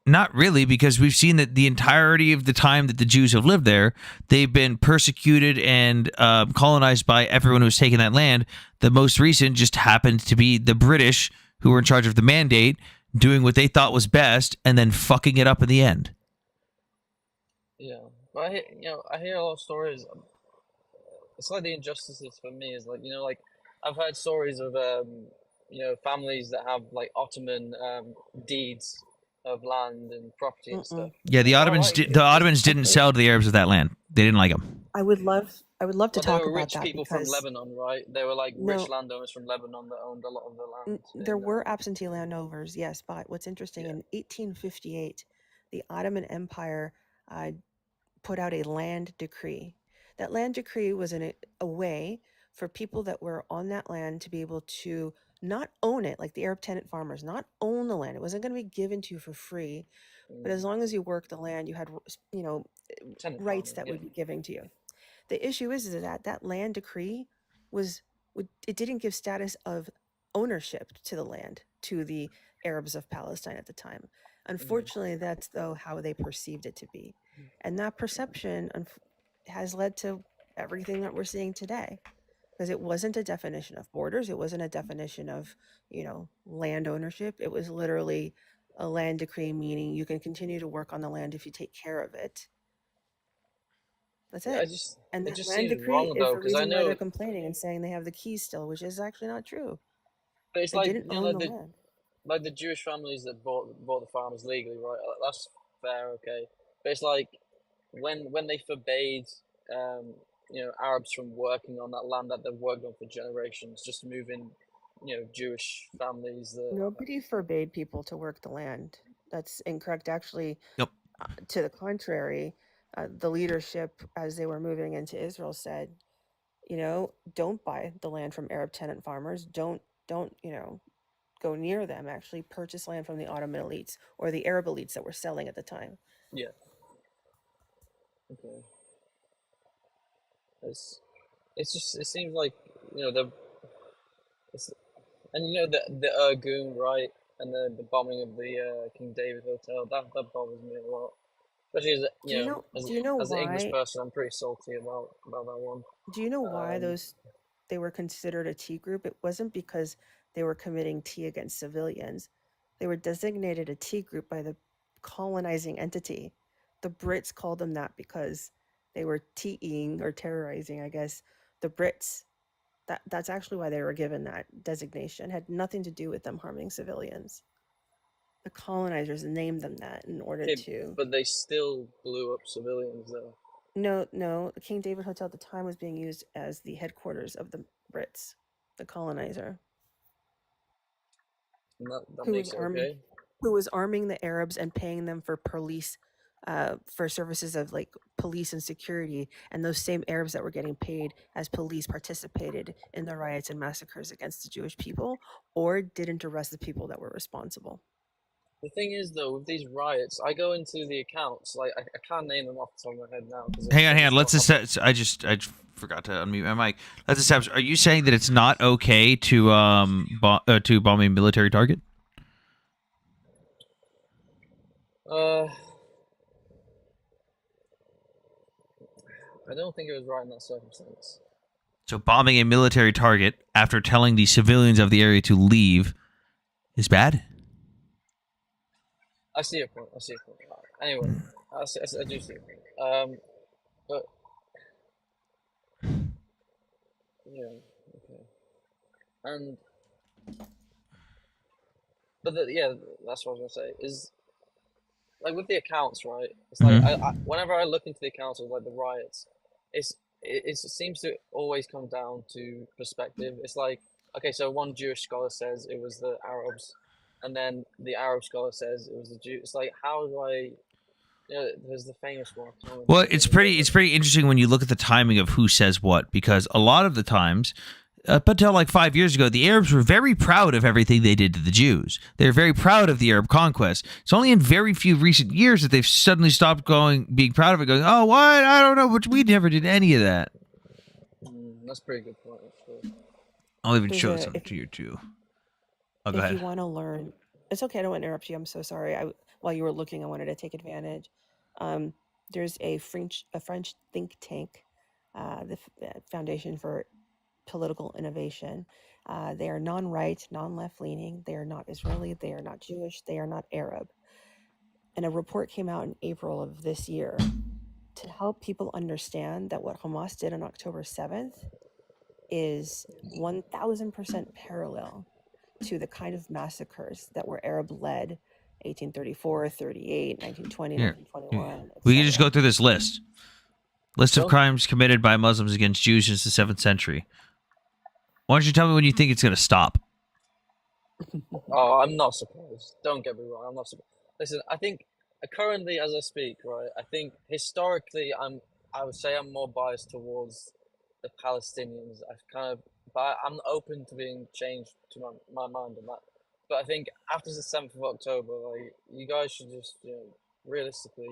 Not really, because we've seen that the entirety of the time that the Jews have lived there, they've been persecuted and colonized by everyone who's taken that land. The most recent just happened to be the British, who were in charge of the mandate, doing what they thought was best and then fucking it up in the end. Yeah, But I hear a lot of stories. It's like the injustices for me is like, like I've heard stories of families that have like Ottoman deeds of land and property and stuff. Yeah, the Ottomans didn't sell to the Arabs of that land. They didn't like them. I would love to Well, they talk were about rich that people from because Lebanon, right? They were like rich no, landowners from Lebanon that owned a lot of the land. there were absentee landowners, yes, but what's interesting, in 1858, the Ottoman Empire put out a land decree. That land decree was a way for people that were on that land to be able to not own it, like the Arab tenant farmers, not own the land. It wasn't going to be given to you for free, but as long as you worked the land, you had, Tenant rights farming, that yeah. would be given to you. The issue is that land decree it didn't give status of ownership to the land to the Arabs of Palestine at the time. Unfortunately, that's though how they perceived it to be, and that perception has led to everything that we're seeing today, because it wasn't a definition of borders, it wasn't a definition of land ownership. It was literally a land decree, meaning you can continue to work on the land if you take care of it. That's Yeah, it. And it that just land seems decree wrong is though, the because I reason why know, they're complaining and saying they have the keys still, which is actually not true. but it's They like didn't own the land. like the Jewish families that bought the farmers legally, right? That's fair, okay. But it's like when they forbade Arabs from working on that land that they've worked on for generations, just to move in, Jewish families that. Nobody forbade people to work the land. That's incorrect. Actually, Yep. To the contrary, the leadership, as they were moving into Israel, said, don't buy the land from Arab tenant farmers. Don't go near them. Actually, purchase land from the Ottoman elites or the Arab elites that were selling at the time. Yeah. Okay. It seems like the Irgun, right, and the bombing of the King David Hotel, that bothers me a lot. Especially as Do you know as an English why? person, I'm pretty salty about that one. Do you know why they were considered a T group? It wasn't because they were committing T against civilians. They were designated a T group by the colonizing entity. The Brits called them that because they were T-ing or terrorizing, I guess, the Brits. That's actually why they were given that designation. It had nothing to do with them harming civilians. The colonizers named them that in order Okay, to. but they still blew up civilians though. No. The King David Hotel at the time was being used as the headquarters of the Brits, the colonizer, And that who makes was it arming, okay. who was arming the Arabs and paying them for police, for services of like police and security. And those same Arabs that were getting paid as police participated in the riots and massacres against the Jewish people, or didn't arrest the people that were responsible. The thing is, though, with these riots, I go into the accounts. Like, I can't name them off the top of my head now. Hang on. Let's I forgot to unmute my mic. Let's establish. Are you saying that it's not okay to to bomb a military target? I don't think it was right in that circumstance. So bombing a military target after telling the civilians of the area to leave is bad? I see your point. Anyway, I do see your point. But yeah, okay. And that's what I was gonna say. Is like with the accounts, right? It's like I whenever I look into the accounts of like the riots, it seems to always come down to perspective. It's like, okay, so one Jewish scholar says it was the Arabs, and then the Arab scholar says it was the Jews. It's like, how do I? There's the famous one. Well, it's pretty interesting when you look at the timing of who says what, because a lot of the times, up until like 5 years ago, the Arabs were very proud of everything they did to the Jews. They're very proud of the Arab conquest. It's only in very few recent years that they've suddenly stopped being proud of it, going, "Oh, what? I don't know, but we never did any of that." That's a pretty good point. Actually. I'll even show some to you too. Oh, go If ahead. you want to learn, it's okay. I don't want to interrupt you. I'm so sorry. While you were looking, I wanted to take advantage. There's a French think tank, the Foundation for Political Innovation. They are non-right, non-left leaning. They are not Israeli. They are not Jewish. They are not Arab. And a report came out in April of this year to help people understand that what Hamas did on October 7th is 1000% parallel to the kind of massacres that were Arab-led 1834, 38, 1920, Here, 1921, we can just etc. go through this list. List of Sure. crimes committed by Muslims against Jews since the 7th century. Why don't you tell me when you think it's going to stop? Oh, I'm not surprised. Don't get me wrong. I'm not surprised. Listen, I think currently, as I speak, right, I think historically, I would say I'm more biased towards the Palestinians. I've kind of, but I'm open to being changed to my mind on that. But I think after the 7th of October, like, you guys should just, realistically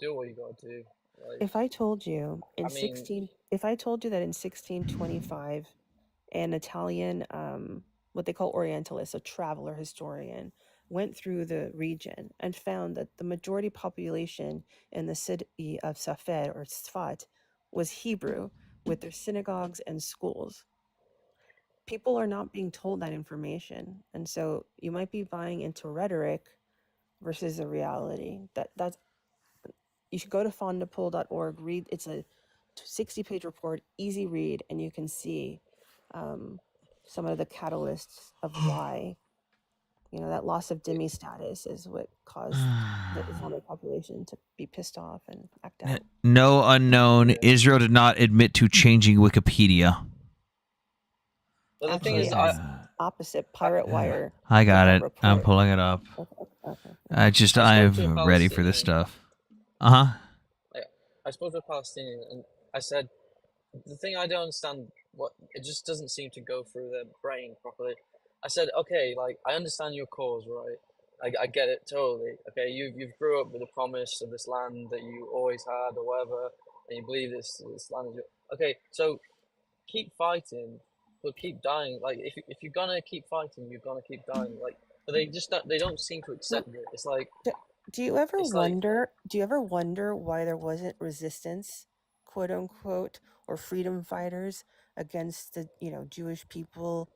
do what you got to do. Like, If I told you in I mean, 16, if I told you that in 1625, an Italian, what they call Orientalist, a traveler historian, went through the region and found that the majority population in the city of Safed or Sfat was Hebrew, with their synagogues and schools. People are not being told that information, and so you might be buying into rhetoric versus the reality. That's you should go to fondapool.org, read. It's a 60-page report, easy read, and you can see some of the catalysts of why that loss of dhimmi status is what caused the Islamic population to be pissed off and act out. No unknown. Israel did not admit to changing Wikipedia. but the thing Actually, is, it's opposite. Pirate Wire I got did that it. I'm report. pulling it up. Okay. I'm spoke to a ready for this Palestinian. stuff. Uh-huh. I spoke to a Palestinian, and I said, the thing I don't understand, it just doesn't seem to go through their brain properly. I said, okay, like, I understand your cause, right? I get it totally. Okay, you've grew up with the promise of this land that you always had or whatever, and you believe this land is your... Okay, so keep fighting, but keep dying. Like, if you're gonna keep fighting, you're gonna keep dying. Like, but they don't seem to accept it. It's like, Do you ever it's like, wonder? Do you ever wonder why there wasn't resistance, quote unquote, or freedom fighters against the Jewish people?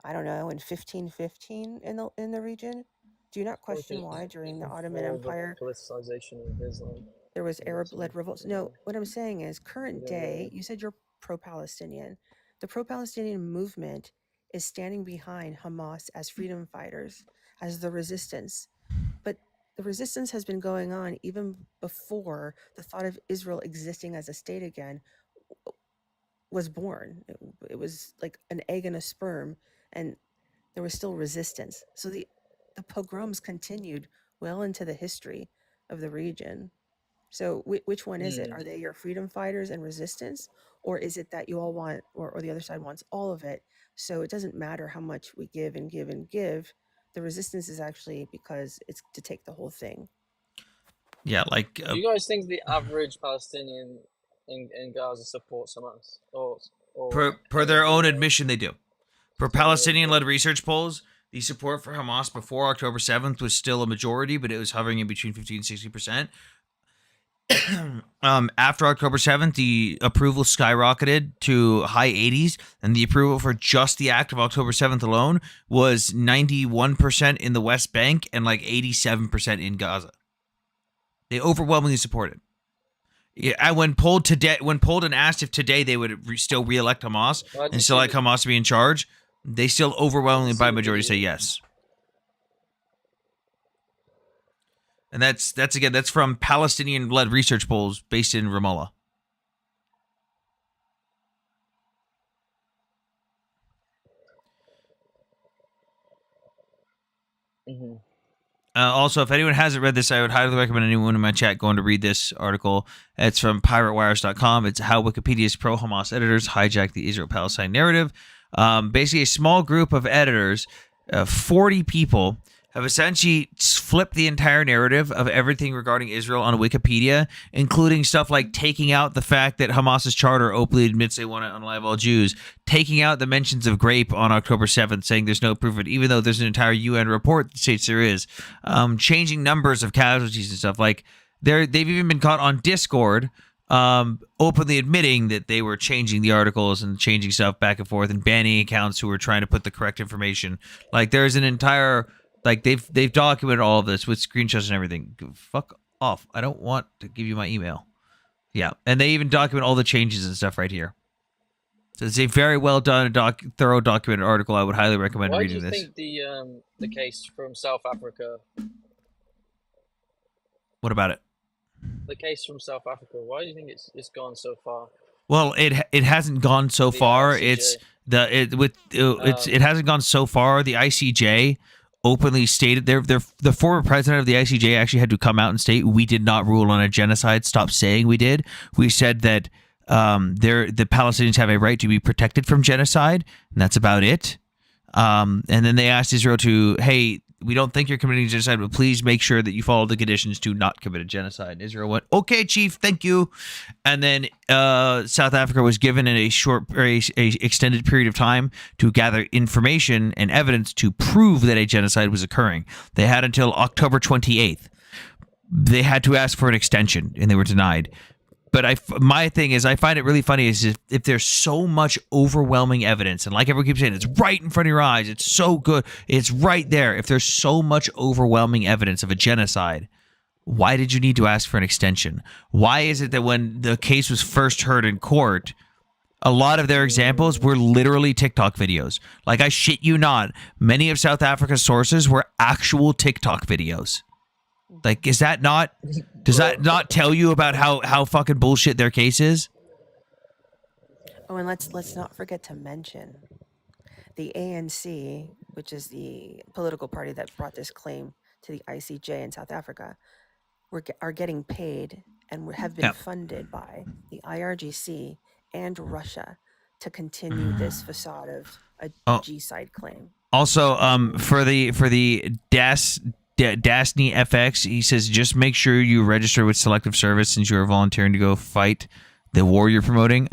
I don't know, in 1515 in the region. Do you not question why during the Ottoman more of a Empire politicization of Islam. there was I guess, Arab-led revolts? No, what I'm saying is current Yeah. day. You said you're pro-Palestinian. The pro-Palestinian movement is standing behind Hamas as freedom fighters, as the resistance. But the resistance has been going on even before the thought of Israel existing as a state again was born. It was like an egg and a sperm, and there was still resistance. So the pogroms continued well into the history of the region. So which one is it? Mm. Are they your freedom fighters and resistance, or is it that you all want, or the other side wants all of it? So it doesn't matter how much we give and give and give. The resistance is actually because it's to take the whole thing. Yeah, like Do you guys think the average Palestinian in Gaza supports Hamas? Or per their own admission, they do. Per Palestinian-led research polls, the support for Hamas before October 7th was still a majority, but it was hovering in between 50 and 60%. After October 7th, the approval skyrocketed to high 80s, and the approval for just the act of October 7th alone was 91% in the West Bank and like 87% in Gaza. They overwhelmingly supported. Yeah, and when polled and asked if today they would still re-elect Hamas and still like Hamas to be in charge, they still overwhelmingly by majority say yes. And that's from Palestinian-led research polls based in Ramallah. Mm-hmm. Also, if anyone hasn't read this, I would highly recommend anyone in my chat going to read this article. It's from piratewires.com. It's how Wikipedia's pro-Hamas editors hijacked the Israel-Palestine narrative. Basically, a small group of editors, 40 people, have essentially flipped the entire narrative of everything regarding Israel on Wikipedia, including stuff like taking out the fact that Hamas's charter openly admits they want to unalive all Jews, taking out the mentions of grape on October 7th, saying there's no proof of it, even though there's an entire UN report that states there is, changing numbers of casualties and stuff. Like, they've even been caught on Discord openly admitting that they were changing the articles and changing stuff back and forth and banning accounts who were trying to put the correct information. Like, there's an entire... Like, they've documented all of this with screenshots and everything. Fuck off. I don't want to give you my email. Yeah, and they even document all the changes and stuff right here. So it's a very well done, thorough documented article. I would highly recommend Why do reading you this. think the case from South Africa? What about it? The case from South Africa. Why do you think it's gone so far? Well, it hasn't gone so The far. ICJ. It hasn't gone so far. The ICJ openly stated the former president of the ICJ actually had to come out and state we did not rule on a genocide. Stop saying we did. We said that the Palestinians have a right to be protected from genocide, and that's about it. And then they asked Israel to, hey, we don't think you're committing genocide, but please make sure that you follow the conditions to not commit a genocide. And Israel went, okay, chief, thank you. And then South Africa was given a extended period of time to gather information and evidence to prove that a genocide was occurring. They had until October 28th. They had to ask for an extension, and they were denied. But my thing is, I find it really funny is if there's so much overwhelming evidence, and like everyone keeps saying, it's right in front of your eyes, it's so good, it's right there. If there's so much overwhelming evidence of a genocide, why did you need to ask for an extension? Why is it that when the case was first heard in court, a lot of their examples were literally TikTok videos? Like, I shit you not, many of South Africa's sources were actual TikTok videos. Like, does that not tell you about how fucking bullshit their case is? Oh, and let's not forget to mention the ANC, which is the political party that brought this claim to the ICJ in South Africa, are getting paid and have been funded by the IRGC and Russia to continue this facade of a G-side claim. Also, for the Dasny FX, he says, just make sure you register with Selective Service since you are volunteering to go fight the war you're promoting.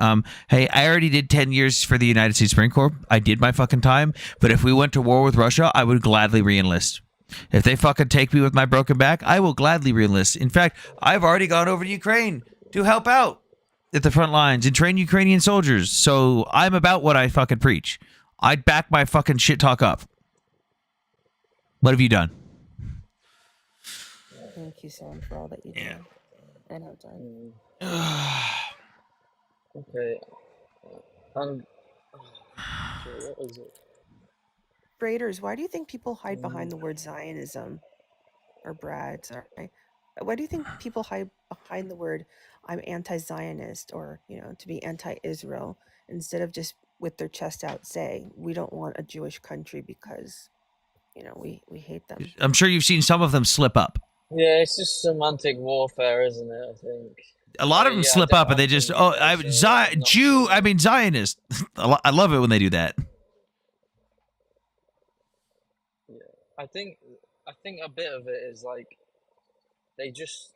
Hey, I already did 10 years for the United States Marine Corps. I did my fucking time. But if we went to war with Russia, I would gladly re-enlist. If they fucking take me with my broken back, I will gladly re-enlist. In fact, I've already gone over to Ukraine to help out at the front lines and train Ukrainian soldiers. So I'm about what I fucking preach. I'd back my fucking shit talk up. What have you done? Thank you, Sam, for all that you do and have done. Okay. Sorry, what was it? Braiders, why do you think people hide behind the word Zionism? Or Brad, sorry. Why do you think people hide behind the word I'm anti-Zionist or, to be anti-Israel instead of just with their chest out say we don't want a Jewish country because, we hate them? I'm sure you've seen some of them slip up. Yeah, it's just semantic warfare, isn't it? I think A lot of them slip up and they just, Zionist. I love it when they do that. Yeah, I think a bit of it is like it's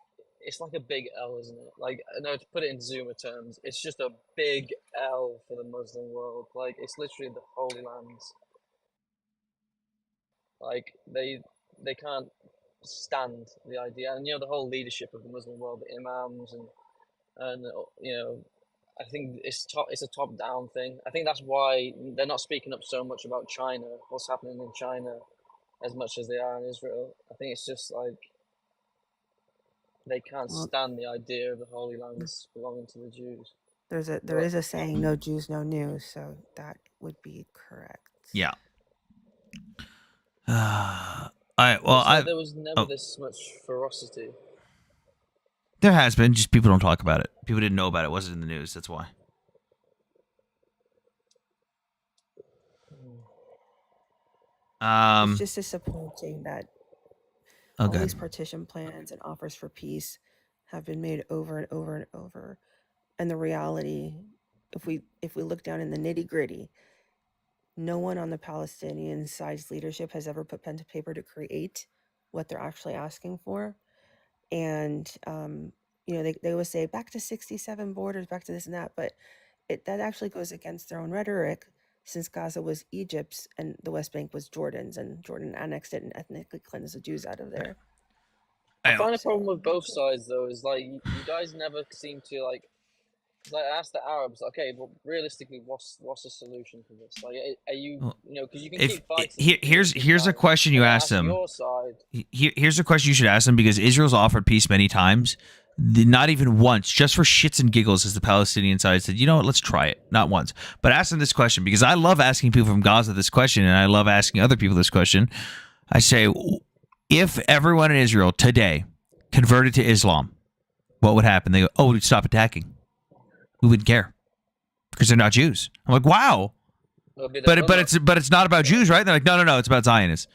like a big L, isn't it? Like, no, to put it in Zoomer terms, it's just a big L for the Muslim world. Like, it's literally the Holy Lands. Like, they can't stand the idea, and the whole leadership of the Muslim world, the imams, and I think it's a top down thing. I think that's why they're not speaking up so much about China, what's happening in China, as much as they are in Israel. I think it's just like they can't stand the idea of the Holy Lands belonging to the Jews. There is a saying, no Jews, no news, so that would be correct. Yeah. All right. Well, there was never this much ferocity. There has been, just people don't talk about it. People didn't know about it. It wasn't in the news. That's why. It's just disappointing that all these partition plans and offers for peace have been made over and over and over. And the reality, if we look down in the nitty gritty, no one on the Palestinian side's leadership has ever put pen to paper to create what they're actually asking for. And, they would say back to 67 borders, back to this and that, but that actually goes against their own rhetoric, since Gaza was Egypt's and the West Bank was Jordan's, and Jordan annexed it and ethnically cleansed the Jews out of there. I find a problem with both sides, though, is like you guys never seem to like Like I asked the Arabs, okay, but realistically, what's the solution to this? Like, are you, Well, you know, because you can if keep fighting. here's a question you ask them. Your side. Here's a question you should ask them, because Israel's offered peace many times. Not even once, just for shits and giggles, has the Palestinian side said, you know what, let's try it. Not once. But ask them this question, because I love asking people from Gaza this question, and I love asking other people this question. I say, if everyone in Israel today converted to Islam, what would happen? They go, oh, we'd stop attacking. We wouldn't care because they're not Jews. I'm like, wow. But it's not about Jews, right? They're like, no, it's about Zionists.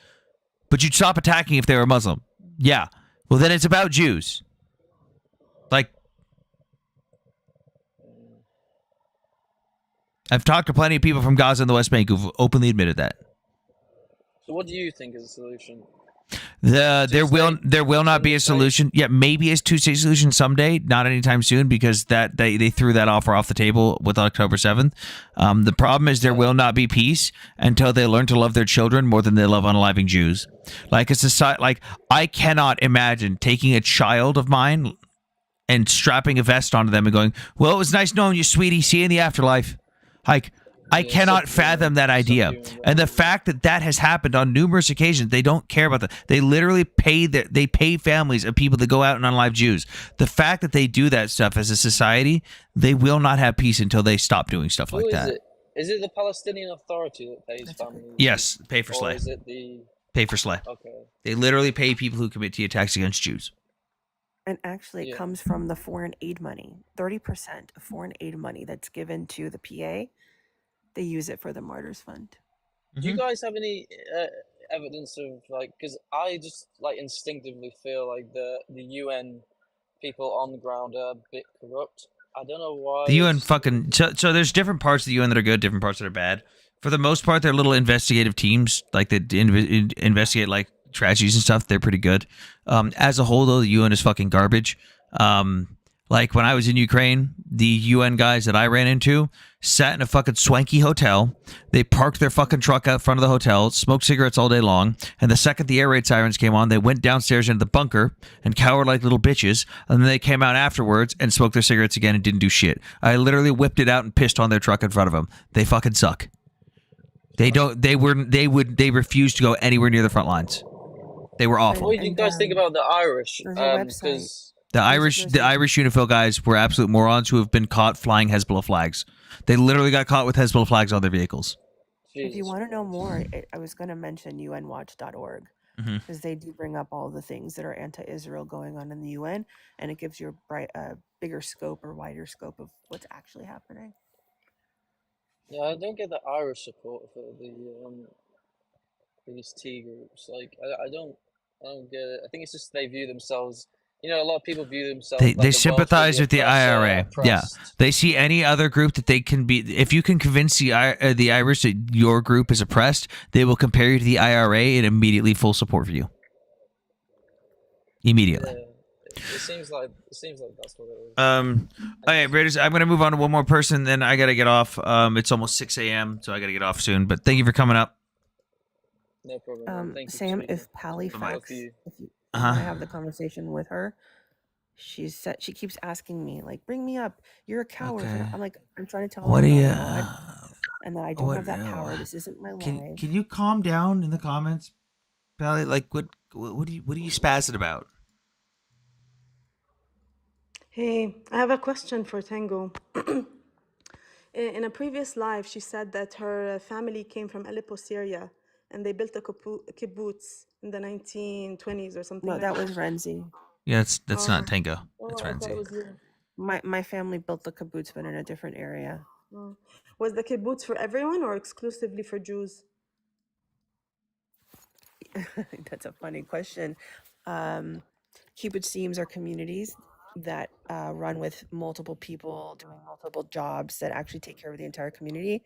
But you'd stop attacking if they were Muslim. Yeah. Well, then it's about Jews. Like, I've talked to plenty of people from Gaza and the West Bank who've openly admitted that. So what do you think is the solution? There will not be a solution. Yeah, maybe a two-state solution someday, not anytime soon, because that they threw that offer off the table with October 7th. The problem is there will not be peace until they learn to love their children more than they love unaliving Jews. Like a society, like I cannot imagine taking a child of mine and strapping a vest onto them and going, "Well, it was nice knowing you, sweetie. See you in the afterlife." Like, I cannot fathom that idea. And the fact that that has happened on numerous occasions, they don't care about that. They literally pay families of people that go out and unalive Jews. The fact that they do that stuff as a society, they will not have peace until they stop doing stuff like that. Is it the Palestinian Authority that pays families? Yes, pay for slay. Or is it the... Pay for slay. Okay. They literally pay people who commit attacks against Jews. And actually, it comes from the foreign aid money. 30% of foreign aid money that's given to the PA, they use it for the Martyrs Fund. Do you guys have any evidence of, like, because I just, like, instinctively feel like the UN people on the ground are a bit corrupt. I don't know why. The UN fucking... So there's different parts of the UN that are good, different parts that are bad. For the most part, they're little investigative teams, like they investigate, like, tragedies and stuff. They're pretty good. As a whole, though, the UN is fucking garbage. Like, when I was in Ukraine, the UN guys that I ran into sat in a fucking swanky hotel. They parked their fucking truck out front of the hotel, smoked cigarettes all day long, and the second the air raid sirens came on, they went downstairs into the bunker and cowered like little bitches, and then they came out afterwards and smoked their cigarettes again and didn't do shit. I literally whipped it out and pissed on their truck in front of them. They fucking suck. They refused to go anywhere near the front lines. They were awful. What do you guys think about the Irish? Because The Irish UNIFIL guys were absolute morons who have been caught flying Hezbollah flags. They literally got caught with Hezbollah flags on their vehicles. If you want to know more, I was going to mention unwatch.org, because they do bring up all the things that are anti-Israel going on in the UN, and it gives you a bigger scope or wider scope of what's actually happening. Yeah, I don't get the Irish support for these T groups. Like, I don't get it. I think it's just they view themselves. You know, a lot of people view themselves. They sympathize with the IRA. Yeah, they see any other group that they can be. If you can convince the Irish that your group is oppressed, they will compare you to the IRA and immediately full support for you. Immediately. It seems like that's what it is. Okay, Raiders, I'm gonna move on to one more person, then I gotta get off. It's almost 6 a.m., so I gotta get off soon. But thank you for coming up. No problem. Thank you, Sam, if Palifax, if you want to have the conversation with her, she keeps asking me, like, bring me up. You're a coward. Okay. I'm like, I'm trying to tell What her do you? and that I don't have that power. This isn't my life. Can you calm down in the comments, Pally? Like, what are you spazzing about? Hey, I have a question for Tango. In a previous live, she said that her family came from Aleppo, Syria, and they built a kibbutz in the 1920s or something. No, like that was Renzi. Yeah, that's not Tango. It's I thought Renzi. it was you. My family built the kibbutz, but in a different area. Was the kibbutz for everyone or exclusively for Jews? That's a funny question. Kibbutzim are communities that run with multiple people doing multiple jobs that actually take care of the entire community.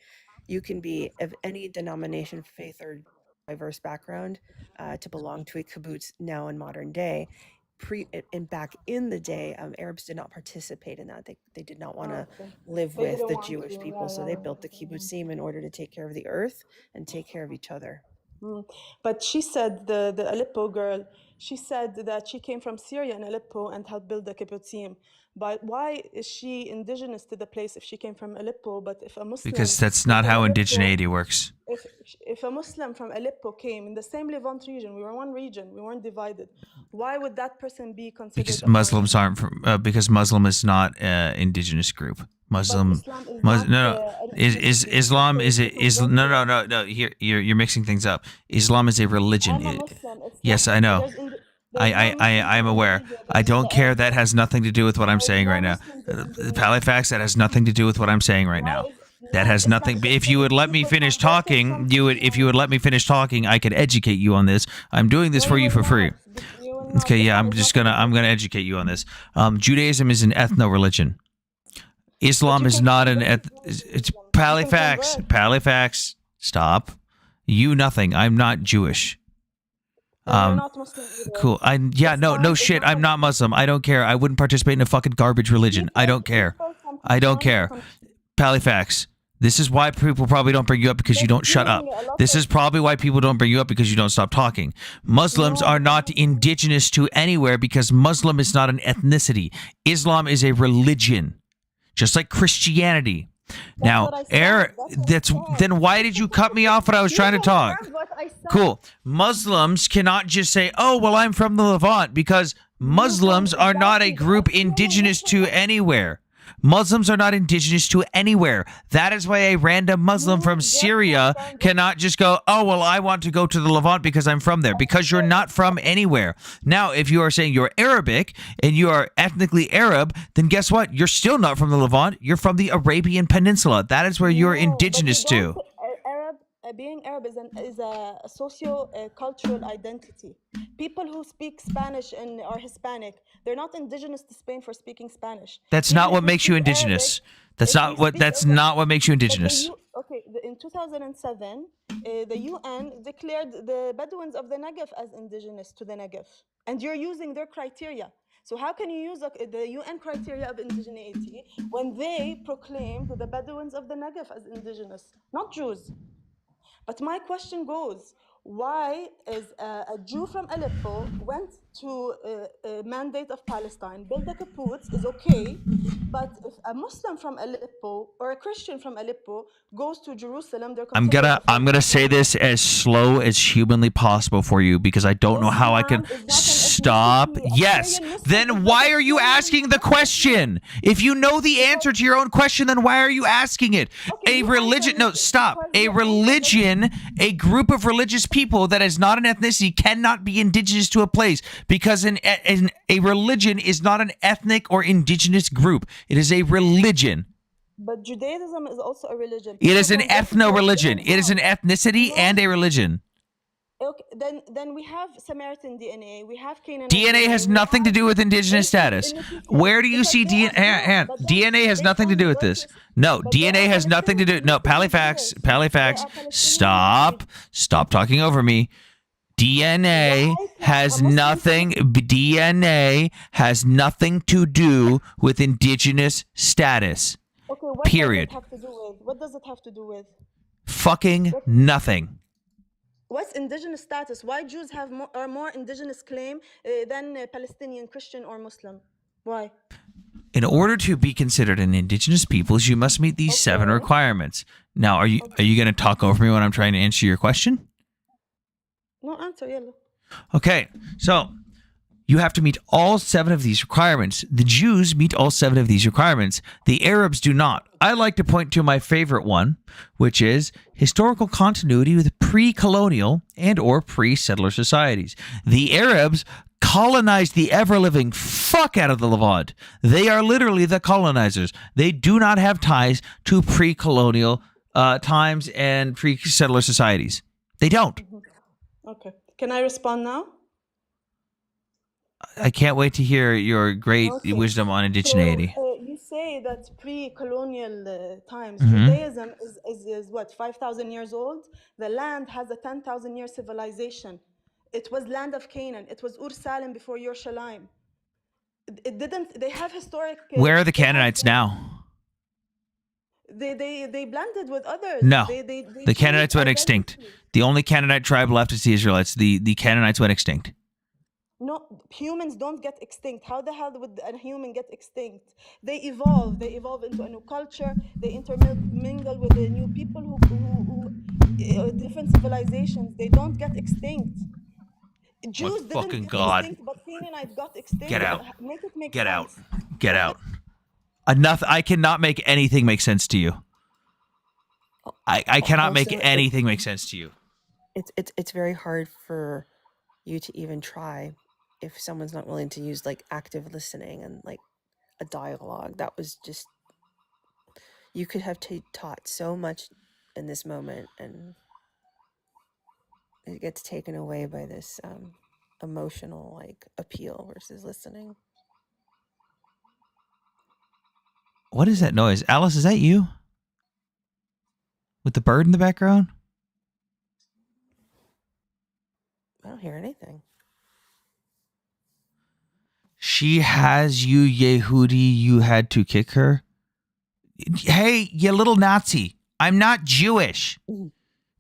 You can be of any denomination, faith, or diverse background to belong to a kibbutz now in modern day. And back in the day, Arabs did not participate in that. They did not want to live They with didn't the want Jewish to, people, so they built the kibbutzim in order to take care of the earth and take care of each other. But she said, the Aleppo girl, she said that she came from Syria and Aleppo and helped build the kibbutzim. But why is she indigenous to the place if she came from Aleppo? But if a Muslim Because that's not from how Aleppo, indigeneity works. if a Muslim from Aleppo came in the same Levant region, we were one region, we weren't divided. Why would that person be considered? Because a Muslims aren't from, because Muslim is not indigenous group. Islam is no. Here you're mixing things up. Islam is a religion. I'm a Muslim. Yes, I know. I'm aware. I don't care. That has nothing to do with what I'm saying right now. Halifax, that has nothing to do with what I'm saying right now. That has nothing. If you would let me finish talking, If you would let me finish talking, I could educate you on this. I'm doing this for you for free. Okay, yeah. I'm gonna educate you on this. Judaism is an ethno-religion. Islam is not an it's Halifax. Stop. You nothing. I'm not Jewish. Cool. No shit. I'm not Muslim. I don't care. I wouldn't participate in a fucking garbage religion. I don't care. Halifax. This is why people probably don't bring you up, because you don't shut up. This is probably why people don't bring you up, because you don't stop talking. Muslims are not indigenous to anywhere because Muslim is not an ethnicity. Islam is a religion, just like Christianity. Now, then why did you cut me off when I was trying to talk? Cool. Muslims cannot just say, "Oh, well, I'm from the Levant," because Muslims are not a group indigenous to anywhere. Muslims are not indigenous to anywhere. That is why a random Muslim from Syria cannot just go, "Oh, well, I want to go to the Levant because I'm from there," because you're not from anywhere. Now, if you are saying you're Arabic and you are ethnically Arab, then guess what? You're still not from the Levant. You're from the Arabian Peninsula. That is where you're indigenous to. Being Arab is a socio-cultural identity. People who speak Spanish and are Hispanic, they're not indigenous to Spain for speaking Spanish. That's not what makes you indigenous. That's not what makes you indigenous. In 2007, the UN declared the Bedouins of the Negev as indigenous to the Negev, and you're using their criteria. So how can you use the UN criteria of indigeneity when they proclaimed the Bedouins of the Negev as indigenous, not Jews? But my question goes, why is a Jew from Aleppo went to a mandate of Palestine, build a kibbutz is okay, but if a Muslim from Aleppo or a Christian from Aleppo goes to Jerusalem, they're I'm gonna say this as slow as humanly possible for you, because I don't know how I can stop. Yes. Then why are you asking the question? If you know the answer to your own question, then why are you asking it? A religion, no, stop. A religion, a group of religious people that is not an ethnicity cannot be indigenous to a place, because a religion is not an ethnic or indigenous group. It is a religion. But Judaism is also a religion. It is an ethno-religion. It is an ethnicity and a religion. Okay, then we have Samaritan DNA. We have Canaanite DNA has nothing to do with indigenous status. Where do you see DNA? DNA has nothing to do with this. No, DNA has nothing to do. No, Halifax. Stop talking over me. DNA has nothing to do with indigenous status. Okay, what period. What does it have to do with? Fucking nothing. What's indigenous status? Why Jews have more indigenous claim than Palestinian, Christian, or Muslim? Why? In order to be considered an indigenous peoples, you must meet these 7 requirements. Now, are you going to talk over me when I'm trying to answer your question? No answer, yellow. Okay, so you have to meet all 7 of these requirements. The Jews meet all 7 of these requirements. The Arabs do not. I like to point to my favorite one, which is historical continuity with pre-colonial and or pre-settler societies. The Arabs colonized the ever-living fuck out of the Levant. They are literally the colonizers. They do not have ties to pre-colonial times and pre-settler societies. They don't. Okay. Can I respond now? I can't wait to hear your great wisdom on indigeneity. So, you say that pre-colonial times, Judaism is what, 5,000 years old? The land has a 10,000-year civilization. It was land of Canaan. It was Ur Salim before Yerushalayim. It didn't. They have historic. Where are the Canaanites now? They blended with others. No, they the Canaanites went extinct. The only Canaanite tribe left is the Israelites. The Canaanites went extinct. No, humans don't get extinct. How the hell would a human get extinct? They evolve. They evolve into a new culture. They intermingle with the new people who different civilizations. They don't get extinct. My Jews didn't fucking get God. extinct, but Canaanites got Get extinct. out. Make it make Get out. sense. Get out. Enough. I cannot make anything make sense to you. I cannot make Also, anything make sense to you. it's very hard for you to even try if someone's not willing to use like active listening and like a dialogue. That was just, you could have taught so much in this moment, and it gets taken away by this emotional like appeal versus listening. What is that noise? Alice, is that you? With the bird in the background? I don't hear anything. She has you, Yehudi. You had to kick her. Hey, you little Nazi. I'm not Jewish.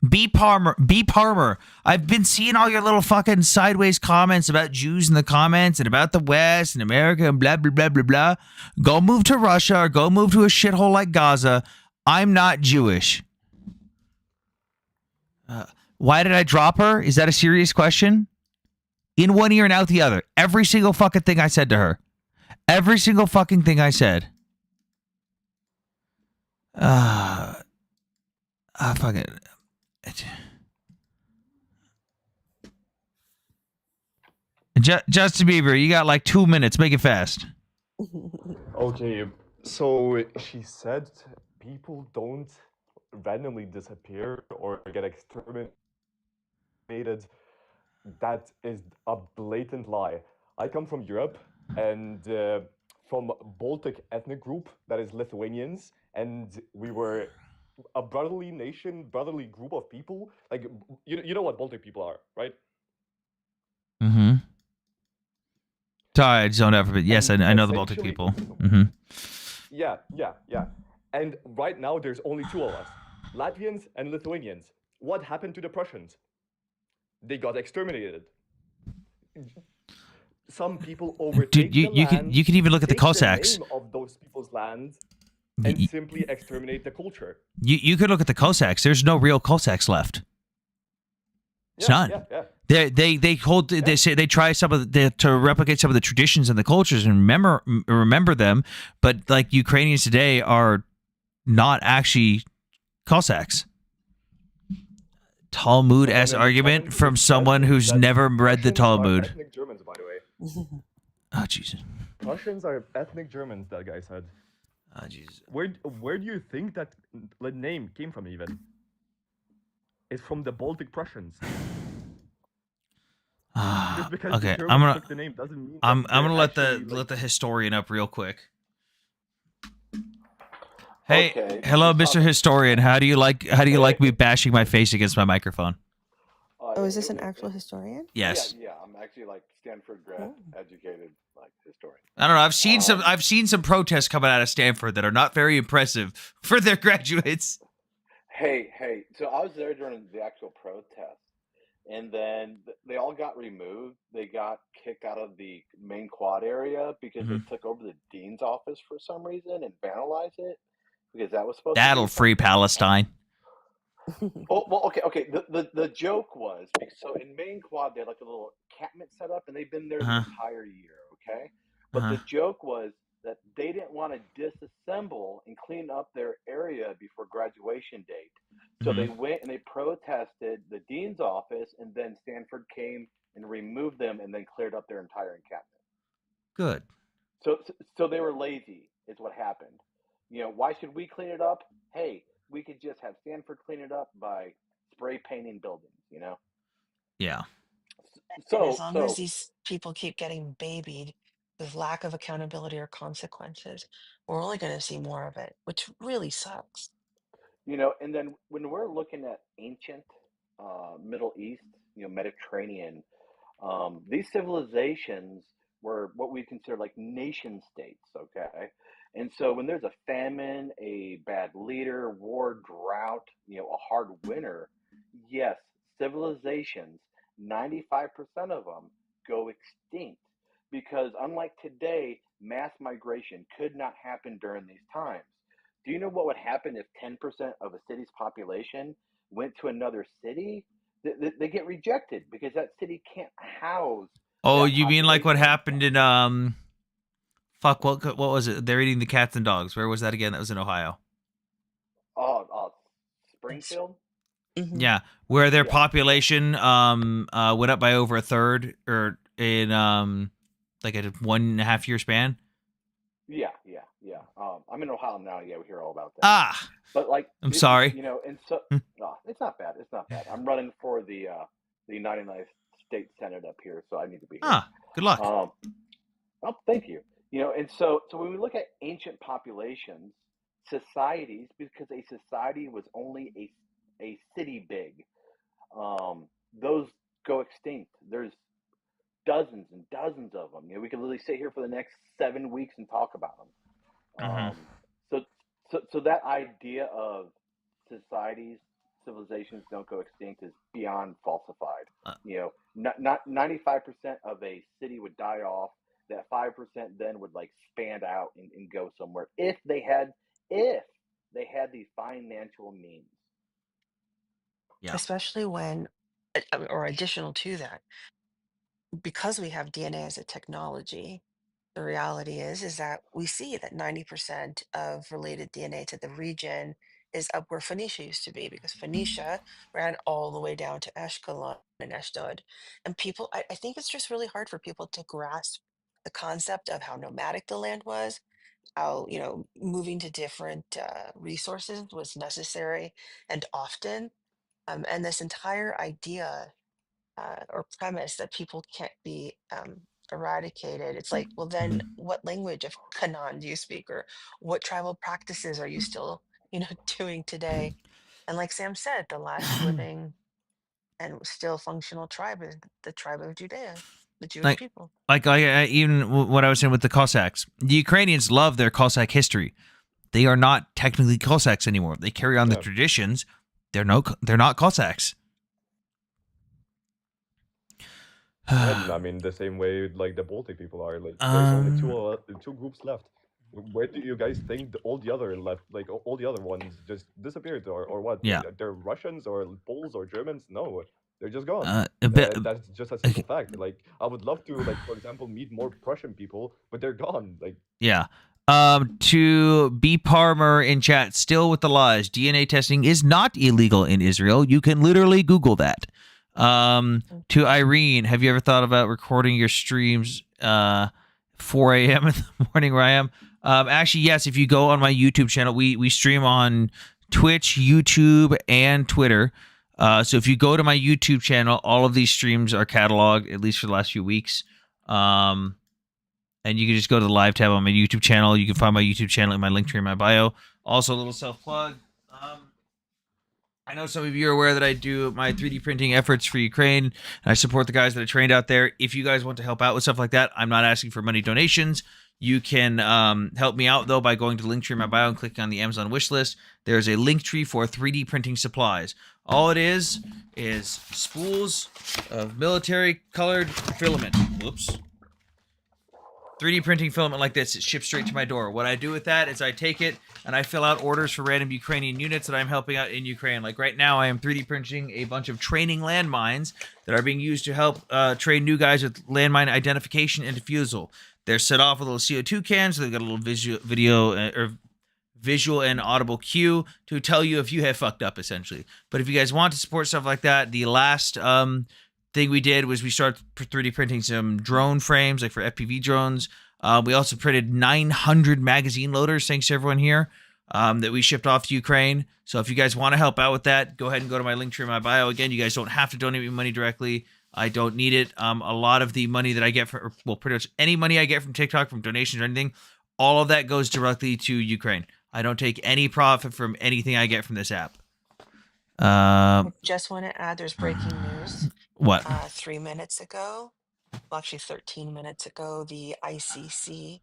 B. Parmer. I've been seeing all your little fucking sideways comments about Jews in the comments and about the West and America and blah, blah, blah, blah, blah. Go move to Russia or go move to a shithole like Gaza. I'm not Jewish. Why did I drop her? Is that a serious question? In one ear and out the other. Every single fucking thing I said to her. Every single fucking thing I said. Fucking. Justin Bieber, you got like 2 minutes. Make it fast. Okay, so she said people don't randomly disappear or get exterminated. That is a blatant lie. I come from Europe and from Baltic ethnic group that is Lithuanians, and we were a brotherly nation, brotherly group of people. Like you know what Baltic people are, right? Mm-hmm. Sorry, I zoned out for a bit. Yes, I know the Baltic people. Mm-hmm. Yeah. And right now there's only two of us, Latvians and Lithuanians. What happened to the Prussians? They got exterminated. Some people overtake Dude, you land, could even look at the take Cossacks. name of those people's land and simply exterminate the culture. You could look at the Cossacks. There's no real Cossacks left. It's none. Yeah. They hold. They say they try to replicate some of the traditions and the cultures and remember them, but like Ukrainians today are not actually Cossacks. Talmud-esque argument from someone who's never read the Talmud. Ethnic Germans, by the way. Oh Jesus! Russians are ethnic Germans. That guy said. Oh Jesus! Where do you think that name came from? Even it's from the Baltic Prussians. Just because Okay, the Germans I'm gonna took the name doesn't mean I'm that gonna let they're actually, let the historian up real quick. Hey, Okay, hello, Mr. Historian. How do you like me bashing my face against my microphone? Oh, is this an actual historian? Yes. Yeah, I'm actually like Stanford grad, educated like historian. I don't know. I've seen some protests coming out of Stanford that are not very impressive for their graduates. Hey, so I was there during the actual protest, and then they all got removed. They got kicked out of the main quad area because they took over the dean's office for some reason and vandalized it because that was supposed That'll to be free Palestine. Oh, well, okay. The joke was so in main quad they had like a little encampment set up, and they've been there the entire year. Okay, but the joke was that they didn't want to disassemble and clean up their area before graduation date, so they went and they protested the dean's office, and then Stanford came and removed them, and then cleared up their entire encampment. Good. So they were lazy, is what happened. You know, why should we clean it up? Hey, we could just have Stanford clean it up by spray painting buildings, you know? Yeah. And as long as these people keep getting babied with lack of accountability or consequences, we're only going to see more of it, which really sucks. You know, and then when we're looking at ancient Middle East, you know, Mediterranean, these civilizations were what we consider like nation states, okay? And so when there's a famine, a bad leader, war, drought, you know, a hard winter, yes, civilizations, 95% of them go extinct. Because unlike today, mass migration could not happen during these times. Do you know what would happen if 10% of a city's population went to another city? They get rejected because that city can't house Oh, that you mean like what population. happened in fuck, what was it? They're eating the cats and dogs. Where was that again? That was in Ohio. Springfield? Yeah, where their Yeah. population went up by over a third, or in like a 1.5 year span. Yeah. I'm in Ohio now. Yeah, we hear all about that. Ah, But like, I'm sorry. You know, and so no, it's not bad. It's not bad. I'm running for the United States Senate up here, so I need to be here. Ah, good luck. Oh, thank you. You know, and so when we look at ancient populations, societies, because a society was only a city big, those go extinct. There's dozens and dozens of them. You know, we could literally sit here for the next 7 weeks and talk about them. So that idea of societies, civilizations don't go extinct is beyond falsified. You know, not 95% of a city would die off. That 5% then would like span out and go somewhere if they had the financial means. Yeah. Especially when, or additional to that, because we have DNA as a technology, the reality is that we see that 90% of related DNA to the region is up where Phoenicia used to be, because Phoenicia ran all the way down to Ashkelon and Ashdod. And people, I think it's just really hard for people to grasp the concept of how nomadic the land was, how, you know, moving to different resources was necessary and often. And this entire idea or premise that people can't be eradicated. It's like, well, then what language of Canaan do you speak, or what tribal practices are you still, you know, doing today? And like Sam said, the last living and still functional tribe is the tribe of Judea, the Jewish people. Like even what I was saying with the Cossacks, the Ukrainians love their Cossack history. They are not technically Cossacks anymore. They carry on the traditions. They're not Cossacks. And I mean, the same way like the Baltic people are. Like, there's only two groups left. Where do you guys think all the other left? Like all the other ones just disappeared, or what? Yeah. They're Russians or Poles or Germans? No, they're just gone. That's just a simple fact. Like, I would love to, like, for example, meet more Prussian people, but they're gone. Like, yeah. To B. Palmer in chat, still with the lies. DNA testing is not illegal in Israel. You can literally Google that. To Irene, have you ever thought about recording your streams 4 a.m. in the morning where I am? Actually, yes. If you go on my YouTube channel, we stream on Twitch, YouTube, and Twitter. So if you go to my YouTube channel, all of these streams are cataloged, at least for the last few weeks. And you can just go to the live tab on my YouTube channel. You can find my YouTube channel in my link tree in my bio. Also, a little self-plug. I know some of you are aware that I do my 3D printing efforts for Ukraine, and I support the guys that I trained out there. If you guys want to help out with stuff like that, I'm not asking for money donations. You can help me out, though, by going to the link tree in my bio and clicking on the Amazon wish list. There's a link tree for 3D printing supplies. All it is spools of military colored filament. Whoops. 3D printing filament like this. It ships straight to my door. What I do with that is I take it and I fill out orders for random Ukrainian units that I'm helping out in Ukraine. Like right now, I am 3D printing a bunch of training landmines that are being used to help train new guys with landmine identification and defusal. They're set off with little CO2 cans. So they've got a little visual and audible cue to tell you if you have fucked up, essentially. But if you guys want to support stuff like that, the last thing we did was we started 3D printing some drone frames, like for FPV drones. We also printed 900 magazine loaders, thanks to everyone here, that we shipped off to Ukraine. So if you guys want to help out with that, go ahead and go to my link tree in my bio. Again, you guys don't have to donate me money directly. I don't need it. A lot of the money that I get from, well, pretty much any money I get from TikTok, from donations or anything, all of that goes directly to Ukraine. I don't take any profit from anything I get from this app. Just want to add, there's breaking news. What? 3 minutes ago, well, actually 13 minutes ago, the ICC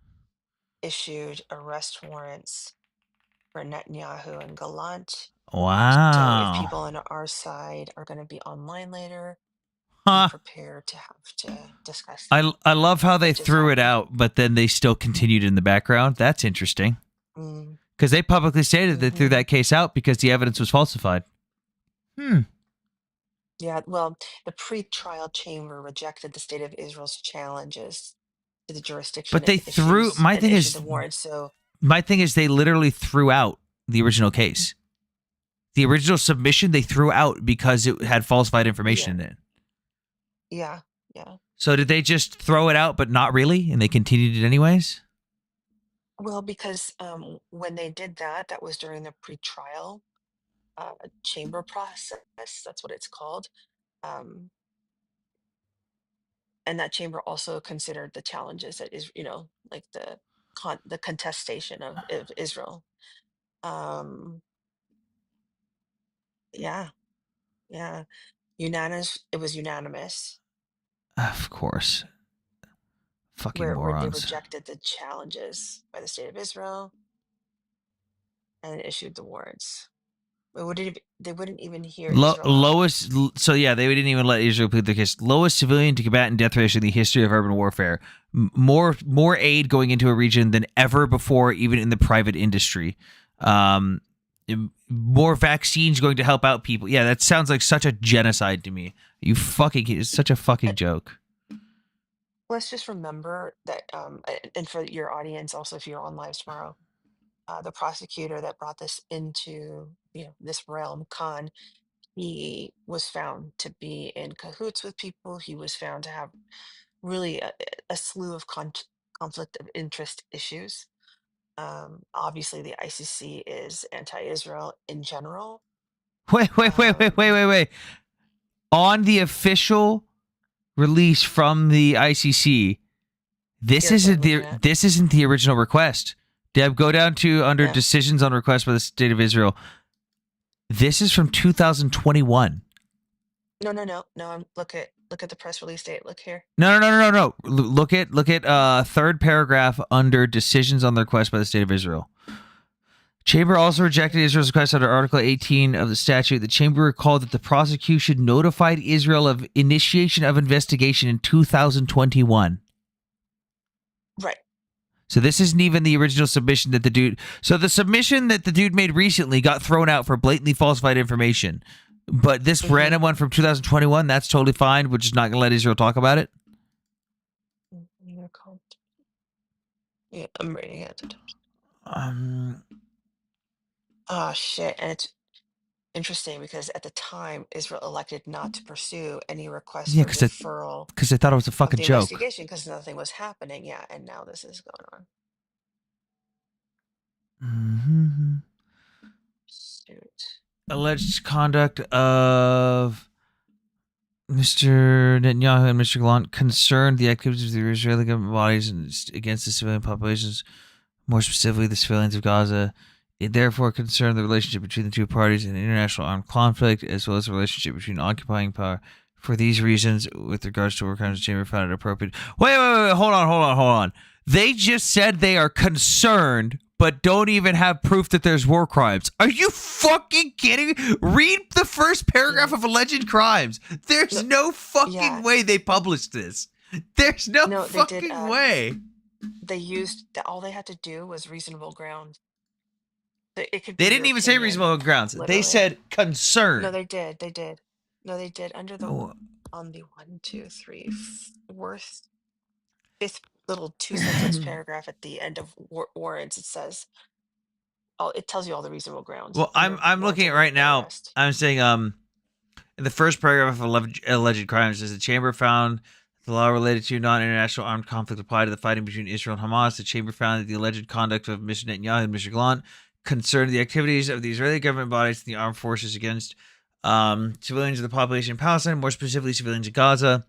issued arrest warrants for Netanyahu and Gallant. Wow. So if people on our side are going to be online later, Huh. prepared to have to discuss. I love how they Which is threw it fine. out, but then they still continued in the background. That's interesting. Mm, Because they publicly stated they threw mhm. that case out because the evidence was falsified. Yeah, well, the pre-trial chamber rejected the state of Israel's challenges to the jurisdiction But they and threw issues and issued the warrant. So my thing is they literally threw out the original case. The original submission they threw out because it had falsified information in it. yeah, yeah. So did they just throw it out but not really and they continued it anyways? Well, because when they did that, that was during the pre-trial chamber process. That's what it's called. Um, and that chamber also considered the challenges that is, like the contestation of Israel. Um, yeah, yeah. Unanimous. It was unanimous Of course. Fucking where they morons. rejected the challenges by the state of Israel and issued the warrants. They wouldn't even hear Israel out. Lowest, so yeah, they didn't even let Israel plead their case. Lowest civilian to combatant death ratio in the history of urban warfare. More aid going into a region than ever before, even in the private industry. More vaccines going to help out people. Yeah, that sounds like such a genocide to me. It's such a fucking joke. Let's just remember that, and for your audience, also, if you're on live tomorrow, the prosecutor that brought this into this realm, Khan, he was found to be in cahoots with people. He was found to have really a slew of conflict of interest issues. Obviously, the ICC is anti-Israel in general. Wait. On the official release from the ICC, this isn't the original request. Deb, go down to under decisions on request by the state of Israel. This is from 2021. No. Look at the press release date. Look here. No. Look at third paragraph under decisions on the request by the state of Israel. Chamber also rejected Israel's request under Article 18 of the statute. The chamber recalled that the prosecution notified Israel of initiation of investigation in 2021. Right. So this isn't even the original submission that the dude... So the submission that the dude made recently got thrown out for blatantly falsified information. But this random one from 2021, that's totally fine. We're just not going to let Israel talk about it. Yeah, I'm reading it. Oh, shit. And it's interesting because at the time, Israel elected not to pursue any request for deferral. Because they thought it was a fucking joke. Investigation because nothing was happening. Yeah, and now this is going on. Shoot. Alleged conduct of Mr. Netanyahu and Mr. Gallant concerned the activities of the Israeli government bodies against the civilian populations, more specifically the civilians of Gaza. It therefore concerned the relationship between the two parties in an international armed conflict, as well as the relationship between occupying power. For these reasons, with regards to war crimes, the chamber found it appropriate. Wait, hold on. They just said they are concerned, but don't even have proof that there's war crimes. Are you fucking kidding me? Read the first paragraph of alleged crimes. There's no fucking way they published this. There's no fucking way. They used all they had to do was reasonable ground. It could They didn't even say reasonable grounds. Literally. They said concern. No, they did. No, they did. Under the on the 1, 2, 3, 4th, 5th little 2-sentence paragraph at the end of warrants, it says, it tells you all the reasonable grounds. Well, I'm looking at it right now. I'm saying in the first paragraph of alleged crimes, says the chamber found the law related to non-international armed conflict applied to the fighting between Israel and Hamas. The chamber found that the alleged conduct of Mr. Netanyahu and Mr. Gallant concerned the activities of the Israeli government bodies and the armed forces against civilians of the population in Palestine, more specifically civilians in Gaza.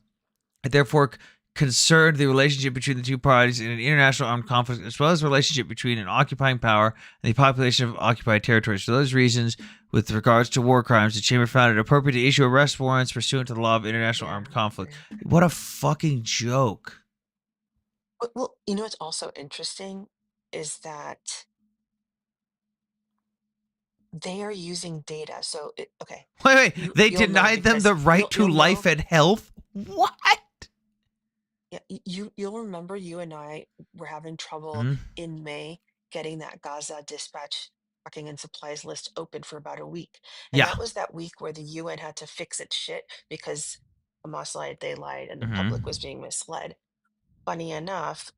It therefore concerned the relationship between the two parties in an international armed conflict, as well as the relationship between an occupying power and the population of occupied territories. For those reasons, with regards to war crimes, the chamber found it appropriate to issue arrest warrants pursuant to the law of international armed conflict. What a fucking joke. Well, you know what's also interesting is that they are using data. So, Wait. They denied them the right to life and health? What? Yeah, you'll remember you and I were having trouble Hmm? in May getting that Gaza dispatch trucking and supplies list open for about a week. And Yeah. that was that week where the UN had to fix its shit because Hamas lied, they lied, and the Hmm. public was being misled. Funny enough,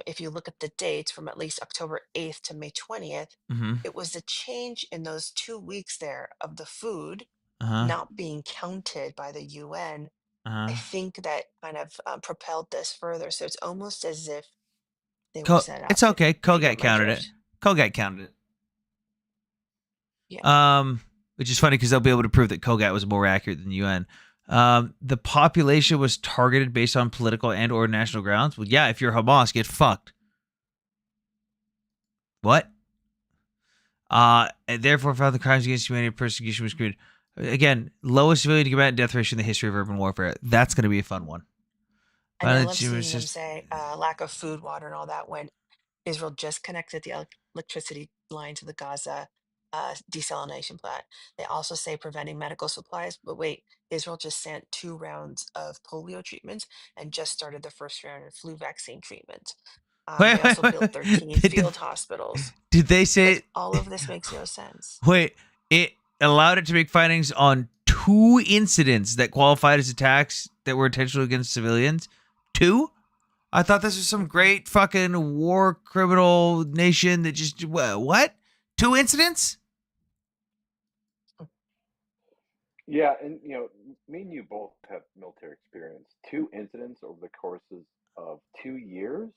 if you look at the dates from at least October 8th to May 20th, Hmm. it was the change in those 2 weeks there of the food Uh-huh. not being counted by the UN. I Uh-huh. think that kind of propelled this further. So it's almost as if they were set It's up, okay. if you get Colgate my counted it. drift. Colgate counted it. Yeah. Which is funny because they'll be able to prove that Colgate was more accurate than the UN. The population was targeted based on political and or national grounds. Well, yeah, if you're Hamas, get fucked. What? And therefore found the crimes against humanity and persecution was committed. Again, lowest civilian combatant death ratio in the history of urban warfare. That's going to be a fun one. And I Violent love human seeing them assist- say lack of food, water, and all that when Israel just connected the electricity line to the Gaza desalination plant. They also say preventing medical supplies. But wait, Israel just sent 2 rounds of polio treatments and just started the first round of flu vaccine treatment. They also built 13 field hospitals. Did they say All of this makes no sense. Wait, it allowed it to make findings on 2 incidents that qualified as attacks that were intentional against civilians? 2? I thought this was some great fucking war criminal nation that just what? 2 incidents? Yeah, and me and you both have military experience. 2 incidents over the courses of 2 years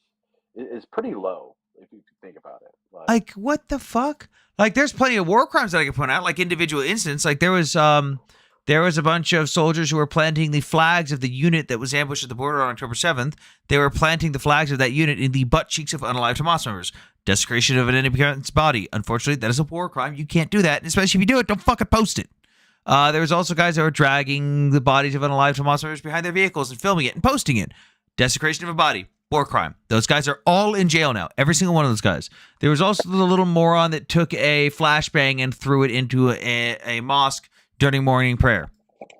is pretty low if you think about it. Like what the fuck? Like there's plenty of war crimes that I can point out, like individual incidents. Like there was a bunch of soldiers who were planting the flags of the unit that was ambushed at the border on October 7th. They were planting the flags of that unit in the butt cheeks of unalived Hamas members. Desecration of an enemy combatant's body. Unfortunately, that is a war crime. You can't do that. And especially if you do it, don't fucking post it. There was also guys that were dragging the bodies of unalived Hamas members behind their vehicles and filming it and posting it. Desecration of a body. War crime. Those guys are all in jail now. Every single one of those guys. There was also the little moron that took a flashbang and threw it into a mosque during morning prayer.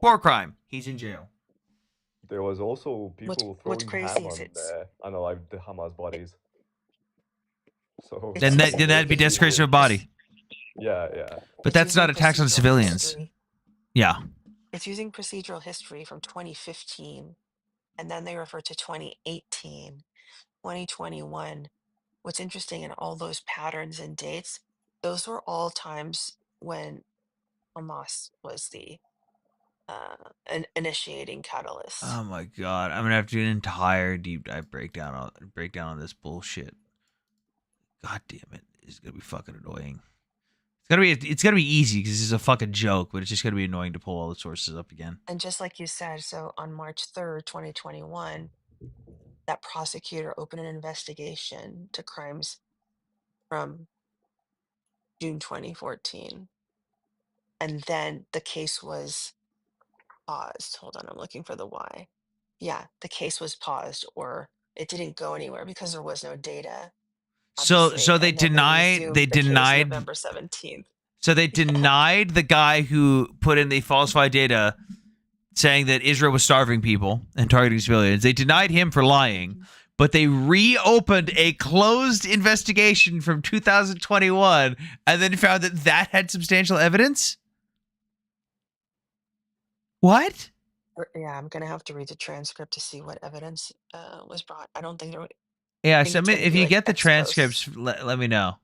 War crime. He's in jail. There was also people what's throwing crazy ham is on it's unalived Hamas bodies. So Then that'd be desecration of a body. Yeah. But that's not attacks on civilians. history. Yeah. It's using procedural history from 2015, and then they refer to 2018, 2021. What's interesting in all those patterns and dates, those were all times when Hamas was the initiating catalyst. Oh my god. I'm gonna have to do an entire deep dive breakdown on this bullshit. God damn it. It's gonna be fucking annoying. It's gonna be easy because this is a fucking joke, but it's just gonna be annoying to pull all the sources up again. And just like you said, so on March 3rd, 2021, that prosecutor opened an investigation to crimes from June 2014. And then the case was paused. Hold on, I'm looking for the why. Yeah, the case was paused or it didn't go anywhere because there was no data. So Obviously, they and then denied resumed the case November 17th. So they denied the guy who put in the falsified data saying that Israel was starving people and targeting civilians. They denied him for lying, but they reopened a closed investigation from 2021 and then found that had substantial evidence? What? Yeah, I'm gonna have to read the transcript to see what evidence was brought. I don't think there. Yeah, I think it's gonna if be you like get the ex post. transcripts, let me know.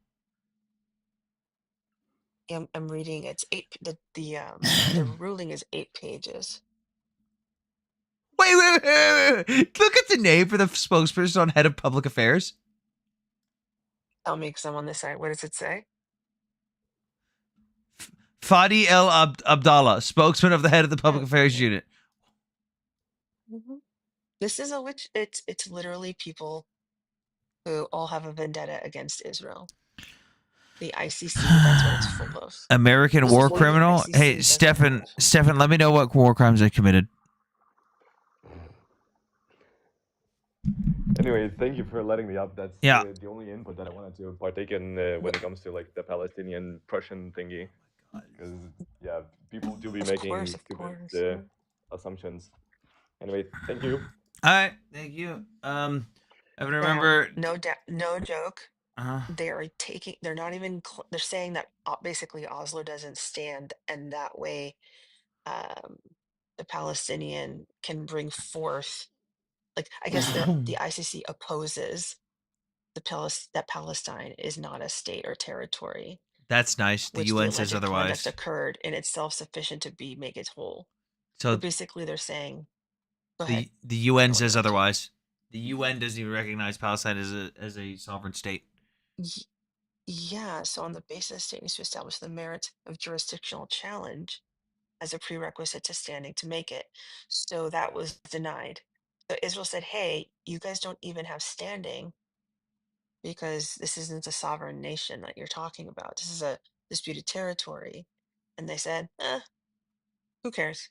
I'm reading. It's 8. The ruling is 8 pages. Wait. Look at the name for the spokesperson on head of public affairs. Tell me, because I'm on this side. What does it say? Fadi El Abdallah, spokesman of the head of the public affairs unit. This is a witch. It's literally people who all have a vendetta against Israel. The ICC, that's what it's full of. American war criminal. Hey, Stefan, let me know what war crimes I committed. Anyway, thank you for letting me up. That's the only input that I wanted to partake in when it comes to like the Palestinian Prussian thingy. Because people do be making stupid assumptions. Anyway, thank you. All right, thank you. I remember. No joke. Uh-huh. They're not even, they're saying that basically Oslo doesn't stand, and that way the Palestinian can bring forth, like, I guess the ICC opposes that Palestine is not a state or territory, That's nice. The which UN the says alleged conduct otherwise. occurred, and it's self-sufficient to make it whole. So basically they're saying, go ahead. the UN says otherwise. The UN doesn't even recognize Palestine as a sovereign state. Yeah, so on the basis, state needs to establish the merit of jurisdictional challenge as a prerequisite to standing to make it. So that was denied. So Israel said, hey, you guys don't even have standing because this isn't a sovereign nation that you're talking about. This is a disputed territory. And they said, who cares?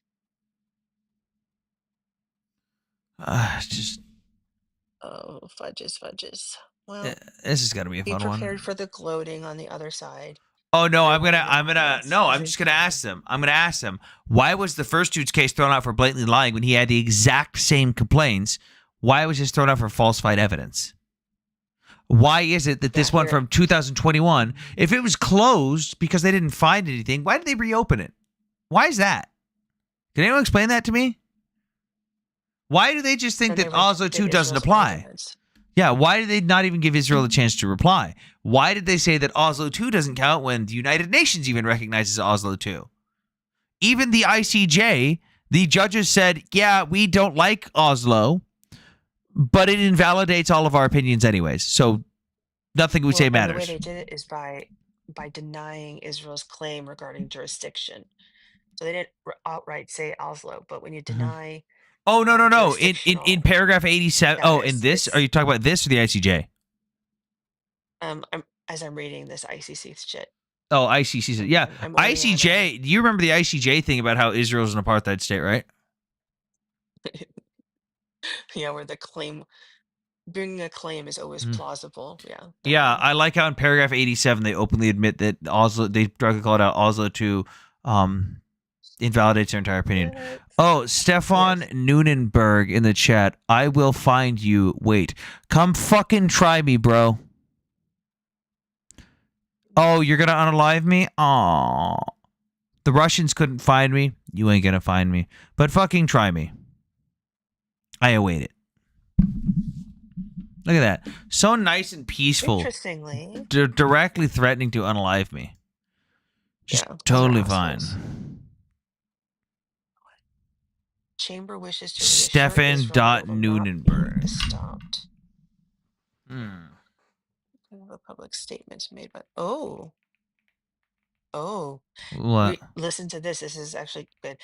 Just. Oh, fudges. Well, this is gonna be a be fun prepared one. for the gloating on the other side. Oh no, I'm just gonna ask them. I'm gonna ask them, why was the first dude's case thrown out for blatantly lying when he had the exact same complaints? Why was this thrown out for falsified evidence? Why is it that this one from 2021, if it was closed because they didn't find anything, why did they reopen it? Why is that? Can anyone explain that to me? Why do they just think that Oslo 2 doesn't apply? Yeah, why did they not even give Israel a chance to reply? Why did they say that Oslo 2 doesn't count when the United Nations even recognizes Oslo 2? Even the ICJ, the judges said, yeah, we don't like Oslo, but it invalidates all of our opinions anyways. So nothing we say matters. The way they did it is by denying Israel's claim regarding jurisdiction. So they didn't outright say Oslo, but when you deny... Oh, no. In paragraph 87. Oh, in this? Are you talking about this or the ICJ? As I'm reading this ICC shit. Oh, ICC. Yeah. ICJ. Do you remember the ICJ thing about how Israel's an apartheid state, right? Yeah, where bringing a claim is always plausible. Yeah. Yeah, I like how in paragraph 87 they openly admit that they directly called out Oslo 2 invalidates their entire opinion. Oh, Stefan Nunenberg in the chat. I will find you. Wait. Come fucking try me, bro. Oh, you're gonna unalive me? Aw. The Russians couldn't find me. You ain't gonna find me. But fucking try me. I await it. Look at that. So nice and peaceful. Interestingly. Directly threatening to unalive me. Just totally fine. Chamber wishes to Stefan.Nunenberg. Stopped. The public statements made by... What? Listen to this. This is actually good.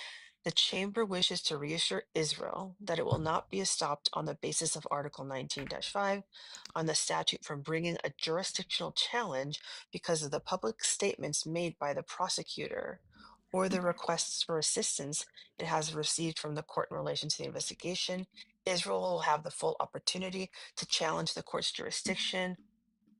The chamber wishes to reassure Israel that it will not be stopped on the basis of Article 19-5 on the statute from bringing a jurisdictional challenge because of the public statements made by the prosecutor or the requests for assistance it has received from the court in relation to the investigation. Israel will have the full opportunity to challenge the court's jurisdiction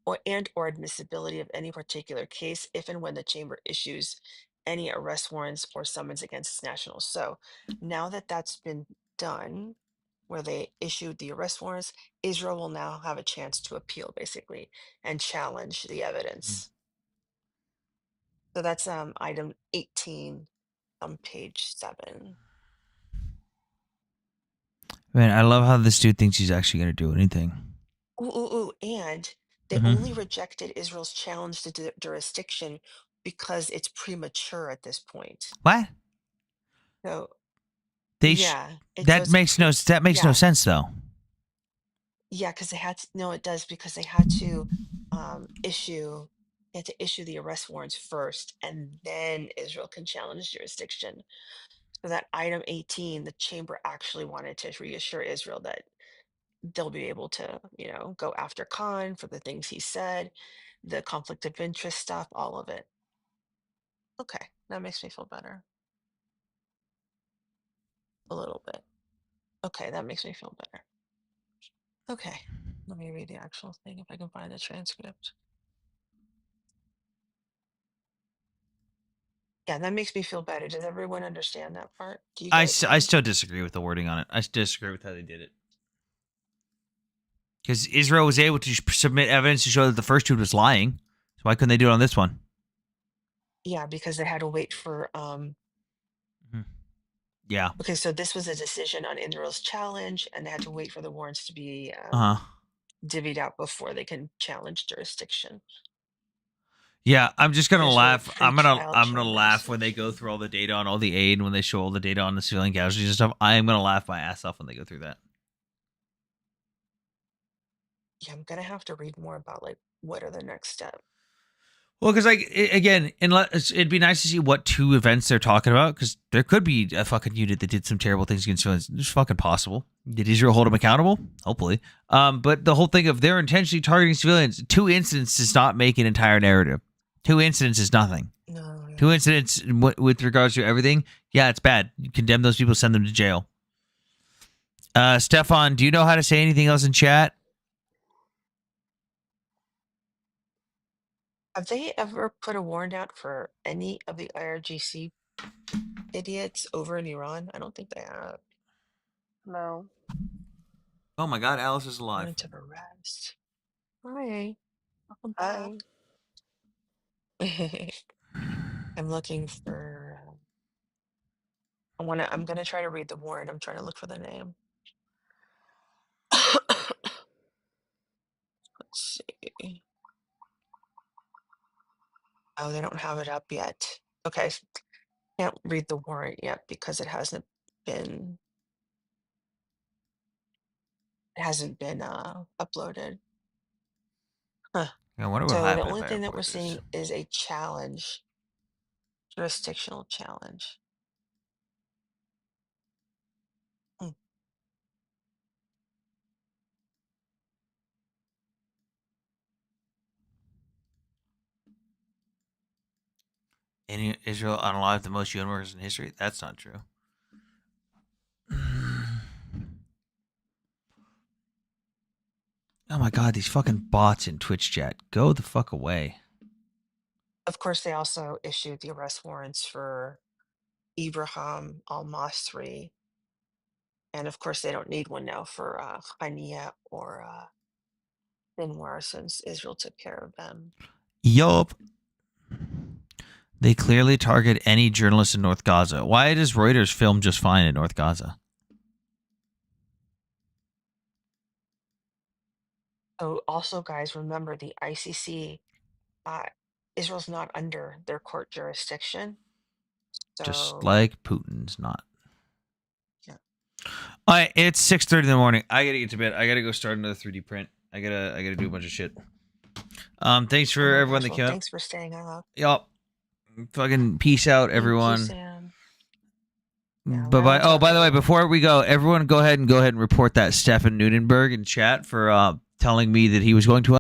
or admissibility of any particular case if and when the chamber issues any arrest warrants or summons against its nationals. So now that that's been done, where they issued the arrest warrants, Israel will now have a chance to appeal basically and challenge the evidence. So that's item 18 on page 7. Man, I love how this dude thinks he's actually going to do anything. And they only rejected Israel's challenge to jurisdiction because it's premature at this point. What? So that makes no sense though. Yeah, because they had to, no, it does, because they had to issue the arrest warrants first, and then Israel can challenge jurisdiction. So that item 18, the chamber actually wanted to reassure Israel that they'll be able to, go after Khan for the things he said, the conflict of interest stuff, all of it. Okay, that makes me feel better. A little bit. Okay, that makes me feel better. Okay, let me read the actual thing if I can find the transcript. Yeah, that makes me feel better. Does everyone understand that part? Do you I get it, Con? still disagree with the wording on it. I disagree with how they did it. Because Israel was able to submit evidence to show that the first dude was lying. So why couldn't they do it on this one? Yeah, because they had to wait for Yeah. Okay, so this was a decision on Israel's challenge, and they had to wait for the warrants to be divvied out before they can challenge jurisdiction. Yeah, I'm just gonna Israel laugh. I'm gonna pre-child laugh when they go through all the data on all the aid, and when they show all the data on the civilian casualties and stuff. I am gonna laugh my ass off when they go through that. Yeah, I'm gonna have to read more about like what are the next steps. Well, because like again, it'd be nice to see what 2 events they're talking about, because there could be a fucking unit that did some terrible things against civilians. It's fucking possible. Did Israel hold them accountable? Hopefully. But the whole thing of they're intentionally targeting civilians, 2 incidents does not make an entire narrative. 2 incidents is nothing. No. 2 incidents with regards to everything. Yeah, it's bad. You condemn those people, send them to jail. Stefan, do you know how to say anything else in chat? Have they ever put a warrant out for any of the IRGC idiots over in Iran? I don't think they have. No. Oh my God, Alice is alive. Warrant of arrest. Hi. Welcome back. I'm looking for. I'm gonna try to read the warrant. I'm trying to look for the name. Let's see. Oh, they don't have it up yet. Okay, can't read the warrant yet because it hasn't been uploaded. Huh. I wonder what So the happened only if I thing that we're upload this. seeing is a challenge, jurisdictional challenge. Hmm. Israel unalived the most UN workers in history? That's not true. Oh my God, these fucking bots in Twitch chat. Go the fuck away. Of course, they also issued the arrest warrants for Ibrahim al-Masri. And of course, they don't need one now for Hania or Sinwar, since Israel took care of them. Yup. They clearly target any journalist in North Gaza. Why does Reuters film just fine in North Gaza? Oh, also, guys, remember the ICC, Israel's not under their court jurisdiction. So, Just like Putin's not. Yeah. All right, it's 6:30 in the morning. I gotta get to bed. I gotta go start another 3D print. I gotta do a bunch of shit. Thanks for everyone that came out. Thanks for staying up. Yup. Fucking peace out, everyone. Thank you, Sam. Bye bye. Oh, by the way, before we go, everyone go ahead and report that Stefan Nunenberg in chat for telling me that he was going to